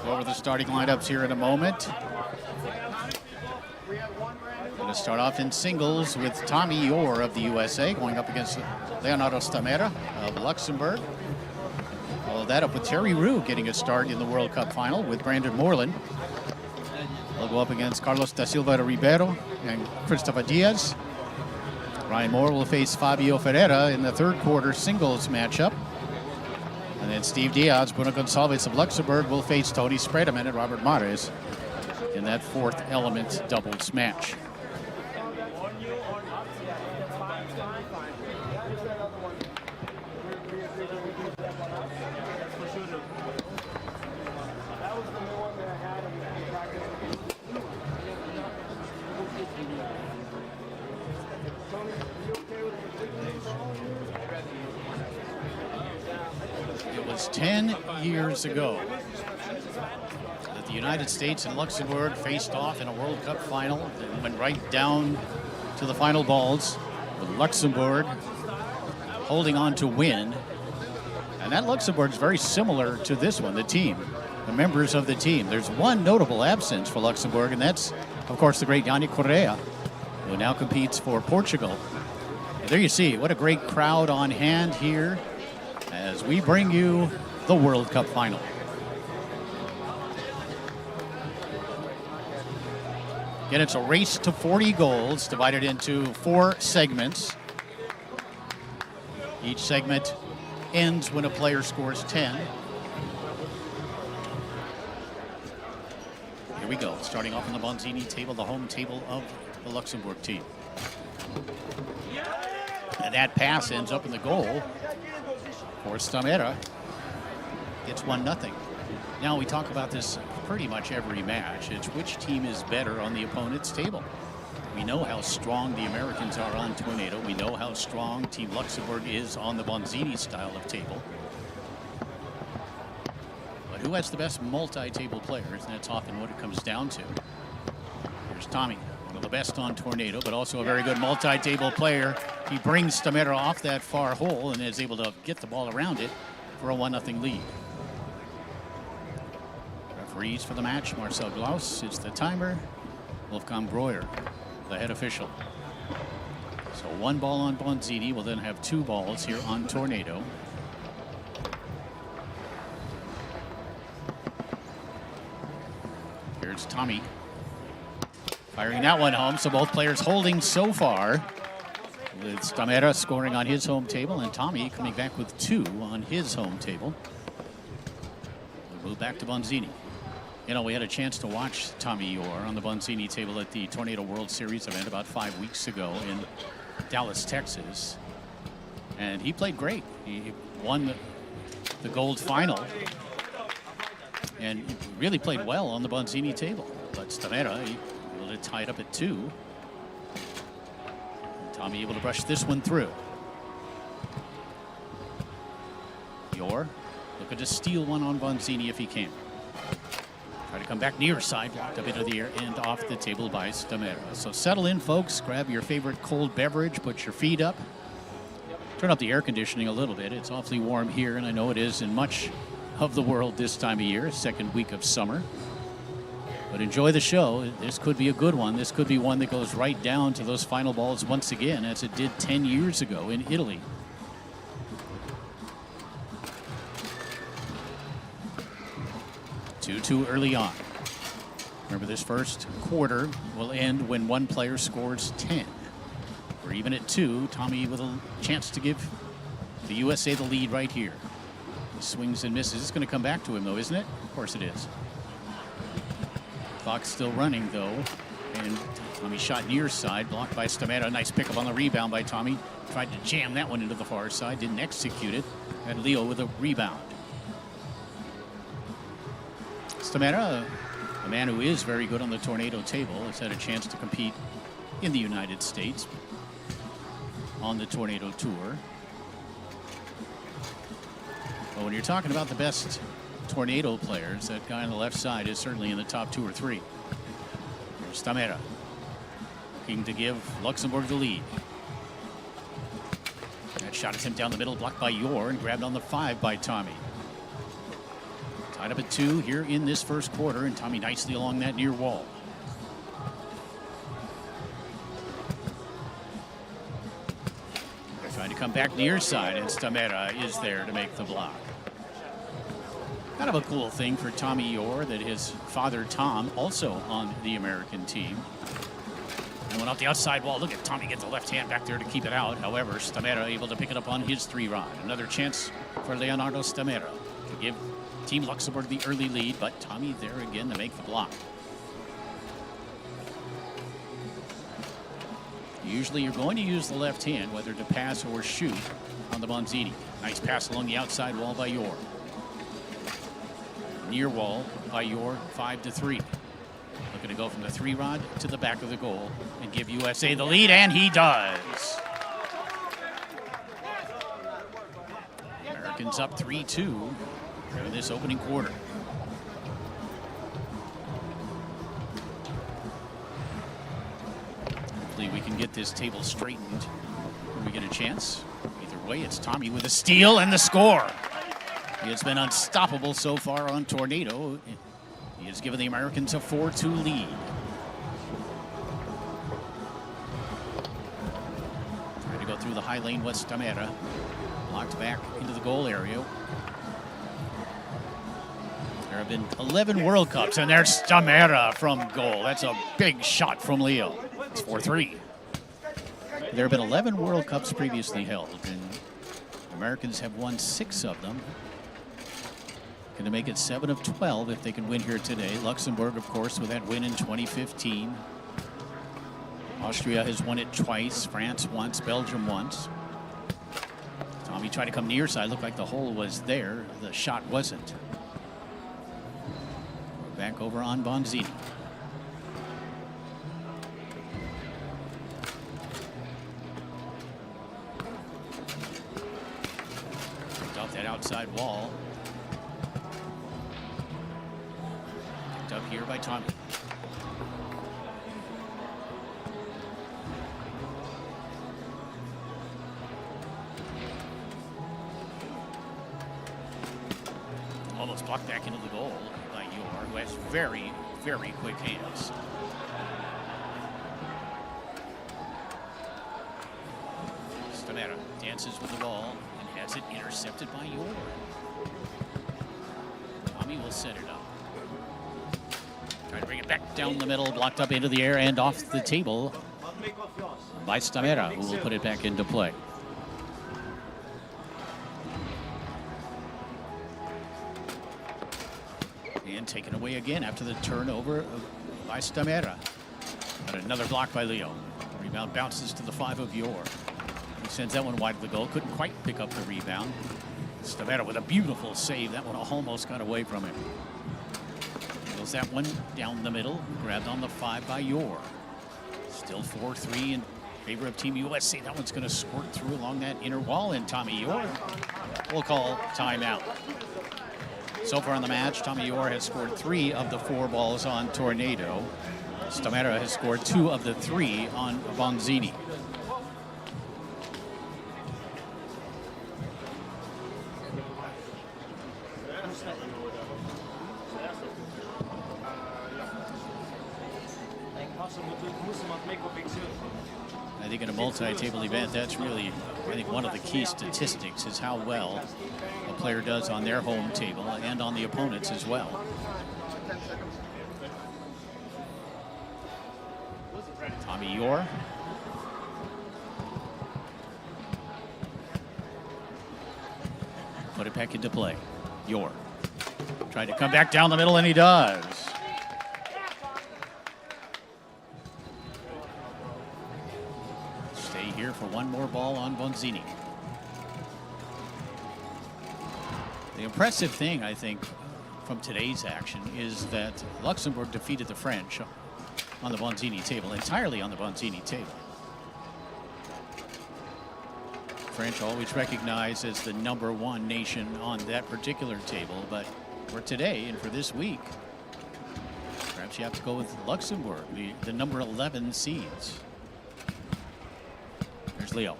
Over the starting lineups here in a moment. Going to start off in singles with Tommy Orr of the USA going up against Leonardo Stamera of Luxembourg. Follow that up with Terry Roux getting a start in the World Cup final with Brandon Moreland. They'll go up against Carlos da Silva Ribeiro and Christopher Diaz. Ryan Moore will face Fabio Ferreira in the third quarter singles matchup. And then Steve Diaz, Bruno Gonçalves of Luxembourg will face Tony Spredeman and Robert Mares in that fourth element doubles match. It was 10 years ago that the United States and Luxembourg faced off in a World Cup final and went right down to the final balls with Luxembourg holding on to win. And that Luxembourg is very similar to this one, the team, the members of the team. There's one notable absence for Luxembourg, and that's, of course, the great Yannick Correa, who now competes for Portugal. And there you see, what a great crowd on hand here as we bring you the World Cup final. Again, it's a race to 40 goals divided into 4 segments. Each segment ends when a player scores 10. Here we go, starting off on the Bonzini table, the home table of the Luxembourg team. And that pass ends up in the goal for Stamera. It's 1-0. Now we talk about this pretty much every match. It's which team is better on the opponent's table. We know how strong the Americans are on Tornado. We know how strong Team Luxembourg is on the Bonzini style of table. But who has the best multi-table players? And that's often what it comes down to. Here's Tommy, one of the best on Tornado, but also a very good multi-table player. He brings Stamera off that far hole and is able to get the ball around it for a 1-0 lead. Referees for the match, Marcel Glaus, it's the timer. Wolfgang Breuer, the head official. So 1 ball on Bonzini. We'll then have 2 balls here on Tornado. Here's Tommy firing that one home. So both players holding so far, with Stamera scoring on his home table and Tommy coming back with 2 on his home table. We'll move back to Bonzini. You know, we had a chance to watch Tommy Orr on the Bonzini table at the Tornado World Series event about 5 weeks ago in Dallas, Texas. And he played great. He won the gold final and really played well on the Bonzini table. But Stamera, he able to tie it up at 2. And Tommy able to brush this one through. Orr looking to steal one on Bonzini if he can. Try to come back near side, blocked up into the air and off the table by Stamera. So settle in, folks. Grab your favorite cold beverage. Put your feet up. Turn up the air conditioning a little bit. It's awfully warm here, and I know it is in much of the world this time of year, second week of summer. But enjoy the show. This could be a good one. This could be one that goes right down to those final balls once again, as it did 10 years ago in Italy. Too early on. Remember, this first quarter will end when one player scores 10. We're even at 2. Tommy with a chance to give the USA the lead right here. He swings and misses. It's going to come back to him, though, isn't it? Of course it is. Clock's still running, though. And Tommy shot near side, blocked by Stamera. Nice pickup on the rebound by Tommy. Tried to jam that one into the far side, didn't execute it. And Leo with a rebound. Stamera, a man who is very good on the tornado table, has had a chance to compete in the United States on the tornado tour. But when you're talking about the best tornado players, that guy on the left side is certainly in the top 2 or 3. Here's Stamera, looking to give Luxembourg the lead. That shot attempt down the middle, blocked by Yor and grabbed on the 5 by Tommy. Tied up at 2 here in this first quarter, and Tommy nicely along that near wall. They're trying to come back near side, and Stamera is there to make the block. Kind of a cool thing for Tommy Yor that his father Tom, also on the American team, and went off the outside wall. Look at Tommy get the left hand back there to keep it out. However, Stamera able to pick it up on his 3-rod. Another chance for Leonardo Stamera to give Team Luxembourg the early lead, but Tommy there again to make the block. Usually you're going to use the left hand, whether to pass or shoot on the Bonzini. Nice pass along the outside wall by Yor. Near wall by Yor, 5-3. Looking to go from the 3-rod to the back of the goal and give USA the lead, and he does. Americans up 3-2 in this opening quarter. Hopefully we can get this table straightened when we get a chance. Either way, it's Tommy with a steal and the score. He has been unstoppable so far on Tornado. He has given the Americans a 4-2 lead. Trying to go through the high lane with Stamera. Blocked back into the goal area. There have been 11 World Cups, and there's Stamera from goal. That's a big shot from Leo. It's 4-3. There have been 11 World Cups previously held, and Americans have won 6 of them. Going to make it 7 of 12 if they can win here today. Luxembourg, of course, with that win in 2015. Austria has won it twice. France once. Belgium once. Tommy tried to come near side. Looked like the hole was there. The shot wasn't. Back over on Bonzini. Picked off that outside wall. Up here by Tommy. Almost blocked back into the goal by Yor, who has very, very quick hands. Stamera dances with the ball and has it intercepted by Yor. Tommy will set it up. Trying to bring it back down the middle, blocked up into the air and off the table by Stamera, who will put it back into play. And taken away again after the turnover by Stamera. But another block by Leo. Rebound bounces to the 5 of Yor. He sends that one wide of the goal, couldn't quite pick up the rebound. Stamera with a beautiful save. That one almost got away from him. That one down the middle, grabbed on the 5 by Yor. Still 4-3 in favor of Team USA. That one's going to squirt through along that inner wall, and Tommy Yor will call timeout. So far in the match, Tommy Yor has scored 3 of the 4 balls on Tornado. Stamera has scored 2 of the 3 on Bonzini. I think in a multi-table event, that's really, I think, one of the key statistics is how well a player does on their home table and on the opponents as well. Tommy Yor. Put it back into play. Yor tried to come back down the middle, and he does. for one more ball on Bonzini. The impressive thing, I think, from today's action is that Luxembourg defeated the French on the Bonzini table, entirely on the Bonzini table. French always recognized as the #1 nation on that particular table, but for today and for this week, perhaps you have to go with Luxembourg, the number 11 seeds. There's Leo.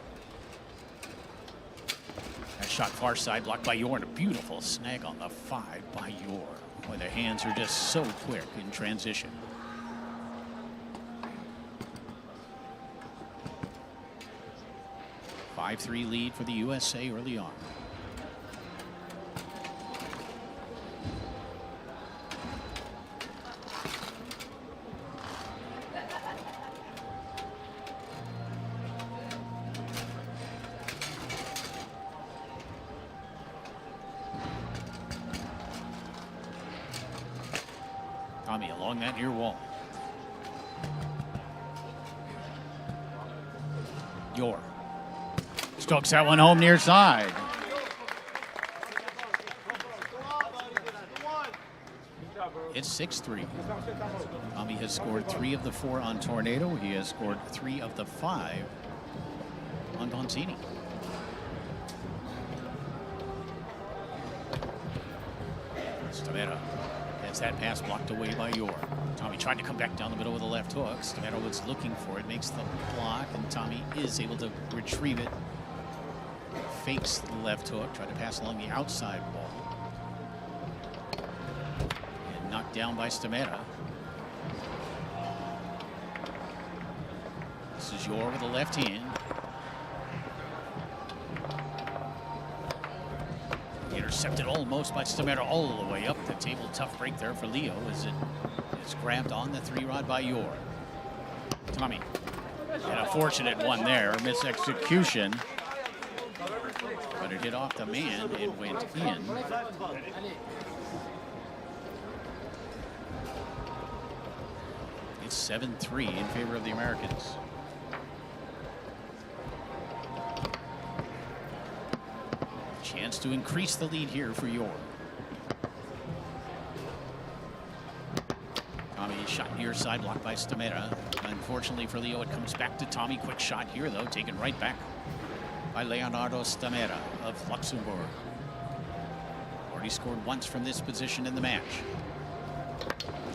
That shot far side, blocked by Yor, and a beautiful snag on the 5 by Yor. Boy, their hands are just so quick in transition. A 5-3 lead for the USA early on. Tommy along that near wall. Yor strokes that one home near side. It's 6-3. Tommy has scored 3 of the 4 on Tornado. He has scored 3 of the 5 on Bonzini. Stamera has that pass blocked away by Yor. Tommy tried to come back down the middle with a left hook. Stamera was looking for it, makes the block, and Tommy is able to retrieve it. Fakes the left hook, tried to pass along the outside wall. And knocked down by Stamera. This is Yor with the left hand. Intercepted almost by Stamera all the way up the table. Tough break there for Leo as it is grabbed on the 3-rod by Yor. Tommy, and a fortunate one there, misexecution. But it hit off the man, it went in. It's 7-3 in favor of the Americans. Chance to increase the lead here for Yor. Tommy shot near side, blocked by Stamera. Unfortunately for Leo, it comes back to Tommy. Quick shot here, though, taken right back by Leonardo Stamera of Luxembourg. Already scored once from this position in the match.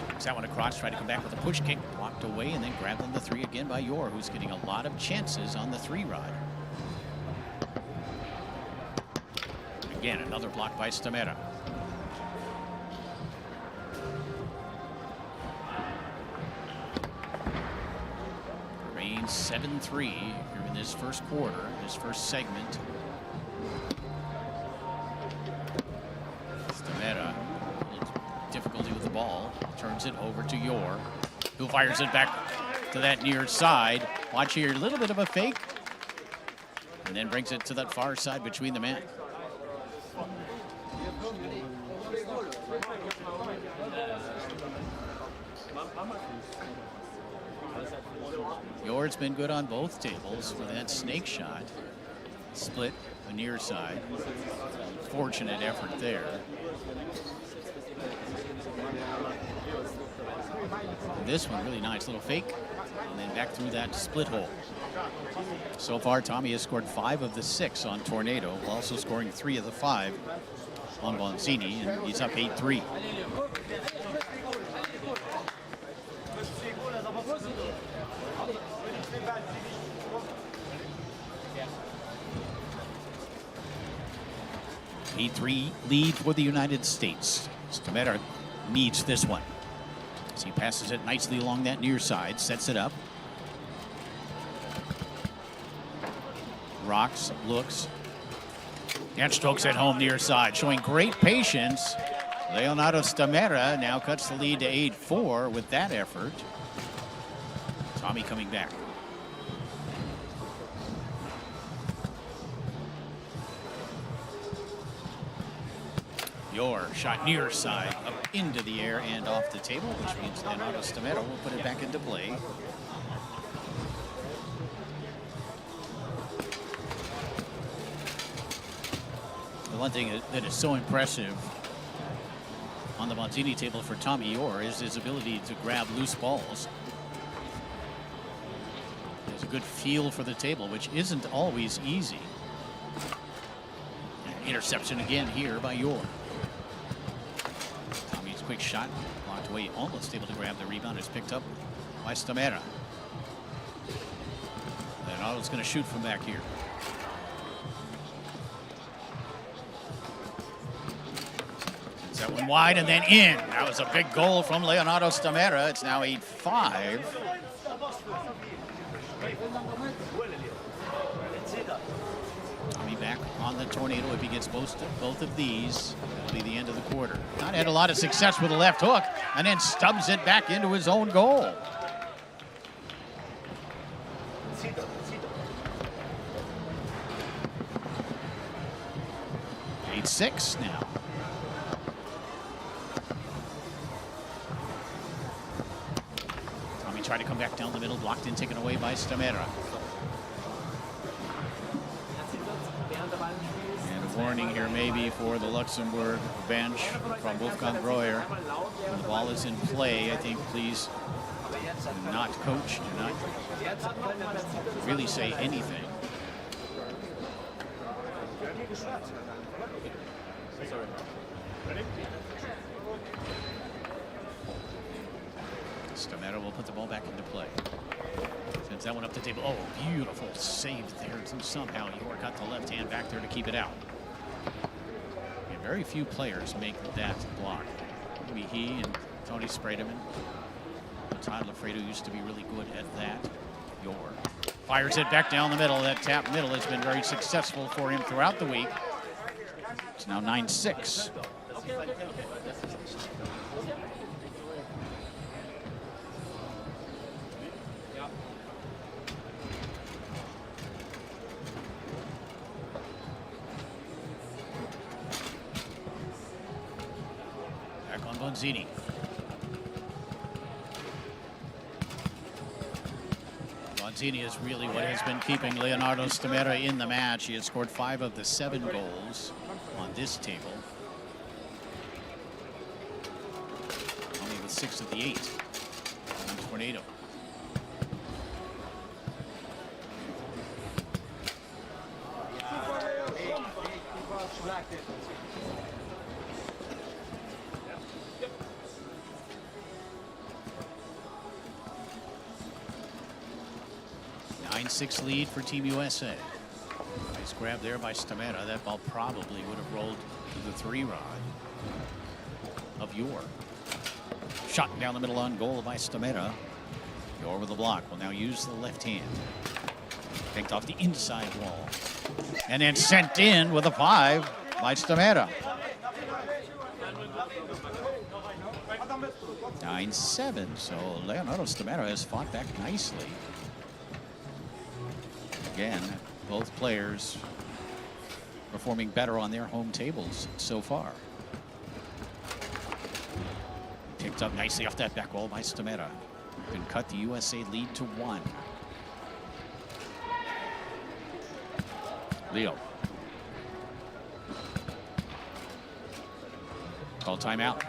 Takes that one across, tried to come back with a push kick, blocked away, and then grabbed on the 3 again by Yor, who's getting a lot of chances on the 3-rod. Again, another block by Stamera. Remains 7-3 here in this first quarter, this first segment. Stamera, difficulty with the ball, turns it over to Yor, who fires it back to that near side. Watch here, a little bit of a fake, and then brings it to that far side between the men. Yor's been good on both tables with that snake shot. Split the near side. Fortunate effort there. This one really nice, little fake, and then back through that split hole. So far, Tommy has scored 5 of the 6 on Tornado, while also scoring 3 of the 5 on Bonzini, and he's up 8-3. A 8-3 lead for the United States. Stamera needs this one. As he passes it nicely along that near side, sets it up. Rocks, looks, and strokes it home near side, showing great patience. Leonardo Stamera now cuts the lead to 8-4 with that effort. Tommy coming back. Yor shot near side, up into the air and off the table, which means Leonardo Stamera will put it back into play. The one thing that is so impressive on the Monzini table for Tommy Orr is his ability to grab loose balls. He has a good feel for the table, which isn't always easy. Interception again here by Orr. Tommy's quick shot, blocked away, almost able to grab the rebound. It's picked up by Stamera. Leonardo's going to shoot from back here. It's that one wide and then in. That was a big goal from Leonardo Stamera. It's now 8-5. Tommy back on the tornado. If he gets both of these, that'll be the end of the quarter. Not had a lot of success with the left hook and then stubs it back into his own goal. 8-6 now. Tommy tried to come back down the middle, blocked in, taken away by Stamera. And a warning here maybe for the Luxembourg bench from Wolfgang Breuer. When the ball is in play, I think please do not coach, do not really say anything. Stamera will put the ball back into play. Sends that one up the table. Oh, beautiful save there. And somehow York got the left hand back there to keep it out. And very few players make that block. Maybe he and Tony Sprademan. Todd Lafredo used to be really good at that. York fires it back down the middle. That tap middle has been very successful for him throughout the week. It's now 9-6. Back on Bonzini. Bonzini is really what has been keeping Leonardo Stamera in the match. He has scored 5 of the 7 goals on this table. Only with 6 of the 8 on Tornado. Six lead for Team USA. Nice grab there by Stamera. That ball probably would have rolled to the 3-rod of York. Shot down the middle on goal by Stamera. York with the block will now use the left hand. Picked off the inside wall. And then sent in with a 5 by Stamera. 9-7. So Leonardo Stamera has fought back nicely. Again, both players performing better on their home tables so far. Picked up nicely off that back wall by Stamera. Can cut the USA lead to 1. Leo. Call timeout.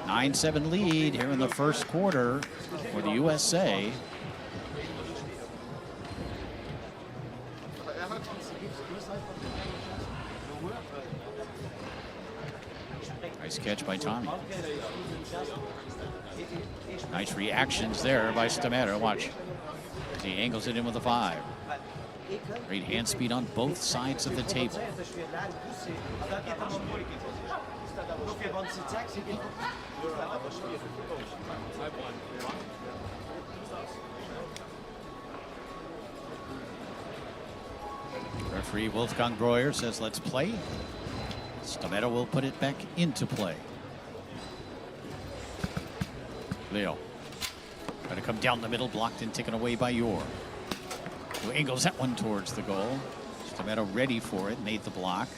9-7 lead here in the first quarter for the USA. Nice catch by Tommy. Nice reactions there by Stamera. Watch. He angles it in with a 5. Great hand speed on both sides of the table. Referee Wolfgang Breuer says, let's play. Stamera will put it back into play. Leo. Trying to come down the middle, blocked and taken away by York. Who angles that one towards the goal. Stamera ready for it, made the block.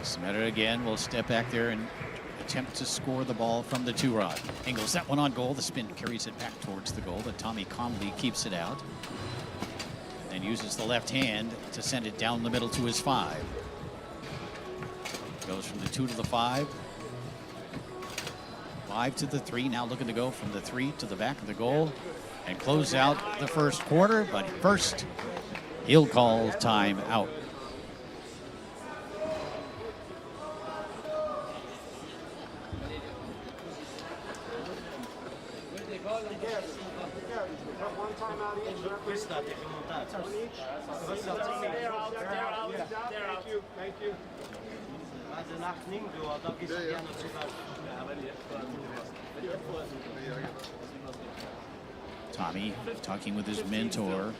Stamera again will step back there and attempt to score the ball from the 2-rod. Ingles that one on goal. The spin carries it back towards the goal, but Tommy calmly keeps it out and uses the left hand to send it down the middle to his 5. Goes from the 2 to the 5. 5 to the 3. Now looking to go from the 3 to the back of the goal and close out the first quarter. But first, he'll call time out. Thank you. Tommy talking with his mentor,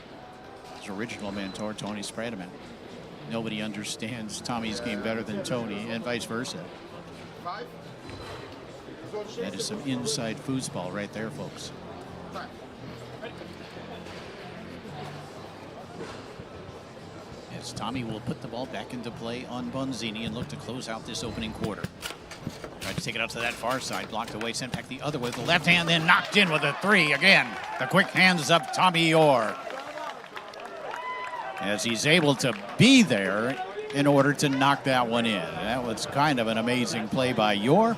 his original mentor, Tony Spredeman. Nobody understands Tommy's game better than Tony, and vice versa. That is some inside foosball right there, folks. As Tommy will put the ball back into play on Bonzini and look to close out this opening quarter. Tried to take it out to that far side, blocked away, sent back the other way with the left hand, then knocked in with a 3 again. The quick hands of Tommy Orr, as he's able to be there in order to knock that one in. That was kind of an amazing play by Orr.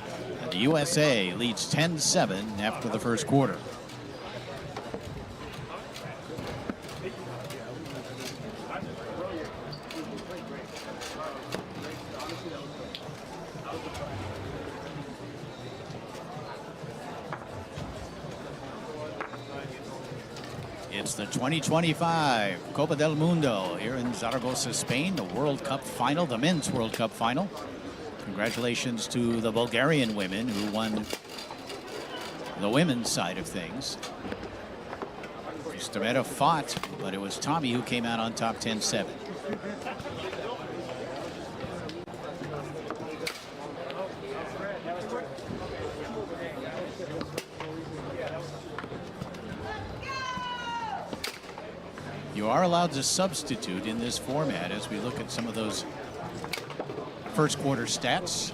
The USA leads 10-7 after the first quarter. It's the 2025 Copa del Mundo here in Zaragoza, Spain, the World Cup final, the Men's World Cup final. Congratulations to the Bulgarian women who won the women's side of things. Stameta fought, but it was Tommy who came out on top 10-7. You are allowed to substitute in this format as we look at some of those first quarter stats.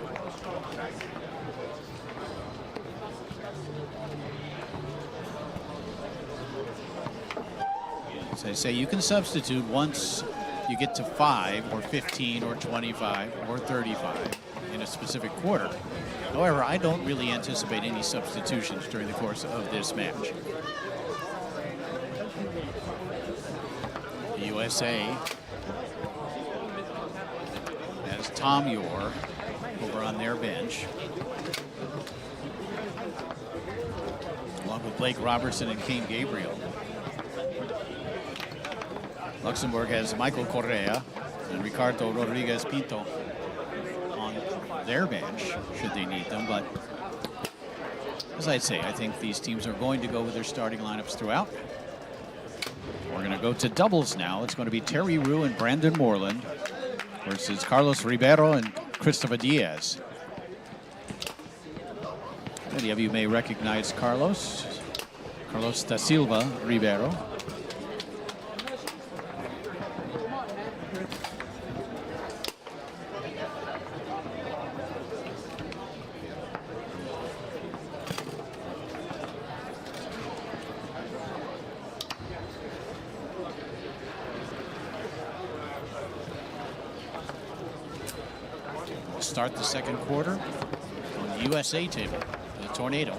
As I say, you can substitute once you get to 5 or 15 or 25 or 35 in a specific quarter. However, I don't really anticipate any substitutions during the course of this match. The USA has Tom Orr over on their bench, along with Blake Robertson and Kane Gabriel. Luxembourg has Michael Correa and Ricardo Rodriguez Pinto on their bench, should they need them. But as I say, I think these teams are going to go with their starting lineups throughout. We're going to go to doubles now. It's going to be Terry Rue and Brandon Moreland versus Carlos Ribeiro and Christopher Diaz. Many of you may recognize Carlos da Silva Ribeiro. Start the second quarter on the USA table, the Tornado.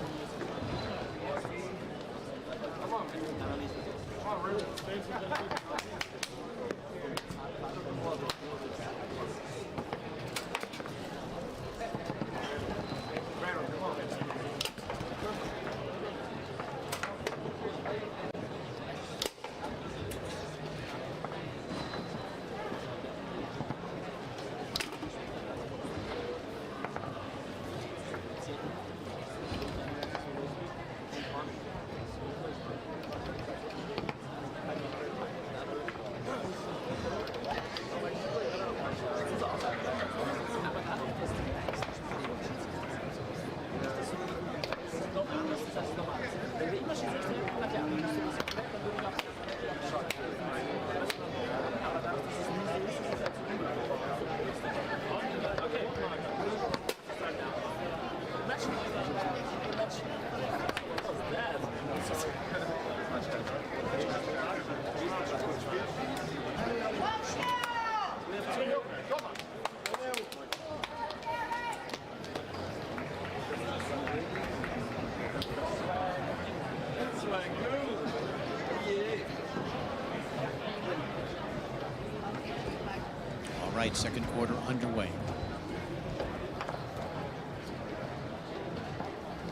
right, second quarter underway.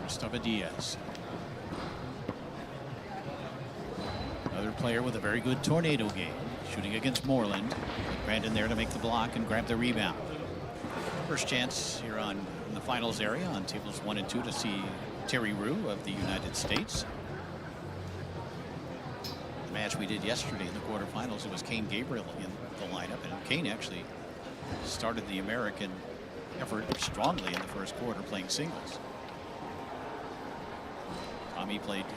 Christopher Diaz. Another player with a very good tornado game, shooting against Moreland. Brandon there to make the block and grab the rebound. First chance here in the finals area on tables 1 and 2 to see Terry Rue of the United States. The match we did yesterday in the quarterfinals, it was Kane Gabriel in the lineup, and Kane actually started the American effort strongly in the first quarter playing singles.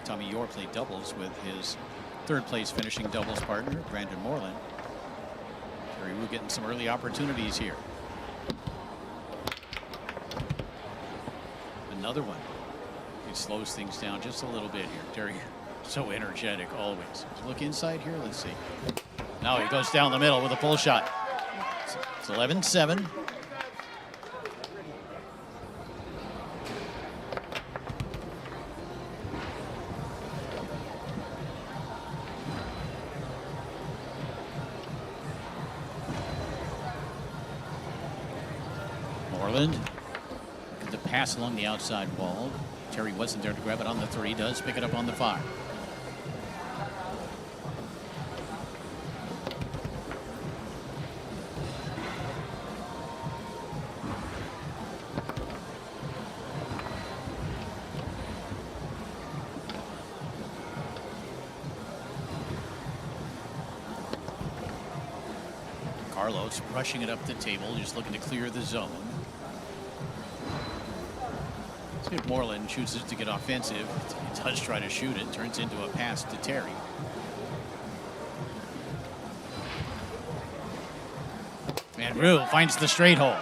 Tommy York played doubles with his third place finishing doubles partner, Brandon Moreland. Terry Rue getting some early opportunities here. Another one. He slows things down just a little bit here. Terry, so energetic always. Look inside here, let's see. Now he goes down the middle with a pull shot. It's 11-7. Moreland, the pass along the outside wall. Terry wasn't there to grab it on the 3, does pick it up on the 5. Carlos brushing it up the table, just looking to clear the zone. See if Moreland chooses to get offensive. He does try to shoot it, turns into a pass to Terry. And Rue finds the straight hole.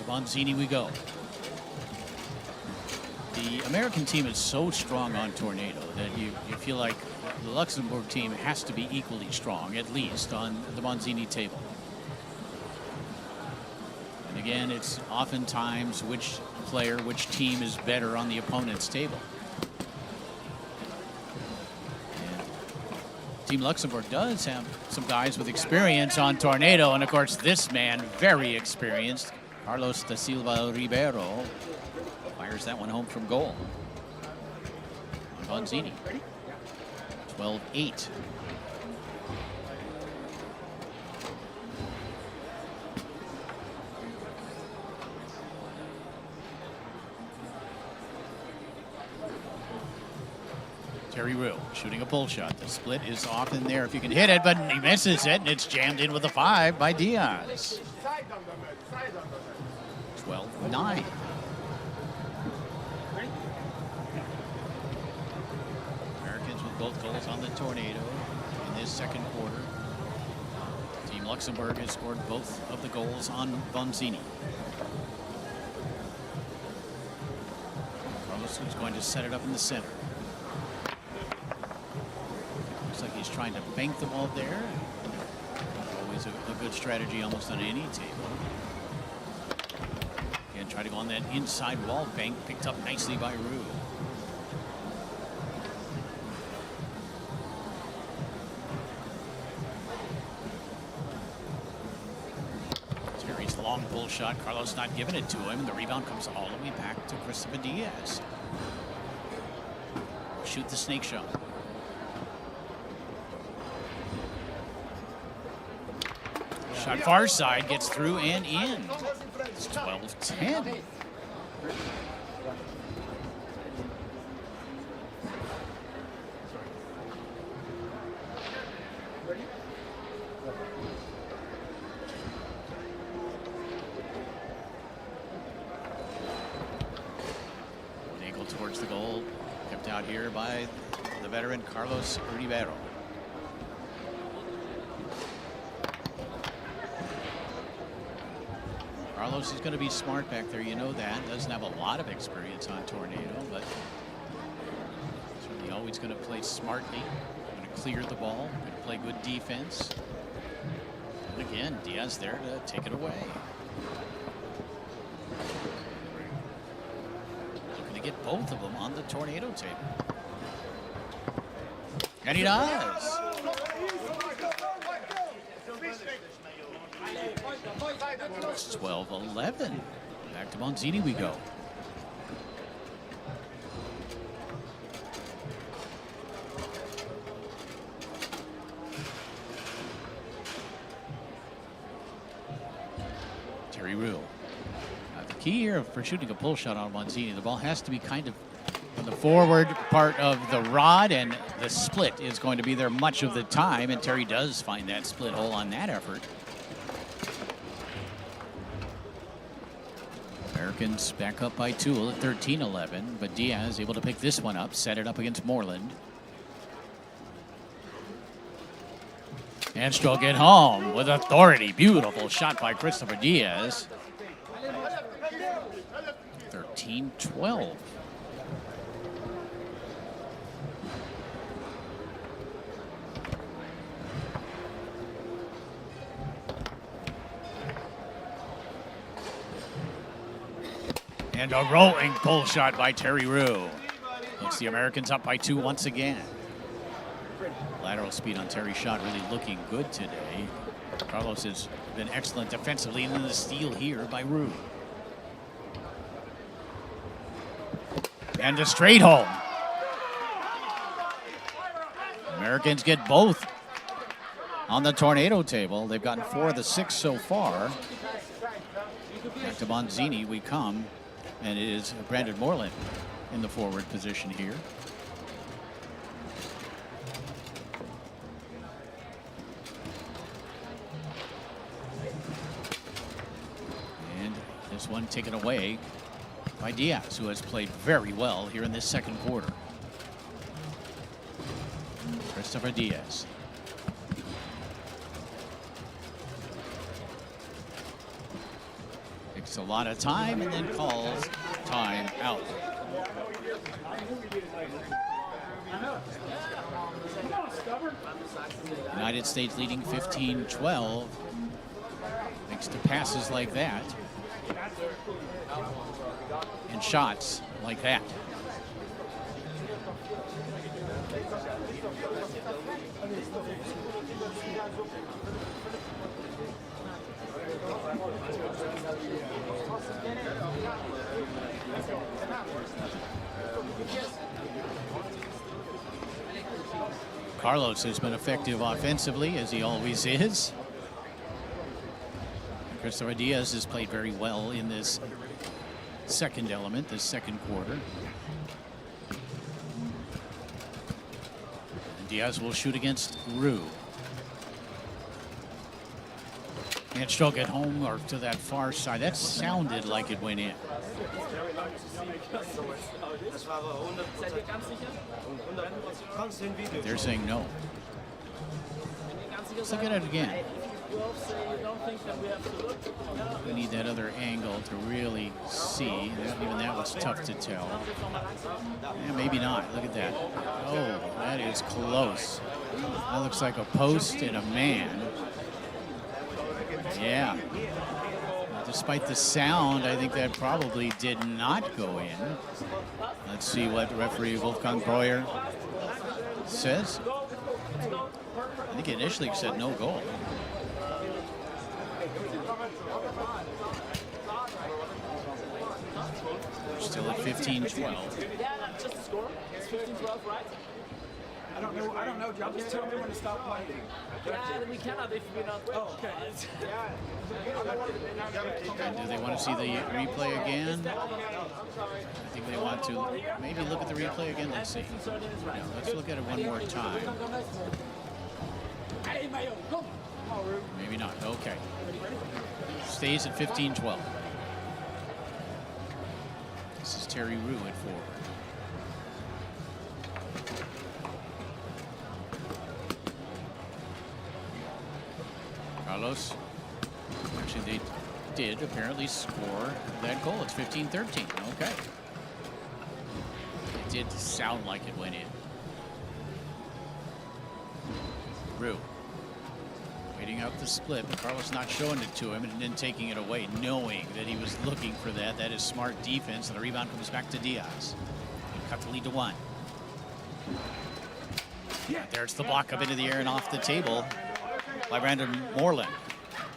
Bonzini we go. The American team is so strong on tornado that you feel like the Luxembourg team has to be equally strong, at least on the Bonzini table. And again, it's oftentimes which player, which team is better on the opponent's table. And Team Luxembourg does have some guys with experience on tornado, and of course this man, very experienced, Carlos da Silva Ribeiro, fires that one home from goal. Bonzini. 12-8. Terry Rue shooting a pull shot. The split is off in there if you can hit it, but he misses it, and it's jammed in with a 5 by Diaz. 12-9. Americans with both goals on the tornado in this second quarter. Team Luxembourg has scored both of the goals on Bonzini. Carlos is going to set it up in the center. Looks like he's trying to bank the ball there. Always a good strategy almost on any table. And try to go on that inside wall bank, picked up nicely by Rue. Terry's long pull shot. Carlos not giving it to him, and the rebound comes all the way back to Christopher Diaz. Shoot the snake shot. Shot far side, gets through and in. It's 12-10. One ankle towards the goal, kept out here by the veteran Carlos Ribeiro. Carlos is going to be smart back there, you know that. Doesn't have a lot of experience on tornado, but certainly always going to play smartly when it clear the ball, going to play good defense. And again, Diaz there to take it away. Looking to get both of them on the tornado table. And he does. It's 12-11. Back to Bonzini we go. Terry Rue. The key here for shooting a pull shot on Bonzini, the ball has to be kind of on the forward part of the rod, and the split is going to be there much of the time, and Terry does find that split hole on that effort. Americans back up by 2 at 13-11, but Diaz able to pick this one up, set it up against Moreland. And Stroke it home with authority. Beautiful shot by Christopher Diaz. 13-12. And a rolling pull shot by Terry Rue. Puts the Americans up by 2 once again. Lateral speed on Terry's shot really looking good today. Carlos has been excellent defensively, and then the steal here by Rue. And a straight home. Americans get both on the tornado table. They've gotten 4 of the 6 so far. Back to Bonzini we come, and it is Brandon Moreland in the forward position here. This one taken away by Diaz, who has played very well here in this second quarter. Christopher Diaz. Takes a lot of time and then calls time out. United States leading 15-12. Thanks to passes like that. And shots like that. Carlos has been effective offensively, as he always is. Christopher Diaz has played very well in this second element, this second quarter. And Diaz will shoot against Rue. And stroke it home or to that far side. That sounded like it went in. They're saying no. Let's look at it again. We need that other angle to really see. Even that was tough to tell. Yeah, maybe not. Look at that. Oh, that is close. That looks like a post and a man. Yeah. Despite the sound, I think that probably did not go in. Let's see what referee Wolfgang Breuer says. I think he initially said no goal. We're still at 15-12. Yeah, just a score. It's 15-12, right? I don't know. Just tell me when to stop playing. Yeah, we cannot if we're not. Oh, okay. And do they want to see the replay again? I think they want to maybe look at the replay again. Let's see. Yeah, let's look at it one more time. Maybe not. Okay. Stays at 15-12. This is Terry Rue at forward. Carlos. Actually, they did apparently score that goal. It's 15-13. Okay. It did sound like it went in. Rue. Waiting out the split, but Carlos not showing it to him and then taking it away, knowing that he was looking for that. That is smart defense, and the rebound comes back to Diaz. Cut the lead to 1. There's the block up into the air and off the table by Brandon Moreland.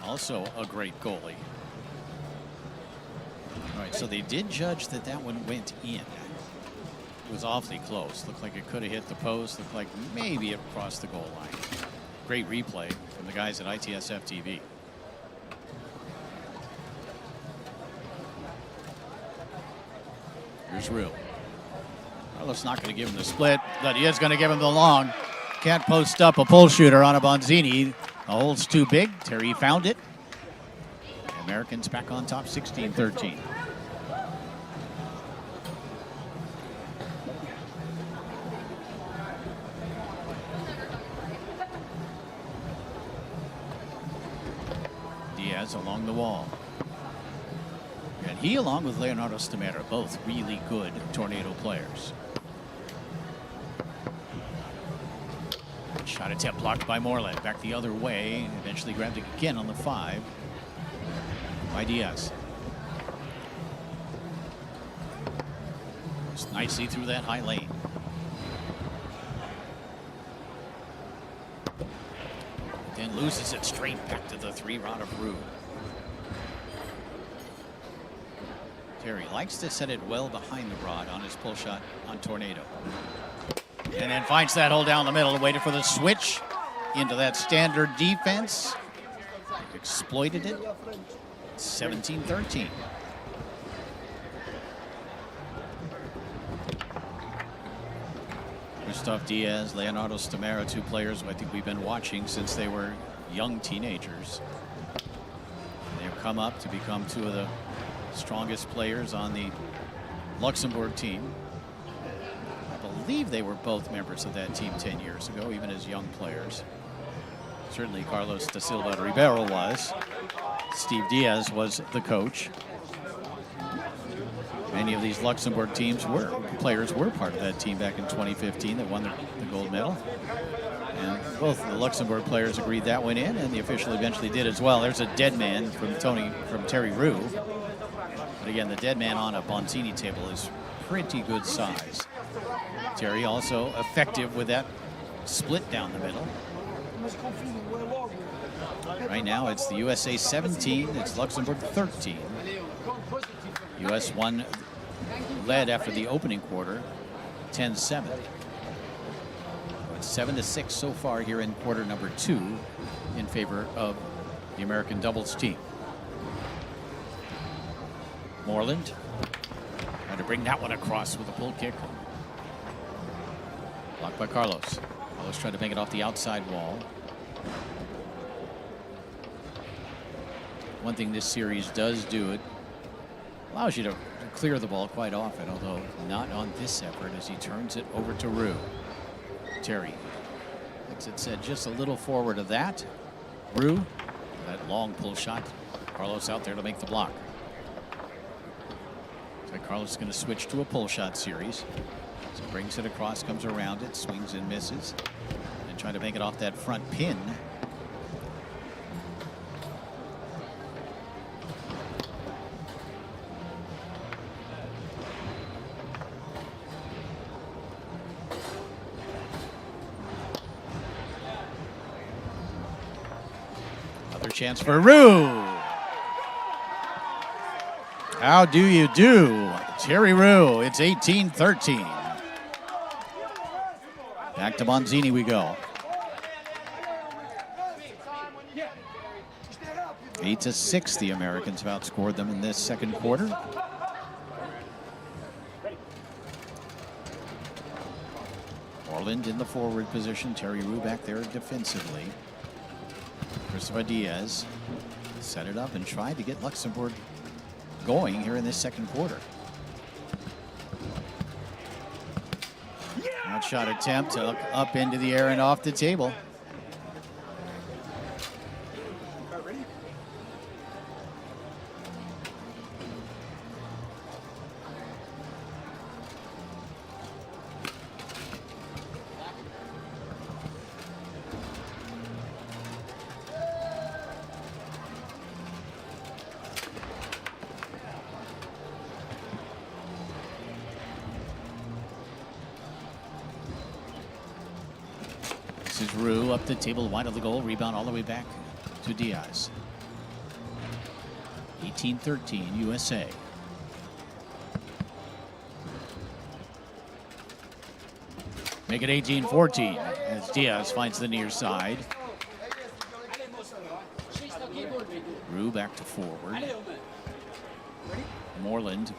Also a great goalie. All right, so they did judge that that one went in. It was awfully close. Looked like it could have hit the post. Looked like maybe it crossed the goal line. Great replay from the guys at ITSF TV. Here's Rue. Carlos not going to give him the split, but he is going to give him the long. Can't post up a pull shooter on a Bonzini. The hole's too big. Terry found it. The Americans back on top, 16-13. Diaz along the wall. And he, along with Leonardo Stamera, both really good Tornado players. Shot attempt blocked by Moreland. Back the other way, and eventually grabbed it again on the 5 by Diaz. Just nicely through that high lane. Then loses it straight back to the 3 rod of Rue. Terry likes to set it well behind the rod on his pull shot on Tornado. And then finds that hole down the middle, waited for the switch into that standard defense. Exploited it. 17-13. Christoph Diaz, Leonardo Stamera, 2 players who I think we've been watching since they were young teenagers. They've come up to become 2 of the strongest players on the Luxembourg team. I believe they were both members of that team 10 years ago, even as young players. Certainly Carlos da Silva Ribeiro was. Steve Diaz was the coach. Many of these Luxembourg players were part of that team back in 2015 that won the gold medal. And both the Luxembourg players agreed that went in, and the official eventually did as well. There's a dead man from Terry Rue. But again, the dead man on a Bonzini table is pretty good size. Terry also effective with that split down the middle. Right now it's the USA 17, it's Luxembourg 13. US won, led after the opening quarter, 10-7. It's 7-6 so far here in quarter number 2 in favor of the American doubles team. Moreland trying to bring that one across with a pull kick. Blocked by Carlos. Carlos trying to make it off the outside wall. One thing this series does do, it allows you to clear the ball quite often, although not on this effort as he turns it over to Rue. Terry, like it said, just a little forward of that. Rue, that long pull shot. Carlos out there to make the block. Looks like Carlos is going to switch to a pull shot series. So brings it across, comes around it, swings and misses. And trying to make it off that front pin. Another chance for Rue. How do you do? Terry Rue, it's 18-13. Back to Bonzini we go. 8-6, the Americans have outscored them in this second quarter. Moreland in the forward position. Terry Rue back there defensively. Christopher Diaz set it up and tried to get Luxembourg going here in this second quarter. That shot attempt up into the air and off the table. Here's Rue up the table, wide of the goal, rebound all the way back to Diaz. 18-13, USA. Make it 18-14 as Diaz finds the near side. Rue back to forward. Moreland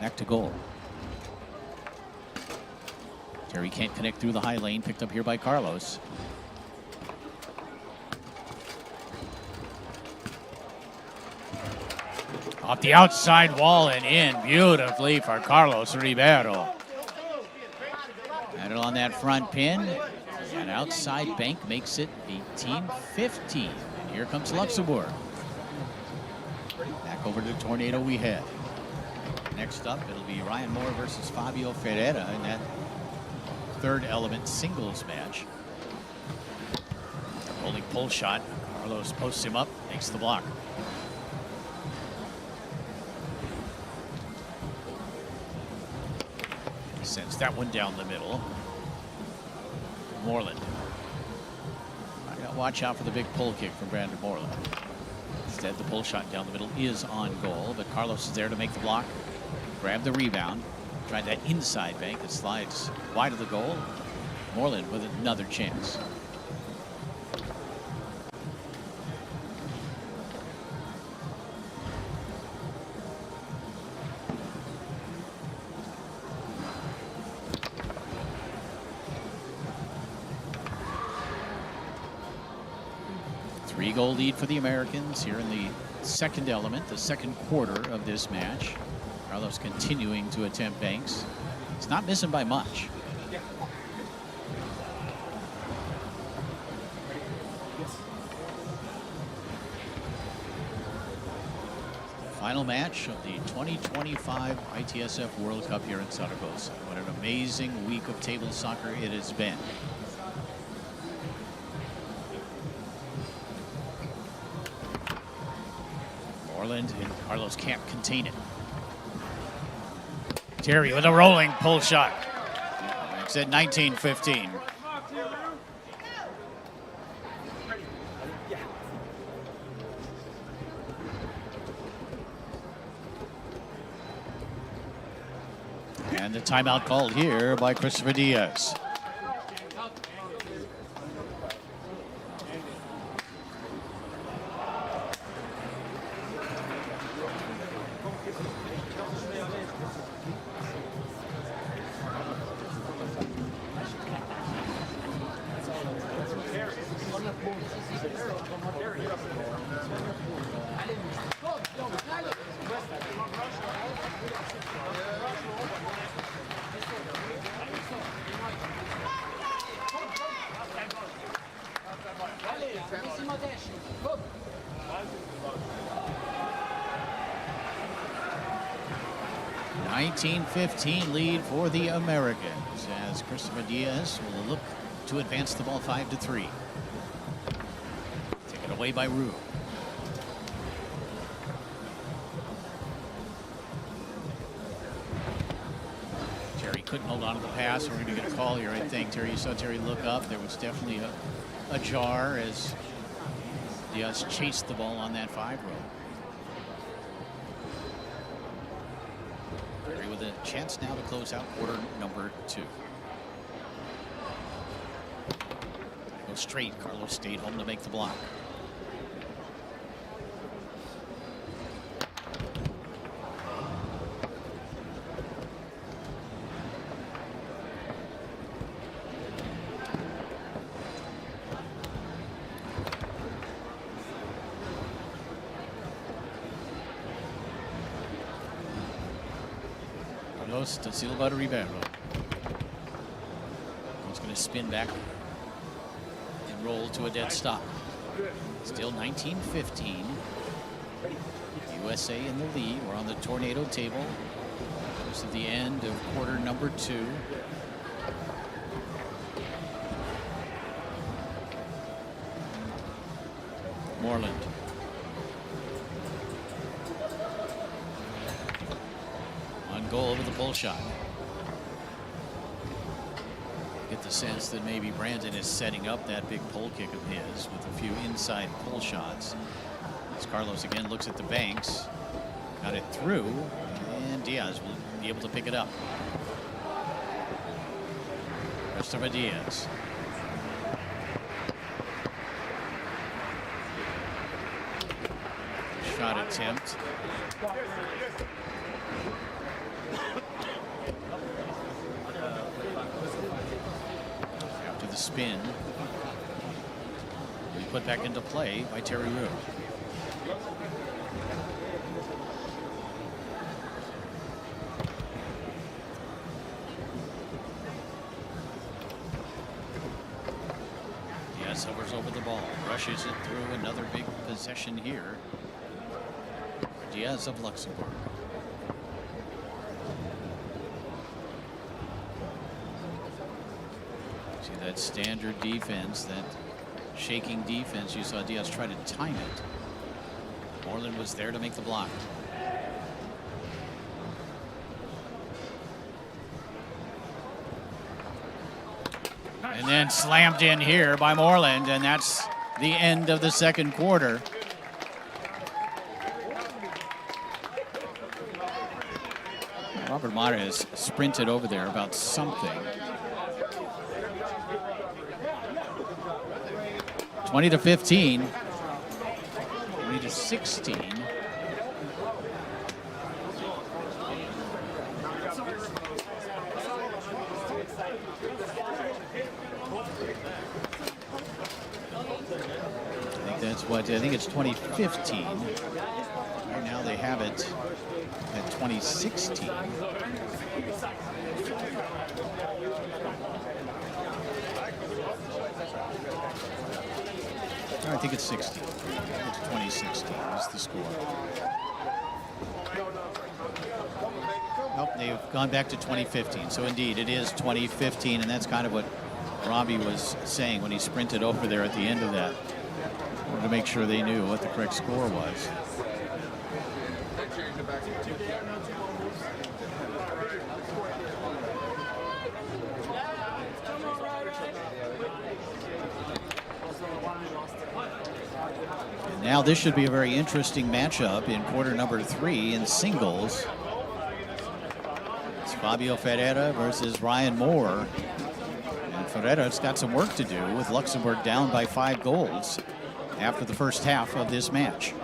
back to goal. Terry can't connect through the high lane, picked up here by Carlos. Off the outside wall and in beautifully for Carlos Ribeiro. Had it on that front pin. And outside bank makes it 18-15. And here comes Luxembourg. Back over to the Tornado we head. Next up, it'll be Ryan Moore versus Fabio Ferreira in that third element singles match. Rolling pull shot. Carlos posts him up, makes the block. Sends that one down the middle. Moreland. I gotta watch out for the big pull kick from Brandon Moreland. Instead, the pull shot down the middle is on goal, but Carlos is there to make the block. Grab the rebound. Tried that inside bank. It slides wide of the goal. Moreland with another chance. Three-goal lead for the Americans here in the second element, the second quarter of this match. Carlos continuing to attempt banks. He's not missing by much. Final match of the 2025 ITSF World Cup here in Zaragoza. What an amazing week of table soccer it has been. Moreland and Carlos can't contain it. Terry with a rolling pull shot. It's at 19-15. And the timeout called here by Christopher Diaz. .15 lead for the Americans as Christopher Diaz will look to advance the ball 5-3. Taken away by Rue. Terry couldn't hold on to the pass. We're going to get a call here, I think. Terry, you saw Terry look up. There was definitely a jar as Diaz chased the ball on that 5-row. With a chance now to close out quarter number 2. Go straight. Carlos stayed home to make the block. To Silva to Ribeiro. He's going to spin back and roll to a dead stop. Still 19-15. USA in the lead. We're on the tornado table. Close to the end of quarter number 2. Moreland. Goal over the pull shot. Get the sense that maybe Brandon is setting up that big pull kick of his with a few inside pull shots. As Carlos again looks at the banks, got it through, and Diaz will be able to pick it up. Christopher Diaz. Shot attempt. After the spin, we put back into play by Terry Rue. Diaz hovers over the ball, rushes it through. Another big possession here. Diaz of Luxembourg. See that standard defense, that shaking defense. You saw Diaz try to time it. Moreland was there to make the block. And then slammed in here by Moreland, and that's the end of the second quarter. Robert Mata has sprinted over there about something. 20-15, 20-16. I think it's 2015. Right now they have it at 2016. I think it's 16. It's 2016 is the score. Nope, they've gone back to 2015. So indeed, it is 2015, and that's kind of what Robbie was saying when he sprinted over there at the end of that. To make sure they knew what the correct score was. And now this should be a very interesting matchup in quarter number 3 in singles. It's Fabio Ferreira versus Ryan Moore. And Ferreira's got some work to do with Luxembourg down by 5 goals. After the first half of this match.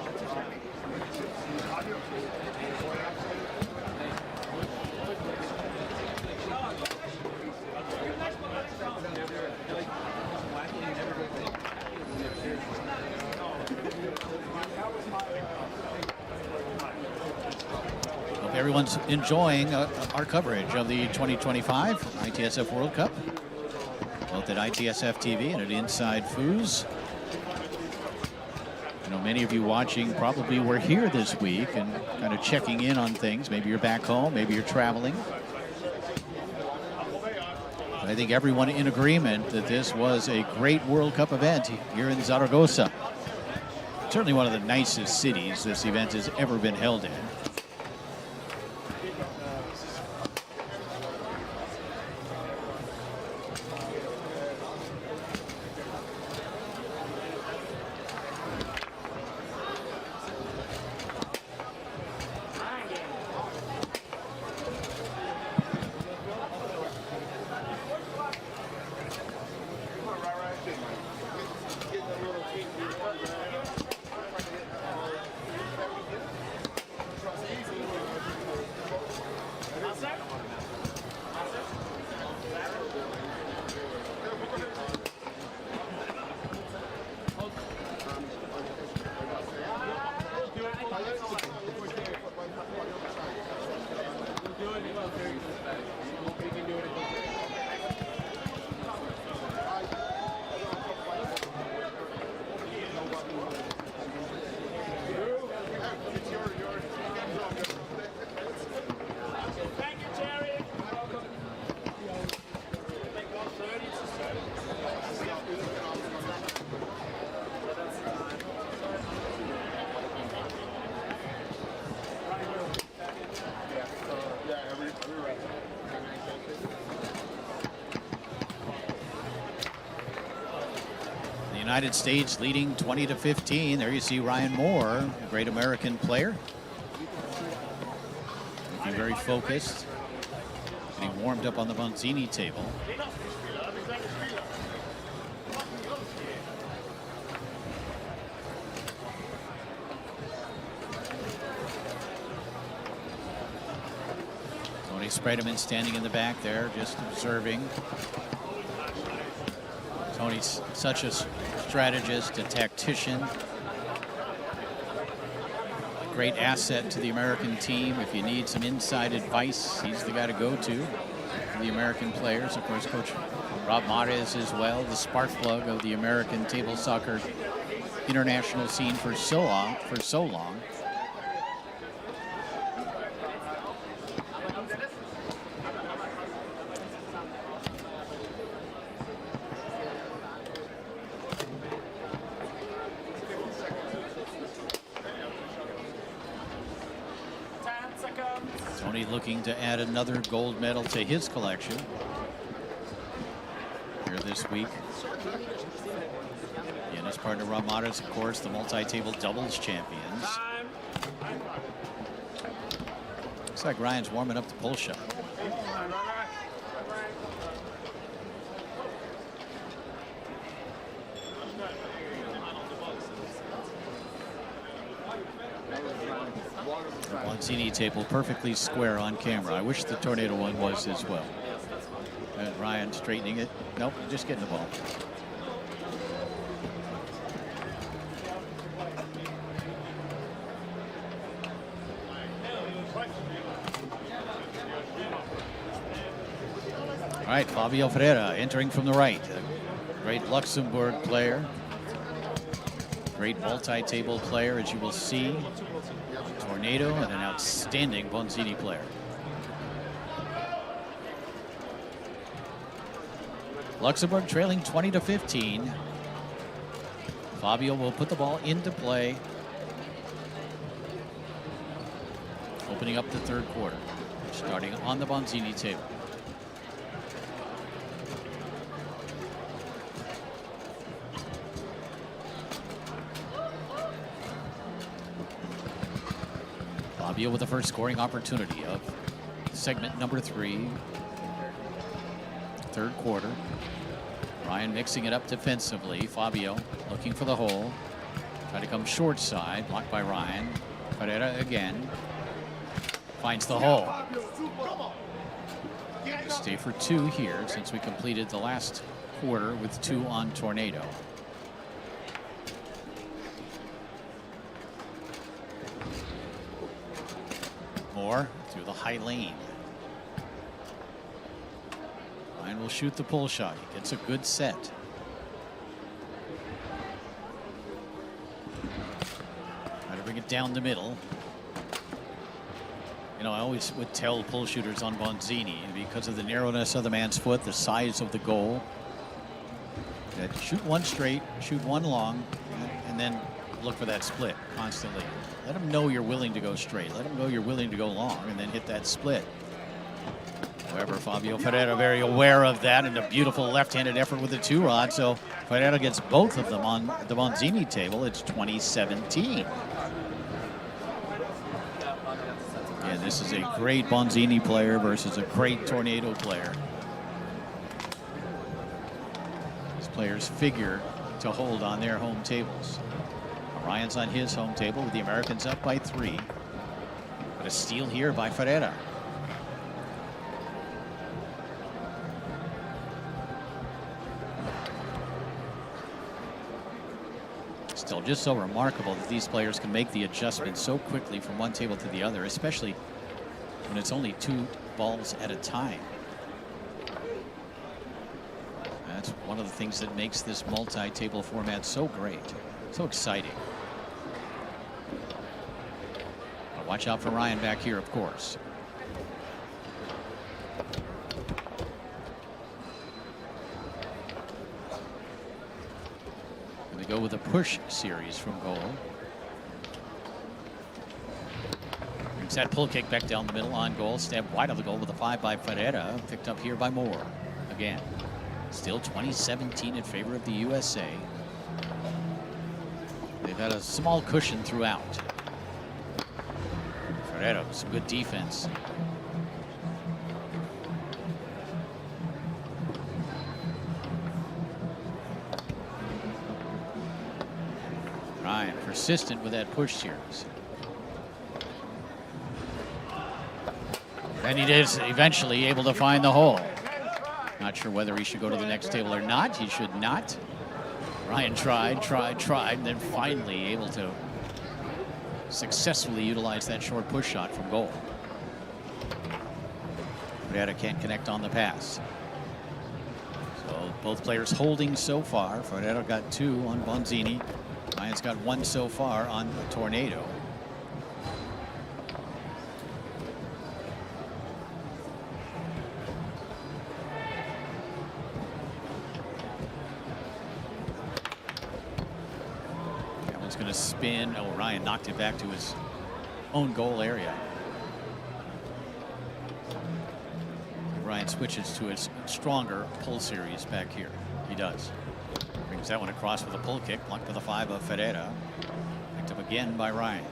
Hope everyone's enjoying our coverage of the 2025 ITSF World Cup, both at ITSF TV and at Inside Foos. I know many of you watching probably were here this week and kind of checking in on things. Maybe you're back home, maybe you're traveling. But I think everyone in agreement that this was a great World Cup event here in Zaragoza. Certainly one of the nicest cities this event has ever been held in. United States leading 20-15. There you see Ryan Moore, a great American player. Looking very focused. Getting warmed up on the Bonzini table. Tony Spreadman standing in the back there, just observing. Tony's such a strategist, a tactician. A great asset to the American team. If you need some inside advice, he's the guy to go to for the American players. Of course, Coach Rob Mares as well, the spark plug of the American table soccer international scene for so long. Tony looking to add another gold medal to his collection here this week. And his partner Rob Mares, of course, the multi-table doubles champions. Looks like Ryan's warming up the pull shot. Bonzini table perfectly square on camera. I wish the Tornado one was as well. And Ryan straightening it. Nope, just getting the ball. All right, Fabio Ferreira entering from the right. A great Luxembourg player. Great multi-table player, as you will see. Tornado and an outstanding Bonzini player. Luxembourg trailing 20-15. Fabio will put the ball into play. Opening up the third quarter. Starting on the Bonzini table. Fabio with the first scoring opportunity of segment number 3. Third quarter. Ryan mixing it up defensively. Fabio looking for the hole. Trying to come short side. Blocked by Ryan. Ferreira again. Finds the hole. Stay for 2 here since we completed the last quarter with 2 on Tornado. Moore through the high lane. Ryan will shoot the pull shot. He gets a good set. Try to bring it down the middle. You know, I always would tell pull shooters on Bonzini, because of the narrowness of the man's foot, the size of the goal, that shoot one straight, shoot one long, and then look for that split constantly. Let them know you're willing to go straight. Let them know you're willing to go long, and then hit that split. However, Fabio Ferreira very aware of that, and a beautiful left-handed effort with the 2-rod. So Ferreira gets both of them on the Bonzini table. It's 20-17. And this is a great Bonzini player versus a great Tornado player. These players figure to hold on their home tables. Ryan's on his home table with the Americans up by 3. But a steal here by Ferreira. Still just so remarkable that these players can make the adjustment so quickly from one table to the other, especially when it's only 2 balls at a time. That's one of the things that makes this multi-table format so great, so exciting. But watch out for Ryan back here, of course. Go with a push series from goal. Brings that pull kick back down the middle on goal. Stabbed wide of the goal with a 5 by Ferreira. Picked up here by Moore. Again, still 20-17 in favor of the USA. They've had a small cushion throughout. Ferreira, some good defense. Ryan persistent with that push series. And he is eventually able to find the hole. Not sure whether he should go to the next table or not. He should not. Ryan tried, and then finally able to successfully utilize that short push shot from goal. Ferreira can't connect on the pass. So both players holding so far. Ferreira got 2 on Bonzini. Ryan's got 1 so far on Tornado. That one's going to spin. Oh, Ryan knocked it back to his own goal area. Ryan switches to his stronger pull series back here. He does. Brings that one across with a pull kick, blocked with a 5 of Ferreira. Picked up again by Ryan.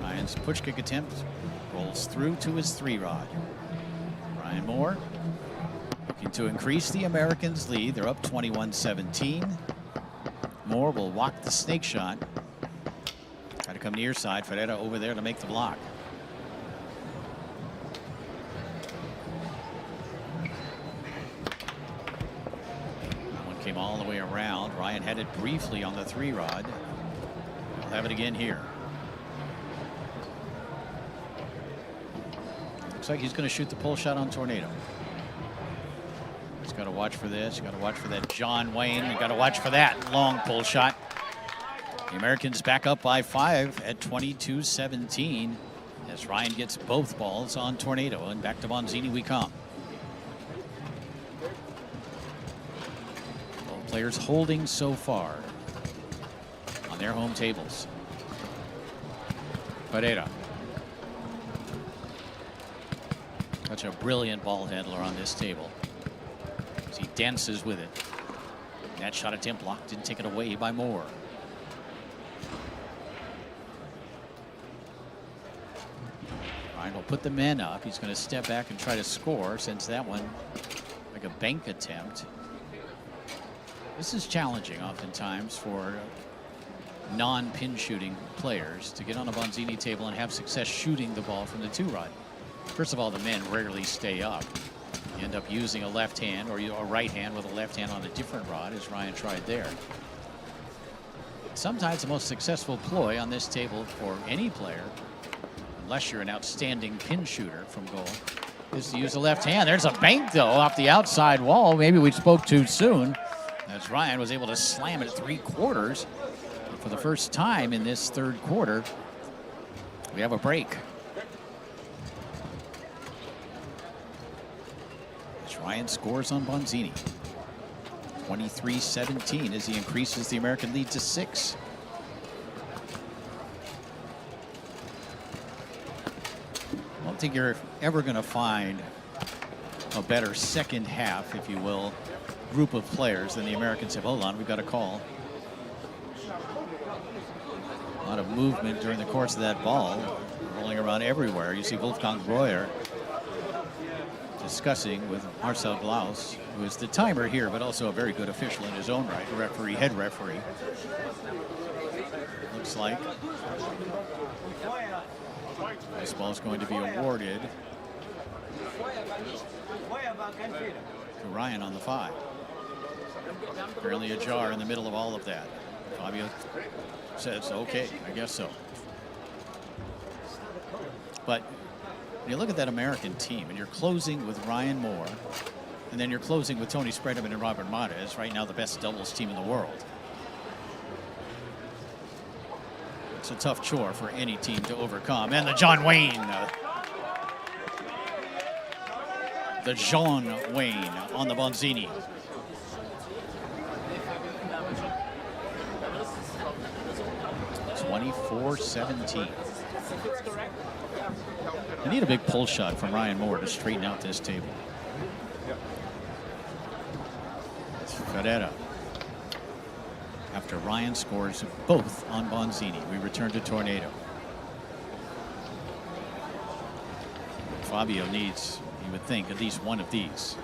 Ryan's push kick attempt rolls through to his 3-rod. Ryan Moore looking to increase the Americans' lead. They're up 21-17. Moore will walk the snake shot. Try to come near side. Ferreira over there to make the block. Came all the way around. Ryan had it briefly on the 3-rod. We'll have it again here. Looks like he's going to shoot the pull shot on Tornado. He's got to watch for this. You got to watch for that John Wayne. You got to watch for that long pull shot. The Americans back up by 5 at 22-17 as Ryan gets both balls on Tornado, and back to Bonzini we come. Players holding so far on their home tables. Ferreira. Such a brilliant ball handler on this table. As he dances with it. And that shot attempt blocked and taken away by Moore. Ryan will put the men up. He's going to step back and try to score, since that one like a bank attempt. This is challenging oftentimes for non-pin shooting players to get on a Bonzini table and have success shooting the ball from the 2-rod. First of all, the men rarely stay up. You end up using a left hand or a right hand with a left hand on a different rod, as Ryan tried there. Sometimes the most successful ploy on this table for any player, unless you're an outstanding pin shooter from goal, is to use the left hand. There's a bank, though, off the outside wall. Maybe we spoke too soon, as Ryan was able to slam it at 3/4. For the first time in this 3rd quarter, we have a break. As Ryan scores on Bonzini. 23-17 as he increases the American lead to 6. I don't think you're ever going to find a better second half, if you will, group of players than the Americans have. Hold on, we've got a call. A lot of movement during the course of that ball, rolling around everywhere. You see Wolfgang Breuer discussing with Marcel Glaus, who is the timer here, but also a very good official in his own right, a referee, head referee. Looks like this ball is going to be awarded to Ryan on the 5. Apparently a jar in the middle of all of that. Fabio says, okay, I guess so. But when you look at that American team, and you're closing with Ryan Moore, and then you're closing with Tony Spreadman and Robert Mares, right now the best doubles team in the world. It's a tough chore for any team to overcome. And the John Wayne. The John Wayne on the Bonzini. It's 24-17. I need a big pull shot from Ryan Moore to straighten out this table. It's Ferreira. after Ryan scores both on Bonzini. We return to Tornado. Fabio needs, you would think, at least one of these.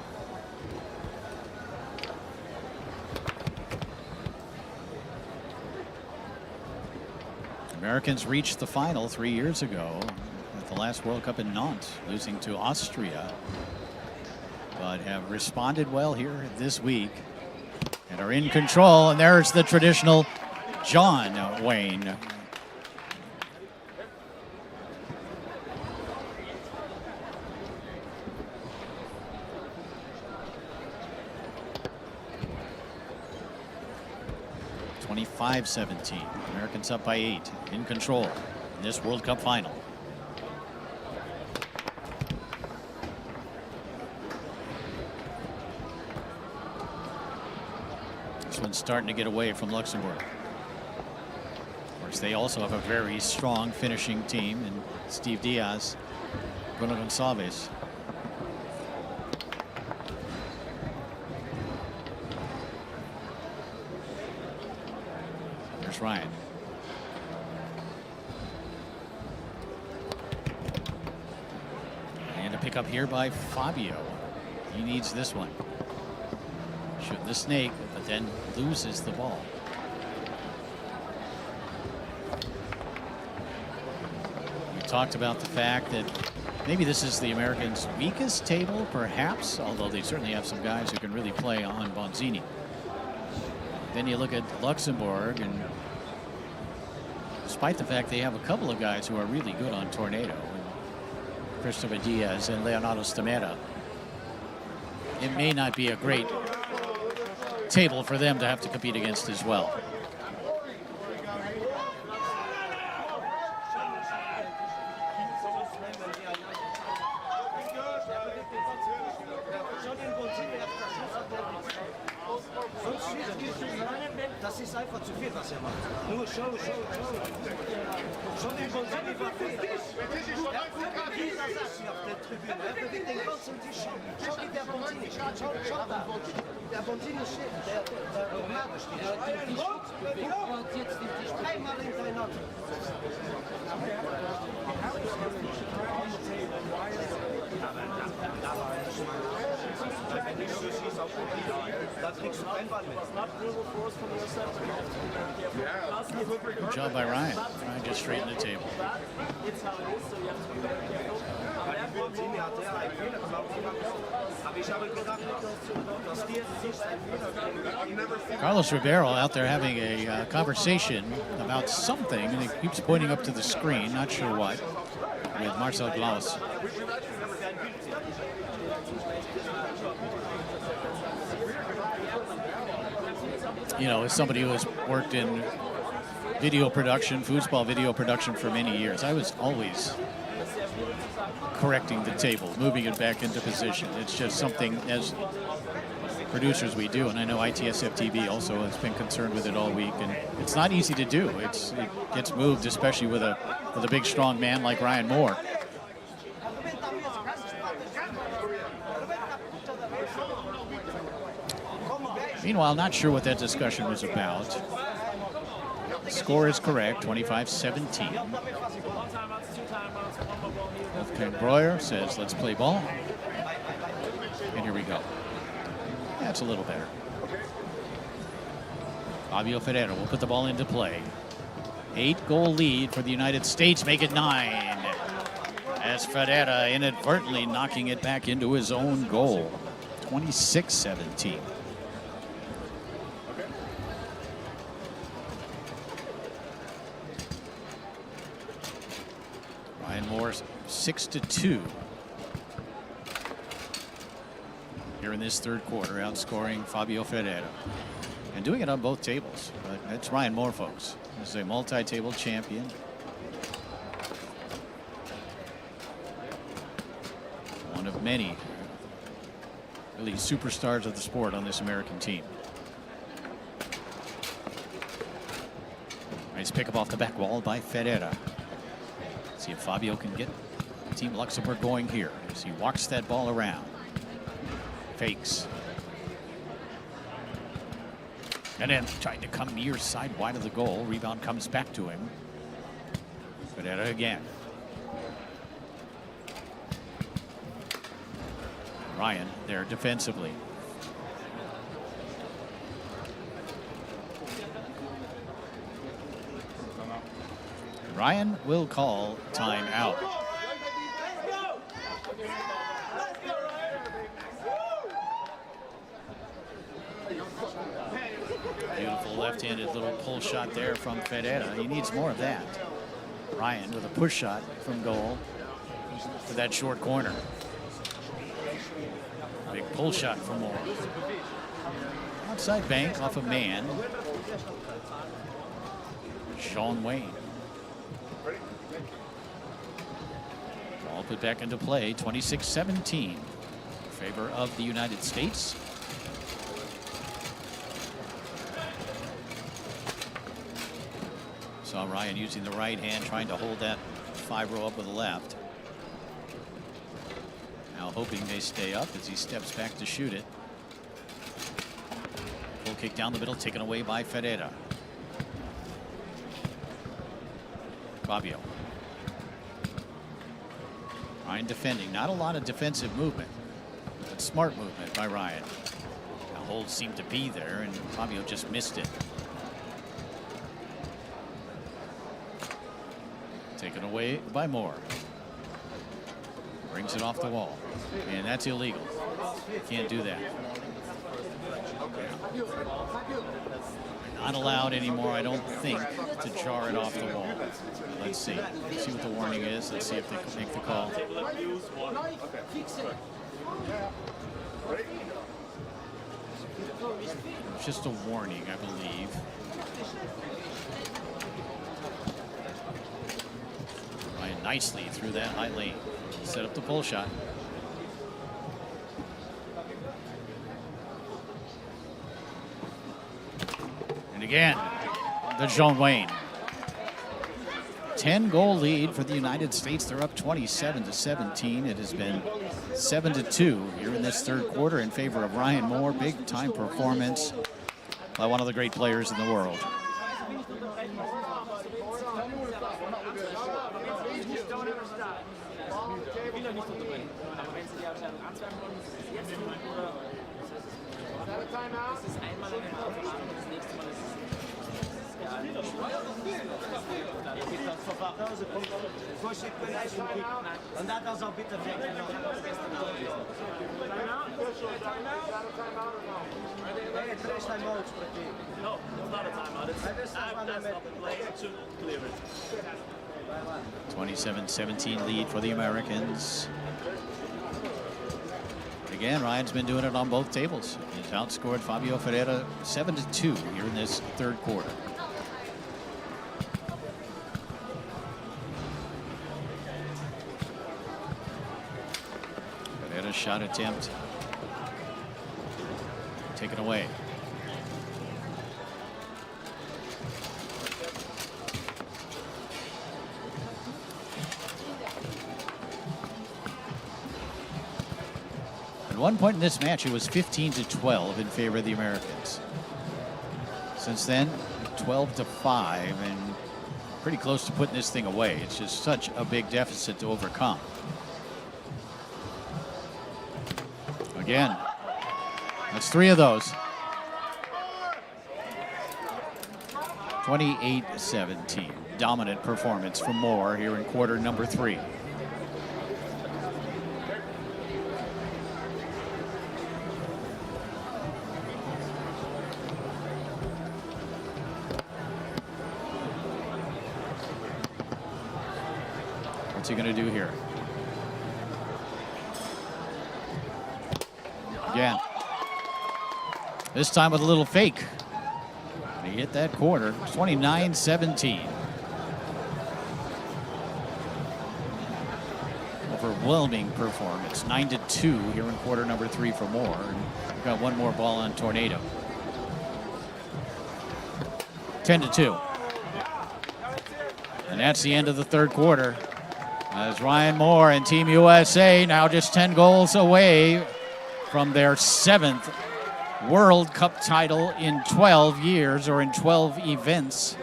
Americans reached the final 3 years ago at the last World Cup in Nantes, losing to Austria, but have responded well here this week and are in control. And there's the traditional John Wayne. (25-17). Americans up by 8, in control in this World Cup final. This one's starting to get away from Luxembourg. Of course, they also have a very strong finishing team in Steve Diaz, Bruno Gonçalves. There's Ryan. And a pick up here by Fabio. He needs this one. Shooting the snake, but then loses the ball. We talked about the fact that maybe this is the Americans' weakest table, perhaps, although they certainly have some guys who can really play on Bonzini. Then you look at Luxembourg, and despite the fact they have a couple of guys who are really good on Tornado, Christopher Diaz and Leonardo Stamera, it may not be a great table for them to have to compete against as well. Das ist einfach zu viel, was macht. Nur Show. Schon den Bonzini war viel. Dieser saß hier auf der Tribüne. Bewegt den ganzen Tisch. Schau wie der Bonzini steht. Schau da. Der Bonzini steht. Der Tornado steht. Und jetzt den Tisch. Einmal hintereinander. Good job by Ryan. Ryan just straightened the table. Carlos Ribeiro out there having a conversation about something, and he keeps pointing up to the screen, not sure what, with Marcel Glaus. You know, as somebody who has worked in video production, foosball video production for many years, I was always correcting the table, moving it back into position. It's just something as producers we do, and I know ITSF TV also has been concerned with it all week, and it's not easy to do. It gets moved, especially with a big, strong man like Ryan Moore. Meanwhile, not sure what that discussion was about. The score is correct, 25-17. Wolfgang Breuer says, let's play ball. And here we go. That's a little better. Fabio Ferreira will put the ball into play. 8-goal lead for the United States, make it 9. As Ferreira inadvertently knocking it back into his own goal. 26-17. Ryan Moore 6-2 here in this third quarter, outscoring Fabio Ferreira and doing it on both tables. But that's Ryan Moore, folks. This is a multi-table champion. One of many really superstars of the sport on this American team. Nice pickup off the back wall by Ferreira. See if Fabio can get Team Luxembourg going here as he walks that ball around. Fakes. And then trying to come near side wide of the goal. Rebound comes back to him. Ferreira again. Ryan there defensively. Ryan will call timeout. Beautiful left-handed little pull shot there from Ferreira. He needs more of that. Ryan with a push shot from goal to that short corner. Big pull shot for Moore. Outside bank off a man. Sean Wayne. Ball put back into play, 26-17 in favor of the United States. Saw Ryan using the right hand, trying to hold that 5-row up with the left. Now hoping they stay up as he steps back to shoot it. Full kick down the middle, taken away by Ferreira. Fabio. Ryan defending. Not a lot of defensive movement, but smart movement by Ryan. The hold seemed to be there, and Fabio just missed it. Taken away by Moore. Brings it off the wall. And that's illegal. Can't do that. Not allowed anymore, I don't think, to jar it off the wall. Let's see. Let's see what the warning is. Let's see if they can make the call. It's just a warning, I believe. Ryan nicely through that high lane. Set up the pull shot. And again, the John Wayne. 10-goal lead for the United States. They're up 27-17. It has been 7-2 here in this third quarter in favor of Ryan Moore. Big time performance by one of the great players in the world. Und da das auch bitte weg. Hey, trash timeouts para ti. No, it's not a timeout. That's not the play to clear it. 27-17 lead for the Americans. Again, Ryan's been doing it on both tables. He's outscored Fabio Ferreira 7-2 here in this third quarter. Ferreira's shot attempt taken away. At one point in this match, it was 15-12 in favor of the Americans. Since then, 12-5, and pretty close to putting this thing away. It's just such a big deficit to overcome. Again, that's 3 of those. 28-17. Dominant performance from Moore here in quarter number 3. What's he going to do here? Again. This time with a little fake. And he hit that corner. 29-17. Overwhelming performance. 9-2 here in quarter number 3 for Moore. And we've got one more ball on Tornado. 10-2. And that's the end of the third quarter. As Ryan Moore and Team USA now just 10 goals away from their 7th World Cup title in 12 years, or in 12 events.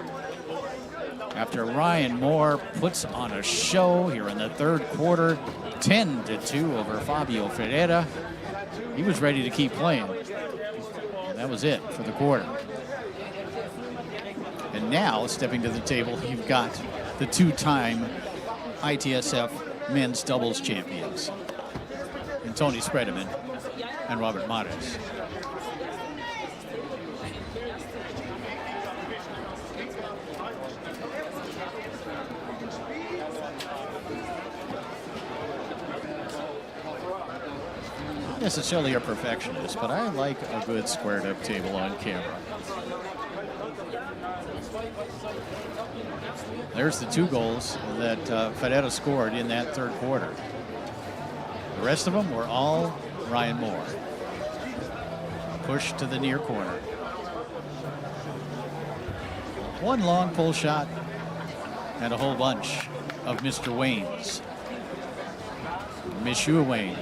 After Ryan Moore puts on a show here in the third quarter, 10-2 over Fabio Ferreira. He was ready to keep playing. And that was it for the quarter. And now, stepping to the table, you've got the two-time ITSF men's doubles champions, and Tony Spredeman and Robert Mares. Not necessarily a perfectionist, but I like a good squared-up table on camera. There's the two goals that Ferreira scored in that third quarter. The rest of them were all Ryan Moore. Push to the near corner. One long pull shot and a whole bunch of Mr. Wayne's. Monsieur Wayne.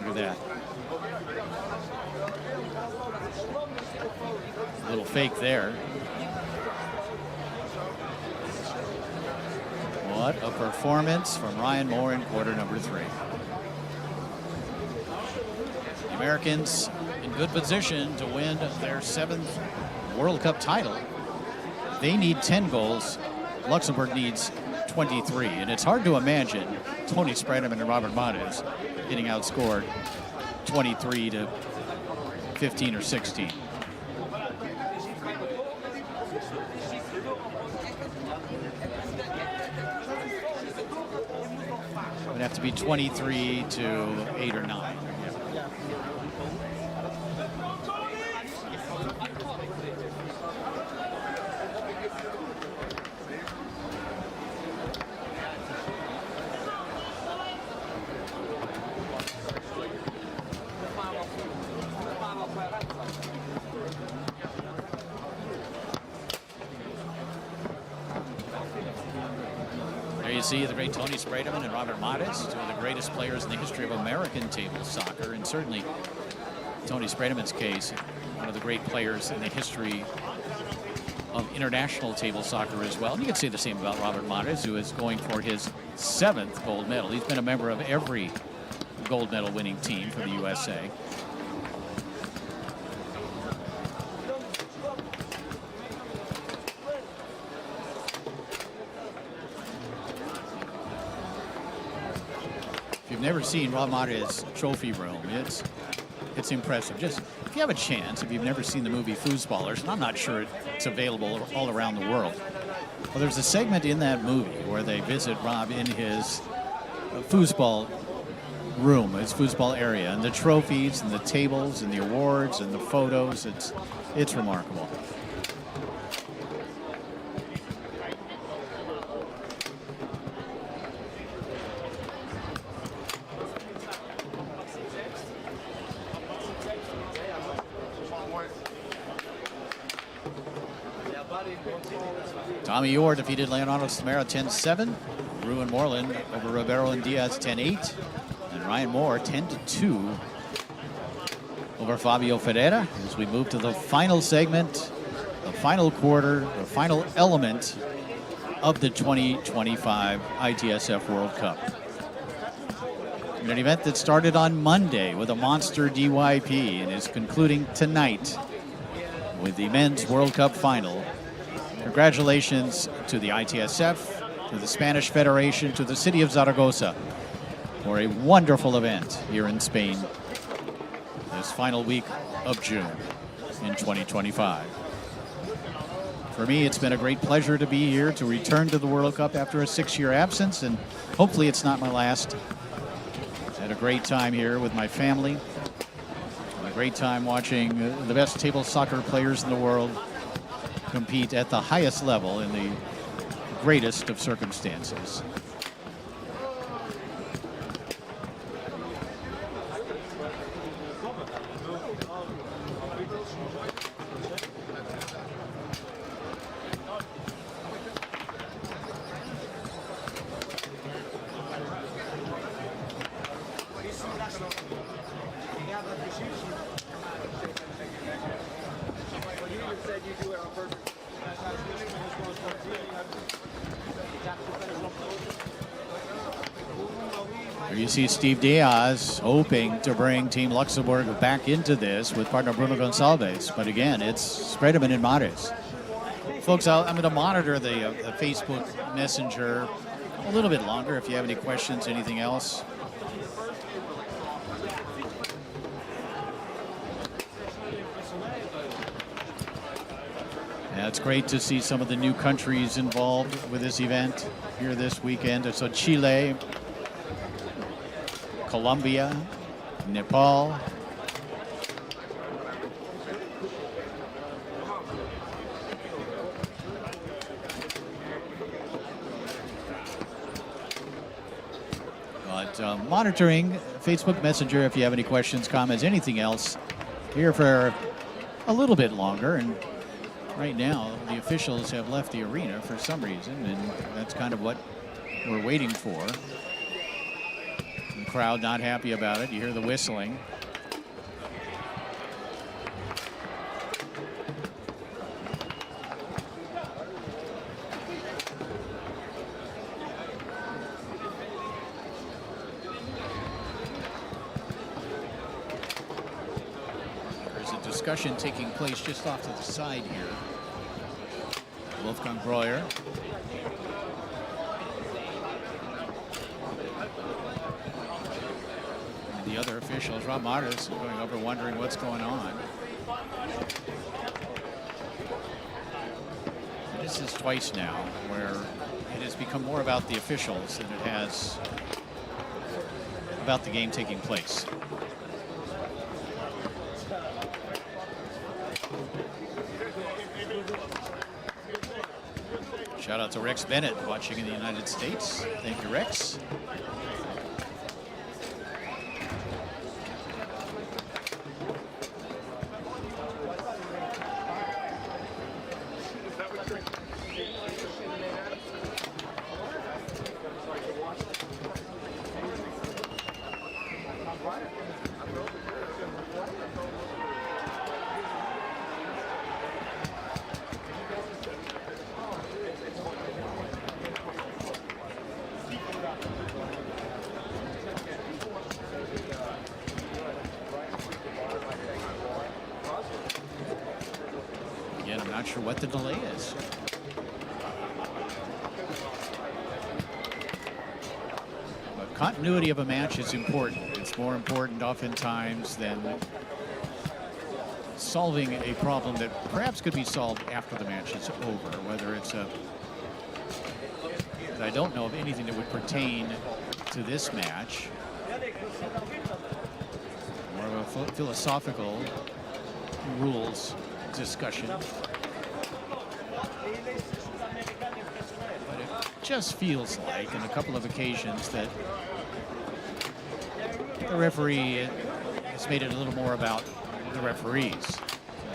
Look at that. A little fake there. What a performance from Ryan Moore in quarter number 3. The Americans in good position to win their 7th World Cup title. They need 10 goals. Luxembourg needs 23. And it's hard to imagine Tony Spredeman and Robert Mares getting outscored 23-15 or 16. It would have to be 23-8 or 9. There you see the great Tony Spredeman and Robert Mares, two of the greatest players in the history of American table soccer, and certainly Tony Spredeman's case, one of the great players in the history of international table soccer as well. And you can say the same about Robert Mares, who is going for his 7th gold medal. He's been a member of every gold medal winning team for the USA. If you've never seen Rob Mares' trophy room, it's impressive. Just if you have a chance, if you've never seen the movie Foosballers, and I'm not sure it's available all around the world. Well, there's a segment in that movie where they visit Rob in his foosball room, his foosball area, and the trophies and the tables and the awards and the photos. It's remarkable. Tommy Orr defeated Leonardo Samara 10-7. Ruben Moreland over Ribeiro and Diaz 10-8. And Ryan Moore 10-2 over Fabio Ferreira. As we move to the final segment, the final quarter, the final element of the 2025 ITSF World Cup. In an event that started on Monday with a monster DYP and is concluding tonight with the men's World Cup final. Congratulations to the ITSF, to the Spanish Federation, to the city of Zaragoza for a wonderful event here in Spain this final week of June in 2025. For me, it's been a great pleasure to be here, to return to the World Cup after a 6-year absence, and hopefully it's not my last. I had a great time here with my family, a great time watching the best table soccer players in the world compete at the highest level in the greatest of circumstances. You see Steve Diaz hoping to bring Team Luxembourg back into this with partner Bruno Gonçalves. But again, it's Spredeman and Mares. Folks, I'm going to monitor the Facebook Messenger a little bit longer if you have any questions, anything else. Yeah, it's great to see some of the new countries involved with this event here this weekend. So Chile, Colombia, Nepal. But monitoring Facebook Messenger if you have any questions, comments, anything else, here for a little bit longer. And right now, the officials have left the arena for some reason, and that's kind of what we're waiting for. The crowd not happy about it. You hear the whistling. There's a discussion taking place just off to the side here. Wolfgang Breuer. And the other officials, Rob Mares, going over wondering what's going on. This is twice now where it has become more about the officials than it has about the game taking place. Shout out to Rex Bennett watching in the United States. Thank you, Rex. Again, I'm not sure what the delay is. But continuity of a match is important. It's more important oftentimes than solving a problem that perhaps could be solved after the match is over, whether it's I don't know of anything that would pertain to this match. More of a philosophical rules discussion. But it just feels like, on a couple of occasions, that the referee has made it a little more about the referees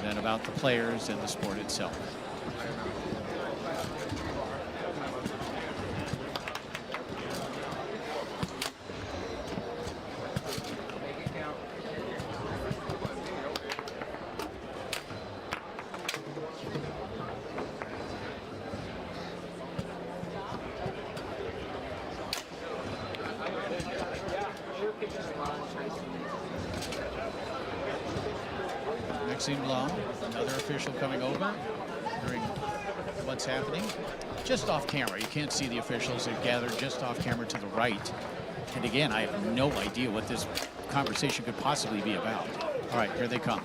than about the players and the sport itself. Another official coming over during what's happening. Just off camera. You can't see the officials. They're gathered just off camera to the right. And again, I have no idea what this conversation could possibly be about. All right, here they come.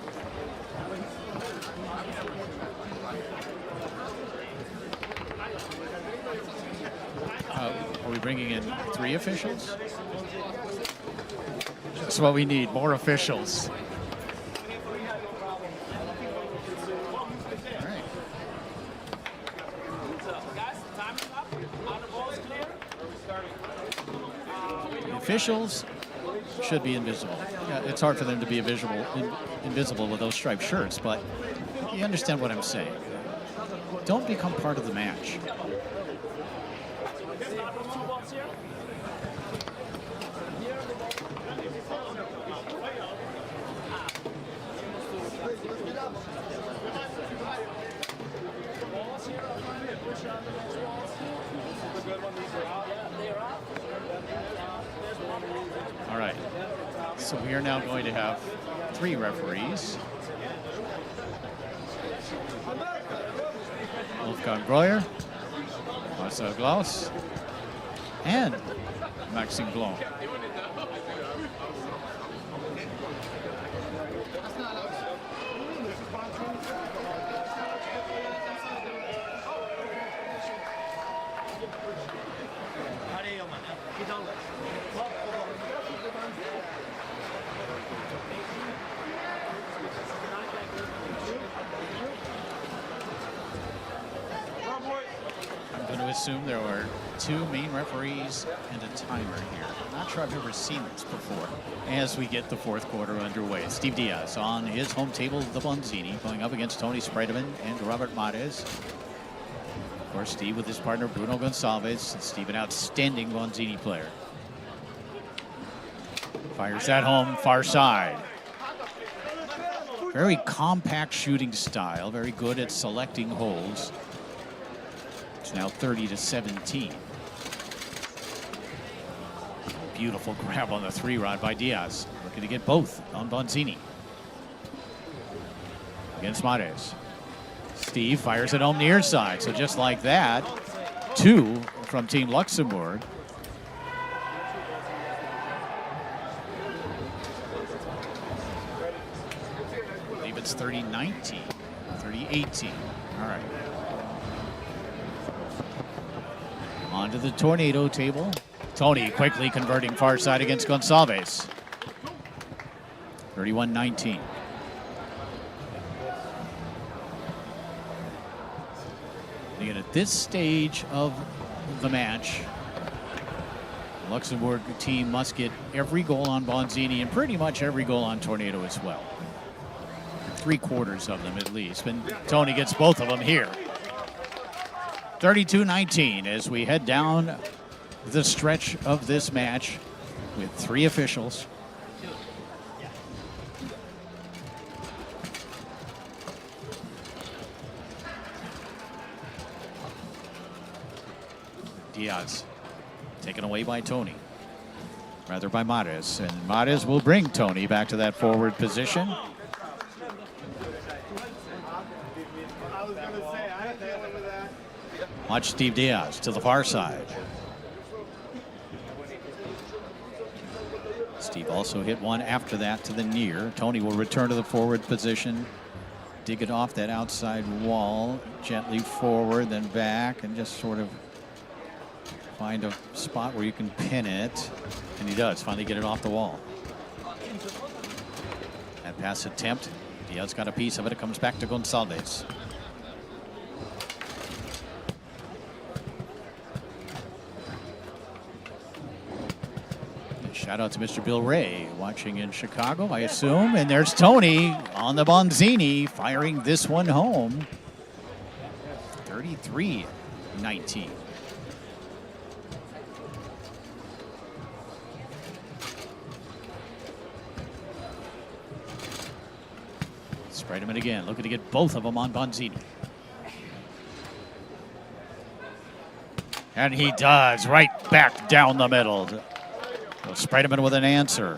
Are we bringing in 3 officials? That's what we need, more officials. Officials should be invisible. Yeah, it's hard for them to be invisible with those striped shirts, but you understand what I'm saying. Don't become part of the match. So we are now going to have 3 referees. Wolfgang Breuer, Marcel Glaus, and Maxime Blom. I'm going to assume there were 2 main referees and a timer here. I'm not sure I've ever seen this before. As we get the 4th quarter underway, Steve Diaz on his home table, the Bonzini, going up against Tony Spreitman and Robert Mares. Of course, Steve with his partner Bruno Gonçalves. Steve, an outstanding Bonzini player. Fires that home, far side. Very compact shooting style, very good at selecting holes. It's now 30-17. Beautiful grab on the 3-rod by Diaz. Looking to get both on Bonzini. Against Mares. Steve fires it home near side. So just like that, 2 from Team Luxembourg. I believe it's 30-19, 30-18. All right. Onto the tornado table. Tony quickly converting far side against Gonçalves. 31-19. Again, at this stage of the match, the Luxembourg team must get every goal on Bonzini and pretty much every goal on Tornado as well. 3/4 of them at least. And Tony gets both of them here. 32-19 as we head down the stretch of this match with 3 officials. Diaz taken away by Tony, rather by Mares, and Mares will bring Tony back to that forward position. Watch Steve Diaz to the far side. Steve also hit one after that to the near. Tony will return to the forward position, dig it off that outside wall, gently forward, then back, and just sort of find a spot where you can pin it. And he does finally get it off the wall. That pass attempt, Diaz got a piece of it. It comes back to Gonçalves. Shout out to Mr. Bill Ray, watching in Chicago, I assume. And there's Tony on the Bonzini, firing this one home. 33-19. Spreitman again, looking to get both of them on Bonzini. And he does, right back down the middle. Spreitman with an answer.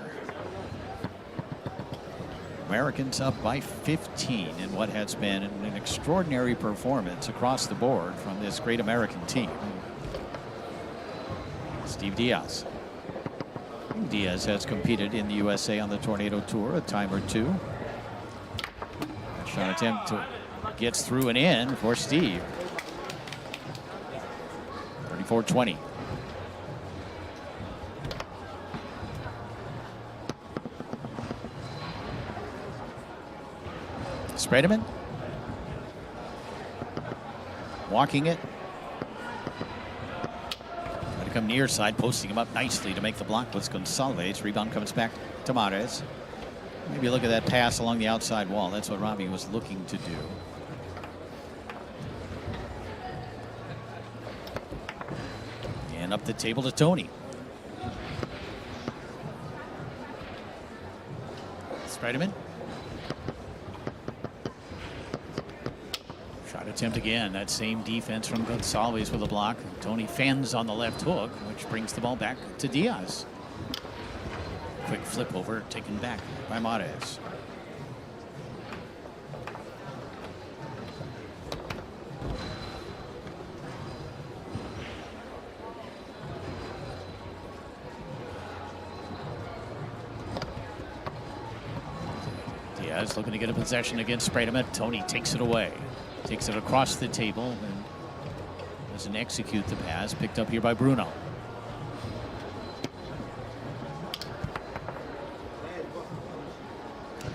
Americans up by 15 in what has been an extraordinary performance across the board from this great American team. Steve Diaz. Diaz has competed in the USA on the Tornado Tour a time or 2. Shot attempt gets through and in for Steve. 34-20. Spreitman walking it. Try to come near side, posting him up nicely to make the block with Gonçalves. Rebound comes back to Mares. Maybe look at that pass along the outside wall. That's what Robbie was looking to do. And up the table to Tony. Spreitman. Shot attempt again. That same defense from Gonçalves with a block. Tony fends on the left hook, which brings the ball back to Diaz. quick flip over, taken back by Mares. Diaz looking to get a possession against Sprademan. Tony takes it away. Takes it across the table and doesn't execute the pass. Picked up here by Bruno.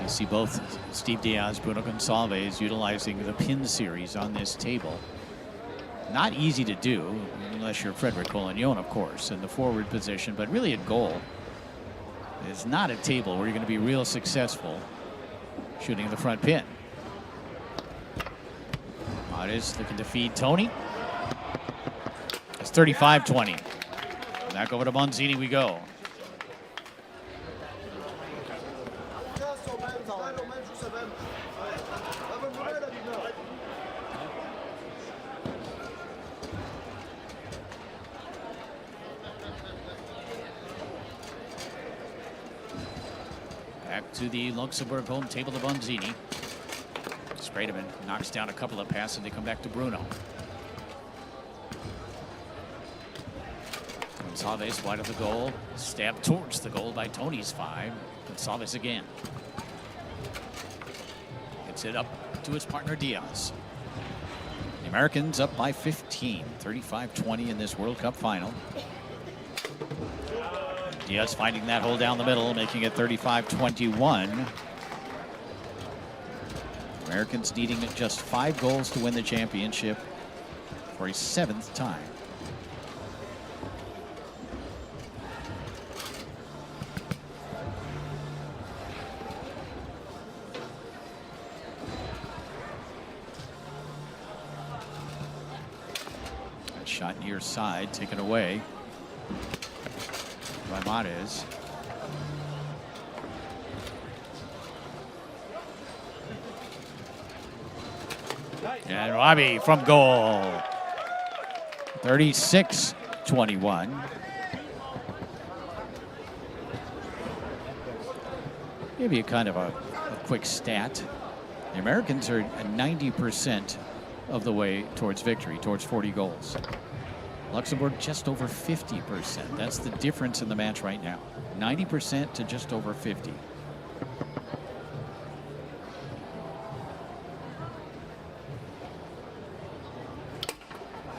You see both Steve Diaz, Bruno Gonçalves utilizing the pin series on this table. Not easy to do unless you're Frederic Collignon, of course, in the forward position, but really at goal. It's not a table where you're going to be real successful shooting the front pin. Mares looking to feed Tony. It's 35-20. Back over to Bonzini we go. Back to the Luxembourg home table to Bonzini. Sprademan knocks down a couple of passes. They come back to Bruno. Gonçalves wide of the goal. Stabbed towards the goal by Tony's 5. Gonçalves again. Gets it up to his partner Diaz. The Americans up by 15. 35-20 in this World Cup final. Diaz finding that hole down the middle, making it 35-21. Americans needing just 5 goals to win the championship for a 7th time. That shot near side, taken away by Mares. And Robbie from goal. 36-21. Give you kind of a quick stat. The Americans are 90% of the way towards victory, towards 40 goals. Luxembourg just over 50%. That's the difference in the match right now. 90% to just over 50.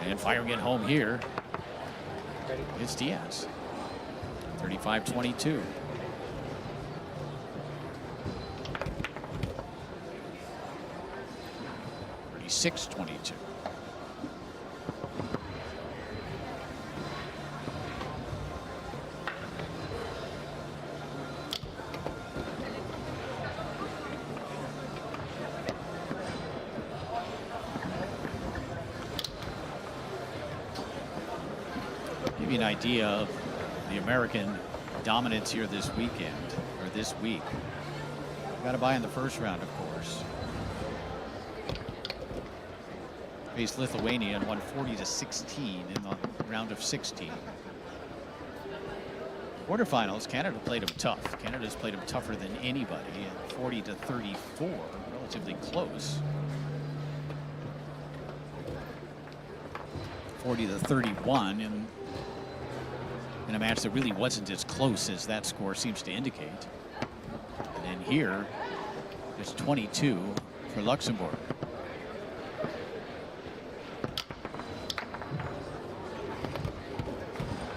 And firing it home here, it's Diaz. 35-22. $36-22. Give you an idea of the American dominance here this weekend, or this week. Got to buy in the first round, of course. Faced Lithuania and won 40-16 in the round of 16. Quarterfinals, Canada played them tough. Canada's played them tougher than anybody, and 40-34, relatively close. 40-31 in a match that really wasn't as close as that score seems to indicate. And then here, it's 22 for Luxembourg.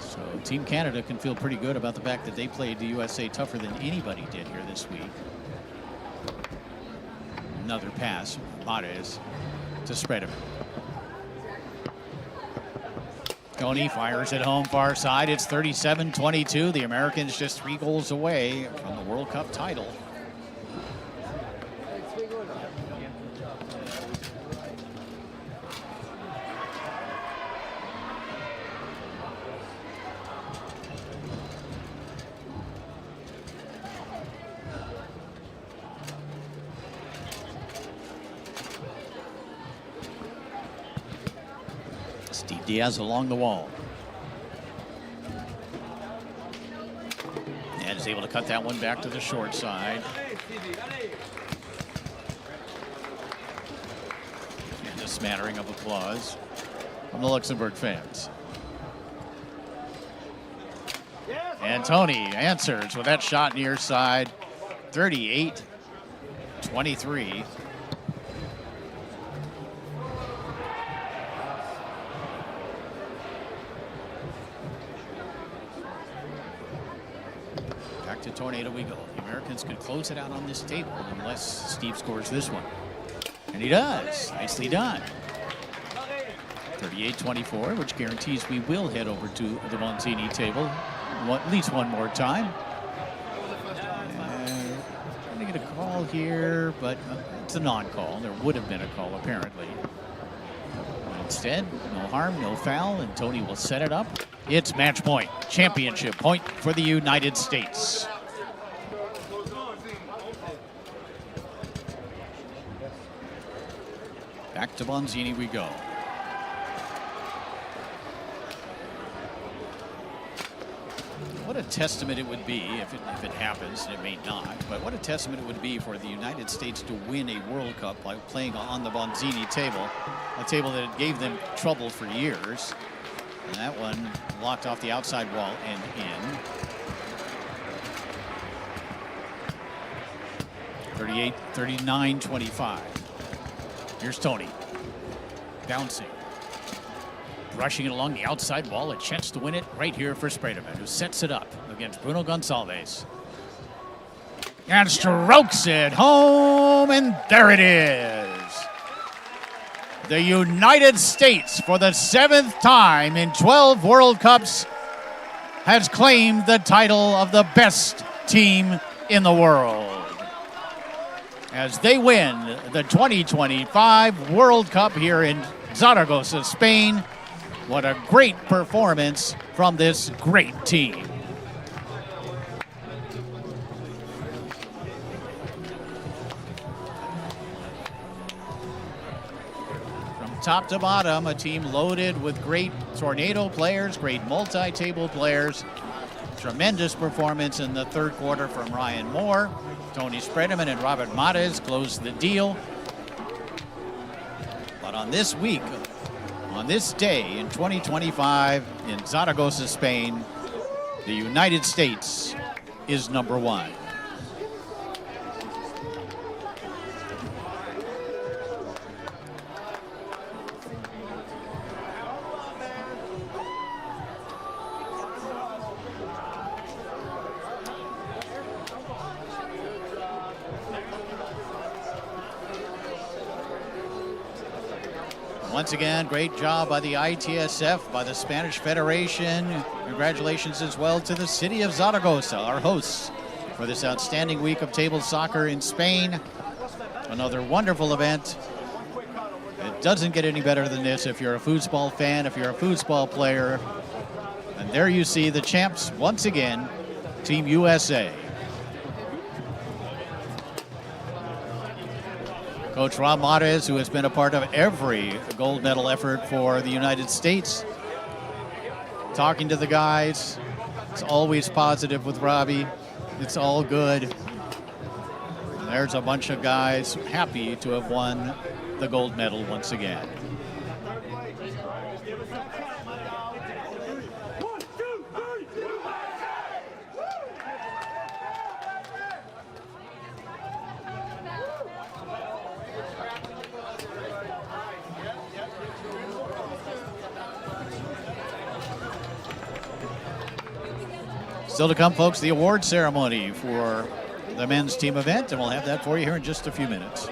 So Team Canada can feel pretty good about the fact that they played the USA tougher than anybody did here this week. Another pass, Mares to Sprademan. Tony fires it home far side. It's 37-22. The Americans just 3 goals away from the World Cup title. Steve Diaz along the wall. And as able to cut that one back to the short side. And a smattering of applause from the Luxembourg fans. And Tony answers with that shot near side, 38-23. Back to Tornado we go. The Americans could close it out on this table unless Steve scores this one. And he does. Nicely done. 38-24, which guarantees we will head over to the Montini table at least one more time. Trying to get a call here, but it's a non-call. There would have been a call, apparently. But instead, no harm, no foul, and Tony will set it up. It's match point, championship point for the United States. Back to Bonzini we go. What a testament it would be if it happens, and it may not, but what a testament it would be for the United States to win a World Cup by playing on the Bonzini table, a table that gave them trouble for years. And that one locked off the outside wall and in. 39-25. Here's Tony. Bouncing. Rushing it along the outside wall, a chance to win it right here for Sprederman, who sets it up against Bruno Gonçalves. And strokes it home, and there it is. The United States, for the 7th time in 12 World Cups, has claimed the title of the best team in the world, as they win the 2025 World Cup here in Zaragoza, Spain. What a great performance from this great team. From top to bottom, a team loaded with great Tornado players, great multi-table players. Tremendous performance in the third quarter from Ryan Moore. Tony Sprederman and Robert Mares closed the deal. But on this week, on this day in 2025 in Zaragoza, Spain, the United States is number one. Once again, great job by the ITSF, by the Spanish Federation. Congratulations as well to the city of Zaragoza, our hosts for this outstanding week of table soccer in Spain. Another wonderful event. It doesn't get any better than this if you're a foosball fan, if you're a foosball player. And there you see the champs once again, Team USA. Coach Rob Mares, who has been a part of every gold medal effort for the United States, talking to the guys. It's always positive with Robbie. It's all good. And there's a bunch of guys happy to have won the gold medal once again. Still to come, folks, the award ceremony for the men's team event, and we'll have that for you here in just a few minutes.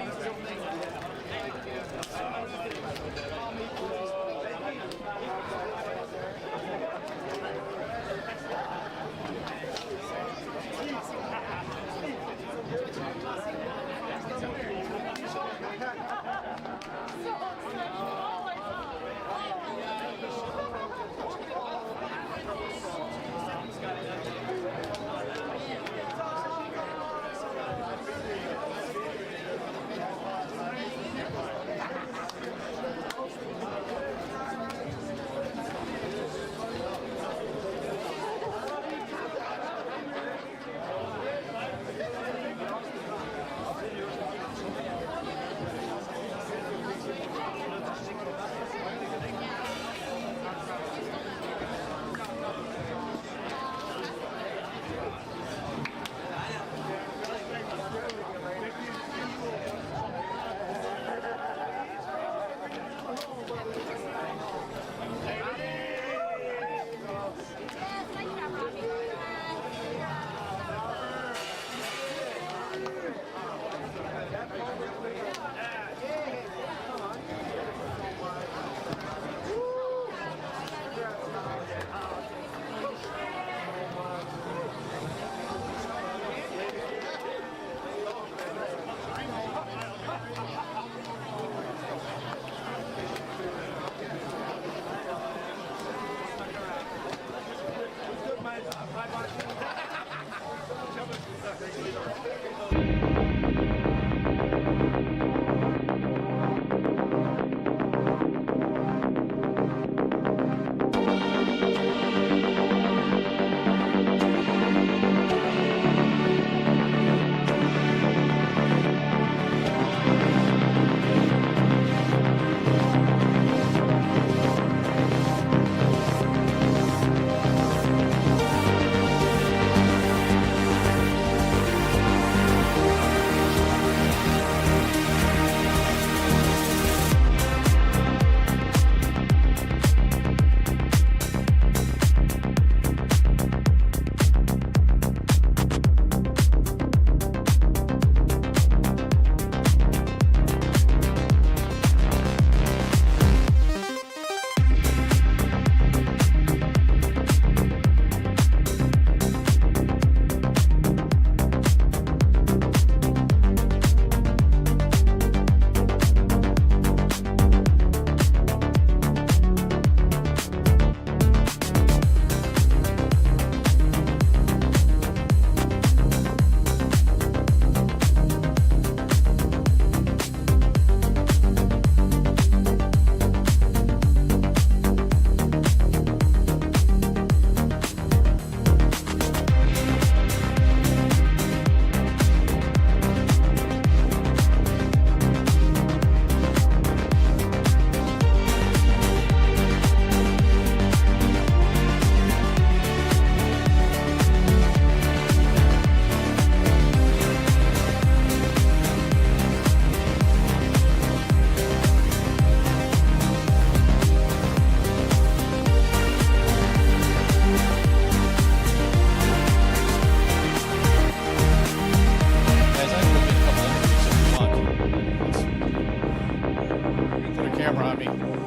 Robbie.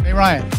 Hey, Ryan.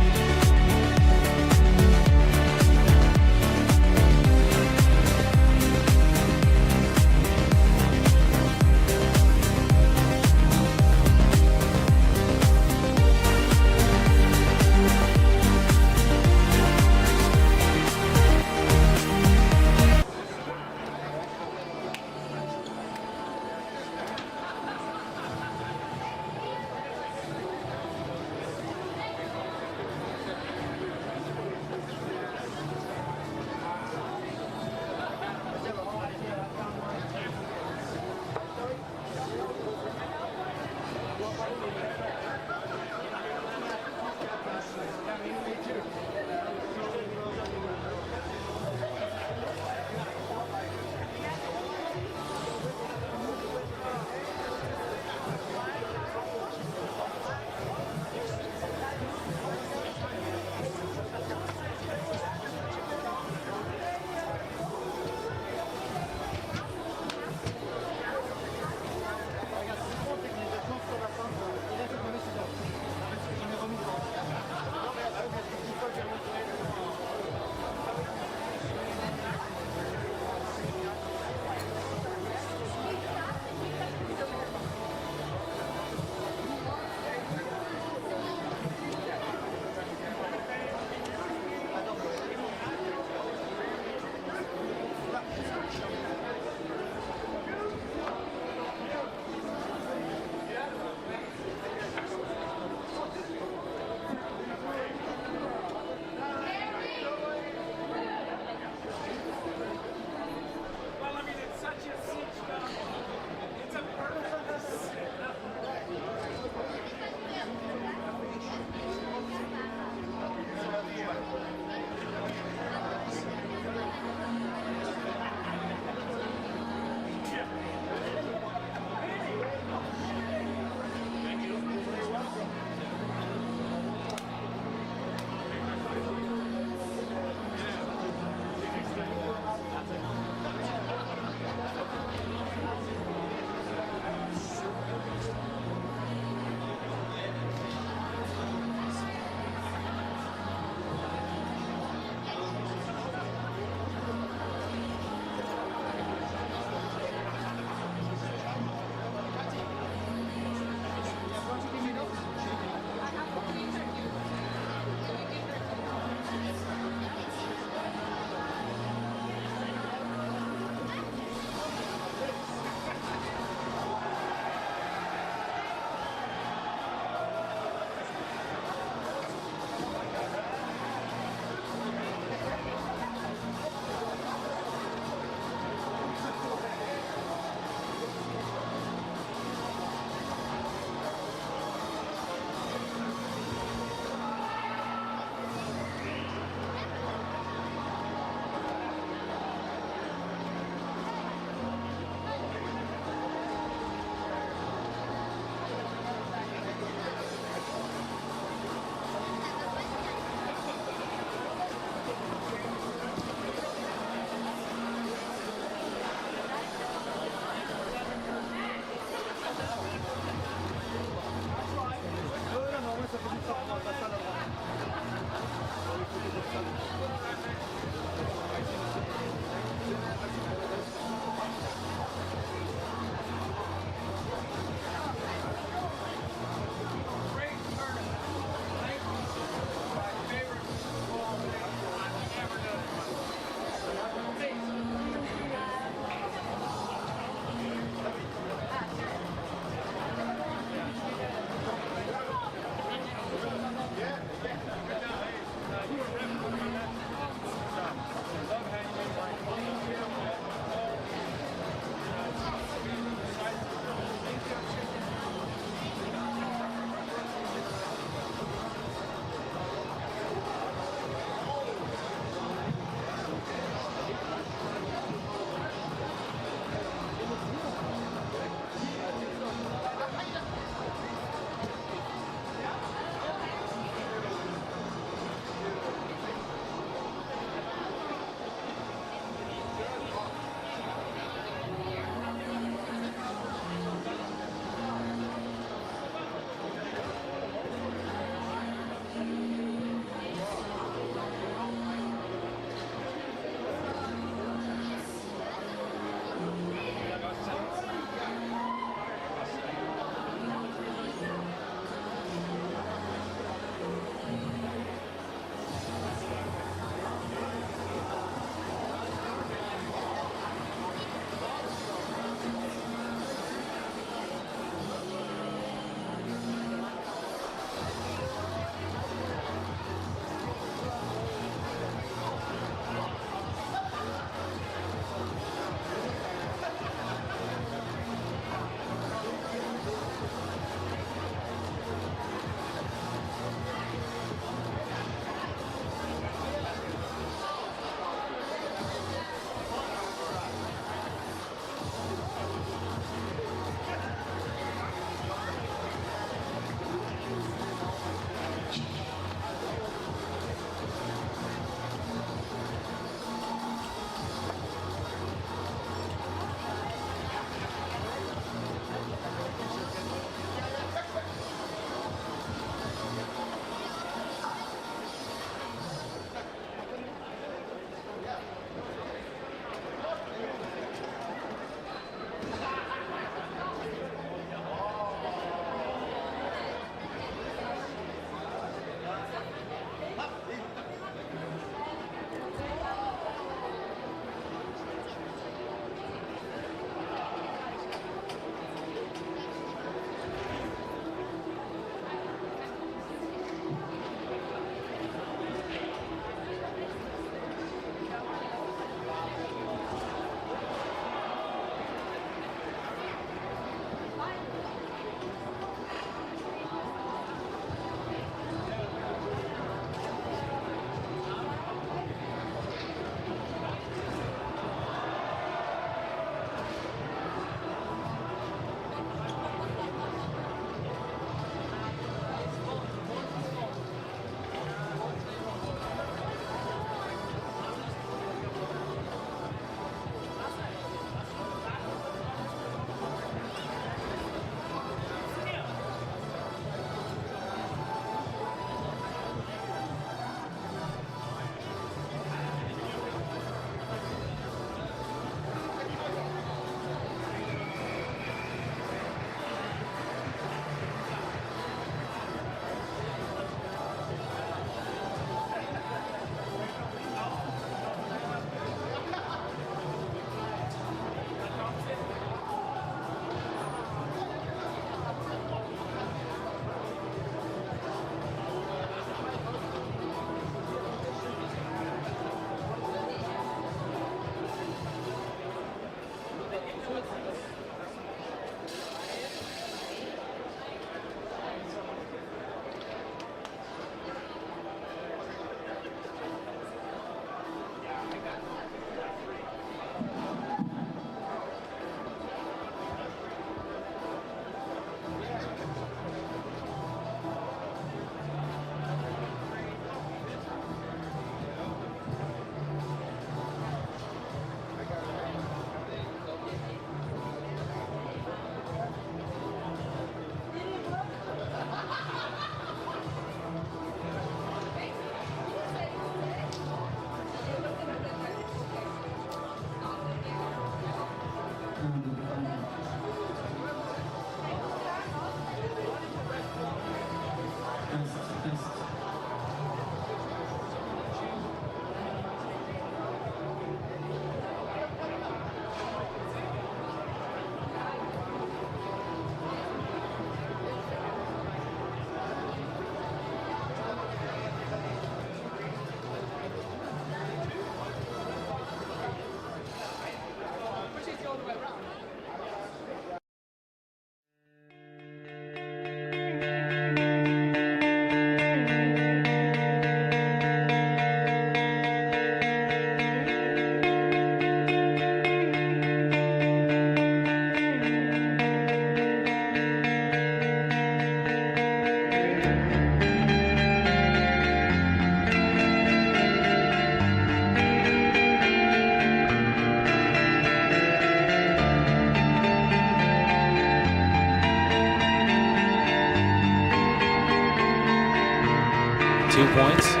points. There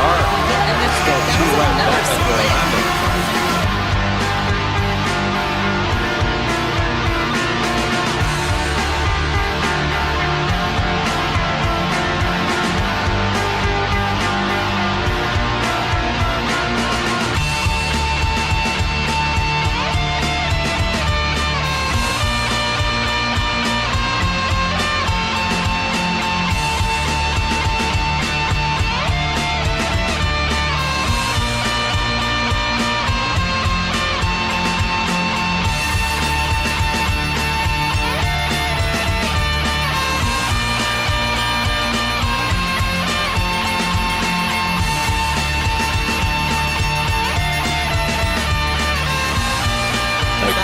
are still 2 left at the end.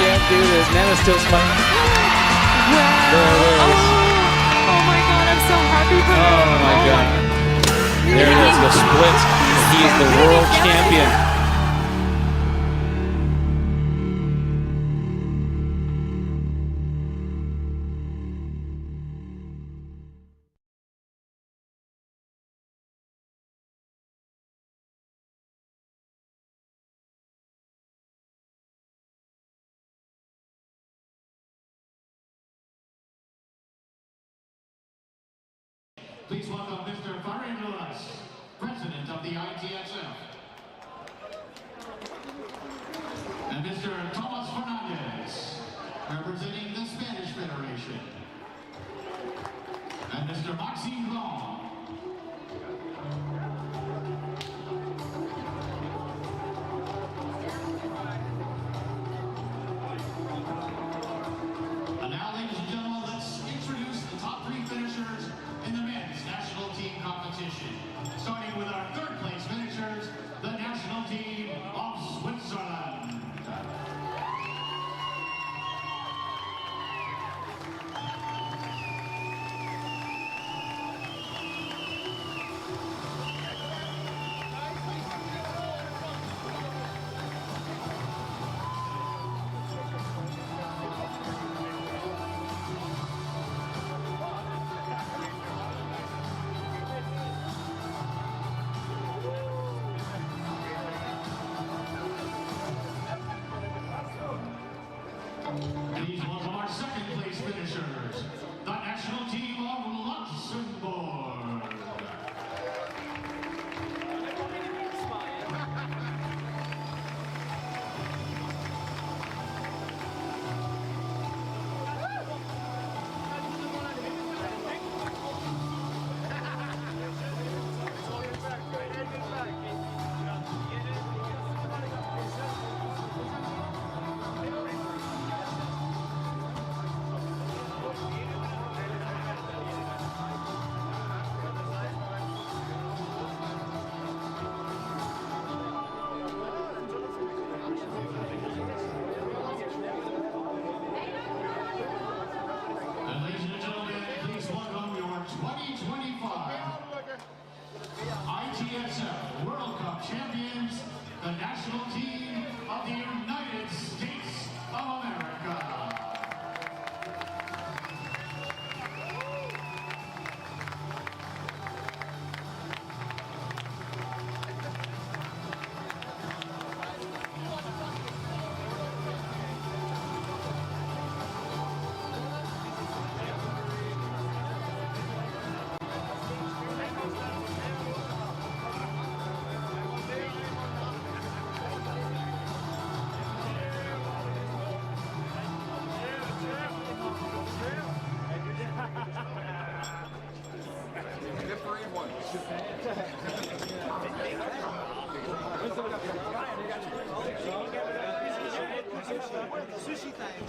Can't do this. Nana's still smiling. Wow. There it is. Oh my god, I'm so happy for him. Oh my god. There it is, the split. He is the world champion. Please welcome Mr. Farid Lulas, President of the ITSF. And Mr. Thomas Fernandez, representing the Spanish Federation. And Mr. Maxime Blanc. And now, ladies and gentlemen, let's introduce the top 3 finishers in the men's national team competition. Starting with our 3rd place finishers, the national team of Switzerland. Please welcome our 2nd place finishers, the national team of Luxembourg. And ladies and gentlemen, please welcome your 2025 ITSF World Cup champions, the national team of the United States of America. Sushi time.